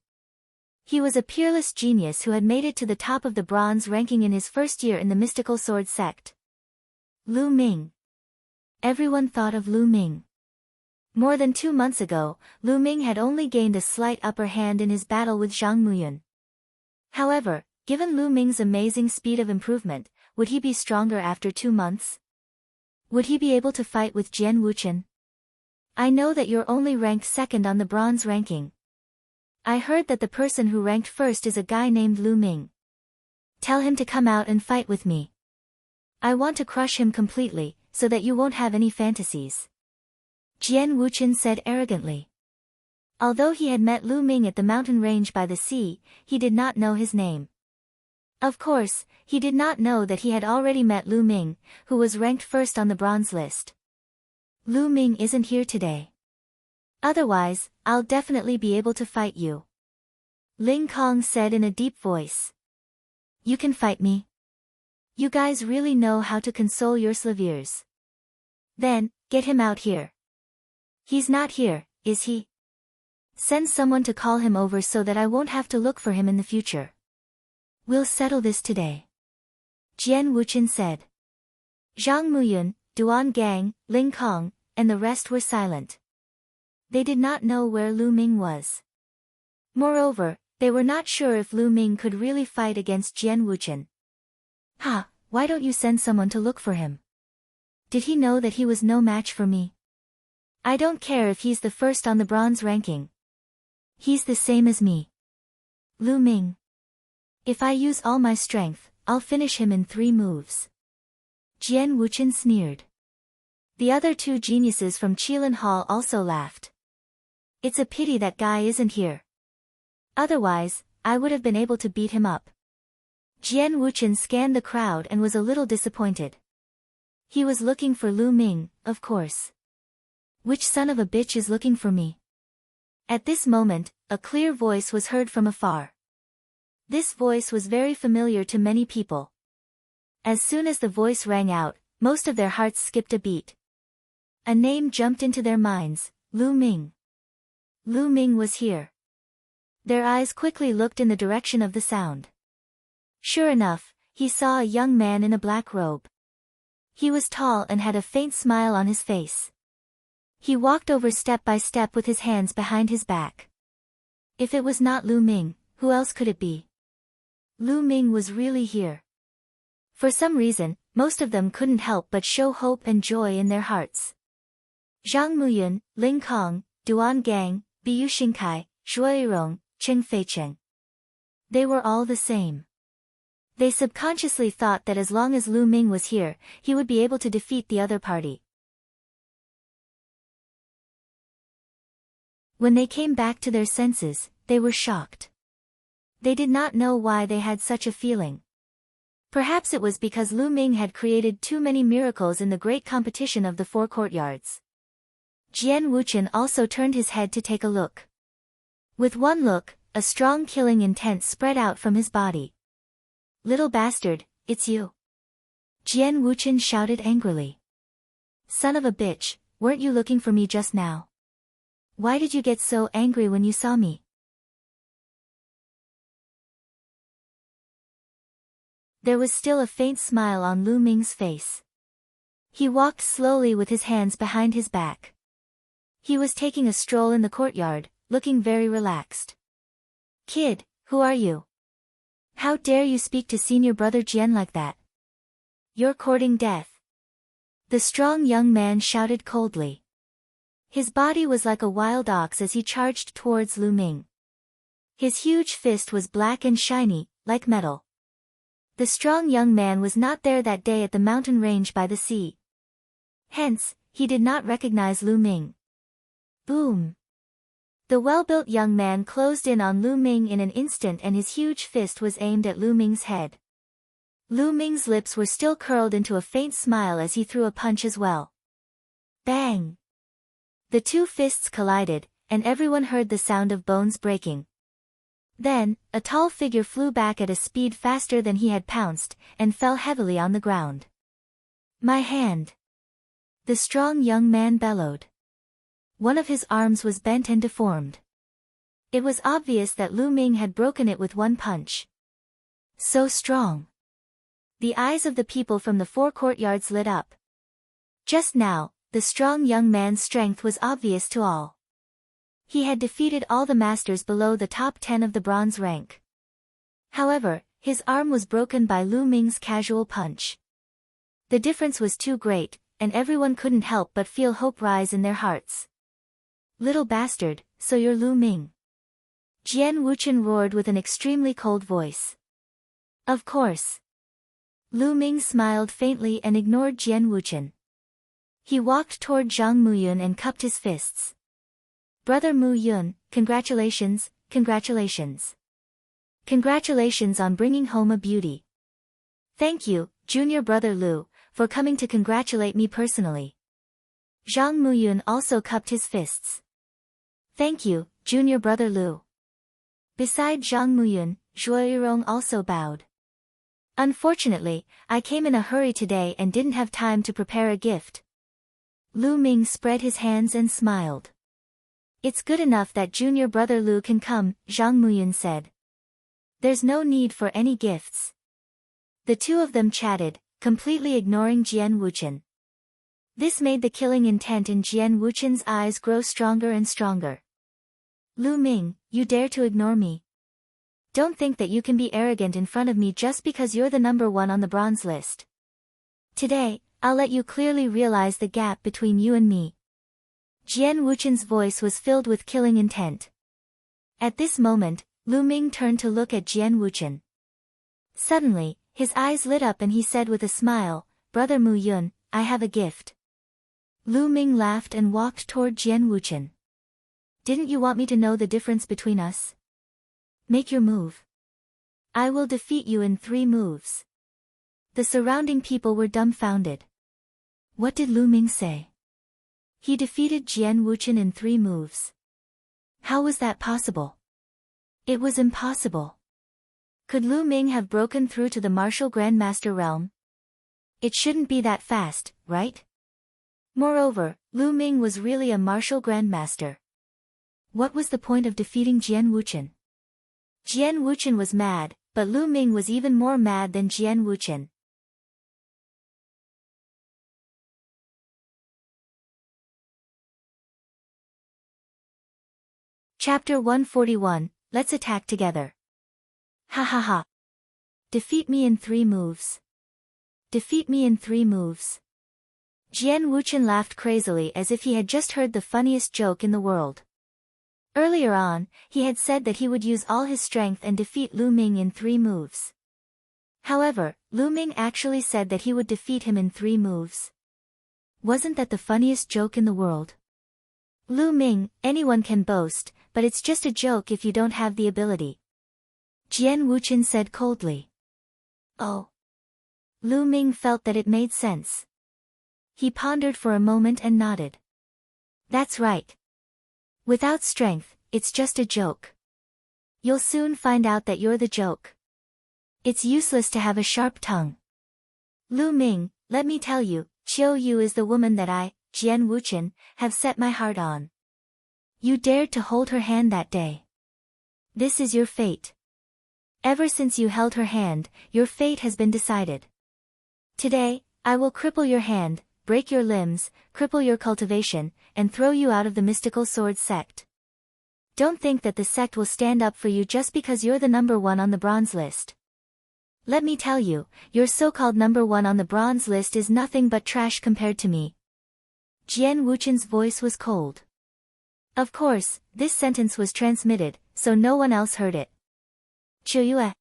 Speaker 1: He was a peerless genius who had made it to the top of the bronze ranking in his first year in the mystical sword sect. Lu Ming. Everyone thought of Lu Ming. More than 2 months ago, Lu Ming had only gained a slight upper hand in his battle with Zhang Muyun. However, given Lu Ming's amazing speed of improvement, would he be stronger after 2 months? Would he be able to fight with Jian Wuchen? I know that you're only ranked second on the bronze ranking. I heard that the person who ranked first is a guy named Lu Ming. Tell him to come out and fight with me. I want to crush him completely, so that you won't have any fantasies. Jian Wuchen said arrogantly. Although he had met Lu Ming at the mountain range by the sea, he did not know his name. Of course, he did not know that he had already met Lu Ming, who was ranked first on the bronze list. Lu Ming isn't here today. Otherwise, I'll definitely be able to fight you. Ling Kong said in a deep voice. You can fight me. You guys really know how to console your slaviers. Then, get him out here. He's not here, is he? Send someone to call him over so that I won't have to look for him in the future. We'll settle this today. Jian Wuchen said. Zhang Muyun, Duan Gang, Ling Kong, and the rest were silent. They did not know where Lu Ming was. Moreover, they were not sure if Lu Ming could really fight against Jian Wuchen. Why don't you send someone to look for him? Did he know that he was no match for me? I don't care if he's the first on the bronze ranking. He's the same as me. Lu Ming. If I use all my strength, I'll finish him in 3 moves. Jian Wuchen sneered. The other 2 geniuses from Qilin Hall also laughed. It's a pity that guy isn't here. Otherwise, I would have been able to beat him up. Jian Wuchen scanned the crowd and was a little disappointed. He was looking for Lu Ming, of course. Which son of a bitch is looking for me? At this moment, a clear voice was heard from afar. This voice was very familiar to many people. As soon as the voice rang out, most of their hearts skipped a beat. A name jumped into their minds, Lu Ming. Lu Ming was here. Their eyes quickly looked in the direction of the sound. Sure enough, he saw a young man in a black robe. He was tall and had a faint smile on his face. He walked over step by step with his hands behind his back. If it was not Lu Ming, who else could it be? Lu Ming was really here. For some reason, most of them couldn't help but show hope and joy in their hearts. Zhang Muyun, Ling Kong, Duan Gang, Biu Xingkai, Zhuo Yirong, Cheng Feicheng. They were all the same. They subconsciously thought that as long as Lu Ming was here, he would be able to defeat the other party. When they came back to their senses, they were shocked. They did not know why they had such a feeling. Perhaps it was because Lu Ming had created too many miracles in the great competition of the 4 courtyards. Jian Wuchen also turned his head to take a look. With one look, a strong killing intent spread out from his body. Little bastard, it's you. Jian Wuchen shouted angrily. Son of a bitch, weren't you looking for me just now? Why did you get so angry when you saw me? There was still a faint smile on Lu Ming's face. He walked slowly with his hands behind his back. He was taking a stroll in the courtyard, looking very relaxed. Kid, who are you? How dare you speak to senior brother Jian like that? You're courting death. The strong young man shouted coldly. His body was like a wild ox as he charged towards Lu Ming. His huge fist was black and shiny, like metal. The strong young man was not there that day at the mountain range by the sea. Hence, he did not recognize Lu Ming. Boom! The well-built young man closed in on Lu Ming in an instant and his huge fist was aimed at Lu Ming's head. Lu Ming's lips were still curled into a faint smile as he threw a punch as well. Bang! The 2 fists collided, and everyone heard the sound of bones breaking. Then, a tall figure flew back at a speed faster than he had pounced, and fell heavily on the ground. My hand! The strong young man bellowed. One of his arms was bent and deformed. It was obvious that Lu Ming had broken it with one punch. So strong! The eyes of the people from the 4 courtyards lit up. Just now, the strong young man's strength was obvious to all. He had defeated all the masters below the top 10 of the bronze rank. However, his arm was broken by Lu Ming's casual punch. The difference was too great, and everyone couldn't help but feel hope rise in their hearts. Little bastard, so you're Lu Ming. Jian Wuchen roared with an extremely cold voice. Of course. Lu Ming smiled faintly and ignored Jian Wuchen. He walked toward Zhang Muyun and cupped his fists. Brother Mu Yun, congratulations, congratulations. Congratulations on bringing home a beauty. Thank you, junior brother Lu, for coming to congratulate me personally. Zhang Muyun also cupped his fists. Thank you, junior brother Lu. Beside Zhang Muyun, Zhuo Yirong also bowed. Unfortunately, I came in a hurry today and didn't have time to prepare a gift. Lu Ming spread his hands and smiled. It's good enough that junior brother Lu can come, Zhang Muyun said. There's no need for any gifts. The 2 of them chatted, completely ignoring Jian Wuchen. This made the killing intent in Jian Wuchen's eyes grow stronger and stronger. Lu Ming, you dare to ignore me? Don't think that you can be arrogant in front of me just because you're the number 1 on the bronze list. Today, I'll let you clearly realize the gap between you and me. Jian Wuchen's voice was filled with killing intent. At this moment, Lu Ming turned to look at Jian Wuchen. Suddenly, His eyes lit up and he said with a smile, "Brother Mu Yun, I have a gift." Lu Ming laughed and walked toward Jian Wuchen. "Didn't you want me to know the difference between us? Make your move. I will defeat you in 3 moves." The surrounding people were dumbfounded. What did Lu Ming say? He defeated Jian Wuchen in 3 moves. How was that possible? It was impossible. Could Lu Ming have broken through to the martial grandmaster realm? It shouldn't be that fast, right? Moreover, Lu Ming was really a martial grandmaster. What was the point of defeating Jian Wuchen? Jian Wuchen was mad, but Lu Ming was even more mad than Jian Wuchen. Chapter 141, Let's Attack Together. Ha ha ha. Defeat me in 3 moves. Defeat me in 3 moves. Jian Wuchen laughed crazily as if he had just heard the funniest joke in the world. Earlier on, he had said that he would use all his strength and defeat Lu Ming in 3 moves. However, Lu Ming actually said that he would defeat him in 3 moves. Wasn't that the funniest joke in the world? Lu Ming, anyone can boast, but it's just a joke if you don't have the ability. Jian Wuchen said coldly. Oh. Lu Ming felt that it made sense. He pondered for a moment and nodded. That's right. Without strength, it's just a joke. You'll soon find out that you're the joke. It's useless to have a sharp tongue. Lu Ming, let me tell you, Qiu Yu is the woman that I, Jian Wuchen, have set my heart on. You dared to hold her hand that day. This is your fate. Ever since you held her hand, your fate has been decided. Today, I will cripple your hand, break your limbs, cripple your cultivation, and throw you out of the mystical sword sect. Don't think that the sect will stand up for you just because you're the number 1 on the bronze list. Let me tell you, your so-called number 1 on the bronze list is nothing but trash compared to me. Jian Wuchen's voice was cold. Of course, this sentence was transmitted, so no one else heard it. Qiu Yu.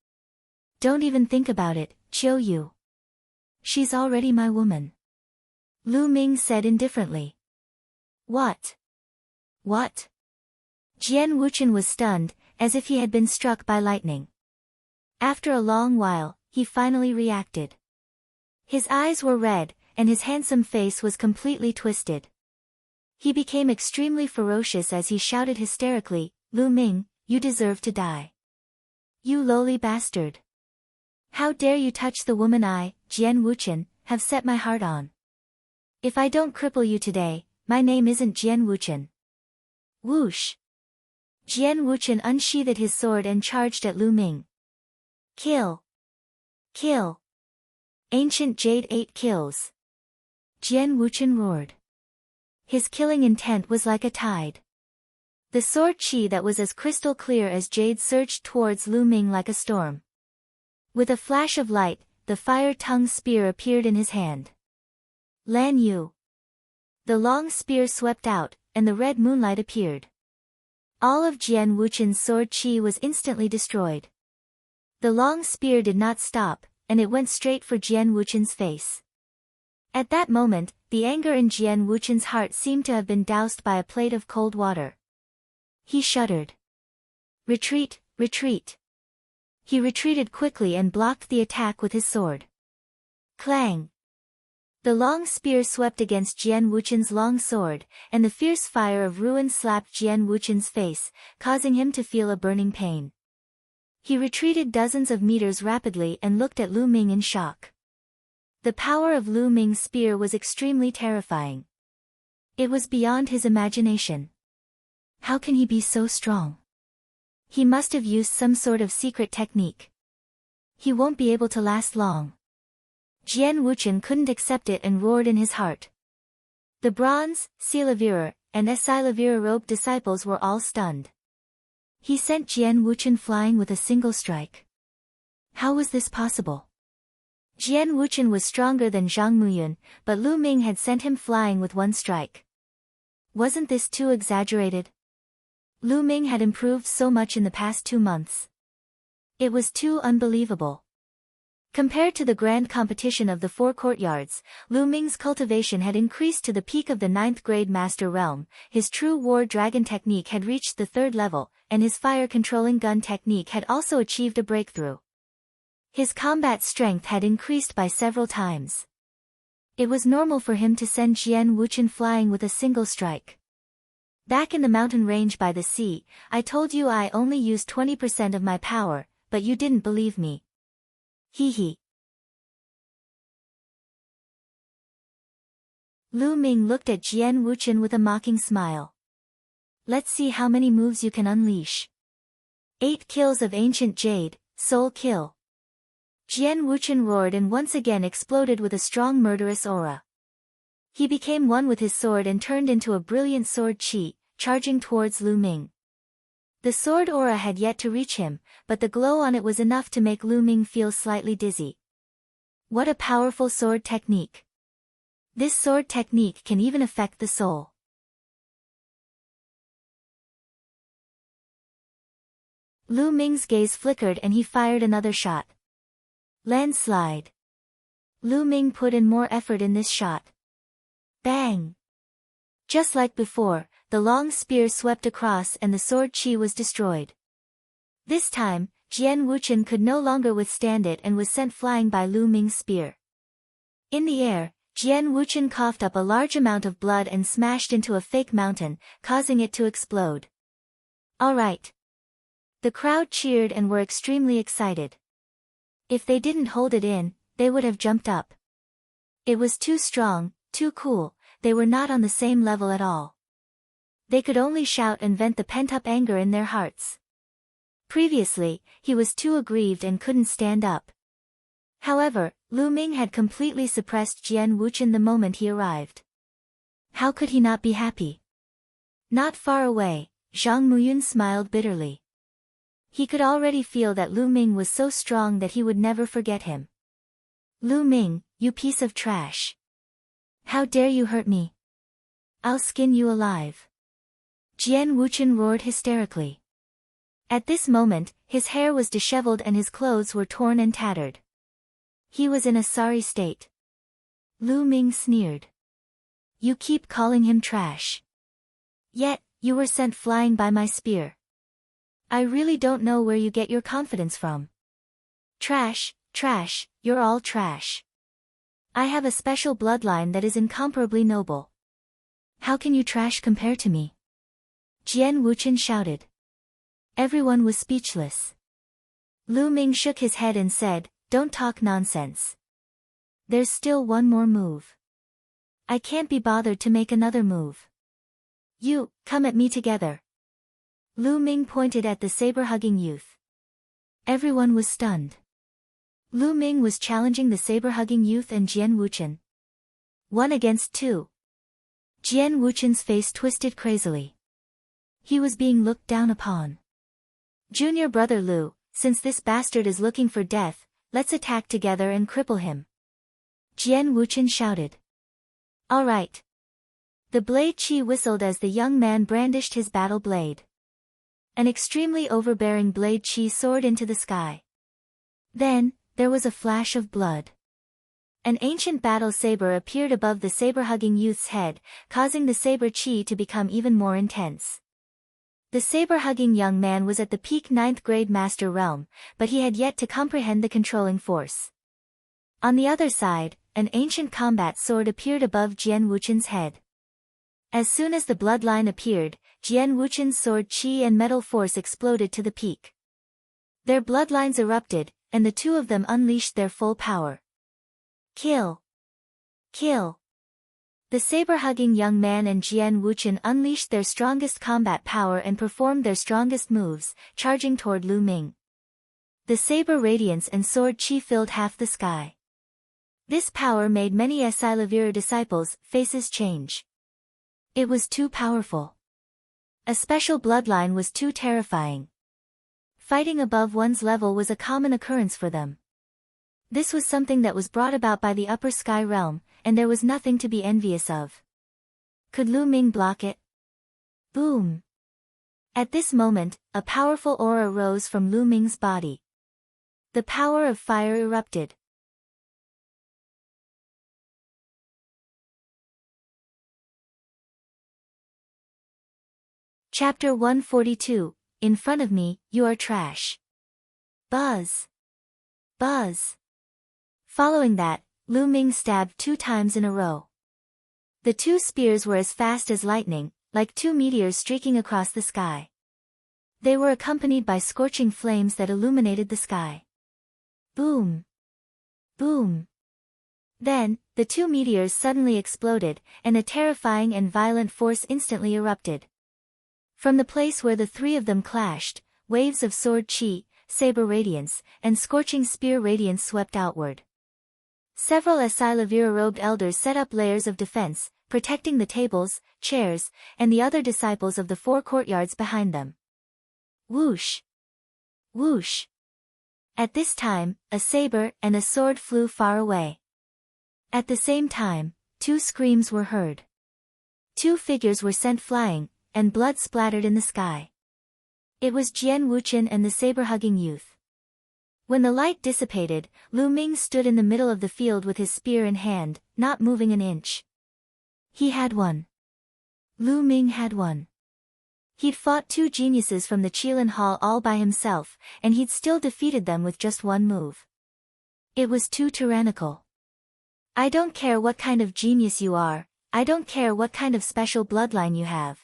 Speaker 1: Don't even think about it, Qiu Yu. She's already my woman. Lu Ming said indifferently. What? What? Jian Wuchen was stunned, as if he had been struck by lightning. After a long while, he finally reacted. His eyes were red, and his handsome face was completely twisted. He became extremely ferocious as he shouted hysterically, Lu Ming, you deserve to die. You lowly bastard. How dare you touch the woman I, Jian Wuchen, have set my heart on. If I don't cripple you today, my name isn't Jian Wuchen. Whoosh. Jian Wuchen unsheathed his sword and charged at Lu Ming. Kill. Kill. Ancient Jade 8 kills. Jian Wuchen roared. His killing intent was like a tide. The sword chi that was as crystal clear as jade surged towards Lu Ming like a storm. With a flash of light, the fire-tongued spear appeared in his hand. Lan Yu. The long spear swept out, and the red moonlight appeared. All of Jian Wuchen's sword chi was instantly destroyed. The long spear did not stop, and it went straight for Jian Wuchen's face. At that moment, the anger in Jian Wuchen's heart seemed to have been doused by a plate of cold water. He shuddered. Retreat, retreat. He retreated quickly and blocked the attack with his sword. Clang. The long spear swept against Jian Wuchen's long sword, and the fierce fire of ruin slapped Jian Wuchen's face, causing him to feel a burning pain. He retreated dozens of meters rapidly and looked at Lu Ming in shock. The power of Lu Ming's spear was extremely terrifying. It was beyond his imagination. How can he be so strong? He must have used some sort of secret technique. He won't be able to last long. Jian Wuchen couldn't accept it and roared in his heart. The bronze, Silavira, and Silavira robed disciples were all stunned. He sent Jian Wuchen flying with a single strike. How was this possible? Jian Wuchen was stronger than Zhang Muyun, but Lu Ming had sent him flying with 1 strike. Wasn't this too exaggerated? Lu Ming had improved so much in the past 2 months. It was too unbelievable. Compared to the grand competition of the 4 courtyards, Lu Ming's cultivation had increased to the peak of the 9th grade master realm, his true war dragon technique had reached the 3rd level, and his fire-controlling gun technique had also achieved a breakthrough. His combat strength had increased by several times. It was normal for him to send Jian Wuchen flying with a single strike. Back in the mountain range by the sea, I told you I only used 20% of my power, but you didn't believe me. Hee hee. Lu Ming looked at Jian Wuchen with a mocking smile. Let's see how many moves you can unleash. 8 kills of ancient jade, soul kill. Jian Wuchen roared and once again exploded with a strong murderous aura. He became one with his sword and turned into a brilliant sword chi, charging towards Lu Ming. The sword aura had yet to reach him, but the glow on it was enough to make Lu Ming feel slightly dizzy. What a powerful sword technique! This sword technique can even affect the soul. Lu Ming's gaze flickered and he fired another shot. Landslide. Lu Ming put in more effort in this shot. Bang! Just like before, the long spear swept across and the sword chi was destroyed. This time, Jian Wuchen could no longer withstand it and was sent flying by Lu Ming's spear. In the air, Jian Wuchen coughed up a large amount of blood and smashed into a fake mountain, causing it to explode. All right. The crowd cheered and were extremely excited. If they didn't hold it in, they would have jumped up. It was too strong, too cool, they were not on the same level at all. They could only shout and vent the pent-up anger in their hearts. Previously, he was too aggrieved and couldn't stand up. However, Lu Ming had completely suppressed Jian Wuchen the moment he arrived. How could he not be happy? Not far away, Zhang Muyun smiled bitterly. He could already feel that Lu Ming was so strong that he would never forget him. Lu Ming, you piece of trash. How dare you hurt me? I'll skin you alive. Jian Wuchen roared hysterically. At this moment, his hair was disheveled and his clothes were torn and tattered. He was in a sorry state. Lu Ming sneered. You keep calling him trash. Yet, you were sent flying by my spear. I really don't know where you get your confidence from. Trash, trash, you're all trash. I have a special bloodline that is incomparably noble. How can you trash compare to me? Jian Wuchen shouted. Everyone was speechless. Lu Ming shook his head and said, don't talk nonsense. There's still one more move. I can't be bothered to make another move. You, come at me together. Lu Ming pointed at the saber-hugging youth. Everyone was stunned. Lu Ming was challenging the saber-hugging youth and Jian Wuchen. 1 against 2. Jian Wuchen's face twisted crazily. He was being looked down upon. Junior brother Lu, since this bastard is looking for death, let's attack together and cripple him. Jian Wuchen shouted. All right. The blade chi whistled as the young man brandished his battle blade. An extremely overbearing blade chi soared into the sky. Then, there was a flash of blood. An ancient battle saber appeared above the saber-hugging youth's head, causing the saber chi to become even more intense. The saber-hugging young man was at the peak 9th grade master realm, but he had yet to comprehend the controlling force. On the other side, an ancient combat sword appeared above Jian Wuchen's head. As soon as the bloodline appeared, Jian Wuchen's sword chi and metal force exploded to the peak. Their bloodlines erupted, and the two of them unleashed their full power. Kill! Kill! The saber-hugging young man and Jian Wuchen unleashed their strongest combat power and performed their strongest moves, charging toward Lu Ming. The saber radiance and sword chi filled half the sky. This power made many Esilavira disciples' faces change. It was too powerful. A special bloodline was too terrifying. Fighting above one's level was a common occurrence for them. This was something that was brought about by the upper sky realm, and there was nothing to be envious of. Could Lu Ming block it? Boom! At this moment, a powerful aura rose from Lu Ming's body. The power of fire erupted, Chapter 142, In front of me, you are trash. Buzz. Buzz. Following that, Lu Ming stabbed 2 times in a row. The 2 spears were as fast as lightning, like 2 meteors streaking across the sky. They were accompanied by scorching flames that illuminated the sky. Boom. Boom. Then, the 2 meteors suddenly exploded, and a terrifying and violent force instantly erupted. From the place where the 3 of them clashed, waves of sword chi, saber radiance, and scorching spear radiance swept outward. Several Asilavira-robed elders set up layers of defense, protecting the tables, chairs, and the other disciples of the 4 courtyards behind them. Whoosh! Whoosh! At this time, a saber and a sword flew far away. At the same time, 2 screams were heard. 2 figures were sent flying, and blood splattered in the sky. It was Jian Wuchen and the saber-hugging youth. When the light dissipated, Lu Ming stood in the middle of the field with his spear in hand, not moving an inch. He had won. Lu Ming had won. He'd fought 2 geniuses from the Qilin Hall all by himself, and he'd still defeated them with just 1 move. It was too tyrannical. I don't care what kind of genius you are, I don't care what kind of special bloodline you have.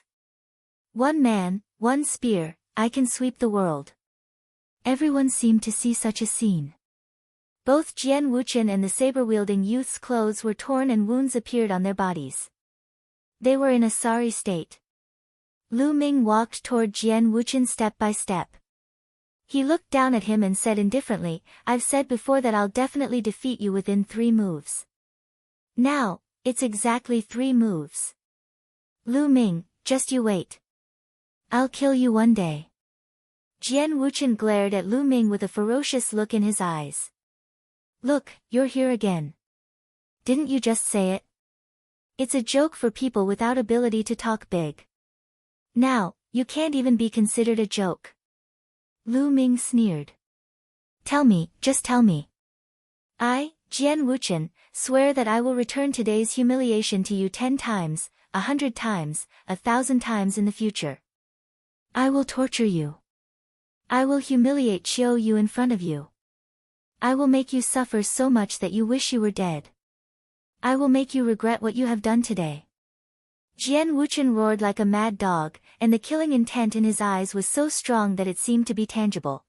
Speaker 1: 1 man, 1 spear, I can sweep the world. Everyone seemed to see such a scene. Both Jian Wuchen and the saber-wielding youth's clothes were torn and wounds appeared on their bodies. They were in a sorry state. Lu Ming walked toward Jian Wuchen step by step. He looked down at him and said indifferently, I've said before that I'll definitely defeat you within 3 moves. Now, it's exactly 3 moves. Lu Ming, just you wait. I'll kill you one day. Jian Wuchen glared at Lu Ming with a ferocious look in his eyes. Look, you're here again. Didn't you just say it? It's a joke for people without ability to talk big. Now, you can't even be considered a joke. Lu Ming sneered. Tell me, just tell me. I, Jian Wuchen, swear that I will return today's humiliation to you 10 times, 100 times, 1,000 times in the future. I will torture you. I will humiliate Qiu Yu in front of you. I will make you suffer so much that you wish you were dead. I will make you regret what you have done today. Jian Wuchen roared like a mad dog, and the killing intent in his eyes was so strong that it seemed to be tangible.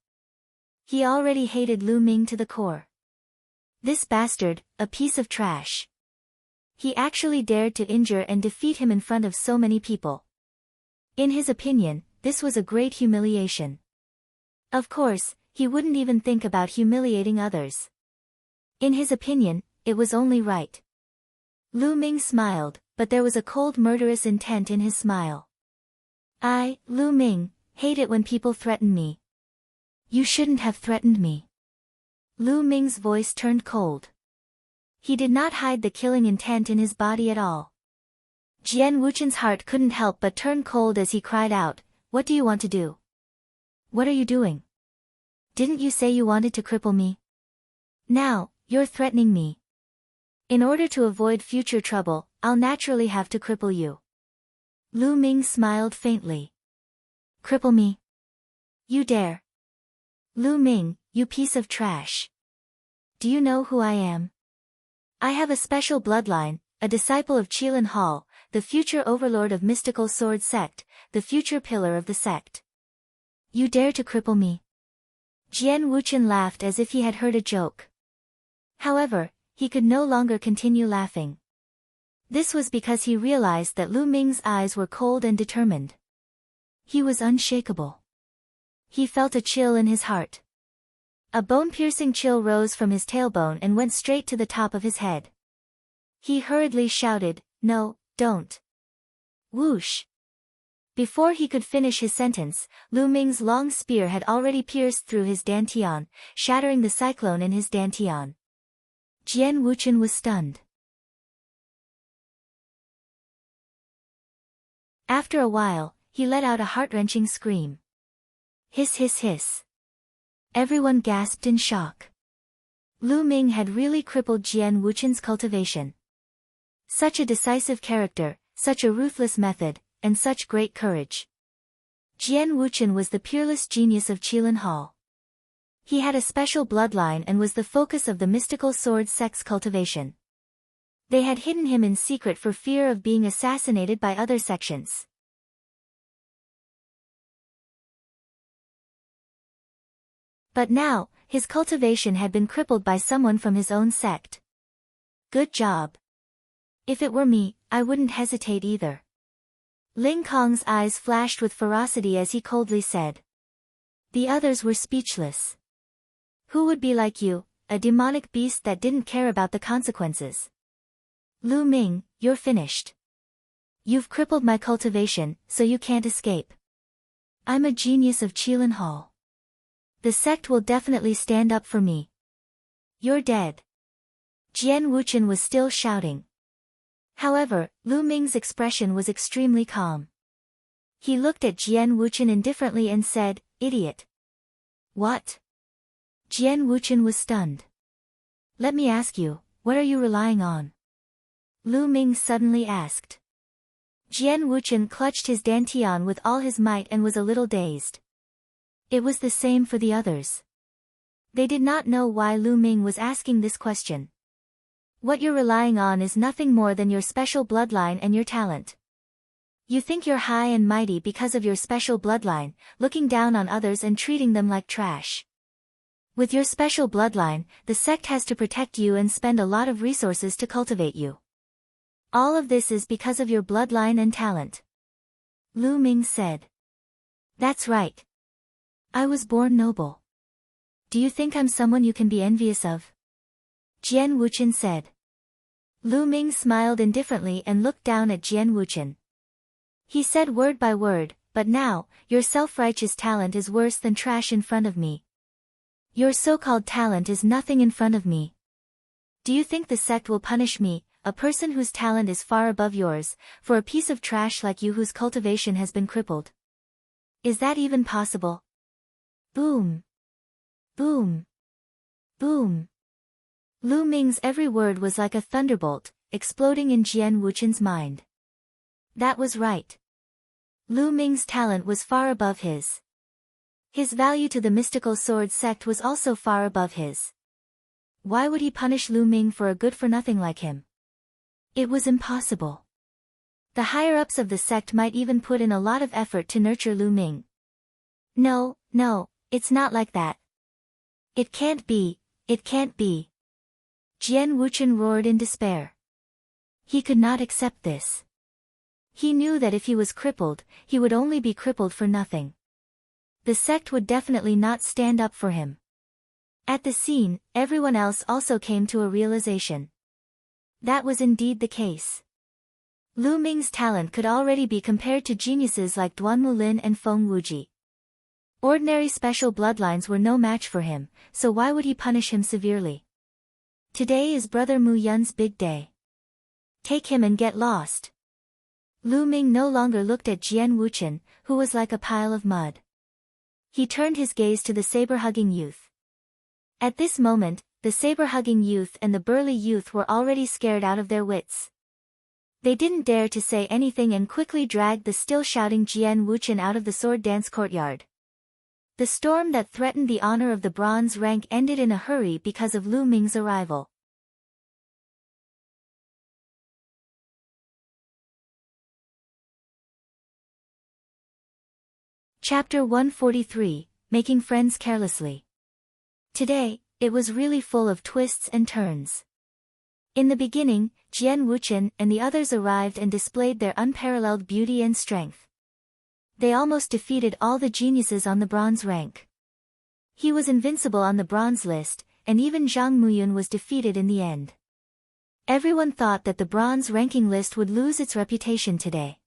Speaker 1: He already hated Lu Ming to the core. This bastard, a piece of trash. He actually dared to injure and defeat him in front of so many people. In his opinion, this was a great humiliation. Of course, he wouldn't even think about humiliating others. In his opinion, it was only right. Lu Ming smiled, but there was a cold murderous intent in his smile. I, Lu Ming, hate it when people threaten me. You shouldn't have threatened me. Lu Ming's voice turned cold. He did not hide the killing intent in his body at all. Jian Wuchen's heart couldn't help but turn cold as he cried out, What do you want to do? What are you doing? Didn't you say you wanted to cripple me? Now, you're threatening me. In order to avoid future trouble, I'll naturally have to cripple you. Lu Ming smiled faintly. Cripple me? You dare. Lu Ming, you piece of trash. Do you know who I am? I have a special bloodline, a disciple of Qilin Hall, the future overlord of mystical sword sect, the future pillar of the sect. You dare to cripple me? Jian Wuchen laughed as if he had heard a joke. However, he could no longer continue laughing. This was because he realized that Lu Ming's eyes were cold and determined. He was unshakable. He felt a chill in his heart. A bone-piercing chill rose from his tailbone and went straight to the top of his head. He hurriedly shouted, No, don't. Whoosh. Before he could finish his sentence, Lu Ming's long spear had already pierced through his dantian, shattering the cyclone in his dantian. Jian Wuchen was stunned. After a while, he let out a heart-wrenching scream. Hiss hiss hiss. Everyone gasped in shock. Lu Ming had really crippled Jian Wuchen's cultivation. Such a decisive character, such a ruthless method, and such great courage. Jian Wuchen was the peerless genius of Qilin Hall. He had a special bloodline and was the focus of the mystical sword sect's cultivation. They had hidden him in secret for fear of being assassinated by other sections. But now, his cultivation had been crippled by someone from his own sect. Good job. If it were me, I wouldn't hesitate either. Ling Kong's eyes flashed with ferocity as he coldly said. The others were speechless. Who would be like you, a demonic beast that didn't care about the consequences? Lu Ming, you're finished. You've crippled my cultivation, so you can't escape. I'm a genius of Qilin Hall. The sect will definitely stand up for me. You're dead. Jian Wuchen was still shouting. However, Lu Ming's expression was extremely calm. He looked at Jian Wuchen indifferently and said, "Idiot." What? Jian Wuchen was stunned. Let me ask you, what are you relying on? Lu Ming suddenly asked. Jian Wuchen clutched his dantian with all his might and was a little dazed. It was the same for the others. They did not know why Lu Ming was asking this question. What you're relying on is nothing more than your special bloodline and your talent. You think you're high and mighty because of your special bloodline, looking down on others and treating them like trash. With your special bloodline, the sect has to protect you and spend a lot of resources to cultivate you. All of this is because of your bloodline and talent. Lu Ming said. That's right. I was born noble. Do you think I'm someone you can be envious of? Jian Wuchen said. Lu Ming smiled indifferently and looked down at Jian Wuchen. He said word by word, but now, your self-righteous talent is worse than trash in front of me. Your so-called talent is nothing in front of me. Do you think the sect will punish me, a person whose talent is far above yours, for a piece of trash like you whose cultivation has been crippled? Is that even possible? Boom. Boom. Boom. Lu Ming's every word was like a thunderbolt, exploding in Jian Wuchen's mind. That was right. Lu Ming's talent was far above his. His value to the mystical sword sect was also far above his. Why would he punish Lu Ming for a good-for-nothing like him? It was impossible. The higher-ups of the sect might even put in a lot of effort to nurture Lu Ming. No, it's not like that. It can't be, it can't be. Jian Wuchen roared in despair. He could not accept this. He knew that if he was crippled, he would only be crippled for nothing. The sect would definitely not stand up for him. At the scene, everyone else also came to a realization. That was indeed the case. Lu Ming's talent could already be compared to geniuses like Duan Mulin and Feng Wuji. Ordinary special bloodlines were no match for him, so why would he punish him severely? Today is Brother Mu Yun's big day. Take him and get lost. Lu Ming no longer looked at Jian Wuchen, who was like a pile of mud. He turned his gaze to the saber-hugging youth. At this moment, the saber-hugging youth and the burly youth were already scared out of their wits. They didn't dare to say anything and quickly dragged the still-shouting Jian Wuchen out of the sword dance courtyard. The storm that threatened the honor of the bronze rank ended in a hurry because of Lu Ming's arrival. Chapter 143, Making Friends Carelessly. Today, it was really full of twists and turns. In the beginning, Jian Wuchen and the others arrived and displayed their unparalleled beauty and strength. They almost defeated all the geniuses on the bronze rank. He was invincible on the bronze list, and even Zhang Muyun was defeated in the end. Everyone thought that the bronze ranking list would lose its reputation today.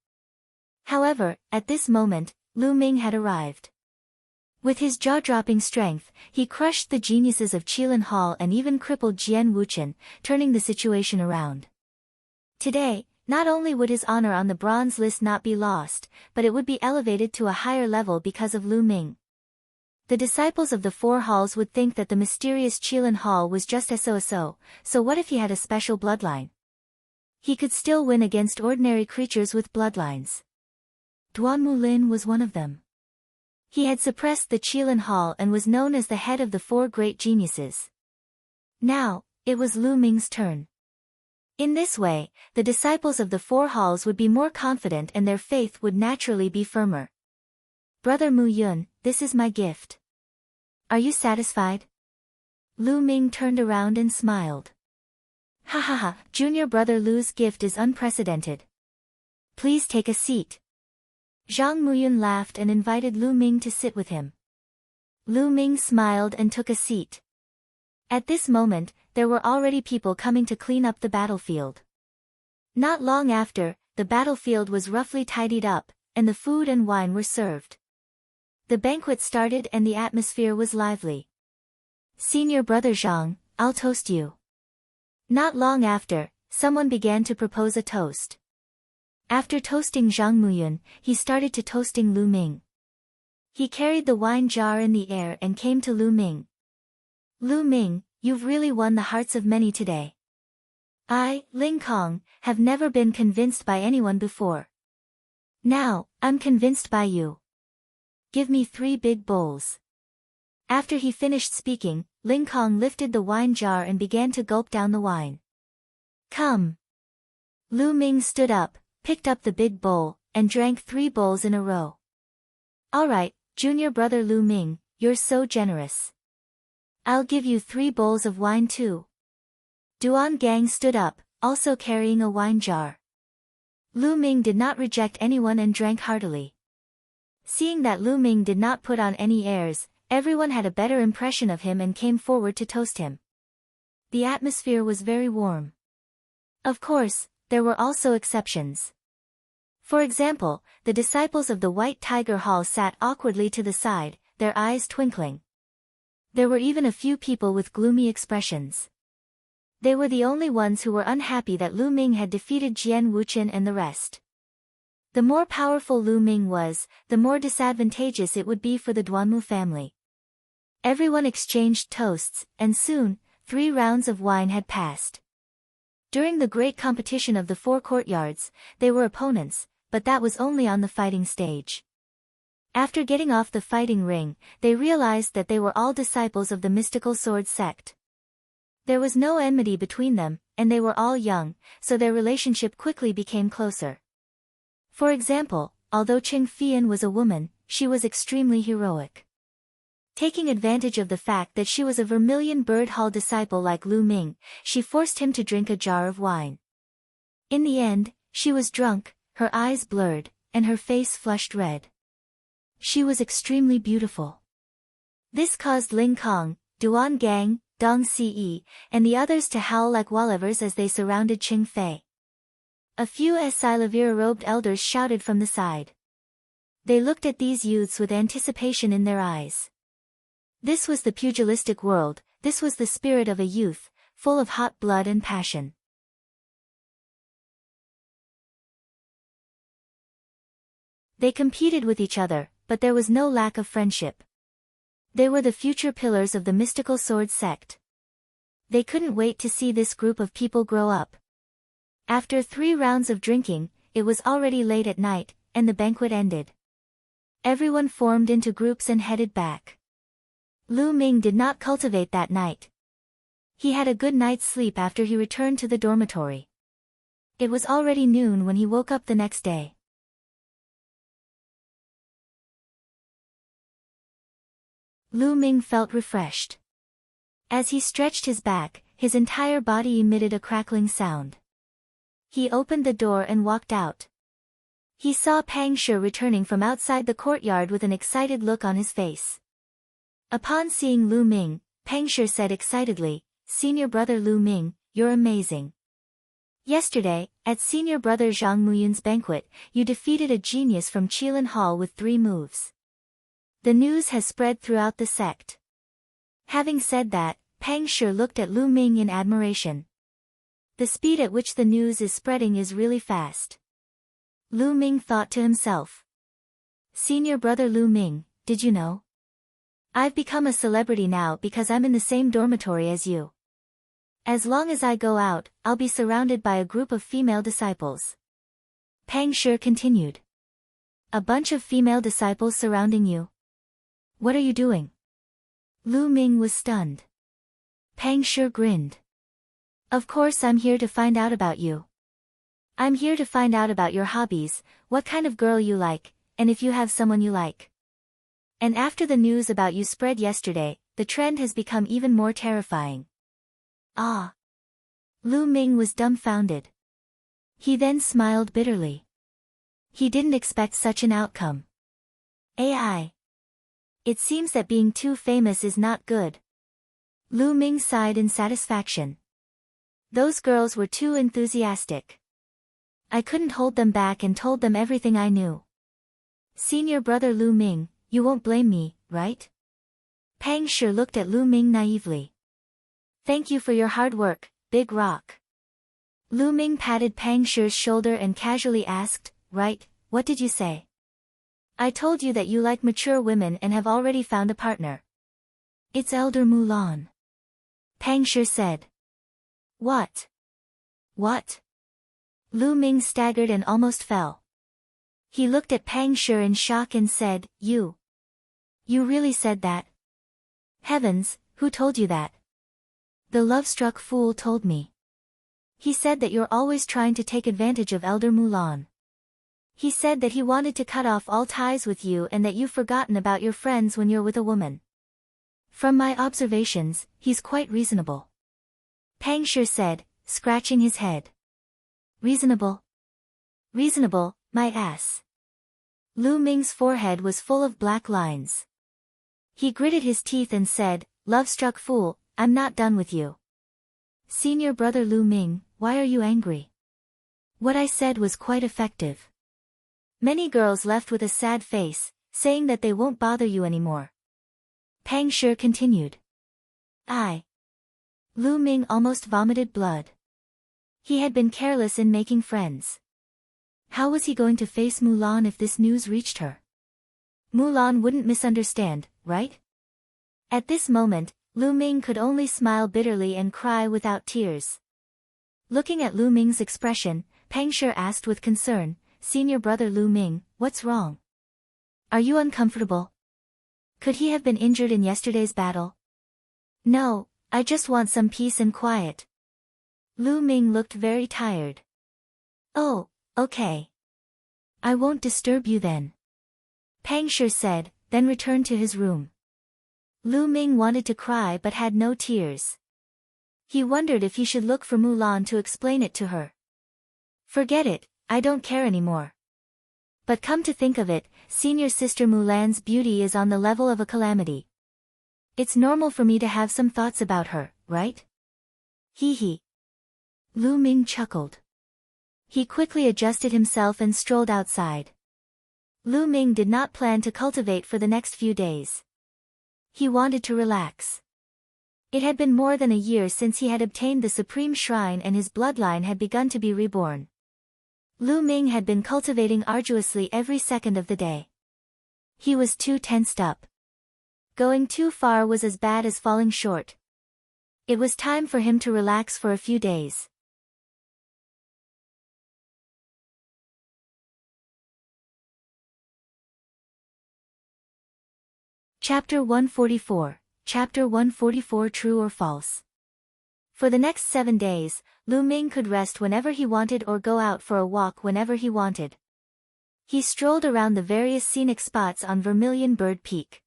Speaker 1: However, at this moment, Lu Ming had arrived. With his jaw-dropping strength, he crushed the geniuses of Qilin Hall and even crippled Jian Wuchen, turning the situation around. Today, not only would his honor on the bronze list not be lost, but it would be elevated to a higher level because of Lu Ming. The disciples of the four halls would think that the mysterious Qilin Hall was just so what if he had a special bloodline? He could still win against ordinary creatures with bloodlines. Duan Mulin was one of them. He had suppressed the Qilin Hall and was known as the head of the four great geniuses. Now, it was Lu Ming's turn. In this way, the disciples of the four halls would be more confident and their faith would naturally be firmer. Brother Mu Yun, this is my gift. Are you satisfied? Lu Ming turned around and smiled. Ha ha ha, junior brother Lu's gift is unprecedented. Please take a seat. Zhang Muyun laughed and invited Lu Ming to sit with him. Lu Ming smiled and took a seat. At this moment, there were already people coming to clean up the battlefield. Not long after, the battlefield was roughly tidied up, and the food and wine were served. The banquet started and the atmosphere was lively. Senior brother Zhang, I'll toast you. Not long after, someone began to propose a toast. After toasting Zhang Muyun, he started to toasting Lu Ming. He carried the wine jar in the air and came to Lu Ming. Lu Ming, you've really won the hearts of many today. I, Ling Kong, have never been convinced by anyone before. Now, I'm convinced by you. Give me 3 big bowls. After he finished speaking, Ling Kong lifted the wine jar and began to gulp down the wine. Come. Lu Ming stood up, picked up the big bowl, and drank 3 bowls in a row. Alright, junior brother Lu Ming, you're so generous. I'll give you 3 bowls of wine too. Duan Gang stood up, also carrying a wine jar. Lu Ming did not reject anyone and drank heartily. Seeing that Lu Ming did not put on any airs, everyone had a better impression of him and came forward to toast him. The atmosphere was very warm. Of course, there were also exceptions. For example, the disciples of the White Tiger Hall sat awkwardly to the side, their eyes twinkling. There were even a few people with gloomy expressions. They were the only ones who were unhappy that Lu Ming had defeated Jian Wuqian and the rest. The more powerful Lu Ming was, the more disadvantageous it would be for the Duanmu family. Everyone exchanged toasts, and soon, 3 rounds of wine had passed. During the great competition of the 4 courtyards, they were opponents, but that was only on the fighting stage. After getting off the fighting ring, they realized that they were all disciples of the mystical sword sect. There was no enmity between them, and they were all young, so their relationship quickly became closer. For example, although Qing Fian was a woman, she was extremely heroic. Taking advantage of the fact that she was a Vermilion Bird Hall disciple like Lu Ming, she forced him to drink a jar of wine. In the end, she was drunk, her eyes blurred, and her face flushed red. She was extremely beautiful. This caused Ling Kong, Duan Gang, Dong Ce, and the others to howl like wallivers as they surrounded Qing Fei. A few Silavira-robed elders shouted from the side. They looked at these youths with anticipation in their eyes. This was the pugilistic world, this was the spirit of a youth, full of hot blood and passion. They competed with each other, but there was no lack of friendship. They were the future pillars of the mystical sword sect. They couldn't wait to see this group of people grow up. After 3 rounds of drinking, it was already late at night, and the banquet ended. Everyone formed into groups and headed back. Lu Ming did not cultivate that night. He had a good night's sleep after he returned to the dormitory. It was already noon when he woke up the next day. Lu Ming felt refreshed. As he stretched his back, his entire body emitted a crackling sound. He opened the door and walked out. He saw Pang Shi returning from outside the courtyard with an excited look on his face. Upon seeing Lu Ming, Pang Shi said excitedly, "Senior brother Lu Ming, you're amazing. Yesterday, at senior brother Zhang Muyun's banquet, you defeated a genius from Qilin Hall with 3 moves. The news has spread throughout the sect." Having said that, Pang Shi looked at Lu Ming in admiration. The speed at which the news is spreading is really fast. Lu Ming thought to himself. Senior brother Lu Ming, did you know? I've become a celebrity now because I'm in the same dormitory as you. As long as I go out, I'll be surrounded by a group of female disciples. Pang Shi continued. A bunch of female disciples surrounding you? What are you doing? Lu Ming was stunned. Pang Shi grinned. Of course I'm here to find out about you. I'm here to find out about your hobbies, what kind of girl you like, and if you have someone you like. And after the news about you spread yesterday, the trend has become even more terrifying. Ah. Lu Ming was dumbfounded. He then smiled bitterly. He didn't expect such an outcome. AI. It seems that being too famous is not good. Lu Ming sighed in satisfaction. Those girls were too enthusiastic. I couldn't hold them back and told them everything I knew. Senior brother Lu Ming, you won't blame me, right? Pang Shi looked at Lu Ming naively. Thank you for your hard work, Big Rock. Lu Ming patted Pang Shi's shoulder and casually asked, right, what did you say? I told you that you like mature women and have already found a partner. It's Elder Mulan. Pang Shi said. What? What? Lu Ming staggered and almost fell. He looked at Pang Shi in shock and said, You really said that? Heavens, who told you that? The love-struck fool told me. He said that you're always trying to take advantage of Elder Mulan. He said that he wanted to cut off all ties with you and that you've forgotten about your friends when you're with a woman. From my observations, he's quite reasonable. Pang Shi said, scratching his head. Reasonable? Reasonable, my ass. Lu Ming's forehead was full of black lines. He gritted his teeth and said, love-struck fool, I'm not done with you. Senior brother Lu Ming, why are you angry? What I said was quite effective. Many girls left with a sad face, saying that they won't bother you anymore. Pang Shi continued. Lu Ming almost vomited blood. He had been careless in making friends. How was he going to face Mulan if this news reached her? Mulan wouldn't misunderstand, right? At this moment, Lu Ming could only smile bitterly and cry without tears. Looking at Lu Ming's expression, Pang Shi asked with concern, Senior brother Lu Ming, what's wrong? Are you uncomfortable? Could he have been injured in yesterday's battle? No, I just want some peace and quiet. Lu Ming looked very tired. Oh, okay. I won't disturb you then. Pang Shi said, then returned to his room. Lu Ming wanted to cry but had no tears. He wondered if he should look for Mulan to explain it to her. Forget it, I don't care anymore. But come to think of it, senior sister Mulan's beauty is on the level of a calamity. It's normal for me to have some thoughts about her, right? Hee hee. Lu Ming chuckled. He quickly adjusted himself and strolled outside. Lu Ming did not plan to cultivate for the next few days. He wanted to relax. It had been more than a year since he had obtained the Supreme Shrine and his bloodline had begun to be reborn. Lu Ming had been cultivating arduously every second of the day. He was too tensed up. Going too far was as bad as falling short. It was time for him to relax for a few days. Chapter 144, Chapter 144 True or False. For the next 7 days, Lu Ming could rest whenever he wanted or go out for a walk whenever he wanted. He strolled around the various scenic spots on Vermilion Bird Peak.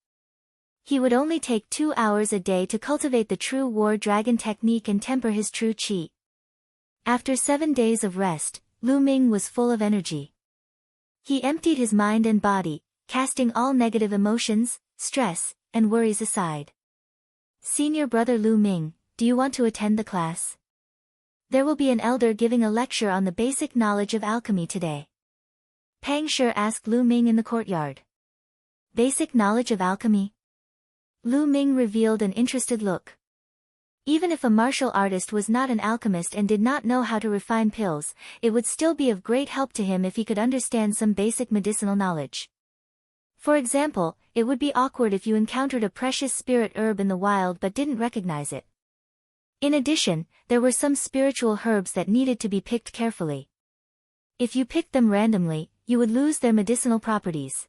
Speaker 1: He would only take 2 hours a day to cultivate the true war dragon technique and temper his true qi. After 7 days of rest, Lu Ming was full of energy. He emptied his mind and body, casting all negative emotions, stress, and worries aside. Senior brother Lu Ming, do you want to attend the class? There will be an elder giving a lecture on the basic knowledge of alchemy today. Pang Shi asked Lu Ming in the courtyard. Basic knowledge of alchemy? Lu Ming revealed an interested look. Even if a martial artist was not an alchemist and did not know how to refine pills, it would still be of great help to him if he could understand some basic medicinal knowledge. For example, it would be awkward if you encountered a precious spirit herb in the wild but didn't recognize it. In addition, there were some spiritual herbs that needed to be picked carefully. If you picked them randomly, you would lose their medicinal properties.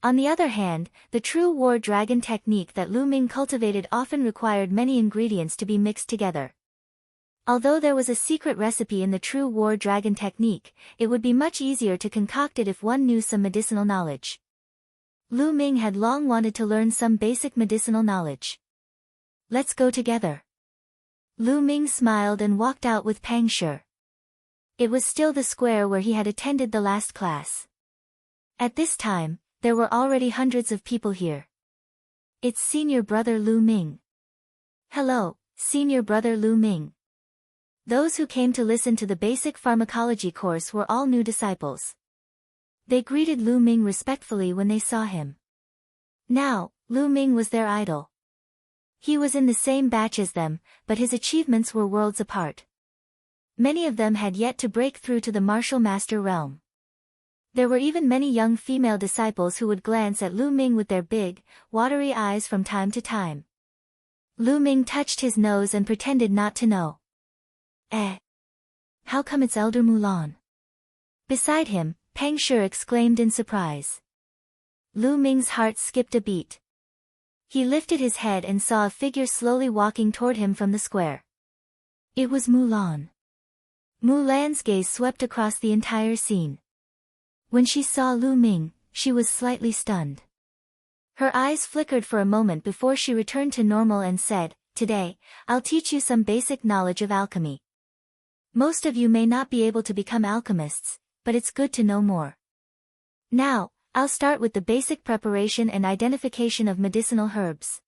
Speaker 1: On the other hand, the true war dragon technique that Lu Ming cultivated often required many ingredients to be mixed together. Although there was a secret recipe in the true war dragon technique, it would be much easier to concoct it if one knew some medicinal knowledge. Lu Ming had long wanted to learn some basic medicinal knowledge. Let's go together. Lu Ming smiled and walked out with Pang Shi. It was still the square where he had attended the last class. At this time, there were already hundreds of people here. It's senior brother Lu Ming. Hello, senior brother Lu Ming. Those who came to listen to the basic pharmacology course were all new disciples. They greeted Lu Ming respectfully when they saw him. Now, Lu Ming was their idol. He was in the same batch as them, but his achievements were worlds apart. Many of them had yet to break through to the martial master realm. There were even many young female disciples who would glance at Lu Ming with their big, watery eyes from time to time. Lu Ming touched his nose and pretended not to know. How come it's Elder Mulan? Beside him, Pang Shi exclaimed in surprise. Lu Ming's heart skipped a beat. He lifted his head and saw a figure slowly walking toward him from the square. It was Mulan. Mulan's gaze swept across the entire scene. When she saw Lu Ming, she was slightly stunned. Her eyes flickered for a moment before she returned to normal and said, "Today, I'll teach you some basic knowledge of alchemy. Most of you may not be able to become alchemists, but it's good to know more. Now, I'll start with the basic preparation and identification of medicinal herbs."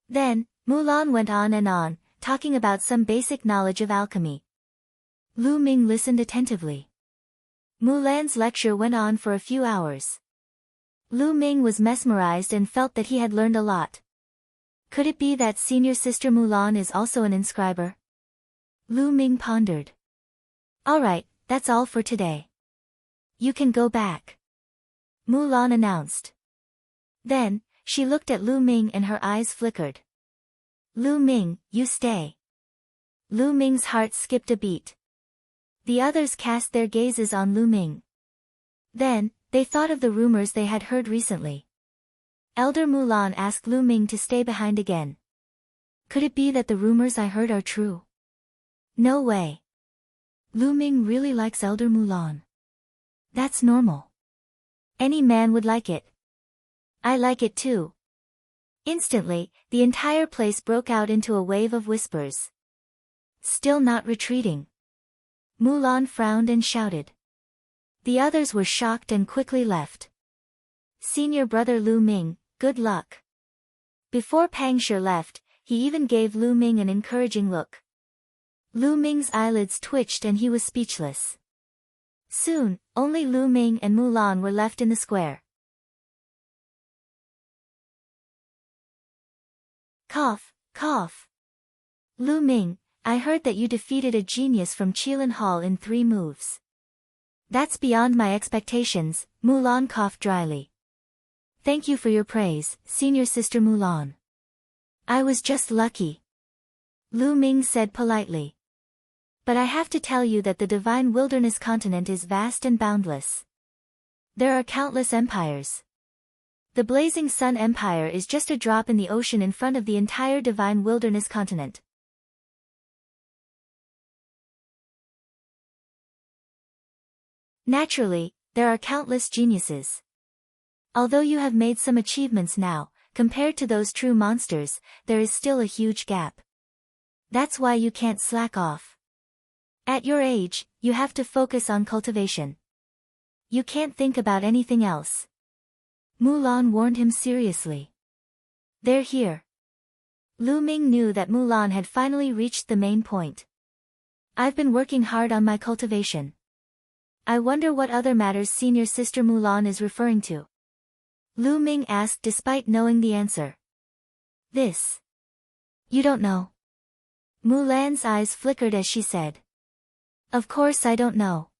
Speaker 1: Then, Mulan went on and on, talking about some basic knowledge of alchemy. Lu Ming listened attentively. Mulan's lecture went on for a few hours. Lu Ming was mesmerized and felt that he had learned a lot. Could it be that senior sister Mulan is also an inscriber? Lu Ming pondered. Alright, that's all for today. You can go back, Mulan announced. Then, she looked at Lu Ming and her eyes flickered. Lu Ming, you stay. Lu Ming's heart skipped a beat. The others cast their gazes on Lu Ming. Then, they thought of the rumors they had heard recently. Elder Mulan asked Lu Ming to stay behind again. Could it be that the rumors I heard are true? No way. Lu Ming really likes Elder Mulan. That's normal. Any man would like it. I like it too. Instantly, the entire place broke out into a wave of whispers. Still not retreating. Mulan frowned and shouted. The others were shocked and quickly left. Senior brother Lu Ming, good luck. Before Pang Shi left, he even gave Lu Ming an encouraging look. Lu Ming's eyelids twitched and he was speechless. Soon, only Lu Ming and Mulan were left in the square. Cough, cough. Lu Ming, I heard that you defeated a genius from Qilin Hall in 3 moves. That's beyond my expectations, Mulan coughed dryly. Thank you for your praise, senior sister Mulan. I was just lucky, Lu Ming said politely. But I have to tell you that the divine wilderness continent is vast and boundless. There are countless empires. The Blazing Sun Empire is just a drop in the ocean in front of the entire divine wilderness continent. Naturally, there are countless geniuses. Although you have made some achievements now, compared to those true monsters, there is still a huge gap. That's why you can't slack off. At your age, you have to focus on cultivation. You can't think about anything else. Mulan warned him seriously. They're here. Lu Ming knew that Mulan had finally reached the main point. I've been working hard on my cultivation. I wonder what other matters senior sister Mulan is referring to. Lu Ming asked despite knowing the answer. This. You don't know. Mulan's eyes flickered as she said. Of course I don't know.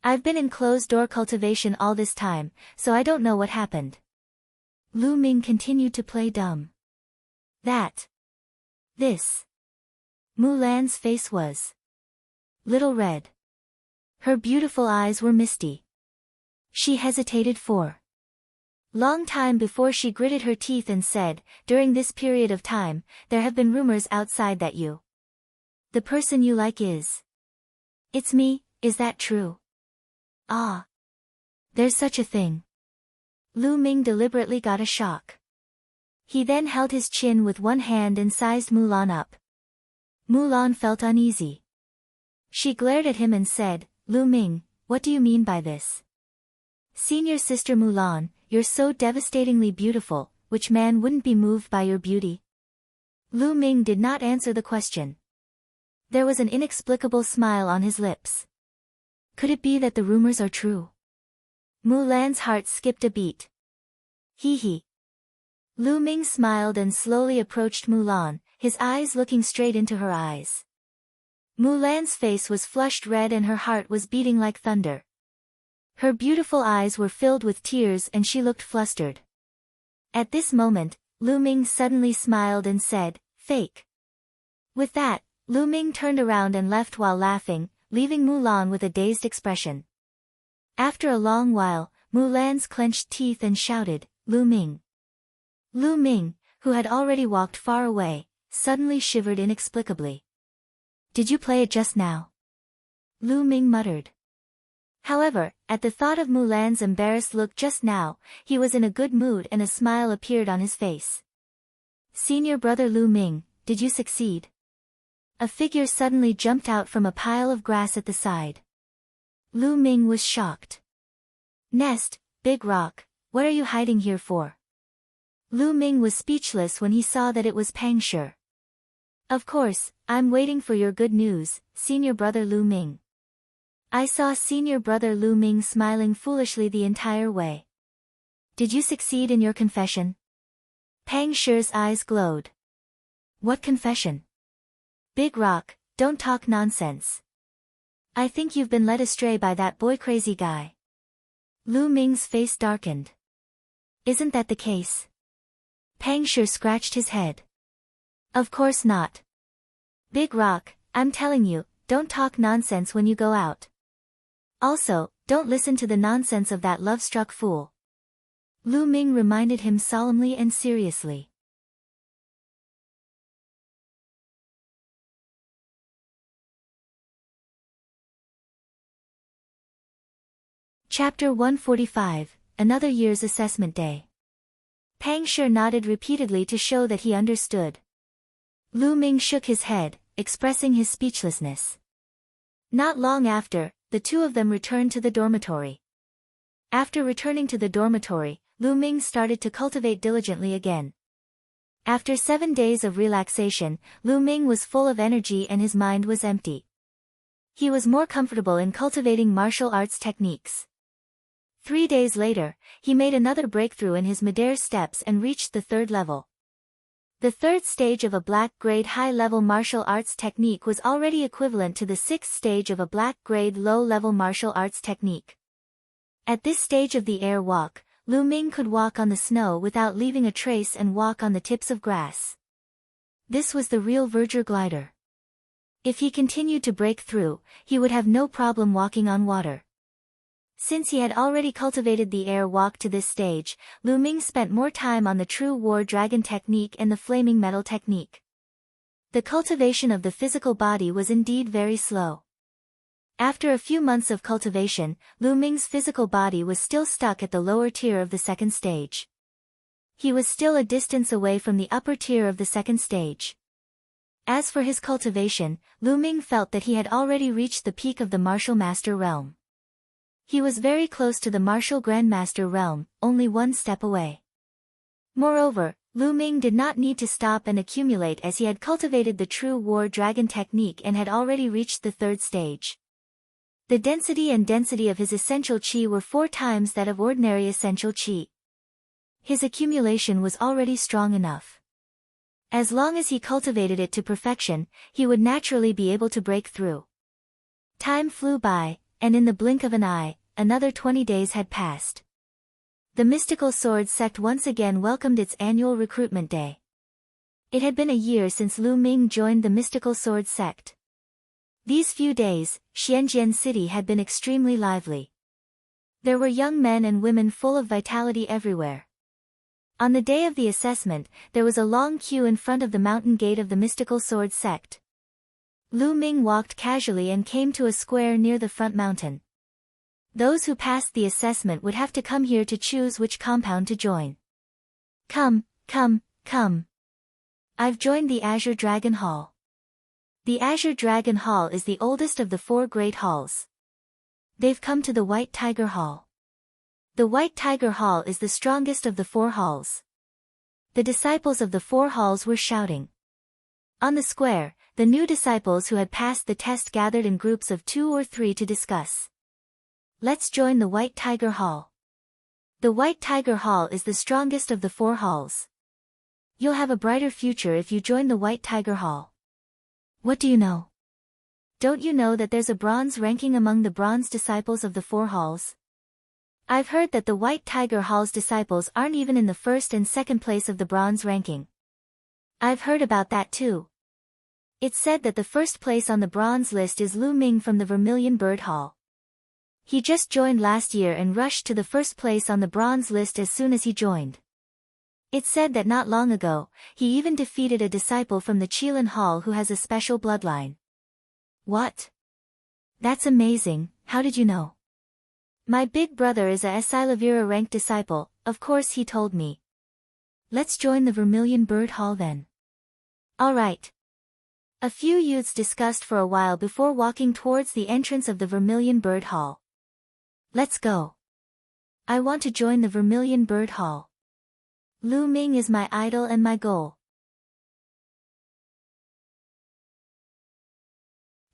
Speaker 1: I've been in closed-door cultivation all this time, so I don't know what happened. Lu Ming continued to play dumb. This. Mulan's face was little red. Her beautiful eyes were misty. She hesitated for Long time before she gritted her teeth and said, during this period of time, there have been rumors outside that you. The person you like is. It's me, is that true? Ah. There's such a thing. Lu Ming deliberately got a shock. He then held his chin with one hand and sized Mulan up. Mulan felt uneasy. She glared at him and said, Lu Ming, what do you mean by this? Senior sister Mulan, you're so devastatingly beautiful, which man wouldn't be moved by your beauty? Lu Ming did not answer the question. There was an inexplicable smile on his lips. Could it be that the rumors are true? Mulan's heart skipped a beat. Hee. Lu Ming smiled and slowly approached Mulan, his eyes looking straight into her eyes. Mulan's face was flushed red and her heart was beating like thunder. Her beautiful eyes were filled with tears and she looked flustered. At this moment, Lu Ming suddenly smiled and said, fake. With that, Lu Ming turned around and left while laughing, leaving Mulan with a dazed expression. After a long while, Mulan's clenched teeth and shouted, Lu Ming. Lu Ming, who had already walked far away, suddenly shivered inexplicably. Did you play it just now? Lu Ming muttered. However, at the thought of Mulan's embarrassed look just now, he was in a good mood and a smile appeared on his face. Senior brother Lu Ming, did you succeed? A figure suddenly jumped out from a pile of grass at the side. Lu Ming was shocked. Nest, Big Rock, what are you hiding here for? Lu Ming was speechless when he saw that it was Pang Shi. Of course, I'm waiting for your good news, senior brother Lu Ming. I saw senior brother Lu Ming smiling foolishly the entire way. Did you succeed in your confession? Pang Shi's eyes glowed. What confession? Big Rock, don't talk nonsense. I think you've been led astray by that boy-crazy guy. Lu Ming's face darkened. Isn't that the case? Pang Shi scratched his head. Of course not. Big Rock, I'm telling you, don't talk nonsense when you go out. Also, don't listen to the nonsense of that love-struck fool. Lu Ming reminded him solemnly and seriously. Chapter 145, Another Year's Assessment Day. Pang Shi nodded repeatedly to show that he understood. Lu Ming shook his head, expressing his speechlessness. Not long after, the two of them returned to the dormitory. After returning to the dormitory, Lu Ming started to cultivate diligently again. After 7 days of relaxation, Lu Ming was full of energy and his mind was empty. He was more comfortable in cultivating martial arts techniques. 3 days later, he made another breakthrough in his Midair steps and reached the 3rd level. The 3rd stage of a black-grade high-level martial arts technique was already equivalent to the 6th stage of a black-grade low-level martial arts technique. At this stage of the air walk, Lu Ming could walk on the snow without leaving a trace and walk on the tips of grass. This was the real verdure glider. If he continued to break through, he would have no problem walking on water. Since he had already cultivated the air walk to this stage, Lu Ming spent more time on the true war dragon technique and the flaming metal technique. The cultivation of the physical body was indeed very slow. After a few months of cultivation, Lu Ming's physical body was still stuck at the lower tier of the 2nd stage. He was still a distance away from the upper tier of the 2nd stage. As for his cultivation, Lu Ming felt that he had already reached the peak of the martial master realm. He was very close to the martial grandmaster realm, only 1 step away. Moreover, Lu Ming did not need to stop and accumulate as he had cultivated the true war dragon technique and had already reached the 3rd stage. The density of his essential chi were 4 times that of ordinary essential chi. His accumulation was already strong enough. As long as he cultivated it to perfection, he would naturally be able to break through. Time flew by, and in the blink of an eye, another 20 days had passed. The mystical sword sect once again welcomed its annual recruitment day. It had been a year since Lu Ming joined the mystical sword sect. These few days, Xianjian City had been extremely lively. There were young men and women full of vitality everywhere. On the day of the assessment, there was a long queue in front of the mountain gate of the mystical sword sect. Lu Ming walked casually and came to a square near the front mountain. Those who passed the assessment would have to come here to choose which compound to join. Come, come, come. I've joined the Azure Dragon Hall. The Azure Dragon Hall is the oldest of the 4 great halls. They've come to the White Tiger Hall. The White Tiger Hall is the strongest of the 4 halls. The disciples of the 4 halls were shouting. On the square, the new disciples who had passed the test gathered in groups of 2 or 3 to discuss. Let's join the White Tiger Hall. The White Tiger Hall is the strongest of the 4 halls. You'll have a brighter future if you join the White Tiger Hall. What do you know? Don't you know that there's a bronze ranking among the bronze disciples of the 4 halls? I've heard that the White Tiger Hall's disciples aren't even in the first and second place of the bronze ranking. I've heard about that too. It's said that the first place on the bronze list is Lu Ming from the Vermilion Bird Hall. He just joined last year and rushed to the first place on the bronze list as soon as he joined. It's said that not long ago, he even defeated a disciple from the Qilin Hall who has a special bloodline. What? That's amazing, how did you know? My big brother is a Silavira ranked disciple, of course he told me. Let's join the Vermilion Bird Hall then. Alright. A few youths discussed for a while before walking towards the entrance of the Vermilion Bird Hall. Let's go. I want to join the Vermilion Bird Hall. Lu Ming is my idol and my goal.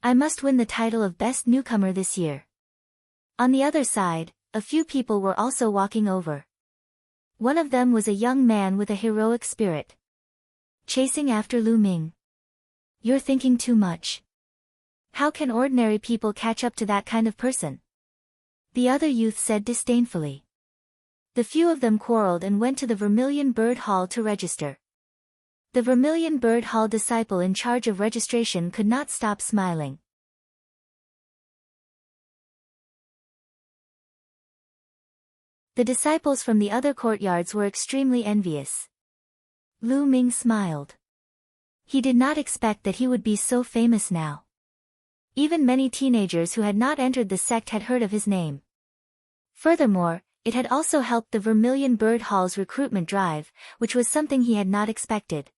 Speaker 1: I must win the title of Best Newcomer this year. On the other side, a few people were also walking over. One of them was a young man with a heroic spirit. Chasing after Lu Ming. You're thinking too much. How can ordinary people catch up to that kind of person? The other youth said disdainfully. The few of them quarreled and went to the Vermilion Bird Hall to register. The Vermilion Bird Hall disciple in charge of registration could not stop smiling. The disciples from the other courtyards were extremely envious. Lu Ming smiled. He did not expect that he would be so famous now. Even many teenagers who had not entered the sect had heard of his name. Furthermore, it had also helped the Vermilion Bird Hall's recruitment drive, which was something he had not expected.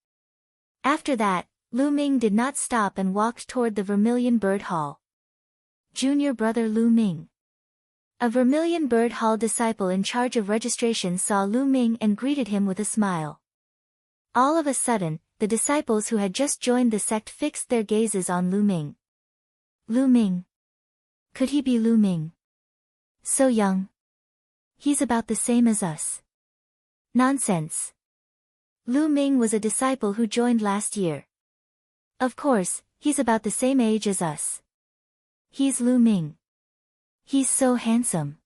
Speaker 1: After that, Lu Ming did not stop and walked toward the Vermilion Bird Hall. Junior brother Lu Ming. A Vermilion Bird Hall disciple in charge of registration saw Lu Ming and greeted him with a smile. All of a sudden, the disciples who had just joined the sect fixed their gazes on Lu Ming. Lu Ming. Could he be Lu Ming? So young. He's about the same as us. Nonsense. Lu Ming was a disciple who joined last year. Of course, he's about the same age as us. He's Lu Ming. He's so handsome.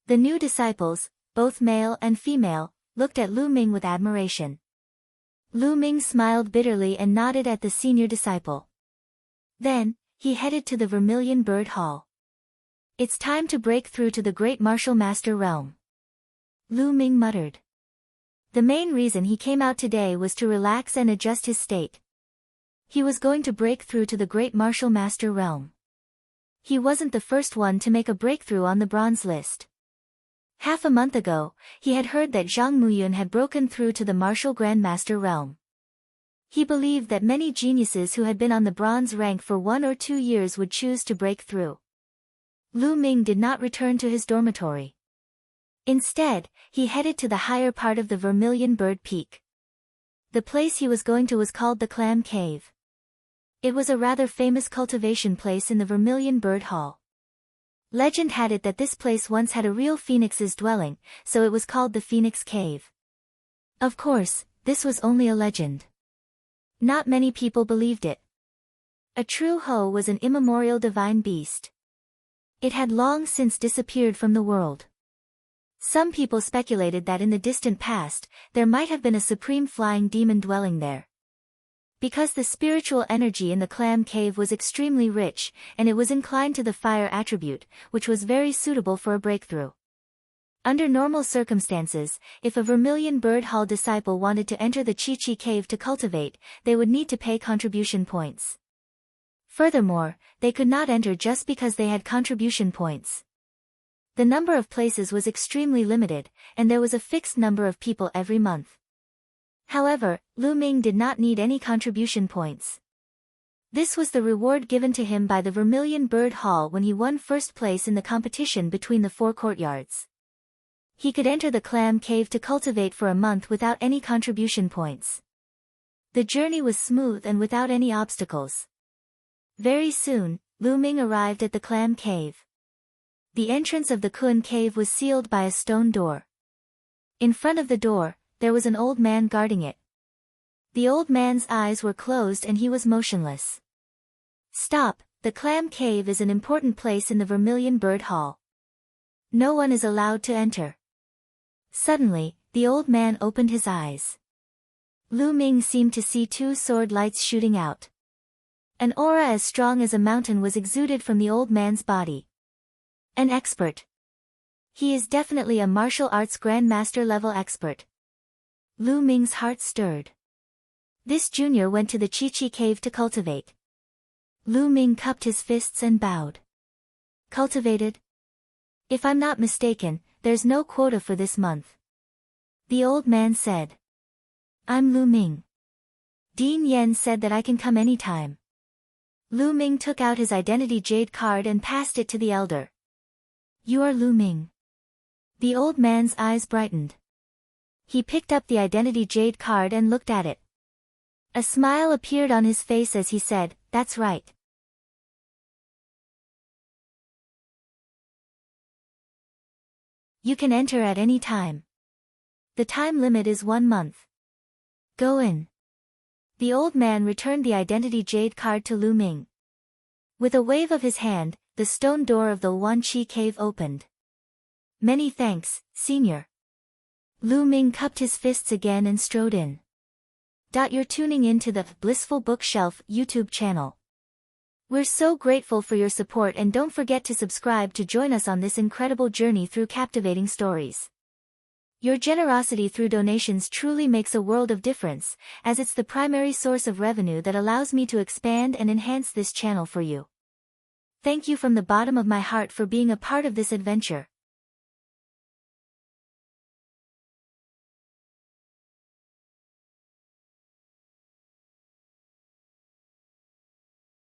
Speaker 1: The new disciples, both male and female, looked at Lu Ming with admiration. Lu Ming smiled bitterly and nodded at the senior disciple. Then, he headed to the Vermilion Bird Hall. It's time to break through to the Great Martial Master realm. Lu Ming muttered. The main reason he came out today was to relax and adjust his state. He was going to break through to the Great Martial Master realm. He wasn't the first one to make a breakthrough on the bronze list. Half a month ago, he had heard that Zhang Muyun had broken through to the Martial Grandmaster realm. He believed that many geniuses who had been on the bronze rank for 1 or 2 years would choose to break through. Lu Ming did not return to his dormitory. Instead, he headed to the higher part of the Vermilion Bird Peak. The place he was going to was called the Clam Cave. It was a rather famous cultivation place in the Vermilion Bird Hall. Legend had it that this place once had a real phoenix's dwelling, so it was called the Phoenix Cave. Of course, this was only a legend. Not many people believed it. A true Ho was an immemorial divine beast. It had long since disappeared from the world. Some people speculated that in the distant past, there might have been a supreme flying demon dwelling there. Because the spiritual energy in the clam cave was extremely rich, and it was inclined to the fire attribute, which was very suitable for a breakthrough. Under normal circumstances, if a Vermilion Bird Hall disciple wanted to enter the Chi-Chi cave to cultivate, they would need to pay contribution points. Furthermore, they could not enter just because they had contribution points. The number of places was extremely limited, and there was a fixed number of people every month. However, Lu Ming did not need any contribution points. This was the reward given to him by the Vermilion Bird Hall when he won first place in the competition between the 4 courtyards. He could enter the clam cave to cultivate for a month without any contribution points. The journey was smooth and without any obstacles. Very soon, Lu Ming arrived at the clam cave. The entrance of the Kun cave was sealed by a stone door. In front of the door, there was an old man guarding it. The old man's eyes were closed and he was motionless. Stop, the clam cave is an important place in the Vermilion Bird Hall. No one is allowed to enter. Suddenly, the old man opened his eyes. Lu Ming seemed to see 2 sword lights shooting out. An aura as strong as a mountain was exuded from the old man's body. An expert. He is definitely a martial arts grandmaster level expert. Lu Ming's heart stirred. This junior went to the Chi-Chi cave to cultivate. Lu Ming cupped his fists and bowed. Cultivated? If I'm not mistaken, there's no quota for this month. The old man said. I'm Lu Ming. Dean Yen said that I can come anytime. Lu Ming took out his identity jade card and passed it to the elder. You are Lu Ming. The old man's eyes brightened. He picked up the identity jade card and looked at it. A smile appeared on his face as he said, that's right. You can enter at any time. The time limit is 1 month. Go in. The old man returned the identity jade card to Lu Ming. With a wave of his hand, the stone door of the Wan Chi cave opened. Many thanks, senior. Lu Ming cupped his fists again and strode in. You're tuning in to the Blissful Bookshelf YouTube channel. We're so grateful for your support and don't forget to subscribe to join us on this incredible journey through captivating stories. Your generosity through donations truly makes a world of difference, as it's the primary source of revenue that allows me to expand and enhance this channel for you. Thank you from the bottom of my heart for being a part of this adventure.